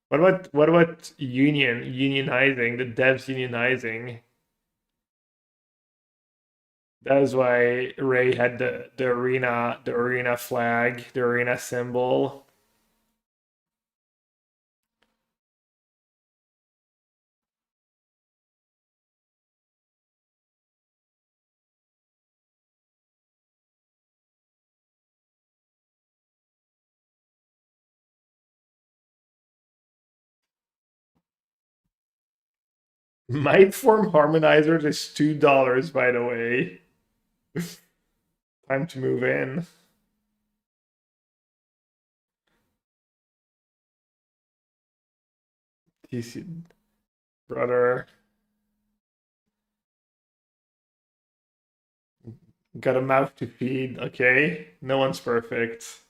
What about unionizing, the devs unionizing? That is why Ray had the arena flag, the arena symbol. Mindform harmonizers is $2, by the way. Time to move in. TC brother. Got a mouth to feed, okay? No one's perfect.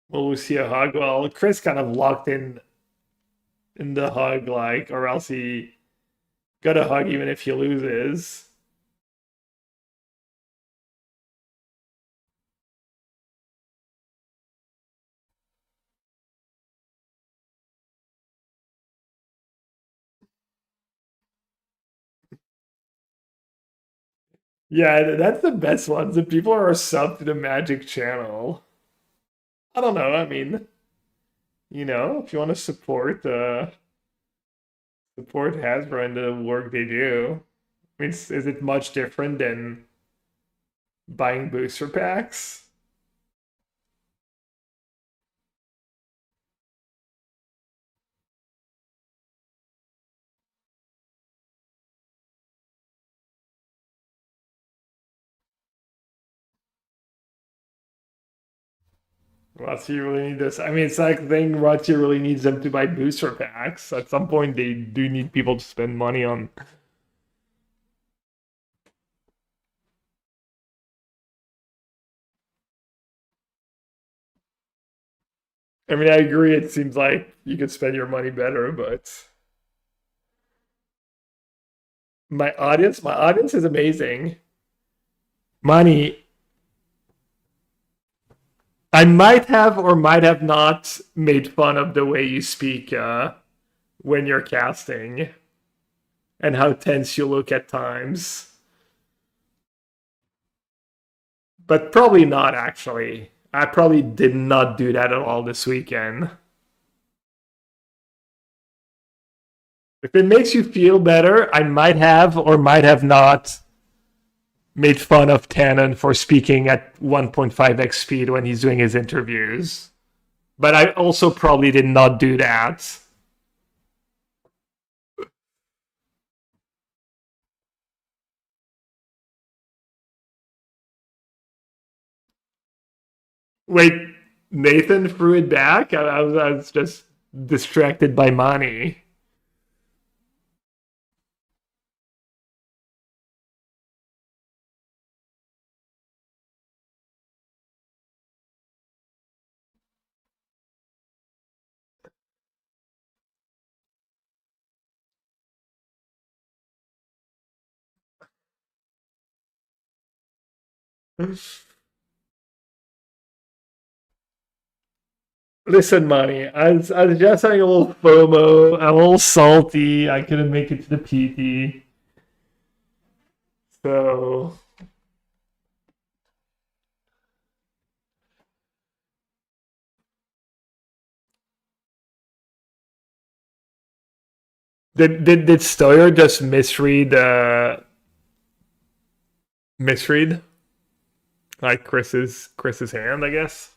Will we see a hug? Well, Chris kind of locked in the hug, like, or else he got a hug even if he loses. Yeah, that's the best ones. The people are sub to the Magic channel. I don't know. I mean, if you want to support Hasbro and the work they do. I mean, is it much different than buying booster packs? Rossi really need this. I mean, it's like saying Rossi really needs them to buy booster packs. At some point, they do need people to spend money on. I mean, I agree. It seems like you could spend your money better, but my audience is amazing. Money. I might have or might have not made fun of the way you speak when you're casting and how tense you look at times. But probably not, actually. I probably did not do that at all this weekend. If it makes you feel better, I might have or might have not made fun of Tannen for speaking at 1.5x speed when he's doing his interviews. But I also probably did not do that. Wait, Nathan threw it back? I was just distracted by money. Listen, money. I was just having a little FOMO. I'm a little salty. I couldn't make it to the PT. So did Stoyer just misread like Chris's hand, I guess?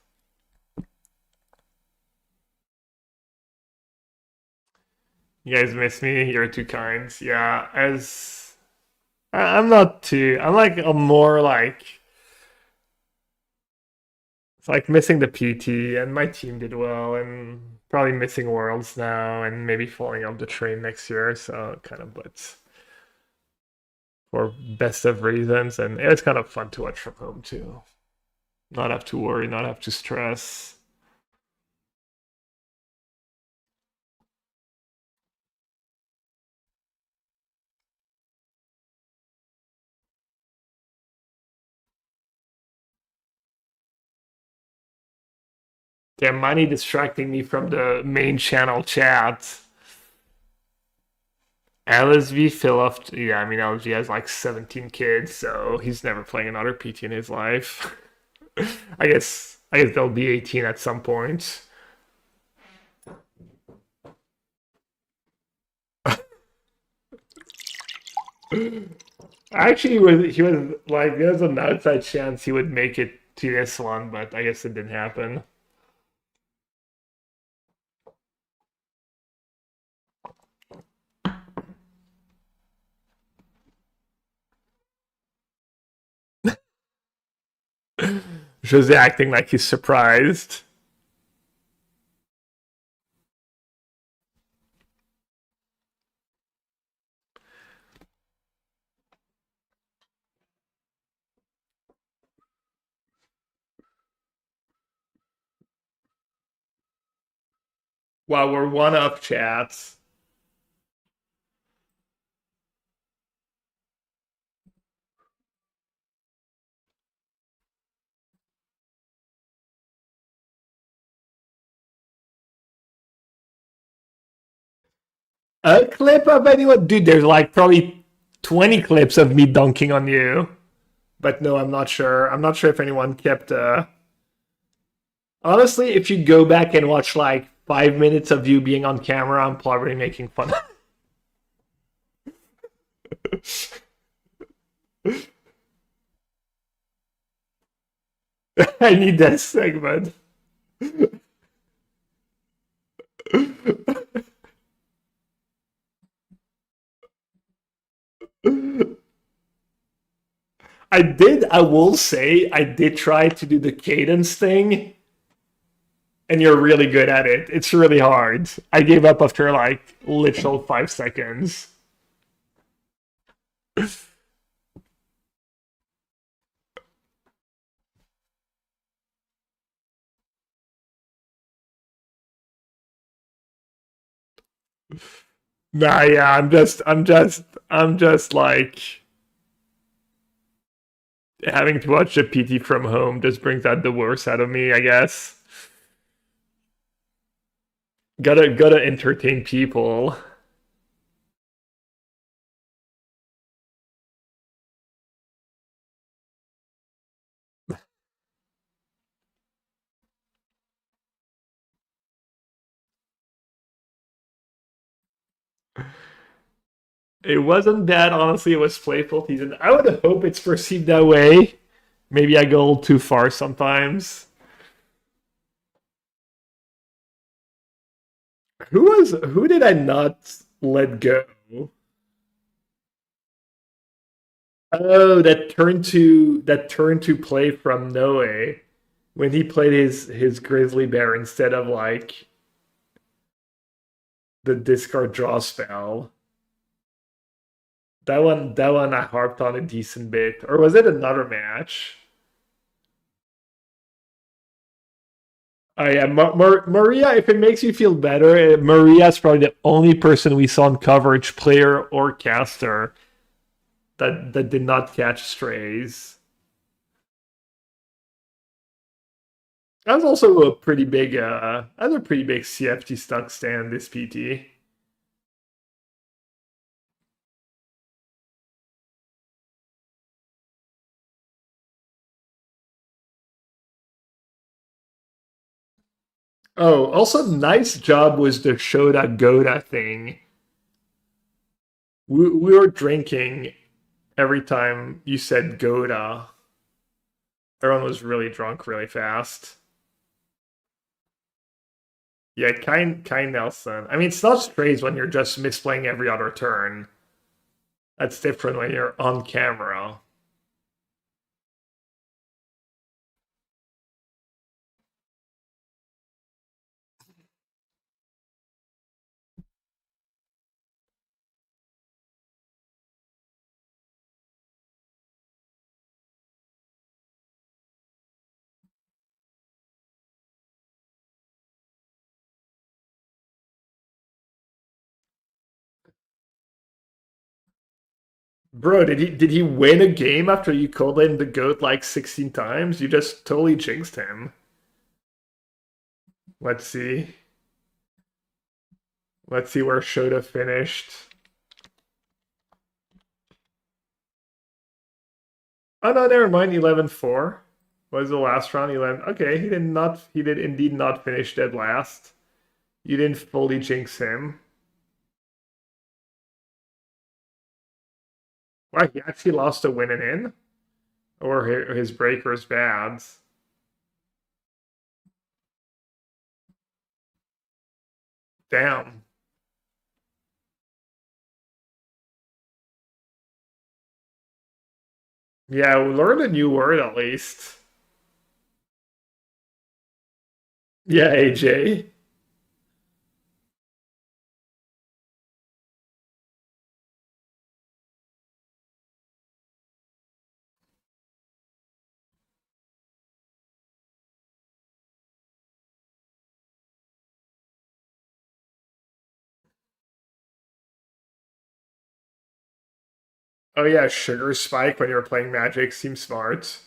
You guys miss me. You're too kind. Yeah, as I'm not too. I'm like a more like it's like missing the PT, and my team did well, and probably missing Worlds now, and maybe falling off the train next year. So kind of, but for best of reasons, and it's kind of fun to watch from home too. Not have to worry, not have to stress. Damn, money distracting me from the main channel chat. LSV Philip, yeah, I mean LSV has like 17 kids, so he's never playing another PT in his life. I guess they'll be 18 at some point. Actually, he was like there's an outside chance he would make it to this one, but I guess it didn't happen. Jose acting like he's surprised. While we're one up chats. A clip of anyone? Dude, there's like probably 20 clips of me dunking on you. But no, I'm not sure. I'm not sure if anyone kept. Honestly, if you go back and watch like 5 minutes of you being on camera, I'm probably making fun. I need that segment. I will say, I did try to do the cadence thing, and you're really good at it. It's really hard. I gave up after like literal 5 seconds. Nah, yeah, I'm just like having to watch the PT from home just brings out the worst out of me, I guess. Gotta entertain people. It wasn't bad, honestly. It was playful teasing. I would hope it's perceived that way. Maybe I go a little too far sometimes. who did I not let go? Oh, that turn to play from Noe when he played his Grizzly Bear instead of like the discard draw spell. That one I harped on a decent bit. Or was it another match? Oh yeah, Maria. If it makes you feel better, Maria's probably the only person we saw in coverage, player or caster, that did not catch strays. That was also a pretty big that's a pretty big CFT stuck stand this PT. Oh, also nice job was the Shoda Goda thing. We were drinking every time you said Goda. Everyone was really drunk really fast. Yeah, kind Nelson. I mean, it's not strays when you're just misplaying every other turn. That's different when you're on camera. Bro, did he win a game after you called him the GOAT like 16 times? You just totally jinxed him. Let's see. Let's see where Shota finished. Oh no, never mind. 11-4 was the last round. 11. Okay, he did indeed not finish dead last. You didn't fully jinx him. Why, he actually lost a win and in? Or his breaker's bad. Damn. Yeah, we learned a new word at least. Yeah, AJ. Oh yeah, sugar spike when you were playing Magic seems smart.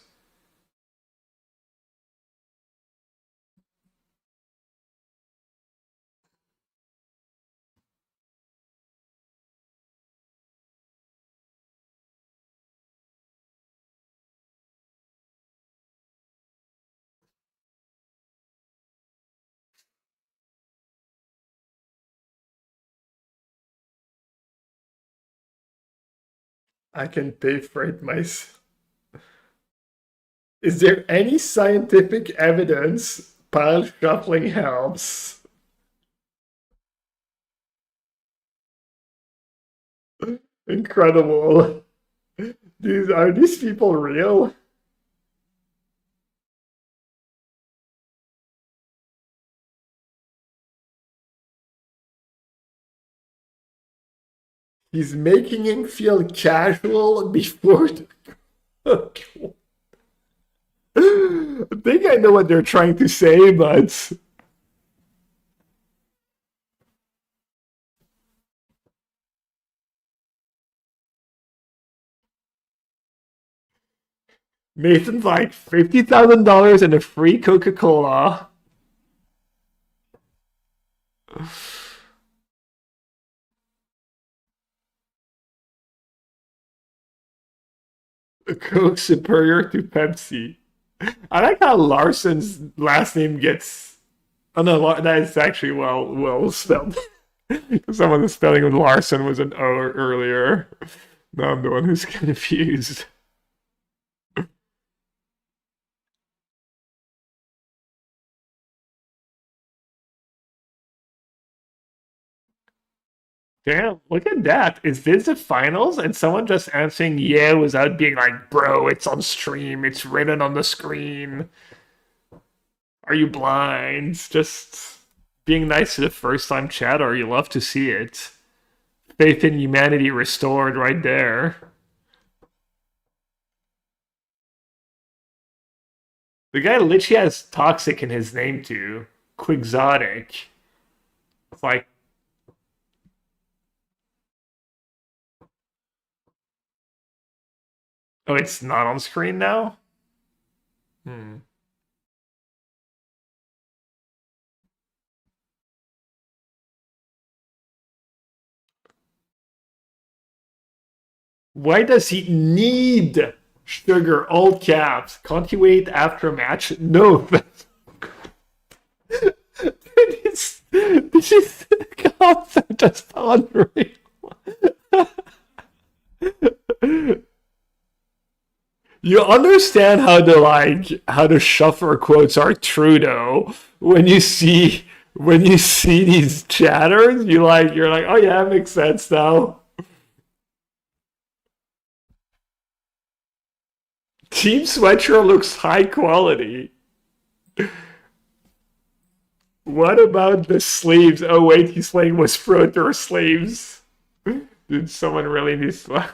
I can pay for it myself. Is there any scientific evidence pile shuffling helps? Incredible. Are these people real? He's making him feel casual before the I think I know what they're trying to say, but Mason's like $50,000 and a free Coca-Cola. A Coke superior to Pepsi. I like how Larson's last name gets. Oh no, that is actually well spelled. Someone the spelling of Larson was an O earlier. Now I'm the one who's confused. Damn, look at that. Is this the finals? And someone just answering yeah without being like, bro, it's on stream, it's written on the screen. Are you blind? Just being nice to the first time chatter. You love to see it. Faith in humanity restored right there. The guy literally has toxic in his name too. Quixotic. It's like, oh, it's not on screen now? Hmm. Why does he need sugar all caps? Can't he wait after a match? No. This is the concept just unreal. You understand how the shuffler quotes are true though. When you see these chatters, you're like, oh yeah, that makes sense now. Team Sweatshirt looks high quality. What about the sleeves? Oh wait, he's playing with Froder sleeves. Did someone really need to?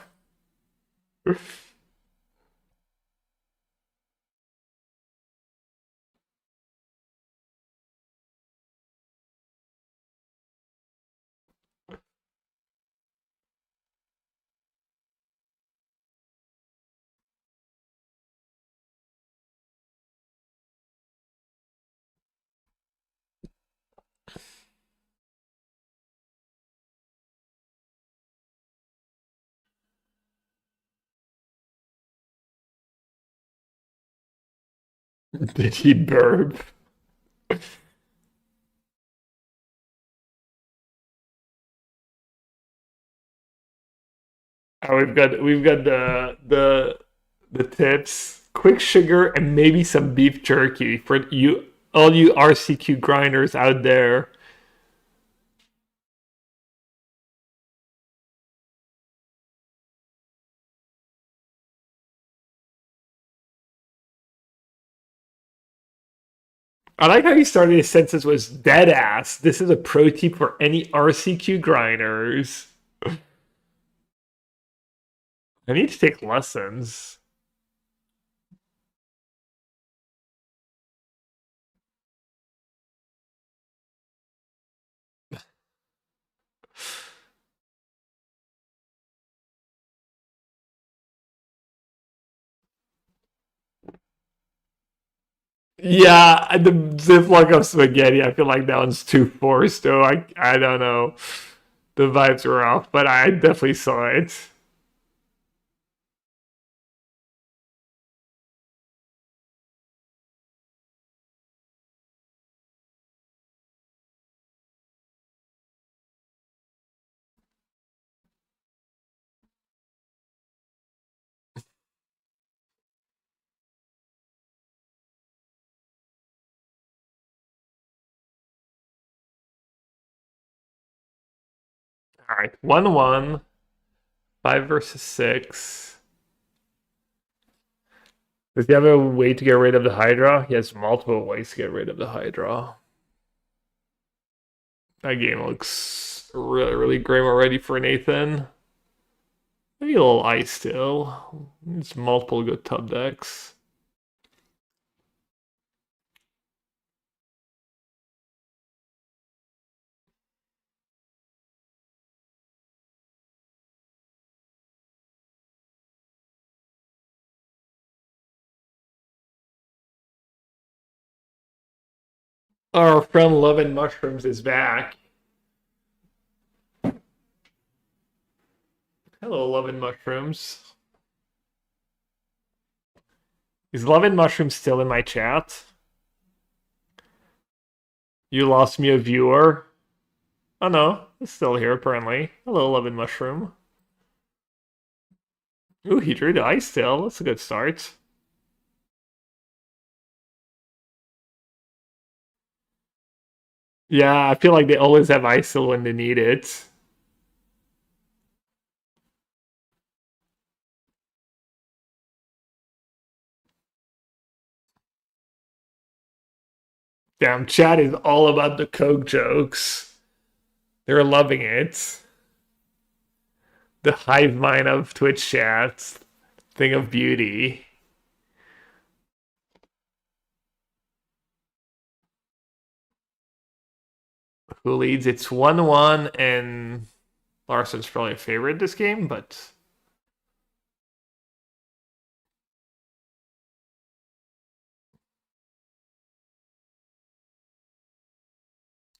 Did he burp? Oh, we've got the tips, quick sugar, and maybe some beef jerky for you all you RCQ grinders out there. I like how he started his sentence was dead ass. This is a pro tip for any RCQ grinders. I need to take lessons. Yeah, the Ziploc of spaghetti. I feel like that one's too forced, though. I don't know. The vibes were off, but I definitely saw it. All right, 1-1, 5 versus 6. Does he have a way to get rid of the Hydra? He has multiple ways to get rid of the Hydra. That game looks really, really grim already for Nathan. Maybe a little ice still. It's multiple good tub decks. Our friend Love and Mushrooms is back. Hello, Love and Mushrooms. Is Love and Mushrooms still in my chat? You lost me a viewer. Oh no, it's still here apparently. Hello, Love and Mushroom. Ooh, he drew the ice still. That's a good start. Yeah, I feel like they always have ice still when they need it. Damn, chat is all about the Coke jokes. They're loving it. The hive mind of Twitch chats. Thing of beauty. Who leads? It's 1-1, and Larson's probably a favorite this game, but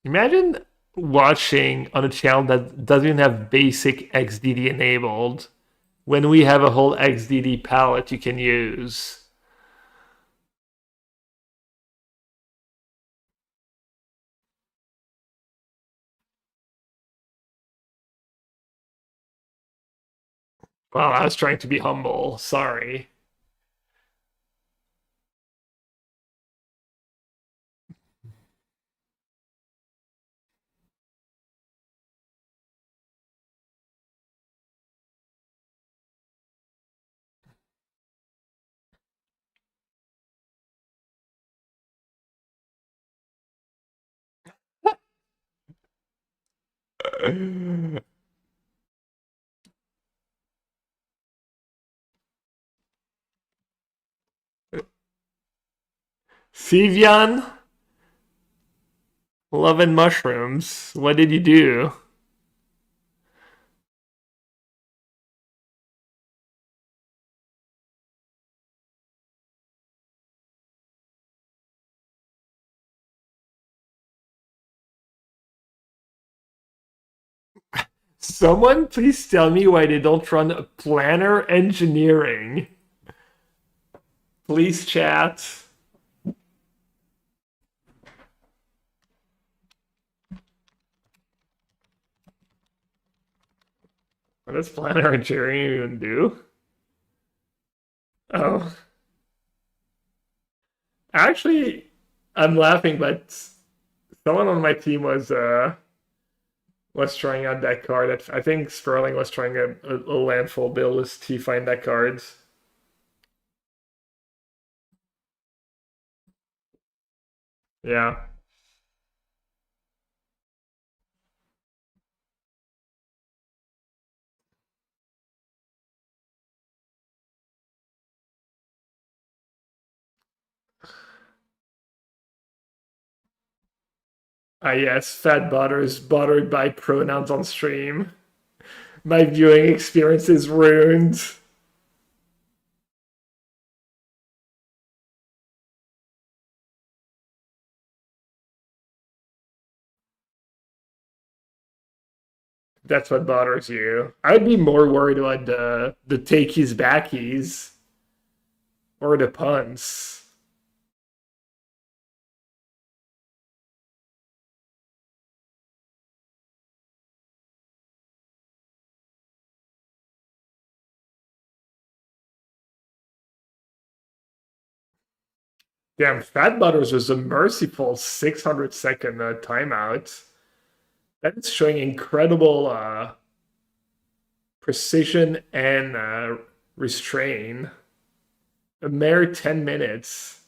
imagine watching on a channel that doesn't even have basic XDD enabled when we have a whole XDD palette you can use. Wow, I was trying to be humble. Sorry. Sivian, loving mushrooms. What did you do? Someone please tell me why they don't run planner engineering. Please chat. What does planner engineering even do? Oh, actually, I'm laughing, but someone on my team was trying out that card. I think Sperling was trying a landfall build with T-Find that cards. Yeah. Ah, yes, Fat Butters bothered by pronouns on stream. My viewing experience is ruined. That's what bothers you. I'd be more worried about the takeys backies or the puns. Damn, Fat Butters was a merciful 600-second timeout. That is showing incredible precision and restraint. A mere 10 minutes.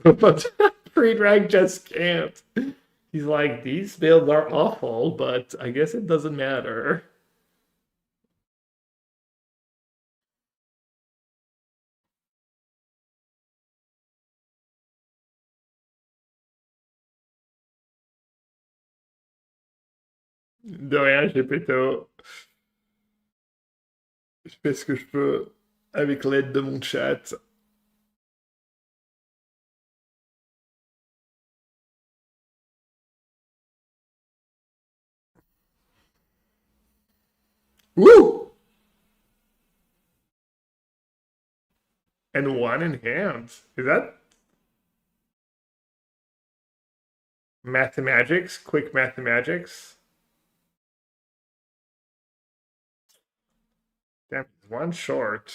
But Predrag just can't. He's like, these builds are awful, but I guess it doesn't matter. De rien, Gepetto. Je fais ce que je peux avec l'aide de mon chat. Woo! And one in hand. Is that mathematics? Quick mathematics? Damn, one short.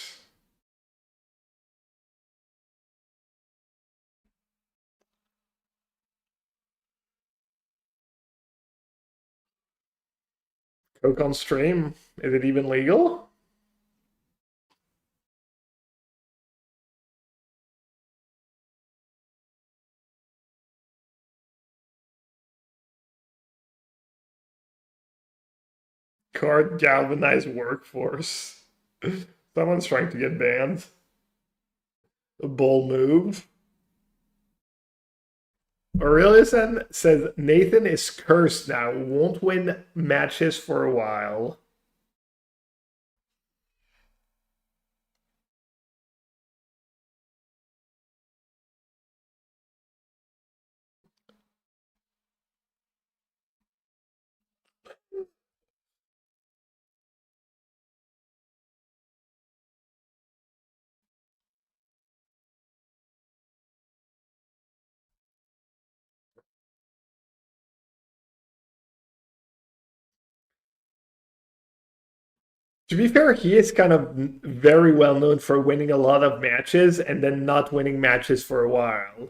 Coke on stream. Is it even legal? Card galvanized workforce. Someone's trying to get banned. A bold move. Aureliusen says Nathan is cursed now. Won't win matches for a while. To be fair, he is kind of very well known for winning a lot of matches and then not winning matches for a while.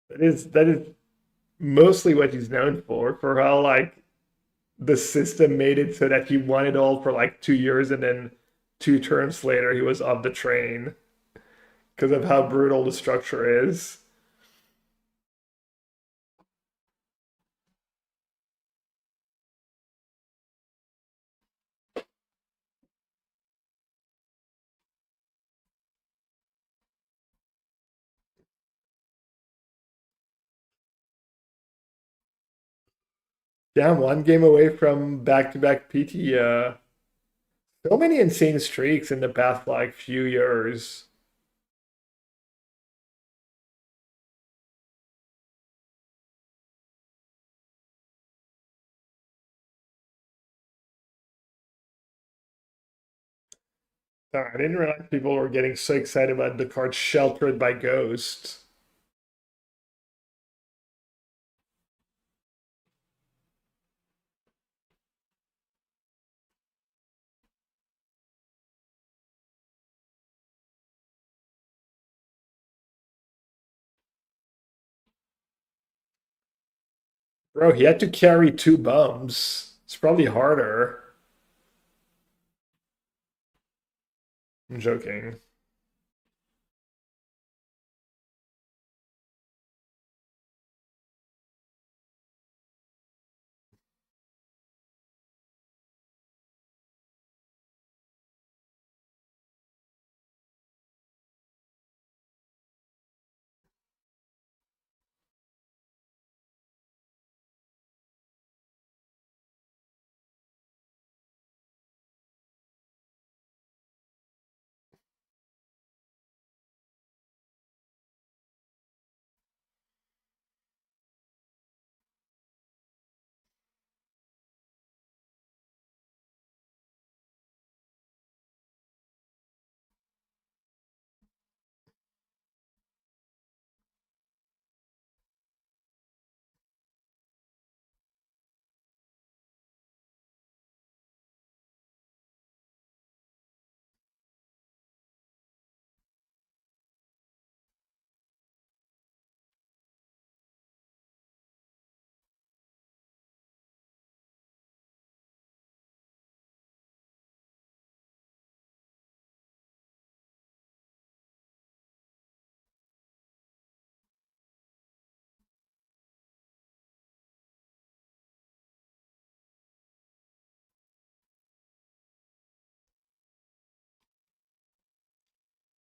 That is mostly what he's known for how like the system made it so that he won it all for like 2 years and then 2 terms later he was off the train because of how brutal the structure is. Damn, 1 game away from back-to-back PT. So many insane streaks in the past like few years. I didn't realize people were getting so excited about the card Sheltered by Ghosts. Bro, he had to carry 2 bums. It's probably harder. I'm joking.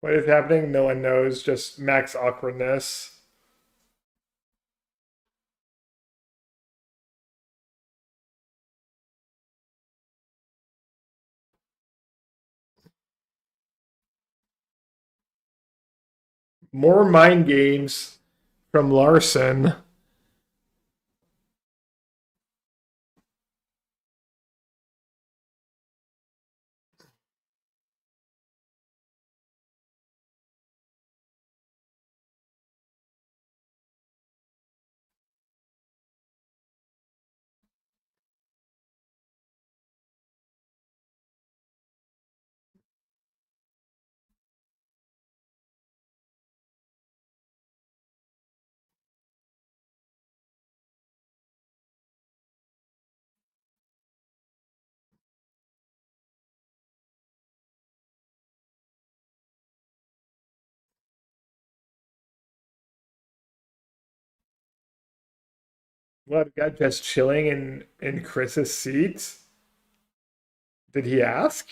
What is happening? No one knows. Just max awkwardness. More mind games from Larson. What, got just chilling in Chris's seat? Did he ask?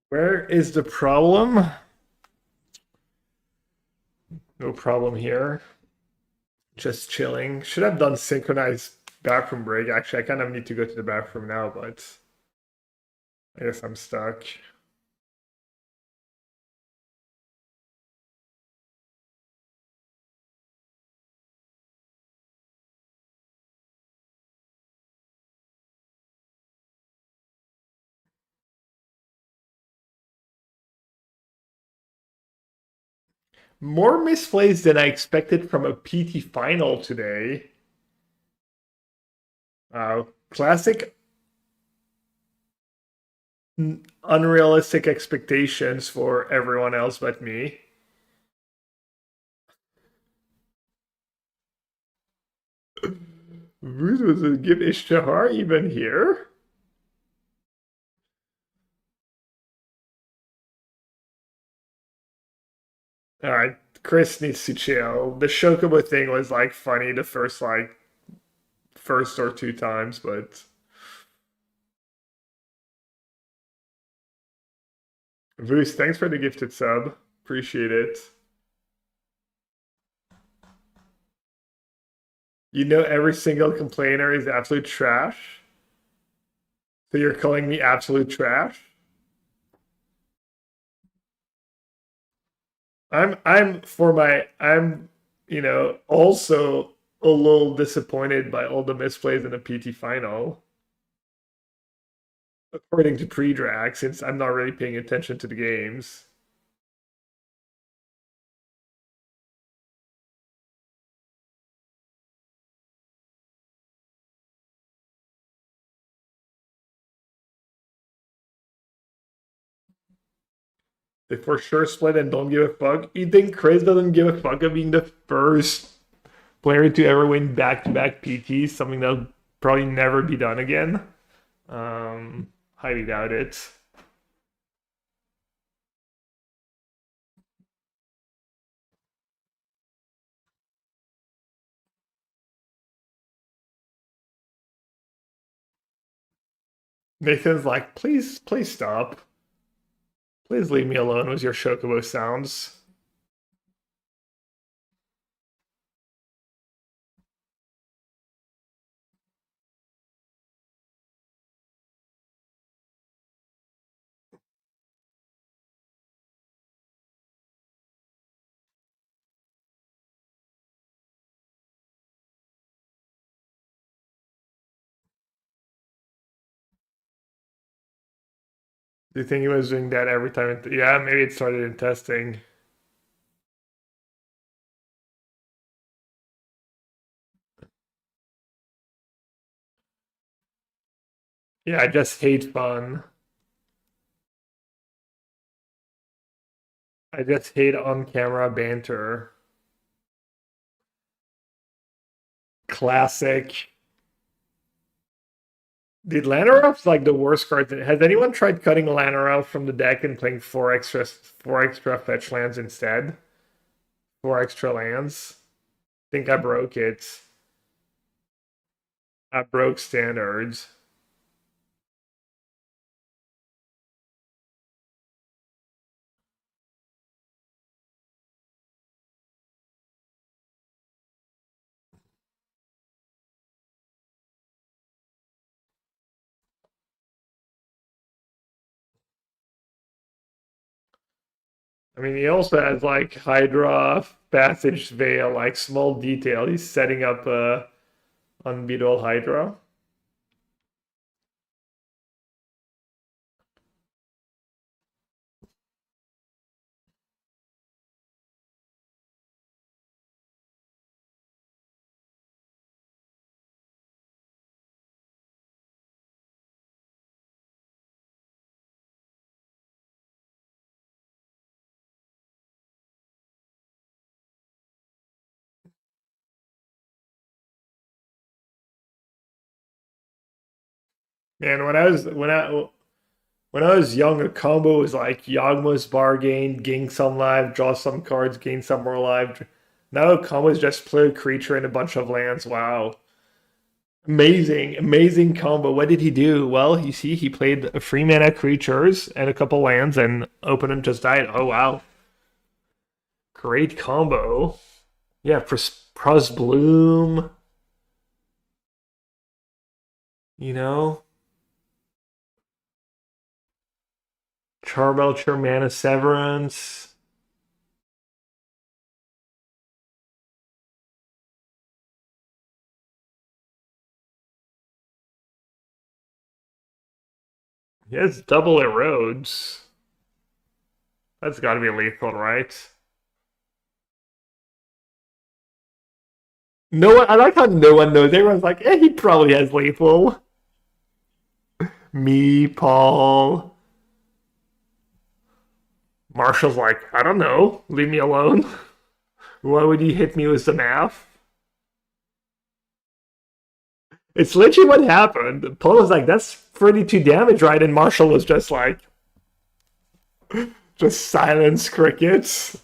Where is the problem? No problem here. Just chilling. Should have done synchronized bathroom break. Actually, I kind of need to go to the bathroom now, but I guess I'm stuck. More misplays than I expected from a PT final today. Classic unrealistic expectations for everyone else but me. Ruth was a give Ishtar even here? Alright, Chris needs to chill. The Shokubo thing was like funny the first or two times, but Voos, thanks for the gifted sub. Appreciate it. You know every single complainer is absolute trash. So you're calling me absolute trash? I'm also a little disappointed by all the misplays in the PT final. According to pre-drag, since I'm not really paying attention to the games. They for sure split and don't give a fuck. You think Chris doesn't give a fuck of being the first player to ever win back-to-back PTs, something that'll probably never be done again? Highly doubt it. Nathan's like, please stop. Please leave me alone with your Chocobo sounds. Do you think he was doing that every time? Yeah, maybe it started in testing. Yeah, I just hate fun. I just hate on-camera banter. Classic. Dude, Llanowar's like the worst card. Has anyone tried cutting Llanowar from the deck and playing four extra fetch lands instead? Four extra lands. Think I broke it. I broke standards. I mean, he also has like Hydra, Passage Veil, like small detail. He's setting up unbeatable Hydra. Man, when I was young, a combo was like Yawgmoth's Bargain, gain some life, draw some cards, gain some more life. Now a combo is just play a creature and a bunch of lands. Wow. Amazing, amazing combo. What did he do? Well, you see, he played a free mana creatures and a couple lands, and opponent just died. Oh wow, great combo. Yeah, Pros Bloom. You know, Charbelcher, Mana Severance. He has double erodes. That's got to be lethal, right? No one. I like how no one knows. Everyone's like, "Eh, he probably has lethal." Me, Paul, Marshall's like, "I don't know. Leave me alone. Why would you hit me with the math?" It's literally what happened. Paul was like, "That's 32 damage, right?" And Marshall was just like, just silence crickets.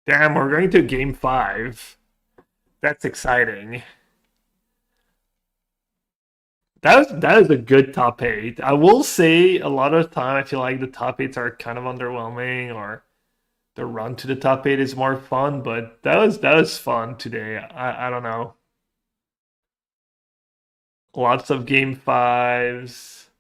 Damn, we're going to game five. That's exciting. That is a good top eight. I will say a lot of the time I feel like the top eights are kind of underwhelming, or the run to the top eight is more fun, but that was fun today. I don't know. Lots of game fives.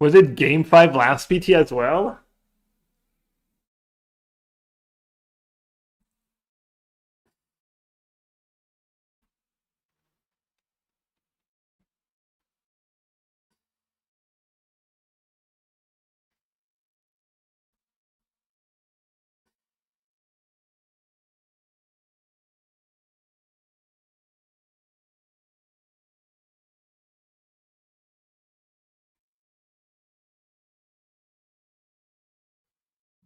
Was it game five last PT as well?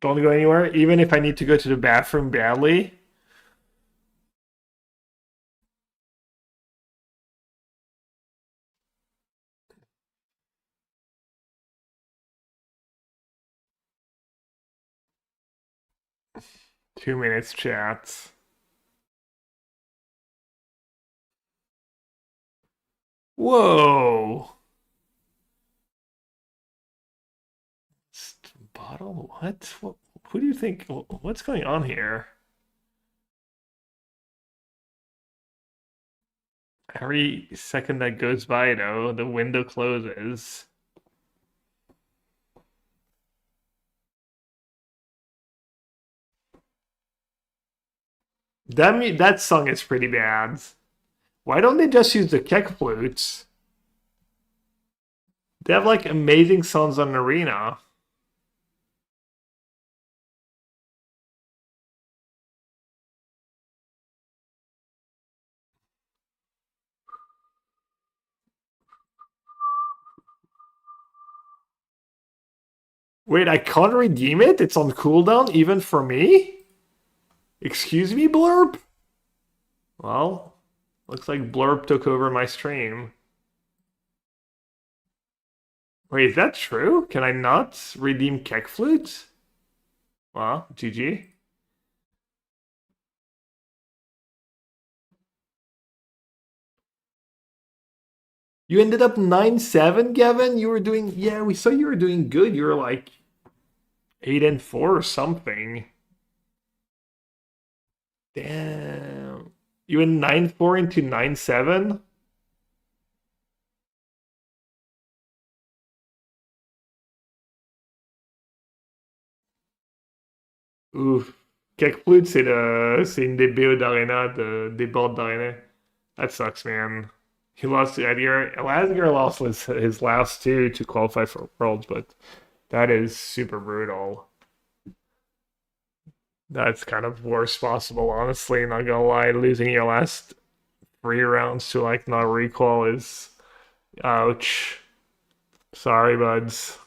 Don't go anywhere, even if I need to go to the bathroom badly. 2 minutes chats. Whoa. Bottle? What? Who do you think? What's going on here? Every second that goes by, though, the window closes. That song is pretty bad. Why don't they just use the Keck flutes? They have like amazing songs on Arena. Wait, I can't redeem it? It's on cooldown even for me? Excuse me, Blurb? Well, looks like Blurb took over my stream. Wait, is that true? Can I not redeem Keck flutes? Well, GG. You ended up 9-7, Gavin? You were doing, yeah, we saw you were doing good. You were like 8-4 or something. Damn. You went 9-4 into 9-7? Ouf. Kekflut, c'est une des BO d'Arena, des boards d'Arena. That sucks, man. He lost to Edgar. Edgar lost his last two to qualify for Worlds, but that is super brutal. That's kind of worst possible, honestly. Not gonna lie, losing your last 3 rounds to like not recall is ouch. Sorry, buds.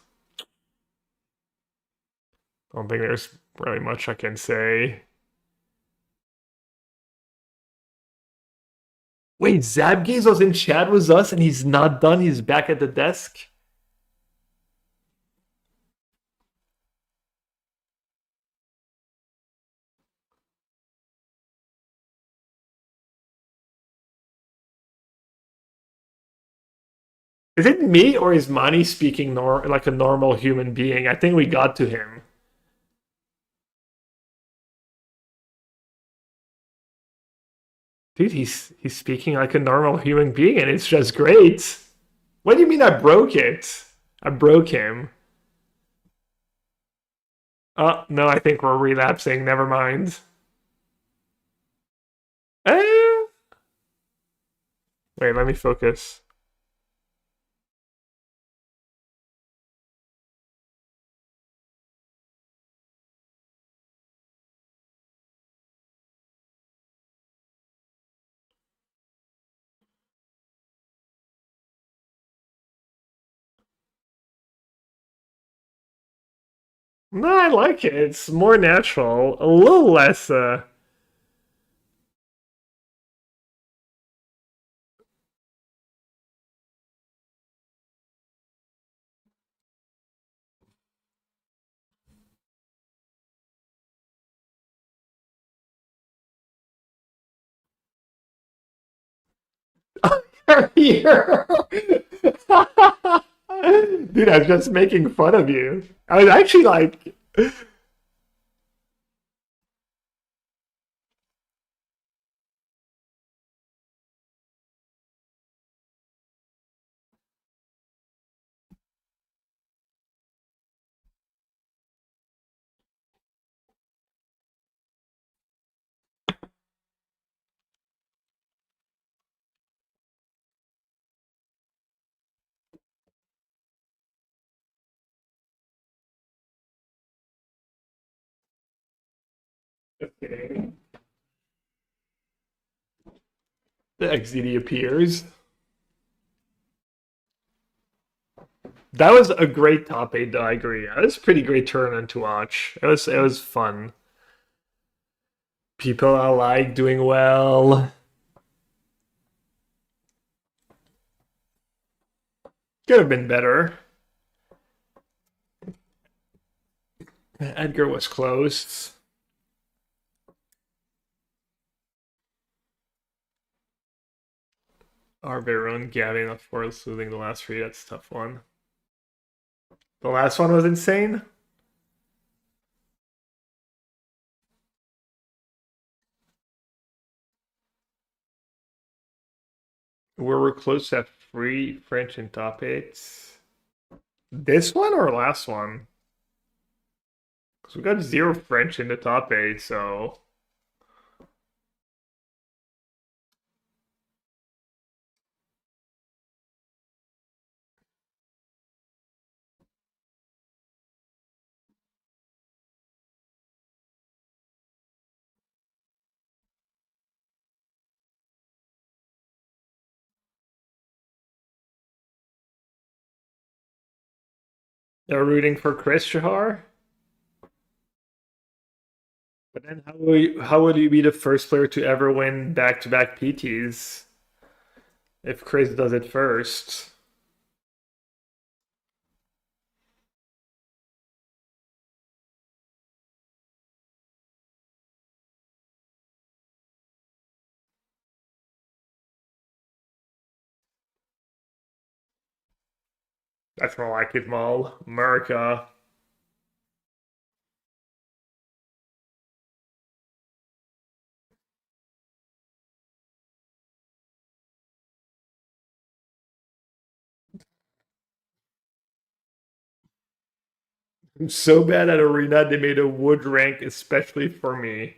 Don't think there's really much I can say. Wait, Zabgaze was in chat with us and he's not done. He's back at the desk. Is it me or is Mani speaking like a normal human being? I think we got to him. Dude, he's speaking like a normal human being and it's just great. What do you mean I broke it? I broke him. Oh, no, I think we're relapsing. Never mind. Eh. Wait, let me focus. No, I like it. It's more natural. A little less, here. Dude, I was just making fun of you. I was actually like, okay. The XZD appears. That was a great top eight, though, I agree. It was a pretty great tournament to watch. It was fun. People I like doing well. Could have been better. Edgar was close. Our very own Gavin, of course, losing the last three. That's a tough one. The last one was insane. We're close to free French in top eight. This one or last one? Because we got zero French in the top eight, so they're rooting for Chris Shahar. But then how would you be the first player to ever win back-to-back PTs if Chris does it first? That's more like it, Mal. America. I'm so bad at Arena, they made a wood rank especially for me.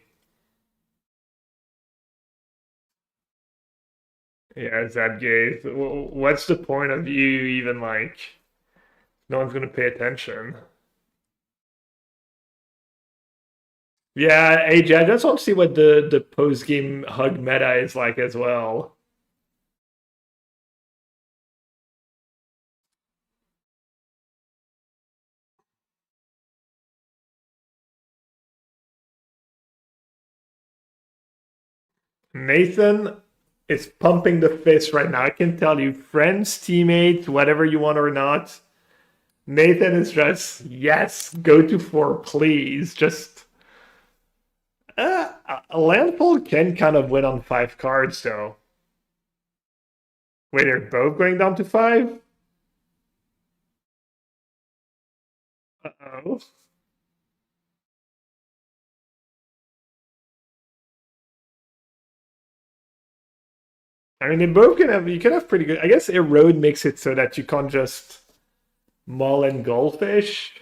Yeah, Zabgate. What's the point of you even like? No one's gonna pay attention. Yeah, AJ, I just want to see what the post game hug meta is like as well. Nathan is pumping the fist right now. I can tell you, friends, teammates, whatever you want or not. Nathan is just yes, go to four, please. Just a landfall can kind of win on five cards though. Wait, they're both going down to five? Uh-oh. I mean, they both can have. You can have pretty good. I guess erode makes it so that you can't just mull and goldfish.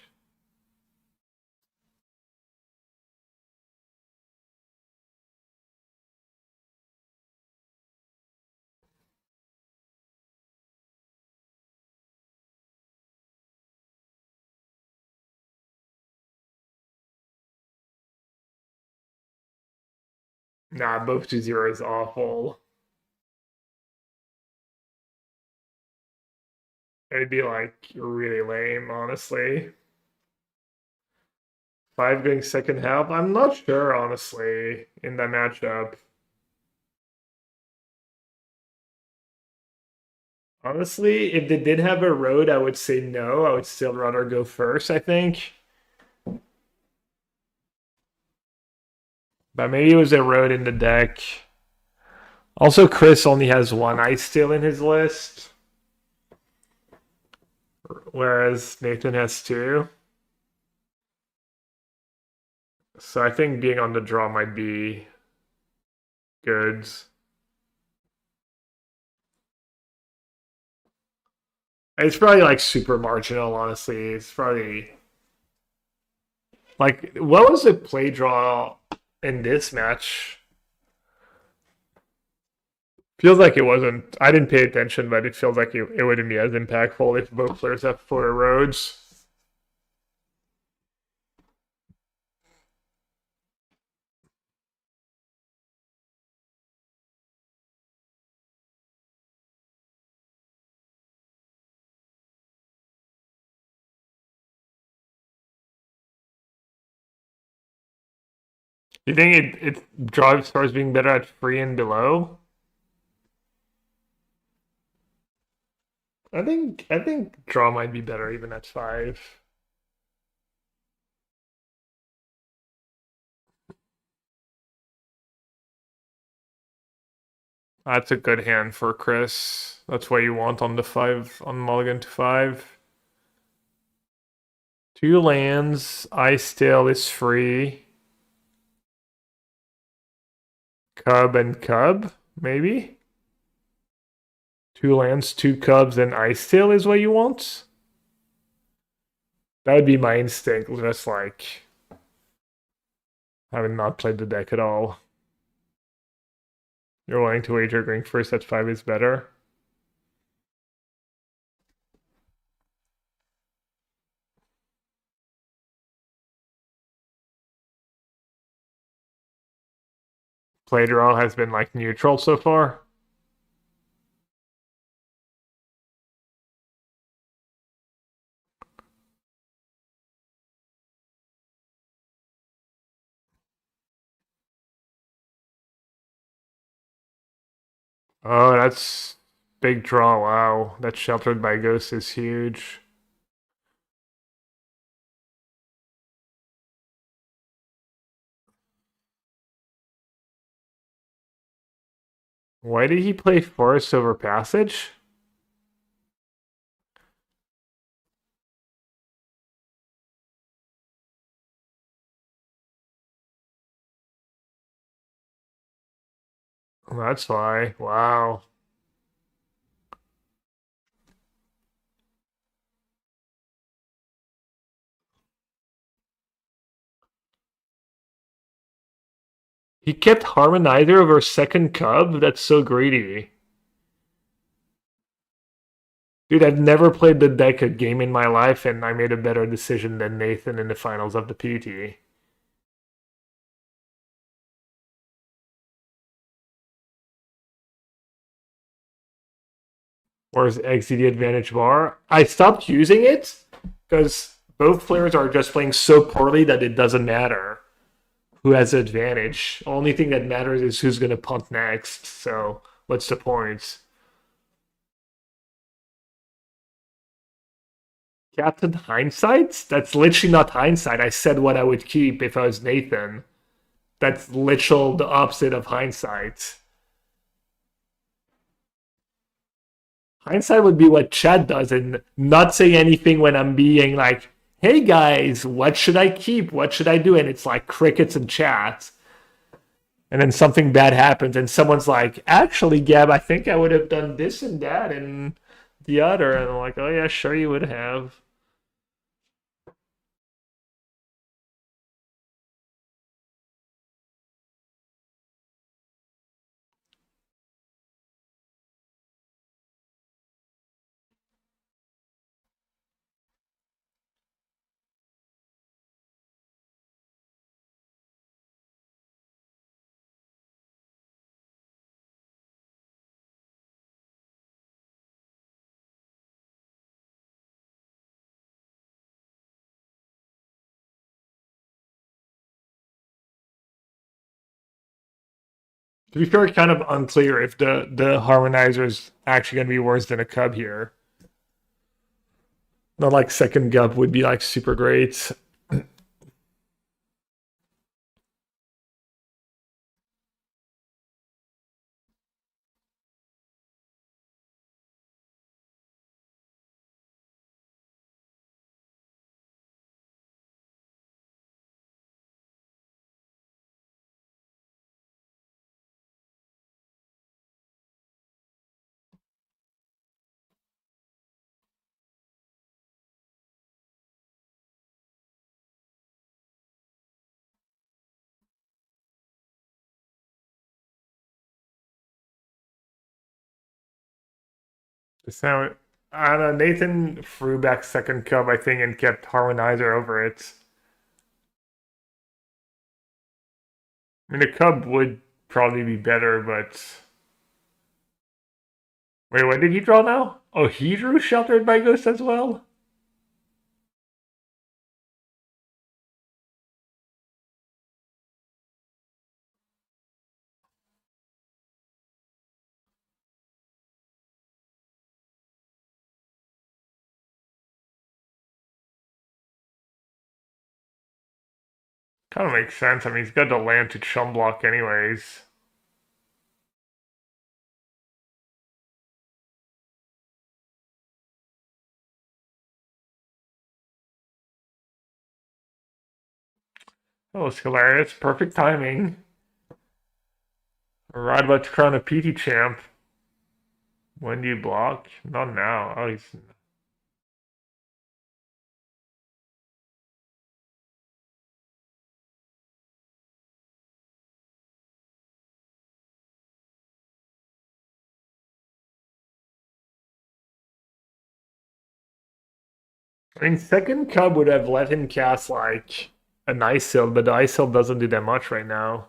Nah, both to zero is awful. It'd be like really lame, honestly. Five going second half. I'm not sure, honestly, in that matchup. Honestly, if they did have a road, I would say no. I would still rather go first, I think. But maybe it was a road in the deck. Also, Chris only has one ice still in his list, whereas Nathan has two. So I think being on the draw might be good. It's probably like super marginal, honestly. It's probably like what was the play draw in this match? Feels like it wasn't. I didn't pay attention, but it feels like it wouldn't be as impactful if both players have four roads. You think it drives towards being better at free and below? I think draw might be better even at five. That's a good hand for Chris. That's what you want on the five on mulligan to five. 2 lands. Ice Tail is free. Cub and Cub, maybe? 2 lands, 2 Cubs, and Ice Tail is what you want? That would be my instinct, just like having not played the deck at all. You're willing to wager going first at 5 is better? Play draw has been like neutral so far. Oh, that's big draw. Wow. That Sheltered by Ghost is huge. Why did he play Forest over Passage? That's why. Wow. He kept Harmonizer over second Cub? That's so greedy. Dude, I've never played the deck a game in my life, and I made a better decision than Nathan in the finals of the PT. Where's XCD Advantage Bar? I stopped using it because both players are just playing so poorly that it doesn't matter who has the advantage. Only thing that matters is who's going to punt next. So, what's the point? Captain Hindsight? That's literally not hindsight. I said what I would keep if I was Nathan. That's literal the opposite of hindsight. Hindsight would be what Chad does and not say anything when I'm being like, hey guys, what should I keep? What should I do? And it's like crickets and chat. And then something bad happens and someone's like, actually, Gab, I think I would have done this and that and the other. And I'm like, oh yeah, sure you would have. To be fair, kind of unclear if the harmonizer is actually going to be worse than a cub here. Not like second gub would be like super great. So I don't know. Nathan threw back second cub, I think, and kept harmonizer over it. I mean, a cub would probably be better, but wait, what did he draw now? Oh, he drew Sheltered by Ghost as well? Kind of makes sense. I mean, he's got the land to chum block anyways. That was hilarious. Perfect timing. Right about to crown a PT champ. When do you block? Not now. Oh, he's... I mean, second Cub would have let him cast like an Ice Shield, but the Ice Shield doesn't do that much right now.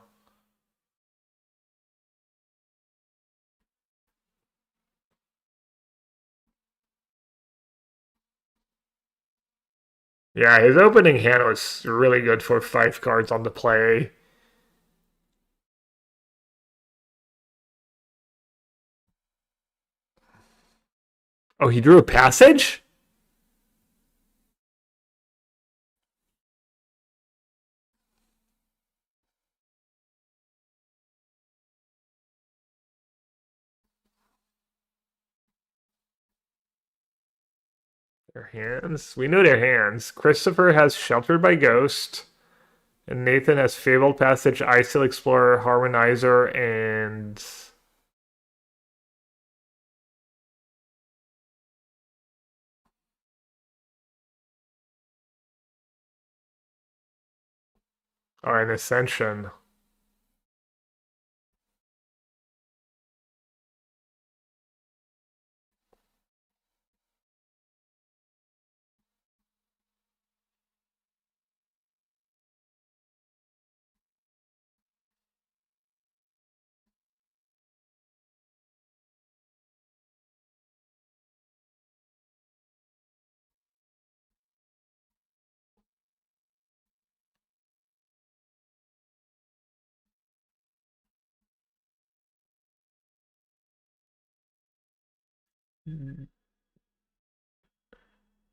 Yeah, his opening hand was really good for 5 cards on the play. Oh, he drew a passage? Their hands? We know their hands. Christopher has Sheltered by Ghost, and Nathan has Fabled Passage, Icehill Explorer, Harmonizer, and... Oh, and Ascension.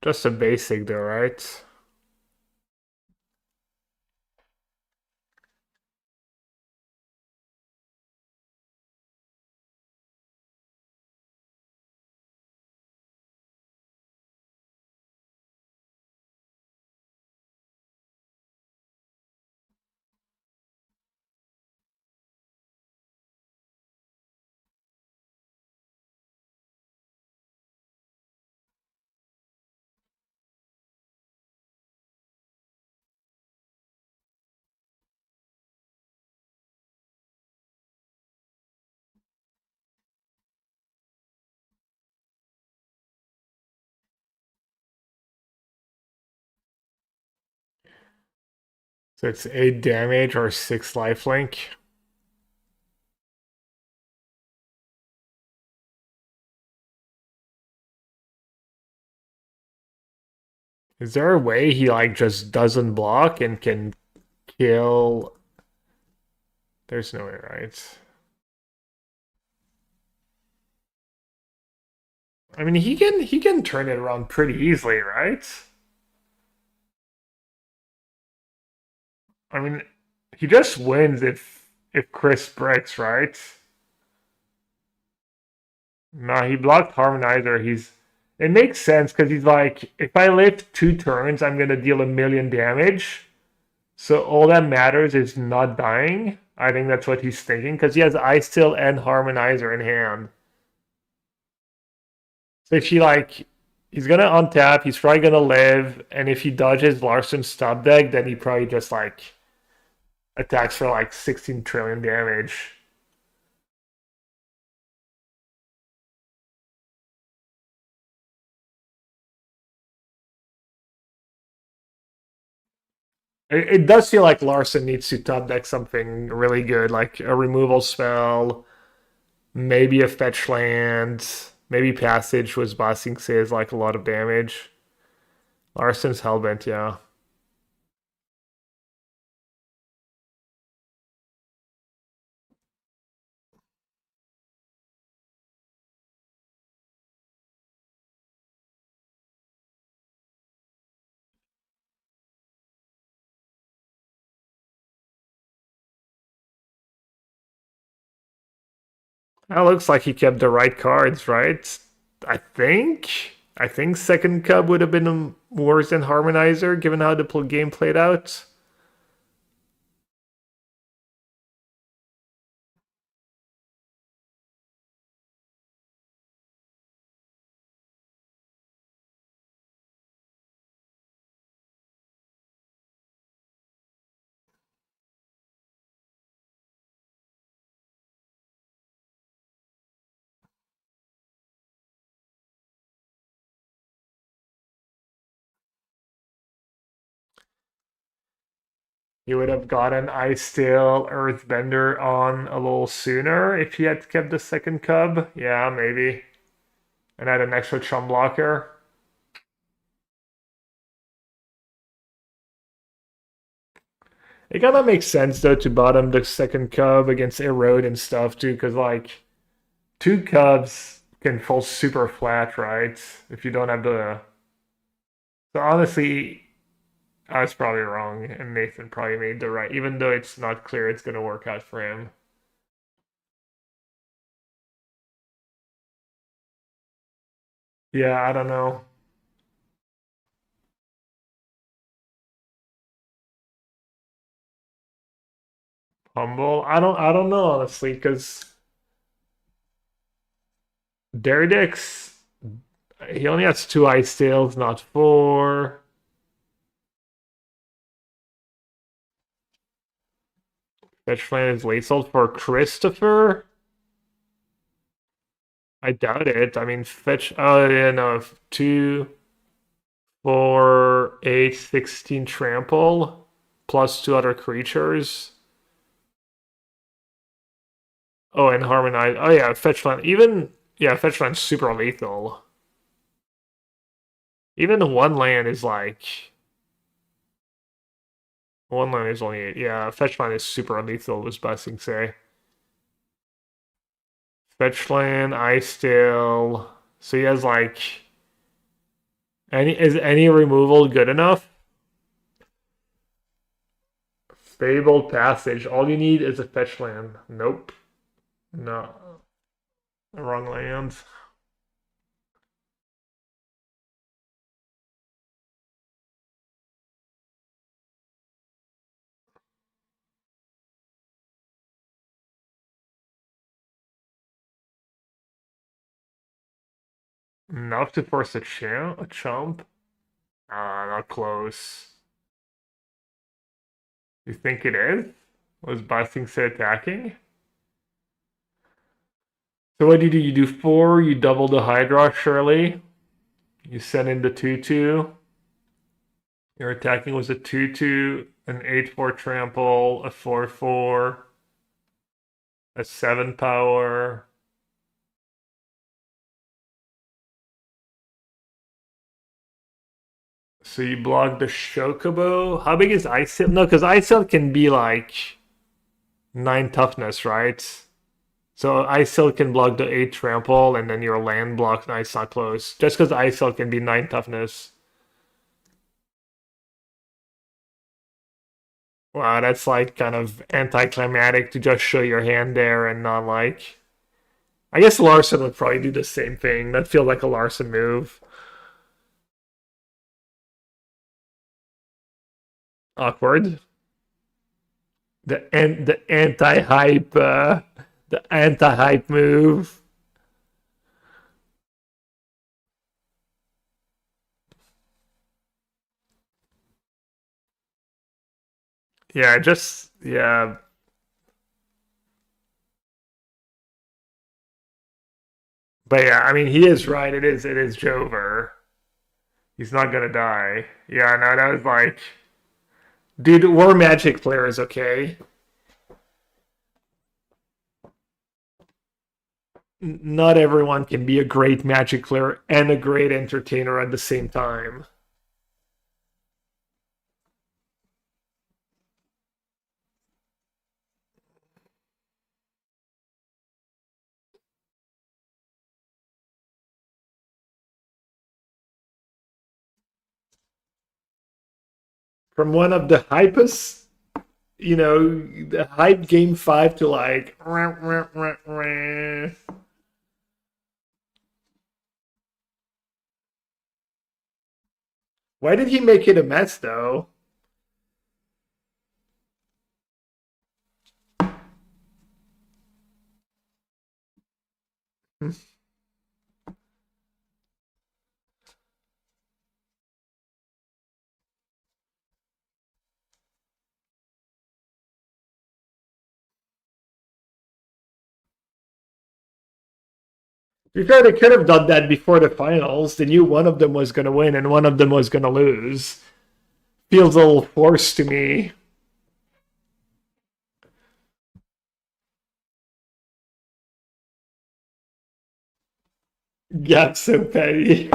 Just a basic though, right? So it's 8 damage or 6 lifelink. Is there a way he like just doesn't block and can kill? There's no way, right? I mean, he can turn it around pretty easily, right? I mean, he just wins if Chris breaks, right? No, he blocked Harmonizer. He's it makes sense because he's like, if I live 2 turns, I'm gonna deal a million damage. So all that matters is not dying. I think that's what he's thinking because he has Ice Still and Harmonizer in hand. So if he like, he's gonna untap, he's probably gonna live, and if he dodges Larson's stop deck, then he probably just like attacks for like 16 trillion damage. It does feel like Larson needs to top deck something really good, like a removal spell, maybe a fetch land, maybe passage was Bossing says like a lot of damage. Larson's Hellbent, yeah. That looks like he kept the right cards, right? I think. I think second Cub would have been worse than Harmonizer, given how the game played out. He would have gotten Ice Steel Earthbender on a little sooner if he had kept the second cub. Yeah, maybe. And had an extra chum blocker. It kind of makes sense though to bottom the second cub against Erode and stuff too, because like two cubs can fall super flat, right? If you don't have the. So honestly, I was probably wrong, and Nathan probably made the right, even though it's not clear it's gonna work out for him. Yeah, I don't know. Humble. I don't know honestly, because Deridix, he only has two ice tails, not four. Fetchland is late sold for Christopher. I doubt it. I mean, fetch. Oh yeah, no. 2, 4, 8, 16 trample plus two other creatures. Oh, and harmonize. Oh yeah, fetchland. Even yeah, fetchland's super lethal. Even one land is like one land is only yeah. Fetchland is super lethal. Was busting say. Fetchland, Ice Steel. So he has like any removal good enough? Fabled Passage. All you need is a fetch land. Nope. No. Wrong land. Enough to force a chump? Ah, not close. You think it is? Was Busting Say attacking? So what do you do? You do 4, you double the Hydra, surely. You send in the 2/2. Your attacking was a 2/2, an 8/4 trample, a 4/4, a 7 power. So you block the Chocobo. How big is Ice Sail? No, because Ice Sail can be like 9 toughness, right? So Ice Sail can block the 8 trample, and then your land block. Nice, not close. Just because Ice Sail can be 9 toughness. Wow, that's like kind of anticlimactic to just show your hand there and not like. I guess Larson would probably do the same thing. That feels like a Larson move. Awkward. The anti-hype move. Yeah, just yeah. But yeah, I mean he is right. It is Jover. He's not gonna die. Yeah, no, that was like dude, we're magic players, okay? Not everyone can be a great magic player and a great entertainer at the same time. From one of the hypest, the hype game 5 to like why did he make it a mess though? To be fair, they could have done that before the finals. They knew one of them was going to win and one of them was going to lose. Feels a little forced to me. Yeah, I'm so petty.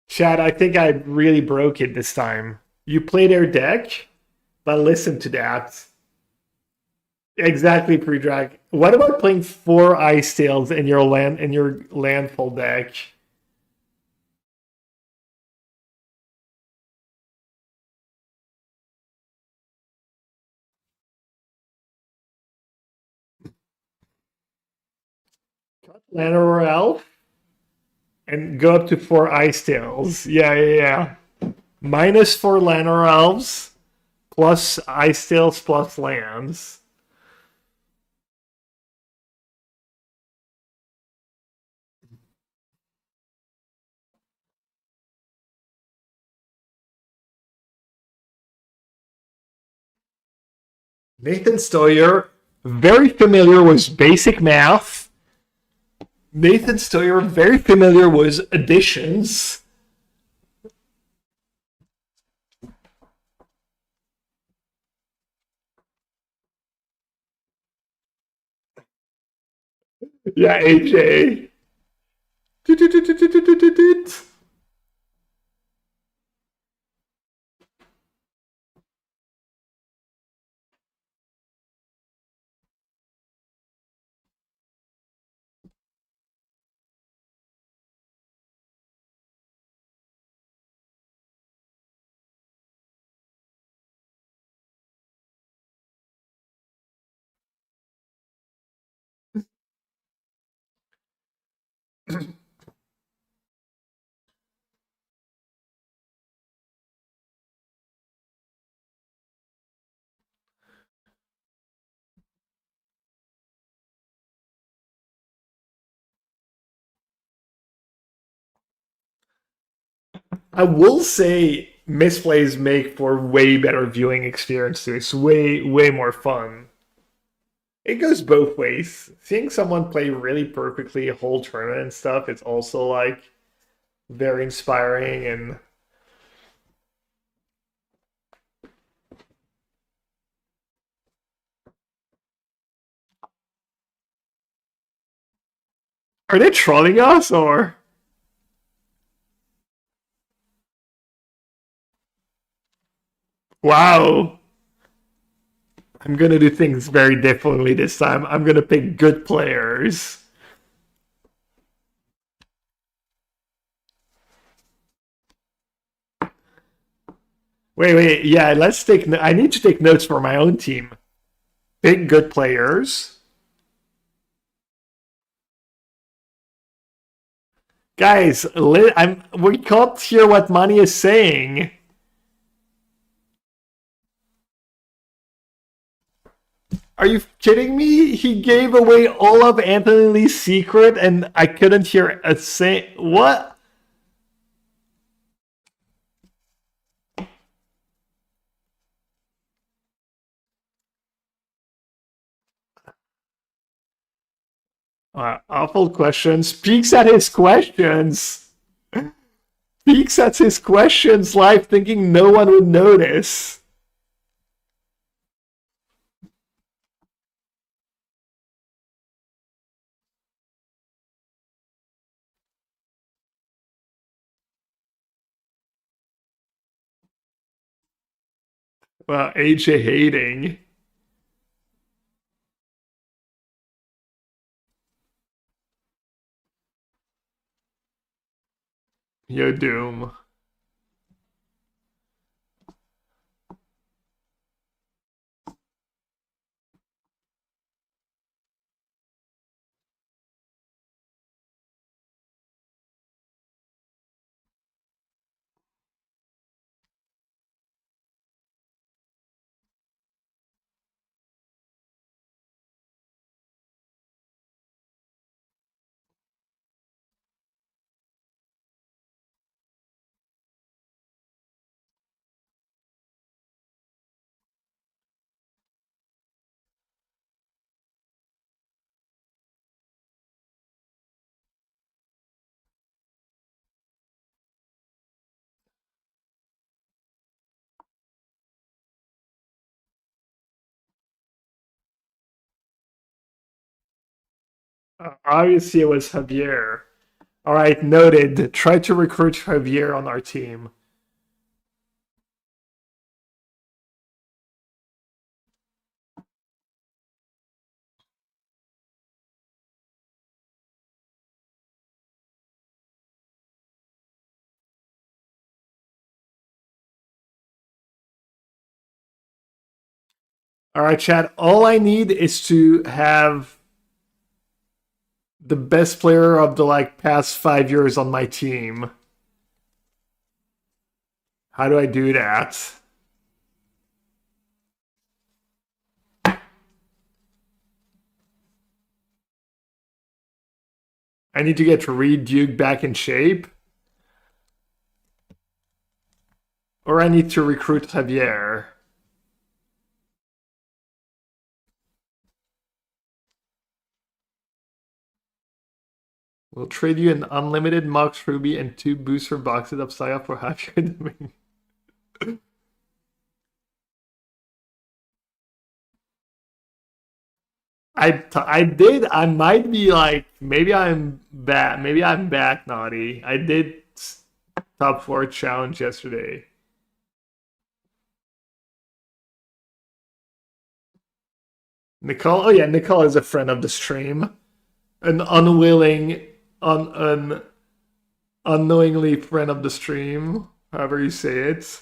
Chad, I think I really broke it this time. You play their deck, but listen to that. Exactly, pre-drag. What about playing four Ice Tails in your landfall deck? Llanowar Elf and go up to four Ice Tails. Yeah, yeah, yeah. Minus four Llanowar Elves plus Ice Tails plus lands. Nathan Stoyer, very familiar with basic math. Nathan Stoyer, very familiar with additions. Yeah, AJ. I will say misplays make for way better viewing experience too. It's way more fun. It goes both ways. Seeing someone play really perfectly a whole tournament and stuff, it's also like very inspiring. And are they trolling us or wow? I'm gonna do things very differently this time. I'm gonna pick good players. Wait. Yeah, let's take. I need to take notes for my own team. Pick good players, guys. We can't hear what Money is saying. Are you kidding me? He gave away all of Anthony Lee's secret, and I couldn't hear a say. What? Awful questions. Peeks at his questions. Peeks at his questions live, thinking no one would notice. Well, AJ hating. Yo, Doom. Obviously, it was Javier. All right, noted. Try to recruit Javier on our team. All right, Chad. All I need is to have the best player of the past 5 years on my team. How do I do that? I need to get Reed Duke back in shape. Or I need to recruit Javier. We'll trade you an unlimited Mox Ruby and 2 booster boxes of Saya for half your domain. I did. I might be maybe I'm back. Maybe I'm back, Naughty. I did top 4 challenge yesterday. Nicole. Oh yeah, Nicole is a friend of the stream. An unwilling, an unknowingly friend of the stream. However you say it.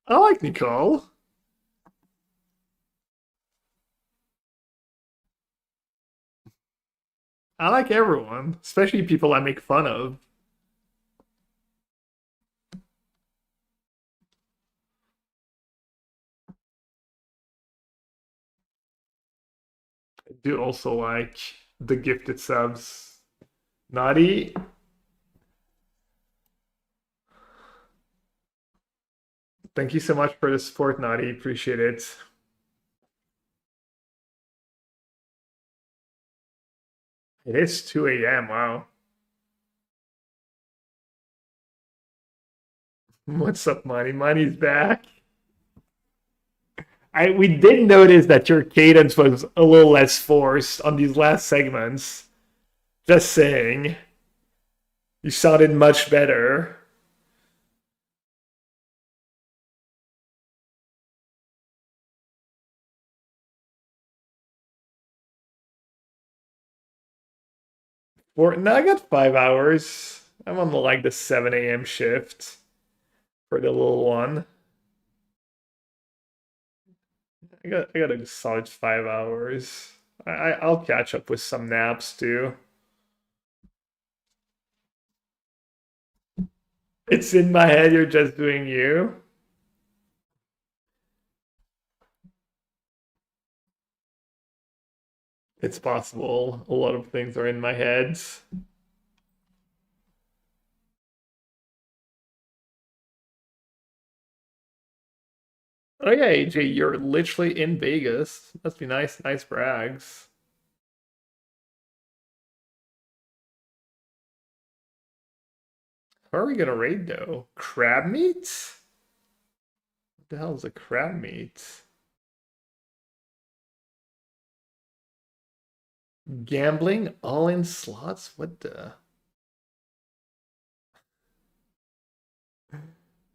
I like Nicole. I like everyone, especially people I make fun of. I do also like the gifted subs. Naughty. Thank you so much for the support, Naughty. Appreciate it. It is 2 a.m. Wow. What's up, Money? Money's back. We did notice that your cadence was a little less forced on these last segments. Just saying. You sounded much better. No, I got 5 hours. I'm on the 7 a.m. shift for the little one. I got a solid 5 hours. I'll catch up with some naps too. It's in my head. You're just doing you. It's possible. A lot of things are in my head. Oh yeah, AJ, you're literally in Vegas. Must be nice, nice brags. How are we gonna raid though? Crab meat? What the hell is a crab meat? Gambling all in slots? What the?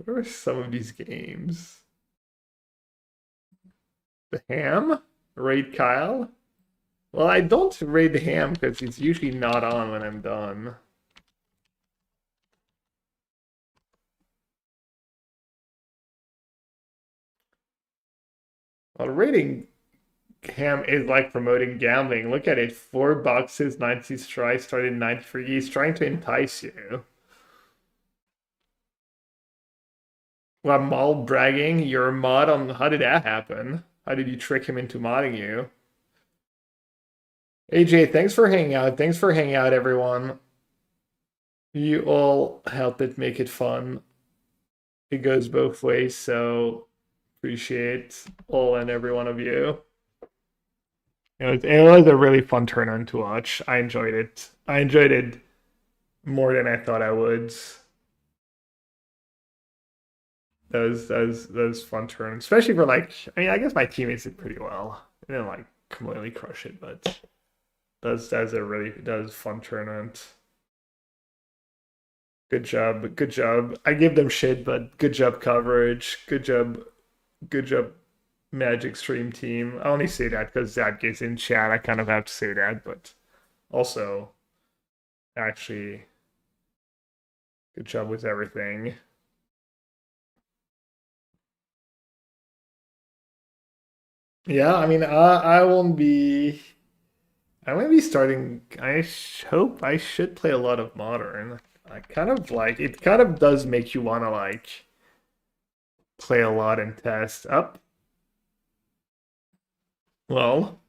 What are some of these games? The Ham? Raid Kyle? Well, I don't raid the Ham because he's usually not on when I'm done. Well, raiding Ham is like promoting gambling. Look at it. 4 boxes, 90 strikes, started 93. He's trying to entice you. Well, Maul bragging, you're a mod on. How did that happen? How did you trick him into modding you? AJ, thanks for hanging out. Thanks for hanging out, everyone. You all help it make it fun. It goes both ways, so appreciate all and every one of you. It was a really fun tournament to watch. I enjoyed it. I enjoyed it more than I thought I would. Those fun tournaments, especially for like. I mean, I guess my teammates did pretty well. They didn't like completely crush it, but that's a really fun tournament. Good job, good job. I give them shit, but good job coverage. Good job, Magic Stream team. I only say that because Zach gets in chat. I kind of have to say that, but also, actually, good job with everything. Yeah, I mean, I won't be. I might be starting. Hope I should play a lot of Modern. I kind of like it. Kind of does make you want to like play a lot and test up. Well,